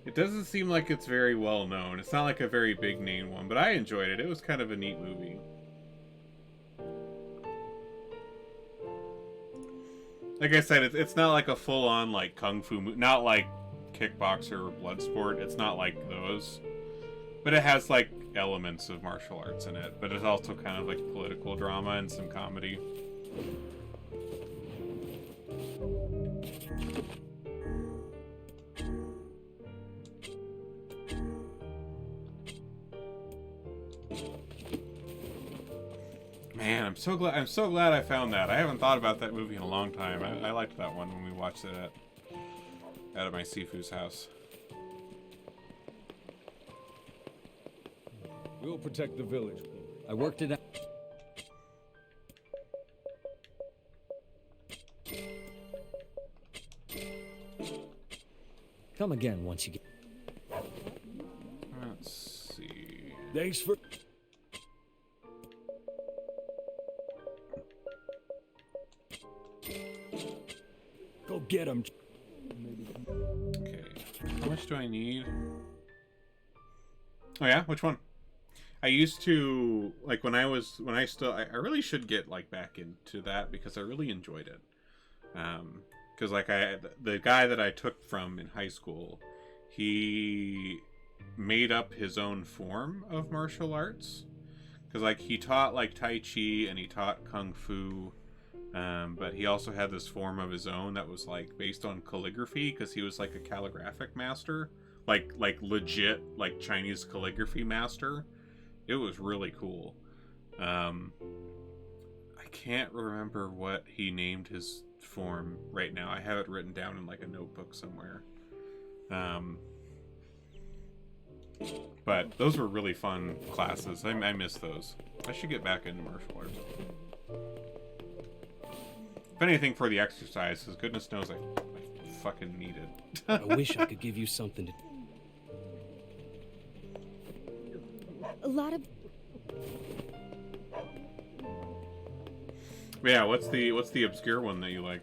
It doesn't seem like it's very well known. It's not like a very big name one, but I enjoyed it. It was kind of a neat movie. Like I said, it's not like a full-on like kung fu movie, not like Kickboxer or Bloodsport. It's not like those, but it has like elements of martial arts in it. But it's also kind of like political drama and some comedy. Man, I'm so glad I found that. I haven't thought about that movie in a long time. I liked that one when we watched it at my Sifu's house. We'll protect the village. I worked it out. Come again once you get... Let's see. Thanks for... Go get him. Okay. How much do I need? Oh yeah, which one? I used to like I really should get like back into that because I really enjoyed it. Because like the guy that I took from in high school, he made up his own form of martial arts. Because like he taught like Tai Chi and he taught Kung Fu. But he also had this form of his own that was like based on calligraphy because he was like a calligraphic master, like legit like Chinese calligraphy master. It was really cool. I can't remember what he named his form right now. I have it written down in like a notebook somewhere. But those were really fun classes. I miss those. I should get back into martial arts. If anything, for the exercise, because goodness knows I fucking need it. I wish I could give you something to... A lot of... Yeah, what's the obscure one that you like?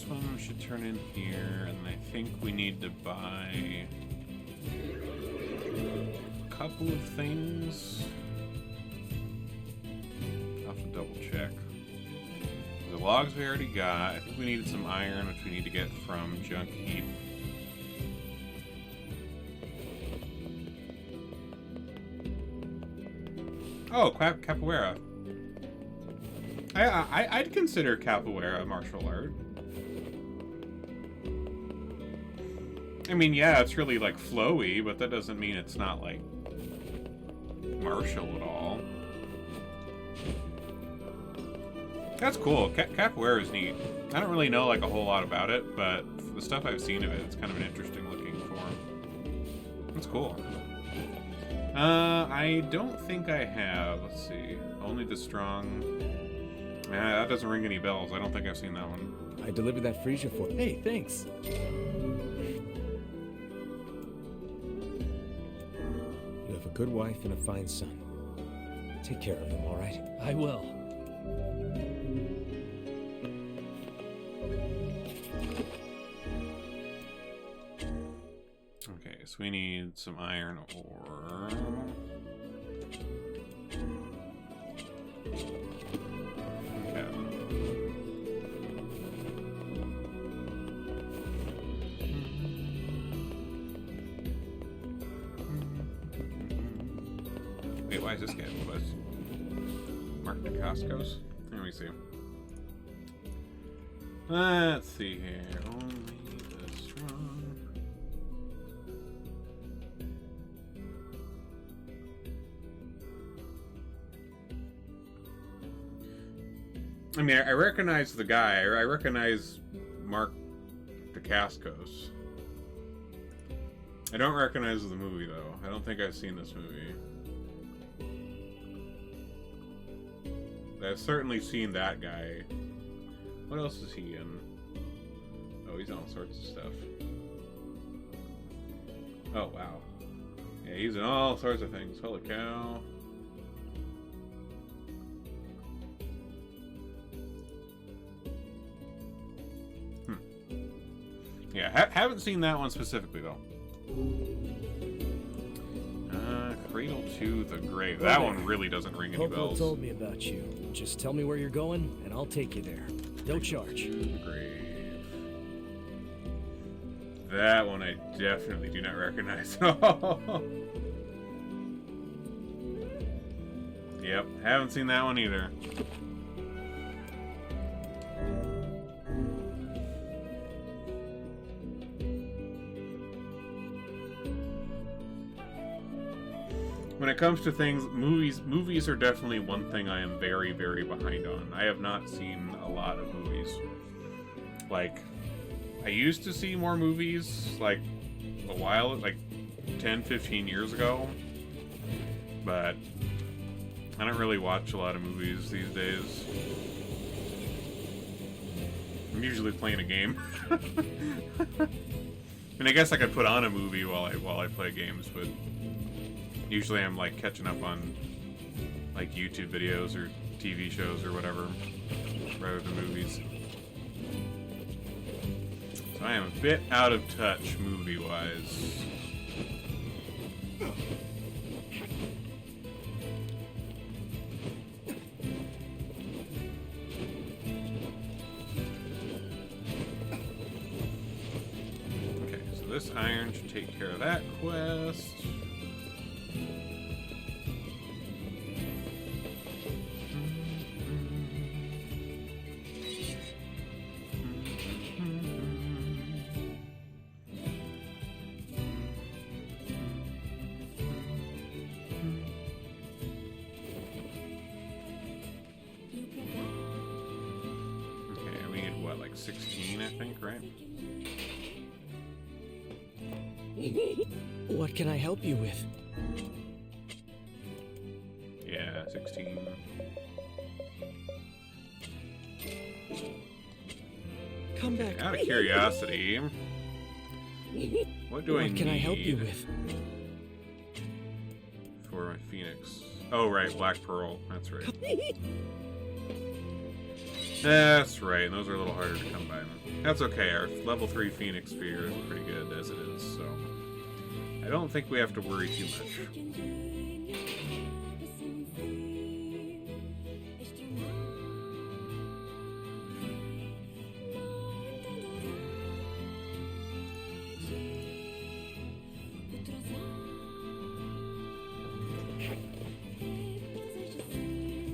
this one should turn in here, and I think we need to buy a couple of things. I'll have to double check. The logs we already got. I think we needed some iron, which we need to get from Junk Heap. Oh, capoeira. I'd consider capoeira martial art. I mean, yeah, it's really like flowy, but that doesn't mean it's not like martial at all. That's cool. Capoeira is neat. I don't really know like a whole lot about it, but the stuff I've seen of it, it's kind of an interesting looking form. That's cool. I don't think I have. Let's see. Only the strong. That doesn't ring any bells. I don't think I've seen that one. I delivered that freezer for. Hey, thanks. You have a good wife and a fine son. Take care of them, all right? I will. Okay, so we need some iron ore. Okay. Wait, why is this guy was Mark the Costco's? Let me see. Let's see here. Only the strong. I mean, I recognize the guy. I recognize Mark Dacascos. I don't recognize the movie, though. I don't think I've seen this movie. I've certainly seen that guy. What else is he in? Oh, he's in all sorts of stuff. Oh, wow. Yeah, he's in all sorts of things. Holy cow. Yeah, haven't seen that one specifically, though. Cradle to the Grave. That one really doesn't ring any bells. told me about you. Just tell me where you're going, and I'll take you there. No charge. To the Grave. That one I definitely do not recognize at all. Yep, haven't seen that one either. When it comes to things, movies are definitely one thing I am very, very behind on. I have not seen a lot of movies. Like, I used to see more movies, like, a while, like 10, 15 years ago. But I don't really watch a lot of movies these days. I'm usually playing a game. And I guess I could put on a movie while I play games, but usually I'm like catching up on like YouTube videos or TV shows or whatever rather than movies. So I am a bit out of touch movie-wise. Okay, so this iron should take care of that quest. Okay, we need what, like 16, I think, right? What can I help you with? Yeah, 16. Come back. Out of curiosity, what do I need? What can I help you with? For my Phoenix. Oh, right, Black Pearl. That's right. That's right, and those are a little harder to come by. That's okay, our level 3 Phoenix Sphere is pretty good as it is, so I don't think we have to worry too much.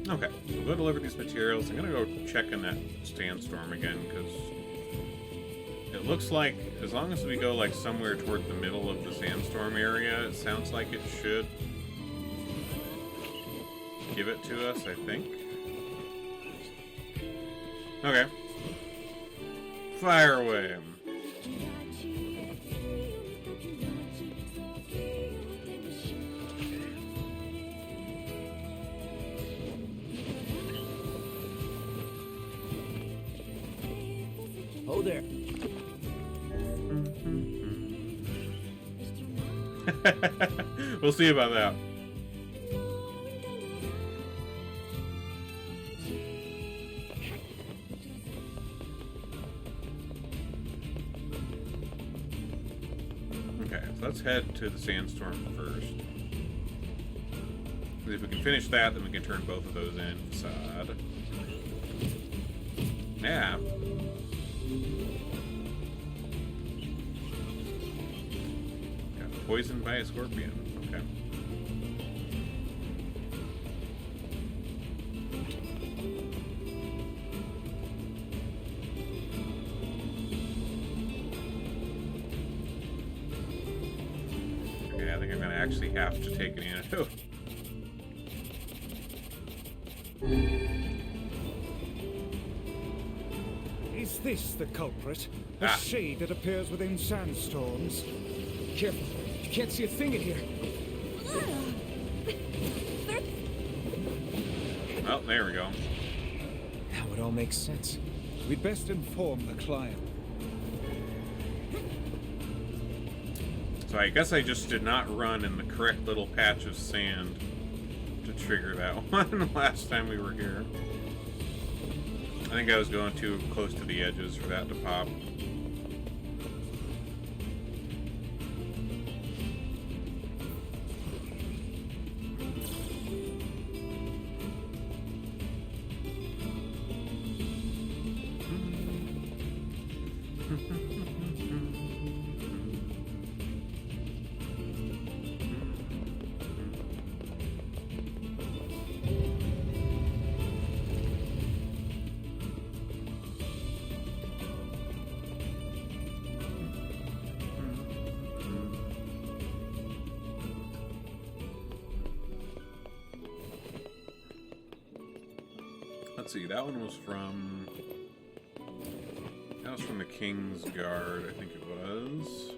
Okay, we'll go deliver these materials. I'm gonna go check in that sandstorm again, because it looks like as long as we go like somewhere toward the middle of the sandstorm area, it sounds like it should give it to us, I think. Okay. Fire away. Oh there. We'll see about that. Okay, so let's head to the sandstorm first. If we can finish that, then we can turn both of those in. Facade. Yeah. Got poisoned by a scorpion. Okay. Okay, I think I'm gonna actually have to take an antidote. Is this the culprit? A shade that appears within sandstorms? Careful. You can't see a thing in here. Oh, there we go. Now it all makes sense. We'd best inform the client. So I guess I just did not run in the correct little patch of sand to trigger that one last time we were here. I think I was going too close to the edges for that to pop. Let's see, that one was from... That was from the King's Guard, I think it was.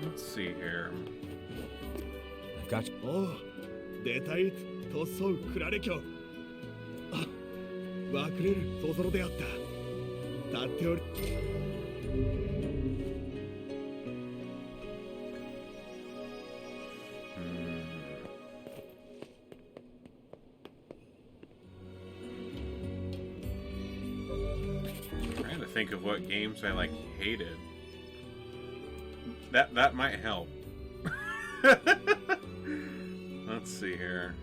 Let's see here. I've got you. Oh, 出たい塗装クラレキョ。あ、ワクレルトゾロであった。立っており。Trying to think of what games I like hated. That might help. Let's see here.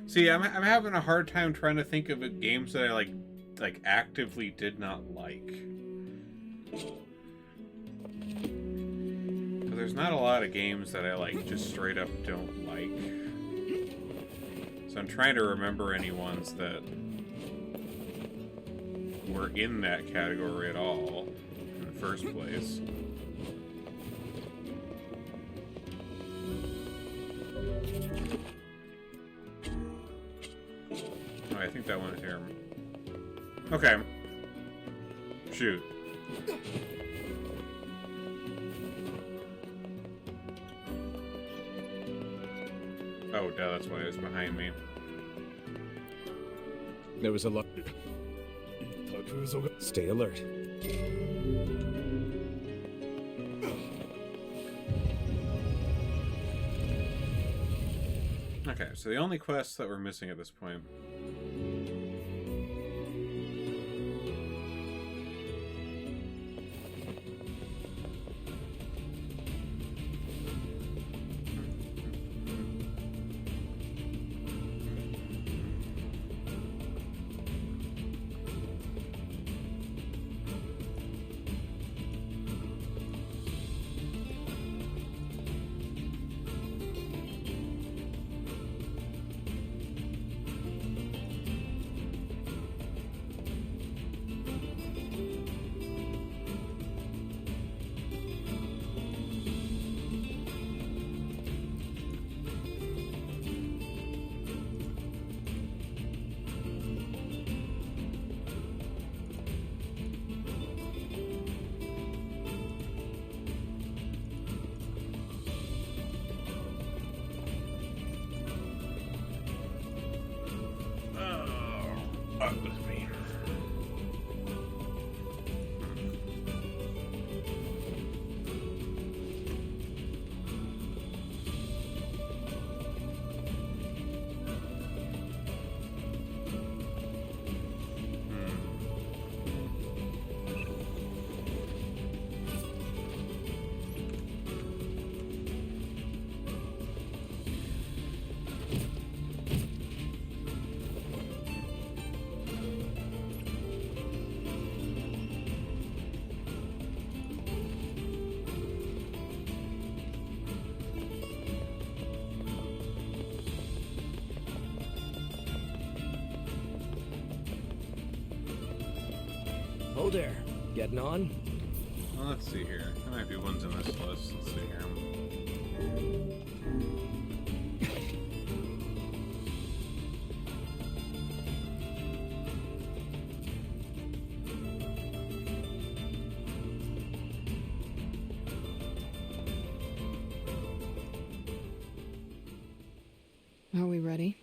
See, I'm having a hard time trying to think of games that I like actively did not like. There's not a lot of games that I like just straight up don't like. So I'm trying to remember any ones that were in that category at all in the first place. Oh, I think that one here. Okay. Shoot. Oh, duh, that's why it was behind me. There was a lot. Stay alert. Okay, so the only quests that we're missing at this point. Oh there, getting on? Well, let's see here. There might be ones in this list. Let's see here. Are we ready?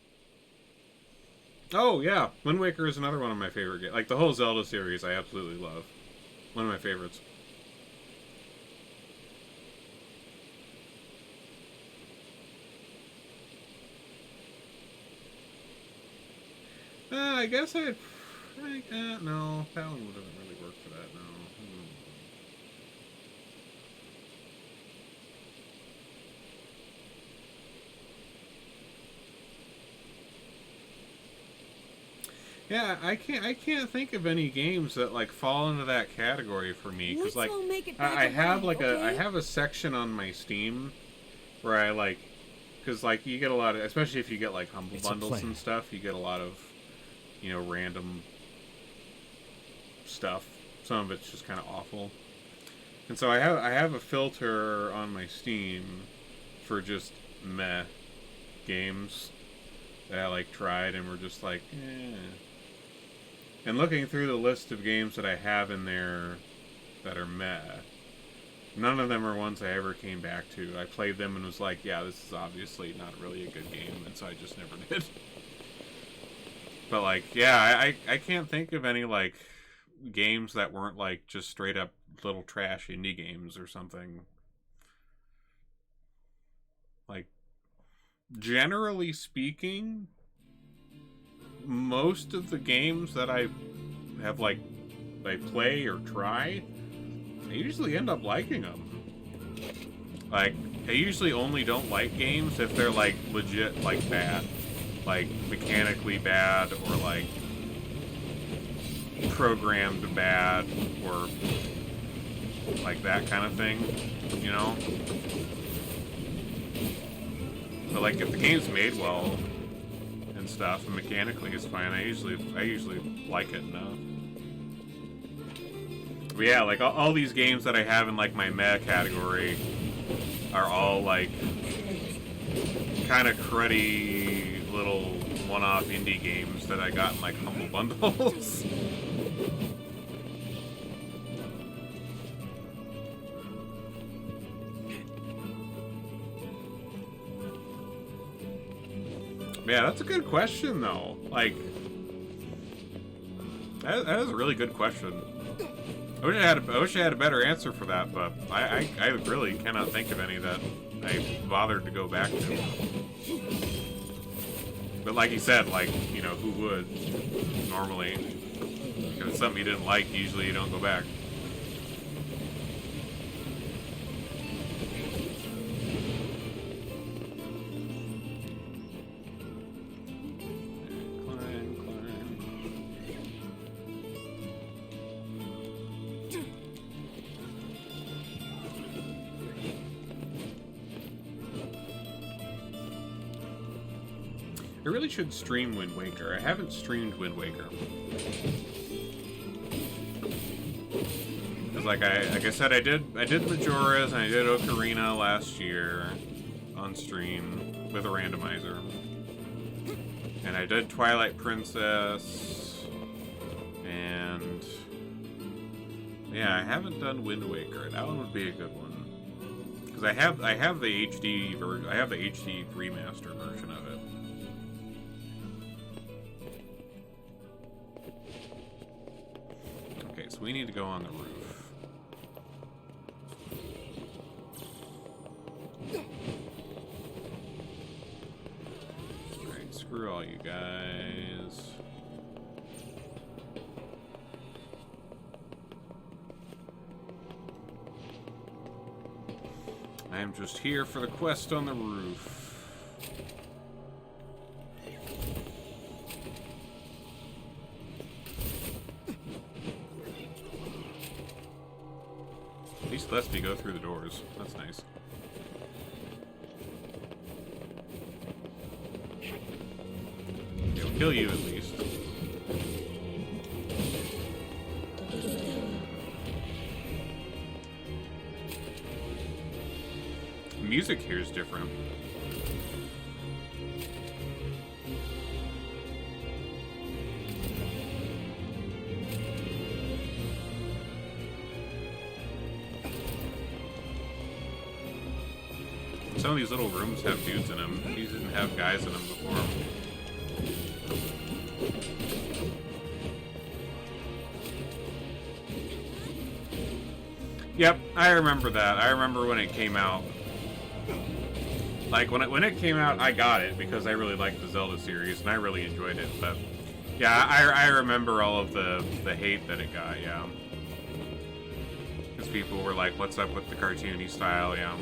Oh, yeah. Wind Waker is another one of my favorite games. Like, the whole Zelda series I absolutely love. One of my favorites. I guess I'd... no, that one doesn't really work for that, no. Yeah, I can't think of any games that like fall into that category for me because like I have like I have a section on my Steam where I like because like you get a lot of, especially if you get like humble bundles and stuff, you get a lot of, you know, random stuff. Some of it's just kind of awful, and so I have a filter on my Steam for just meh games that I like tried and were just like, eh. And looking through the list of games that I have in there that are meh, none of them are ones I ever came back to. I played them and was like, yeah, this is obviously not really a good game, and so I just never did. But like, yeah, I can't think of any like games that weren't like just straight up little trash indie games or something. Like, generally speaking, most of the games that I have like I play or try, I usually end up liking them. Like, I usually only don't like games if they're like legit like bad. like mechanically bad or like programmed bad or like that kind of thing, you know? But like if the game's made well and stuff and mechanically it's fine, I usually like it enough. But yeah, like all these games that I have in like my meh category are all like kind of cruddy little one-off indie games that I got in like humble bundles. Yeah, that's a good question though. Like, that is a really good question. I wish I had a better answer for that, but I really cannot think of any that I bothered to go back to. But like you said, like, you know, who would normally? If it's something you didn't like, usually you don't go back. I really should stream Wind Waker. I haven't streamed Wind Waker. Cause like I said, I did Majora's and I did Ocarina last year on stream with a randomizer, and I did Twilight Princess, and yeah, I haven't done Wind Waker. That one would be a good one. Cause I have the HD version. I have the HD remaster version of it. Okay, so we need to go on the roof. Alright, screw all you guys. I am just here for the quest on the roof. At least lets me go through the doors. That's nice. It'll kill you at least. The music here is different. Some of these little rooms have dudes in them. These didn't have guys in them before. Yep, I remember that. I remember when it came out. Like, when it came out, I got it because I really liked the Zelda series, and I really enjoyed it. But, yeah, I remember all of the hate that it got, yeah. Because people were like, what's up with the cartoony style, yeah.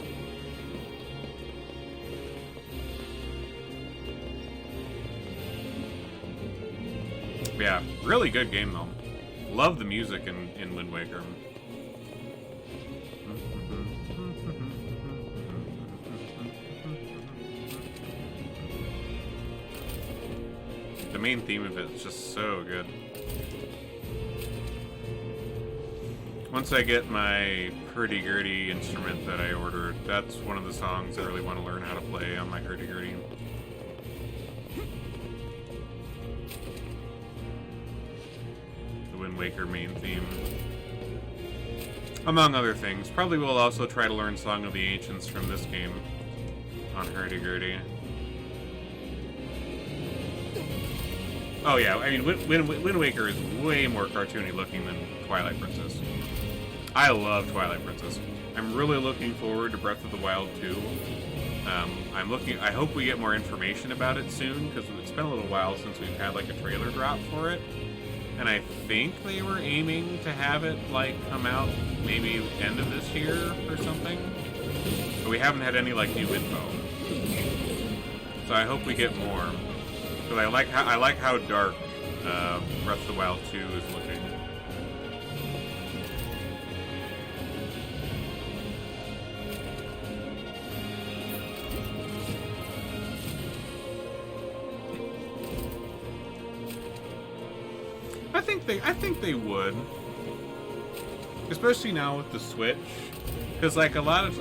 Yeah, really good game though. Love the music in Wind Waker. The main theme of it is just so good. Once I get my hurdy-gurdy instrument that I ordered, that's one of the songs I really want to learn how to play on my hurdy-gurdy. Wind Waker main theme. Among other things. Probably will also try to learn Song of the Ancients from this game on hurdy-gurdy. Oh yeah, I mean, Wind Waker is way more cartoony looking than Twilight Princess. I love Twilight Princess. I'm really looking forward to Breath of the Wild 2. I hope we get more information about it soon, because it's been a little while since we've had like a trailer drop for it. And I think they were aiming to have it, like, come out maybe end of this year or something. But we haven't had any, like, new info. So I hope we get more. Because I like how dark Breath of the Wild 2 is looking. I think they would, especially now with the Switch, because like a lot of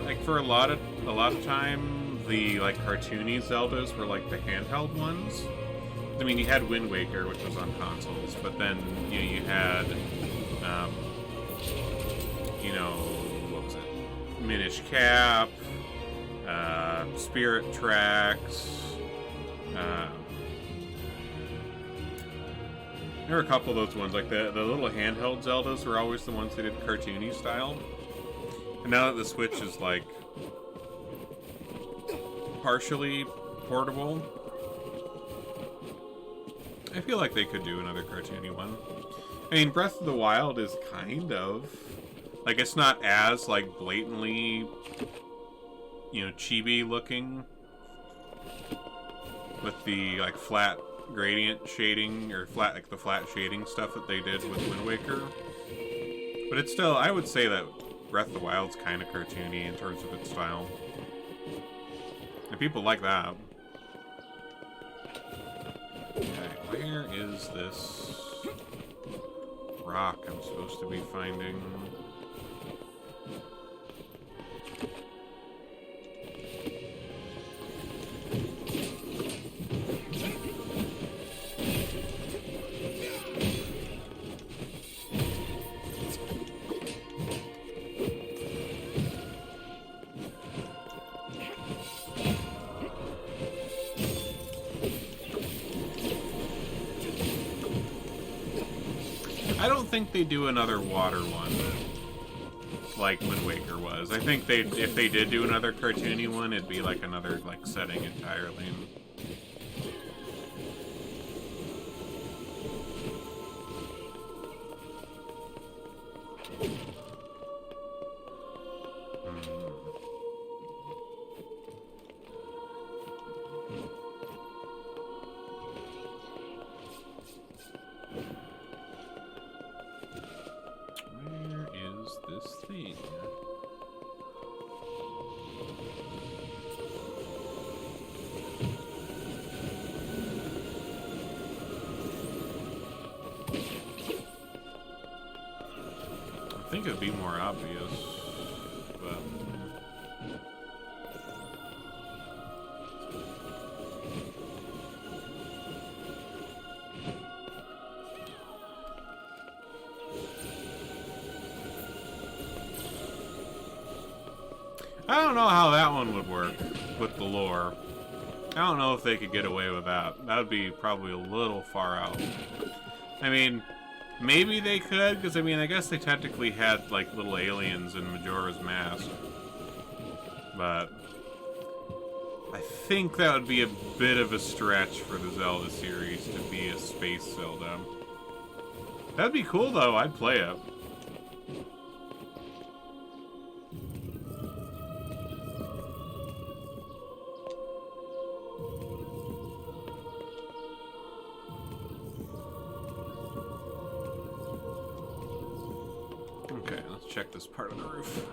time the like cartoony Zeldas were like the handheld ones. I mean, you had Wind Waker, which was on consoles, but then you had what was it? Minish Cap, Spirit Tracks. There were a couple of those ones, like the little handheld Zeldas were always the ones that did cartoony style. And now that the Switch is like partially portable, I feel like they could do another cartoony one. I mean, Breath of the Wild is kind of like, it's not as like blatantly, chibi looking with the like flat gradient shading or the flat shading stuff that they did with Wind Waker. But it's still, I would say that Breath of the Wild's kind of cartoony in terms of its style. And people like that. Okay, where is this rock I'm supposed to be finding? I don't think they do another water one like Wind Waker was. I think if they did do another cartoony one, it'd be like another like setting entirely. I think it'd be more obvious, but I don't know how that one would work with the lore. I don't know if they could get away with that. That would be probably a little far out. I mean, maybe they could, because I mean, I guess they technically had like little aliens in Majora's Mask. But I think that would be a bit of a stretch for the Zelda series to be a space Zelda. That'd be cool though, I'd play it. Okay, let's check this part of the roof.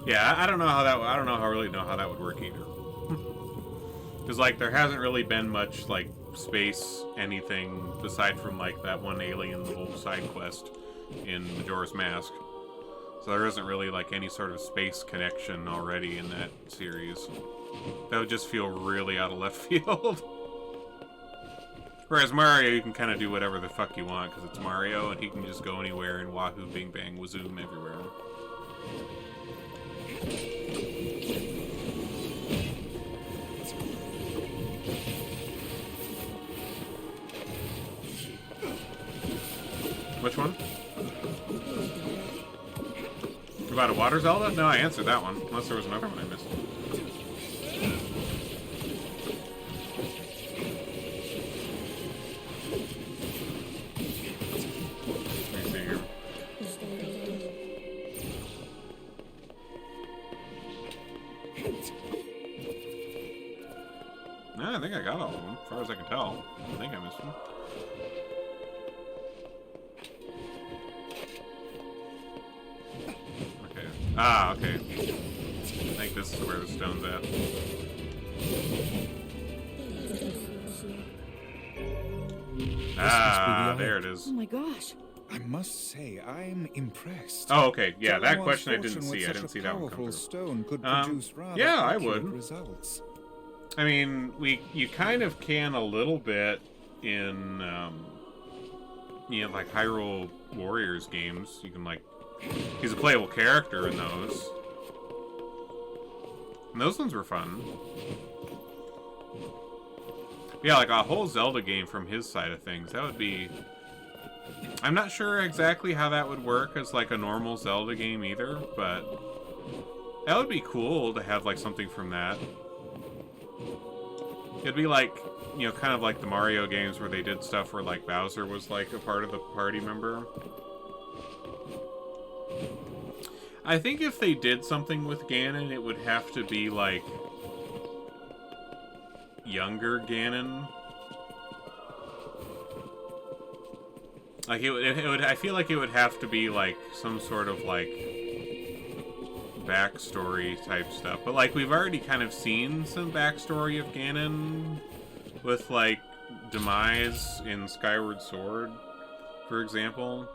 Yeah, I don't know how that. I don't know how really know how that would work either. Because like there hasn't really been much like space anything aside from like that one alien little side quest in Majora's Mask. So there isn't really like any sort of space connection already in that series. That would just feel really out of left field. Whereas Mario, you can kind of do whatever the fuck you want because it's Mario and he can just go anywhere and wahoo, bing bang, wazoom everywhere. Which one? About a water Zelda? No, I answered that one. Unless there was another one I missed. Let me see here. Ah, okay. I think this is where the stone's at. Ah, there it is. Oh my gosh. I must say, I'm impressed. Oh, okay. Yeah, that Someone's question I didn't fortune with see. I such didn't a see that one come powerful through. stone could produce rather yeah, I accurate would. results. I mean, you kind of can a little bit in, you know, like Hyrule Warriors games. You can, like, he's a playable character in those. And those ones were fun. Yeah, like a whole Zelda game from his side of things. That would be... I'm not sure exactly how that would work as, like, a normal Zelda game either, but... that would be cool to have, like, something from that. It'd be like, you know, kind of like the Mario games where they did stuff where, like, Bowser was, like, a part of the party member. I think if they did something with Ganon, it would have to be, like, younger Ganon. Like, it would, I feel like it would have to be, like, some sort of, like, backstory type stuff. But, like, we've already kind of seen some backstory of Ganon with, like, Demise in Skyward Sword, for example.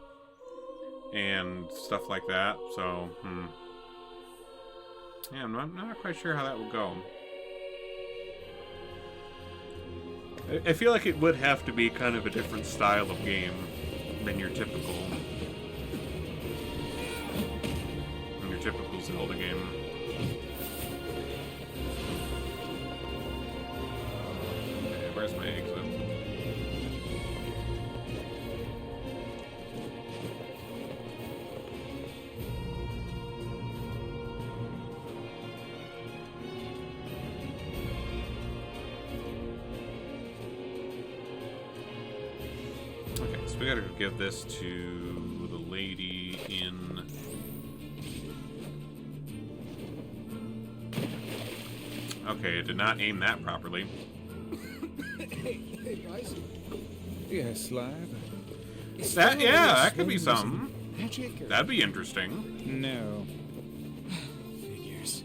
And stuff like that, so, yeah, I'm not quite sure how that would go. I feel like it would have to be kind of a different style of game than your typical Zelda game. Okay, where's my exit? Okay, so we gotta give this to the lady in... Okay, it did not aim that properly. Hey, guys. Yes, lad. That, yeah, that could be something. Magic? That'd be interesting. No. Figures.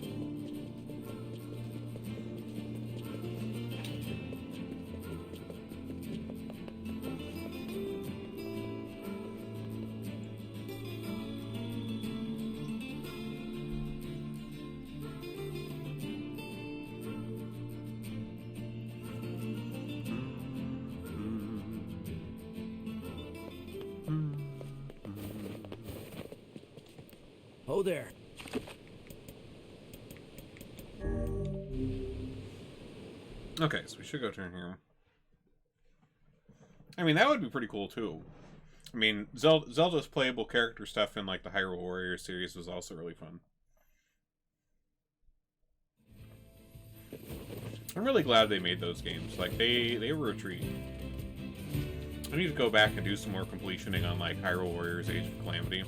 Oh, there. Okay, so we should go turn here. I mean, that would be pretty cool, too. I mean, Zelda's playable character stuff in, like, the Hyrule Warriors series was also really fun. I'm really glad they made those games. Like, they were a treat. I need to go back and do some more completioning on, like, Hyrule Warriors Age of Calamity.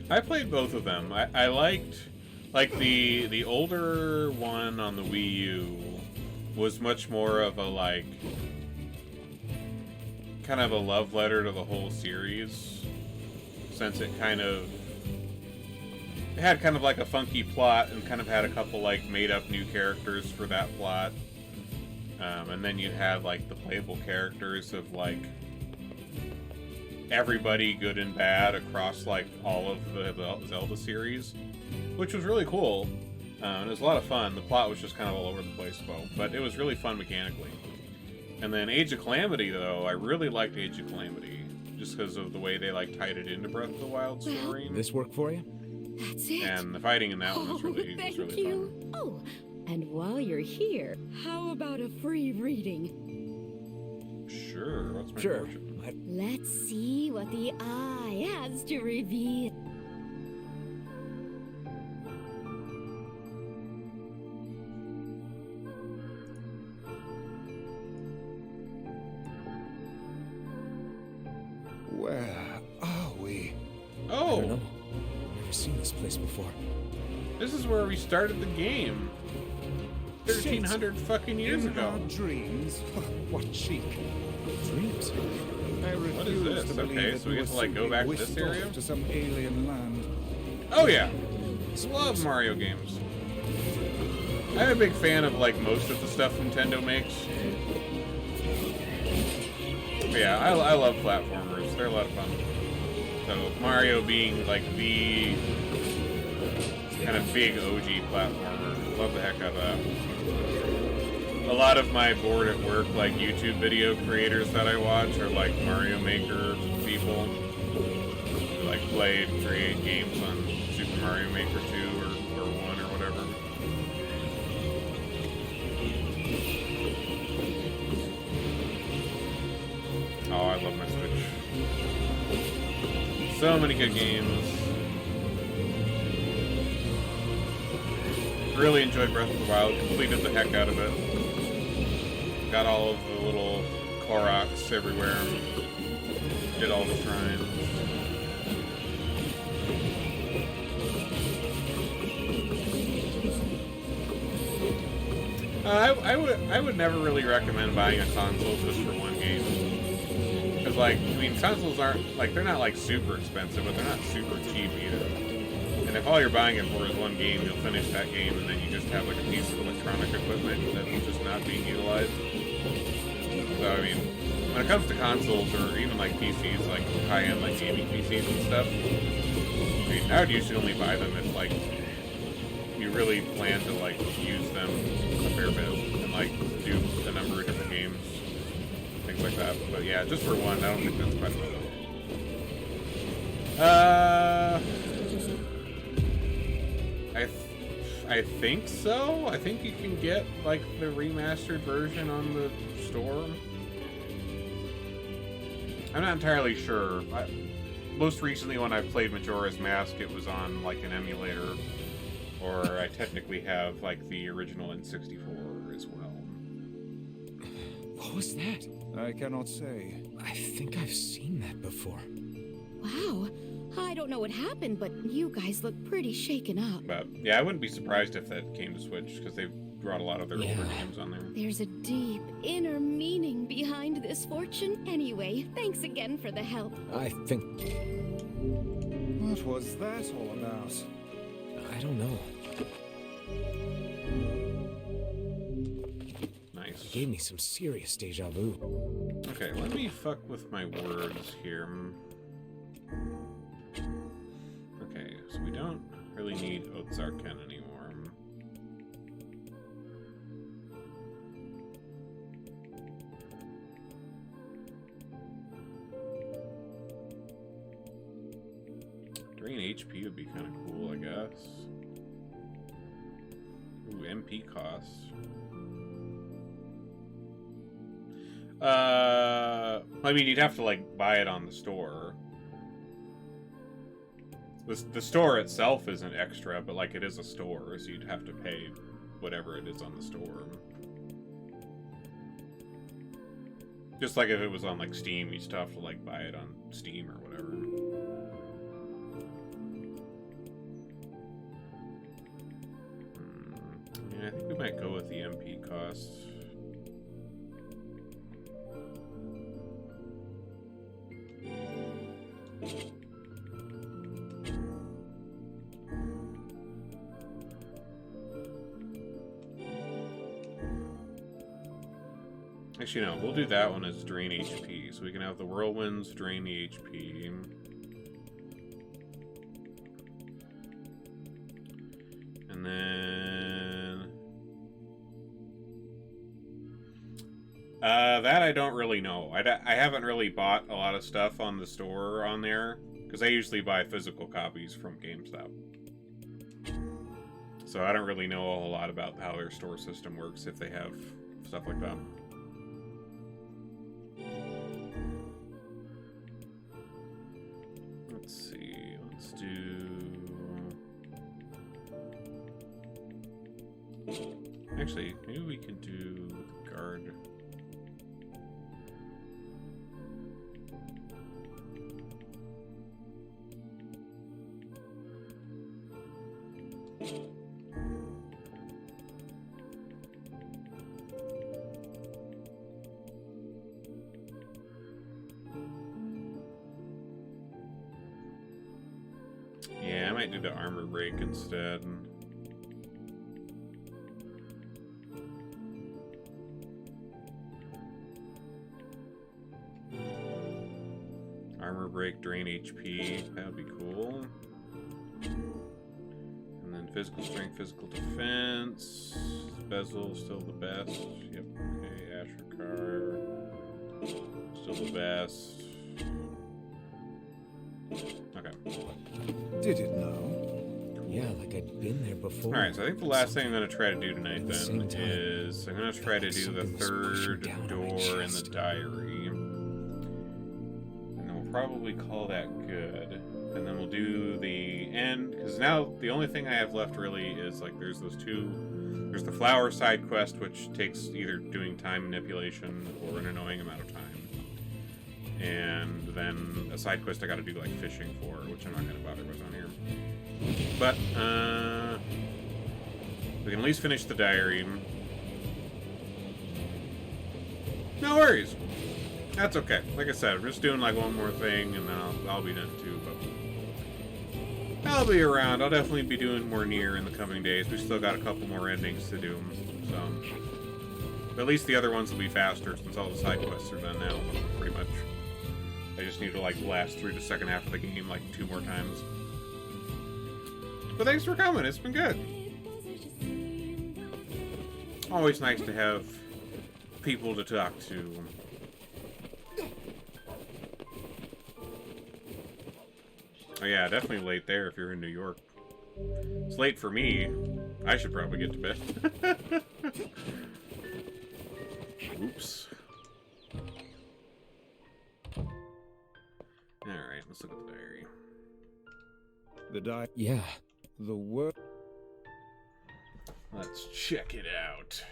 I played both of them. I liked, like, the older one on the Wii U was much more of a, like, kind of a love letter to the whole series, since it kind of, it had kind of like a funky plot and kind of had a couple, like, made-up new characters for that plot. And then you had, like, the playable characters of, like, everybody good and bad across, like, all of the Zelda series, which was really cool. And it was a lot of fun. The plot was just kind of all over the place, though, but it was really fun mechanically. And then Age of Calamity, though, I really liked Age of Calamity, just because of the way they, like, tied it into Breath of the Wild story. This work for you? That's it. And the fighting in that one was really, Thank fun. you. Oh, and while you're here, how about a free reading? Sure, what's my Sure. fortune? Let's see what the eye has to reveal. Where are we? I don't Oh, know. Never seen this place before. this is where we started the game. 1300 fucking years In ago. our dreams? What cheek. Dreams? I What is refuse this? to believe Okay, that so we you have to were like go simply back to this whisked area? off to some alien land. Oh yeah, love Mario games. I'm a big fan of like most of the stuff Nintendo makes. But yeah, I love platformers. They're a lot of fun. So Mario being like the kind of big OG platformer, love the heck out of that. A lot of my bored at work like YouTube video creators that I watch are like Mario Maker people who like play and create games on Super Mario Maker 2 or 1 or whatever. Oh, I love my Switch. So many good games. Really enjoyed Breath of the Wild, completed the heck out of it. Got all of the little Koroks everywhere. Did all the shrines. I would never really recommend buying a console just for one game. Because like, I mean, consoles aren't, like, they're not like super expensive, but they're not super cheap either. And if all you're buying it for is one game, you'll finish that game and then you just have like a piece of electronic equipment that's just not being utilized. So I mean, when it comes to consoles or even like PCs, like high-end like gaming PCs and stuff, I mean, I would usually only buy them if like you really plan to like use them a fair bit and like do a number of different games, things like that. But yeah, just for one, I don't think that's quite enough. I think so. I think you can get like the remastered version on the store. I'm not entirely sure. Most recently when I played Majora's Mask, it was on like an emulator, or I technically have like the original N64 as well. What was that? I cannot say. I think I've seen that before. Wow. I don't know what happened, but you guys look pretty shaken up. But yeah, I wouldn't be surprised if that came to Switch, because they've brought a lot of their older games on there. There's a deep inner meaning behind this fortune. Anyway, thanks again for the help. I think... What was that all about? I don't know. Nice. It gave me some serious deja vu. Okay, let me fuck with my words here. Okay, so we don't really need Otsarken anymore. Drain HP would be kind of cool, I guess. Ooh, MP costs. I mean, you'd have to, like, buy it on the store. The store itself isn't extra, but, like, it is a store, so you'd have to pay whatever it is on the store. Just like if it was on, like, Steam, you'd still have to, like, buy it on Steam or whatever. Yeah, I think we might go with the MP costs. Actually, no, we'll do that one as drain HP. So we can have the whirlwinds drain the HP. And then... that I don't really know. I haven't really bought a lot of stuff on the store on there, because I usually buy physical copies from GameStop. So I don't really know a whole lot about how their store system works, if they have stuff like that. Let's see, let's do... Actually, maybe we can do the guard. might do the armor break instead. Armor break, drain HP. That would be cool. And then physical strength, physical defense. Bezel, still the best. Yep. Okay, Asher Car. Still the best. Okay. Did it now? Yeah, like I'd been there before. Alright, so I think the last thing I'm going to try to do tonight then is I'm going to try to do the third door in the diary. And then we'll probably call that good. And then we'll do the end, because now the only thing I have left really is like there's those two. There's the flower side quest, which takes either doing time manipulation or an annoying amount of time. And then a side quest I gotta do like fishing for, which I'm not gonna bother with on here. But, we can at least finish the diary. No worries. That's okay. Like I said, we're just doing like one more thing and then I'll be done too, but I'll be around. I'll definitely be doing more NieR in the coming days. We've still got a couple more endings to do, so. But at least the other ones will be faster since all the side quests are done now, pretty much. I just need to like blast through the second half of the game like 2 more times. But thanks for coming, it's been good. Always nice to have people to talk to. Oh yeah, definitely late there if you're in New York. It's late for me. I should probably get to bed. Oops. Alright, let's look at the diary. The diary. Yeah. The word. Let's check it out.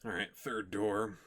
All right, third door.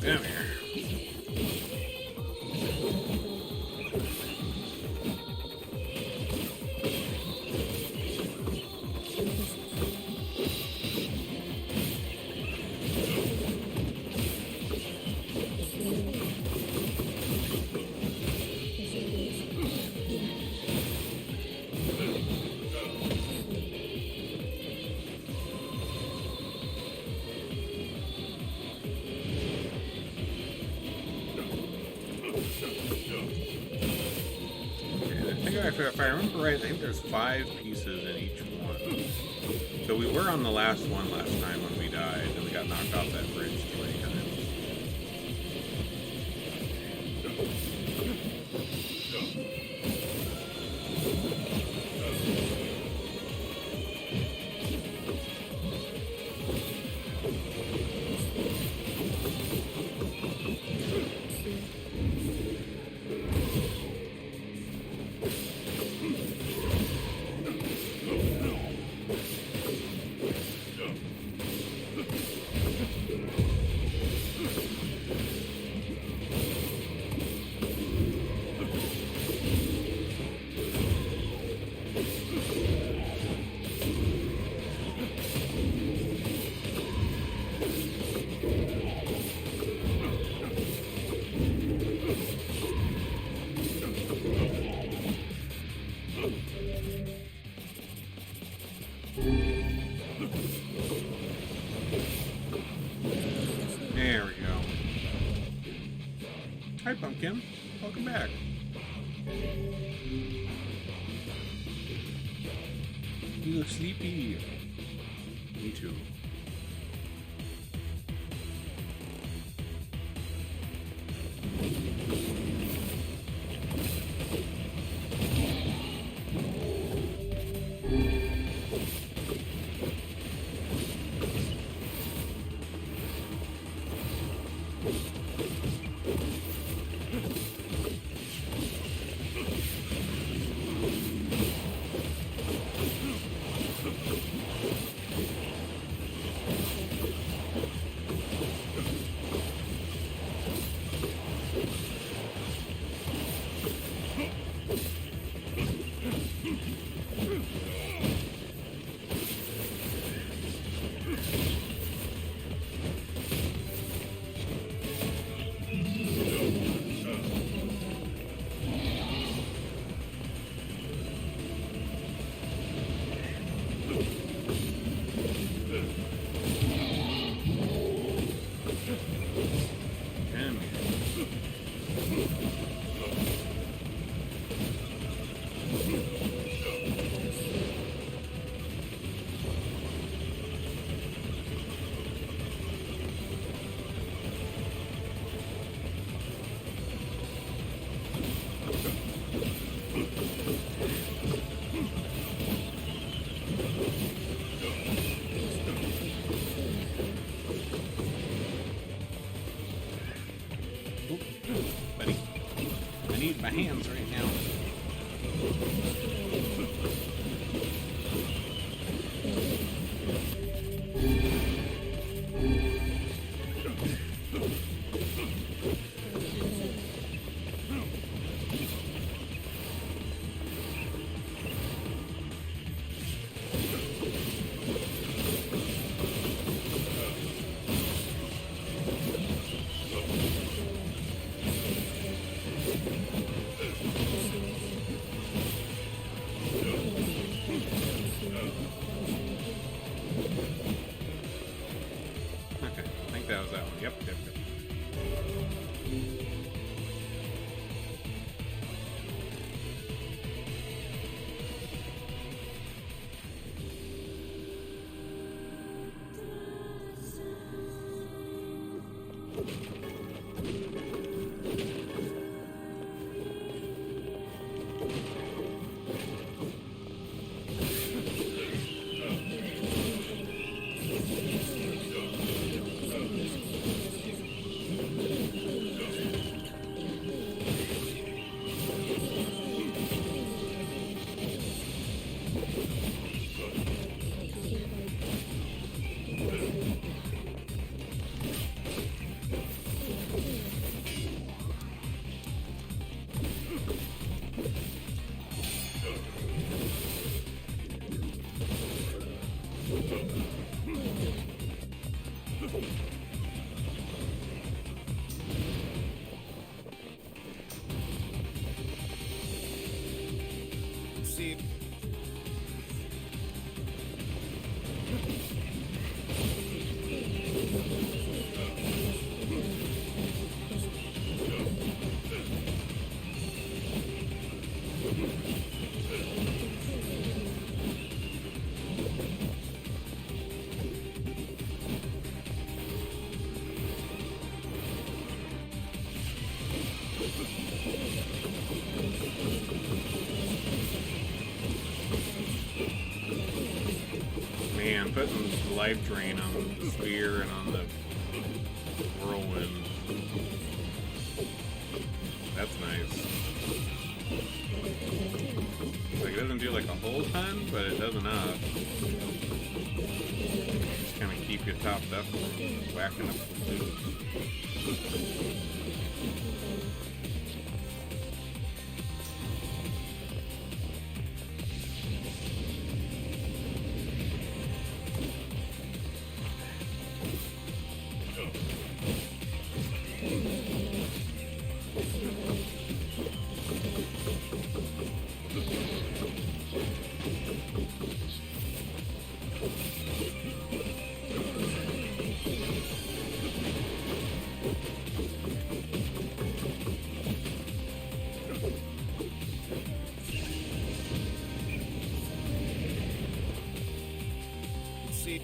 Come here. If I remember right, I think there's 5 pieces in each one. So we were on the last one last time when we died, and we got knocked off that bridge too many times. Pumpkin. Welcome back. You look sleepy. Me too. Buddy, I need my hands right now. Okay, I think that was that one. Yep. See. Man, putting the life drain on the spear and on the whirlwind. That's nice. Like, it doesn't do like a whole ton, but it does enough. Just kind of keep you topped up and whacking up the food. see.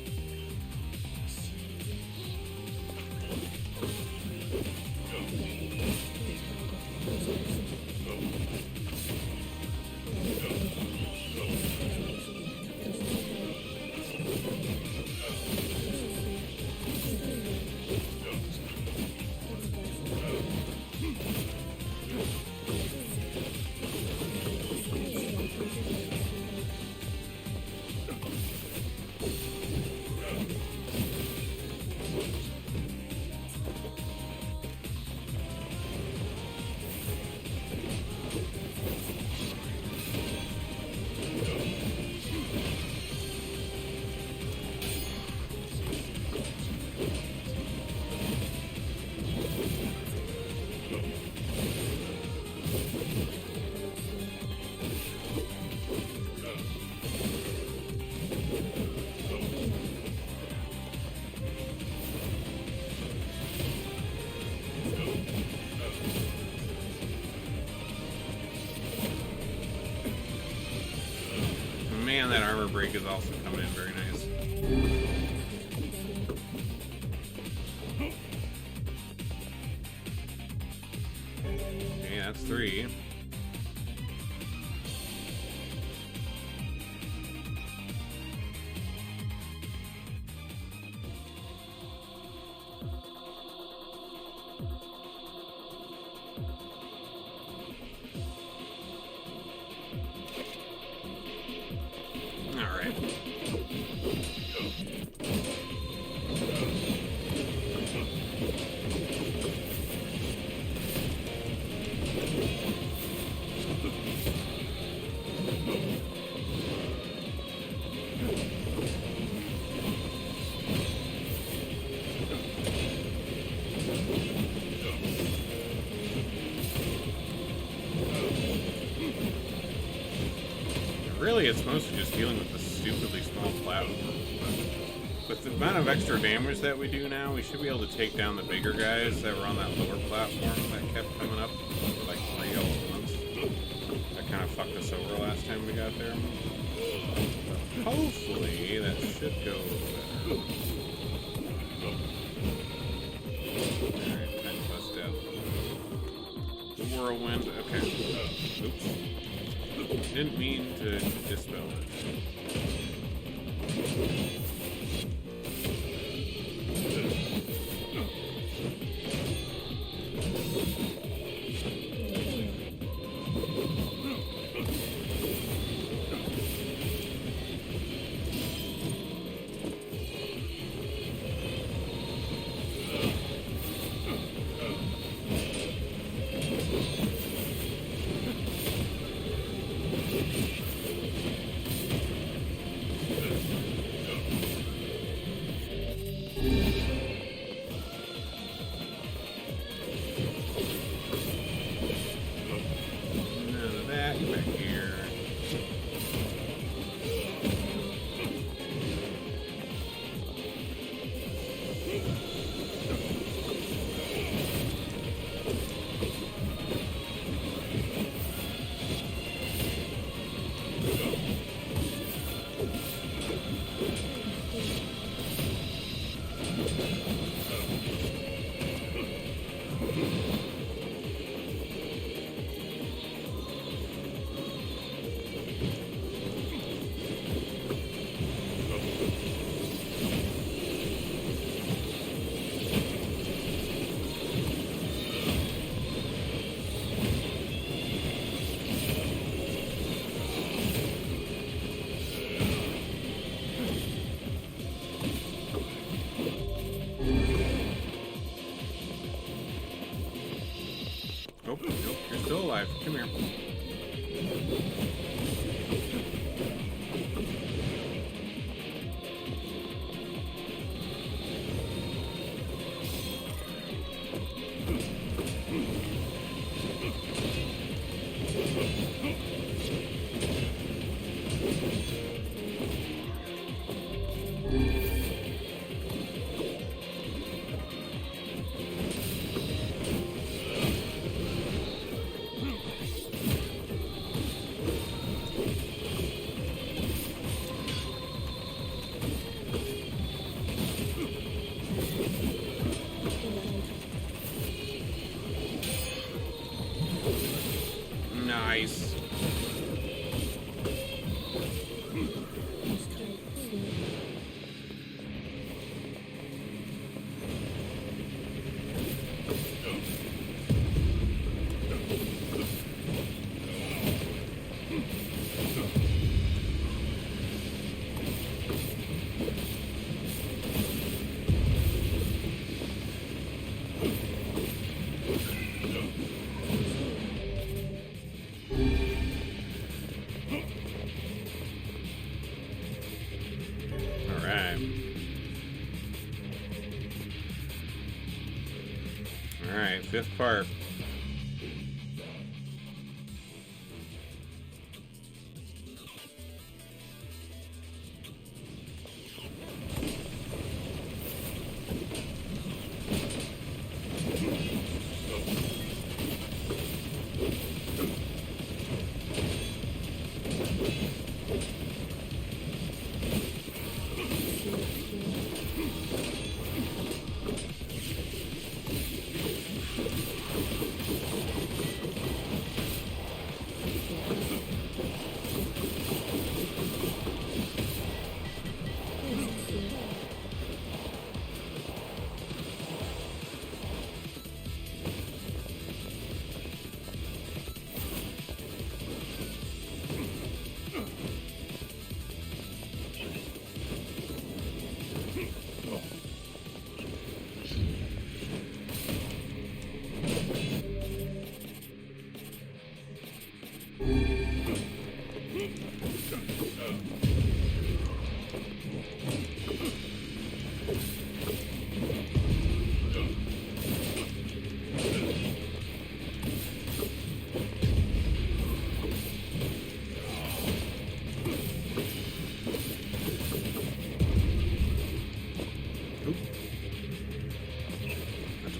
Man, that armor break is also coming in very nice. Okay, that's 3. Really, it's mostly just dealing with the stupidly small platform. With the amount of extra damage that we do now, we should be able to take down the bigger guys that were on that lower platform that kept coming up for like 3 all at once. That kind of fucked us over last time we got there. But hopefully, that should go better. Alright, time to bust out the whirlwind. Okay. Oops. Didn't mean to dispel it. Nope, you're still alive. Come here. 5th part.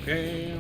Okay.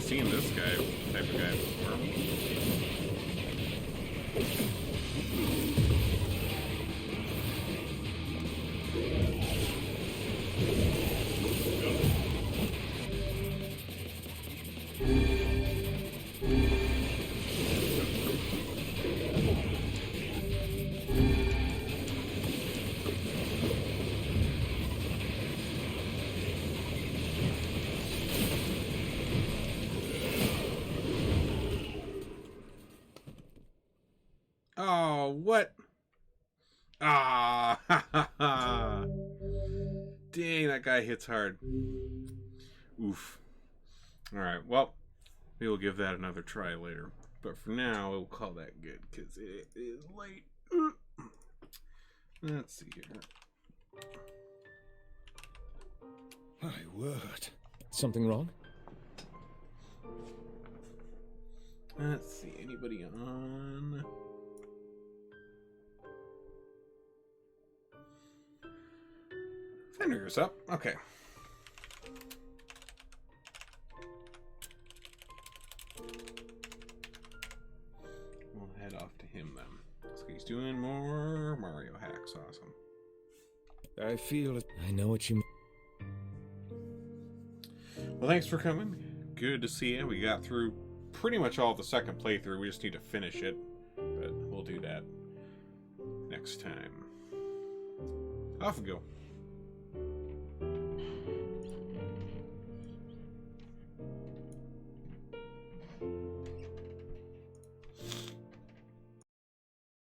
Seen this guy type of guy before. Oh, what? Ah, dang, that guy hits hard. Oof. Alright, well, we will give that another try later. But for now, we'll call that good, because it is late. Let's see here. My word. Something wrong? Let's see, anybody on... Fenrir's up. Okay. We'll head off to him then. So he's doing more Mario hacks. Awesome. I feel it. I know what you mean. Well, thanks for coming. Good to see you. We got through pretty much all the second playthrough. We just need to finish it. But we'll do that next time. Off we go.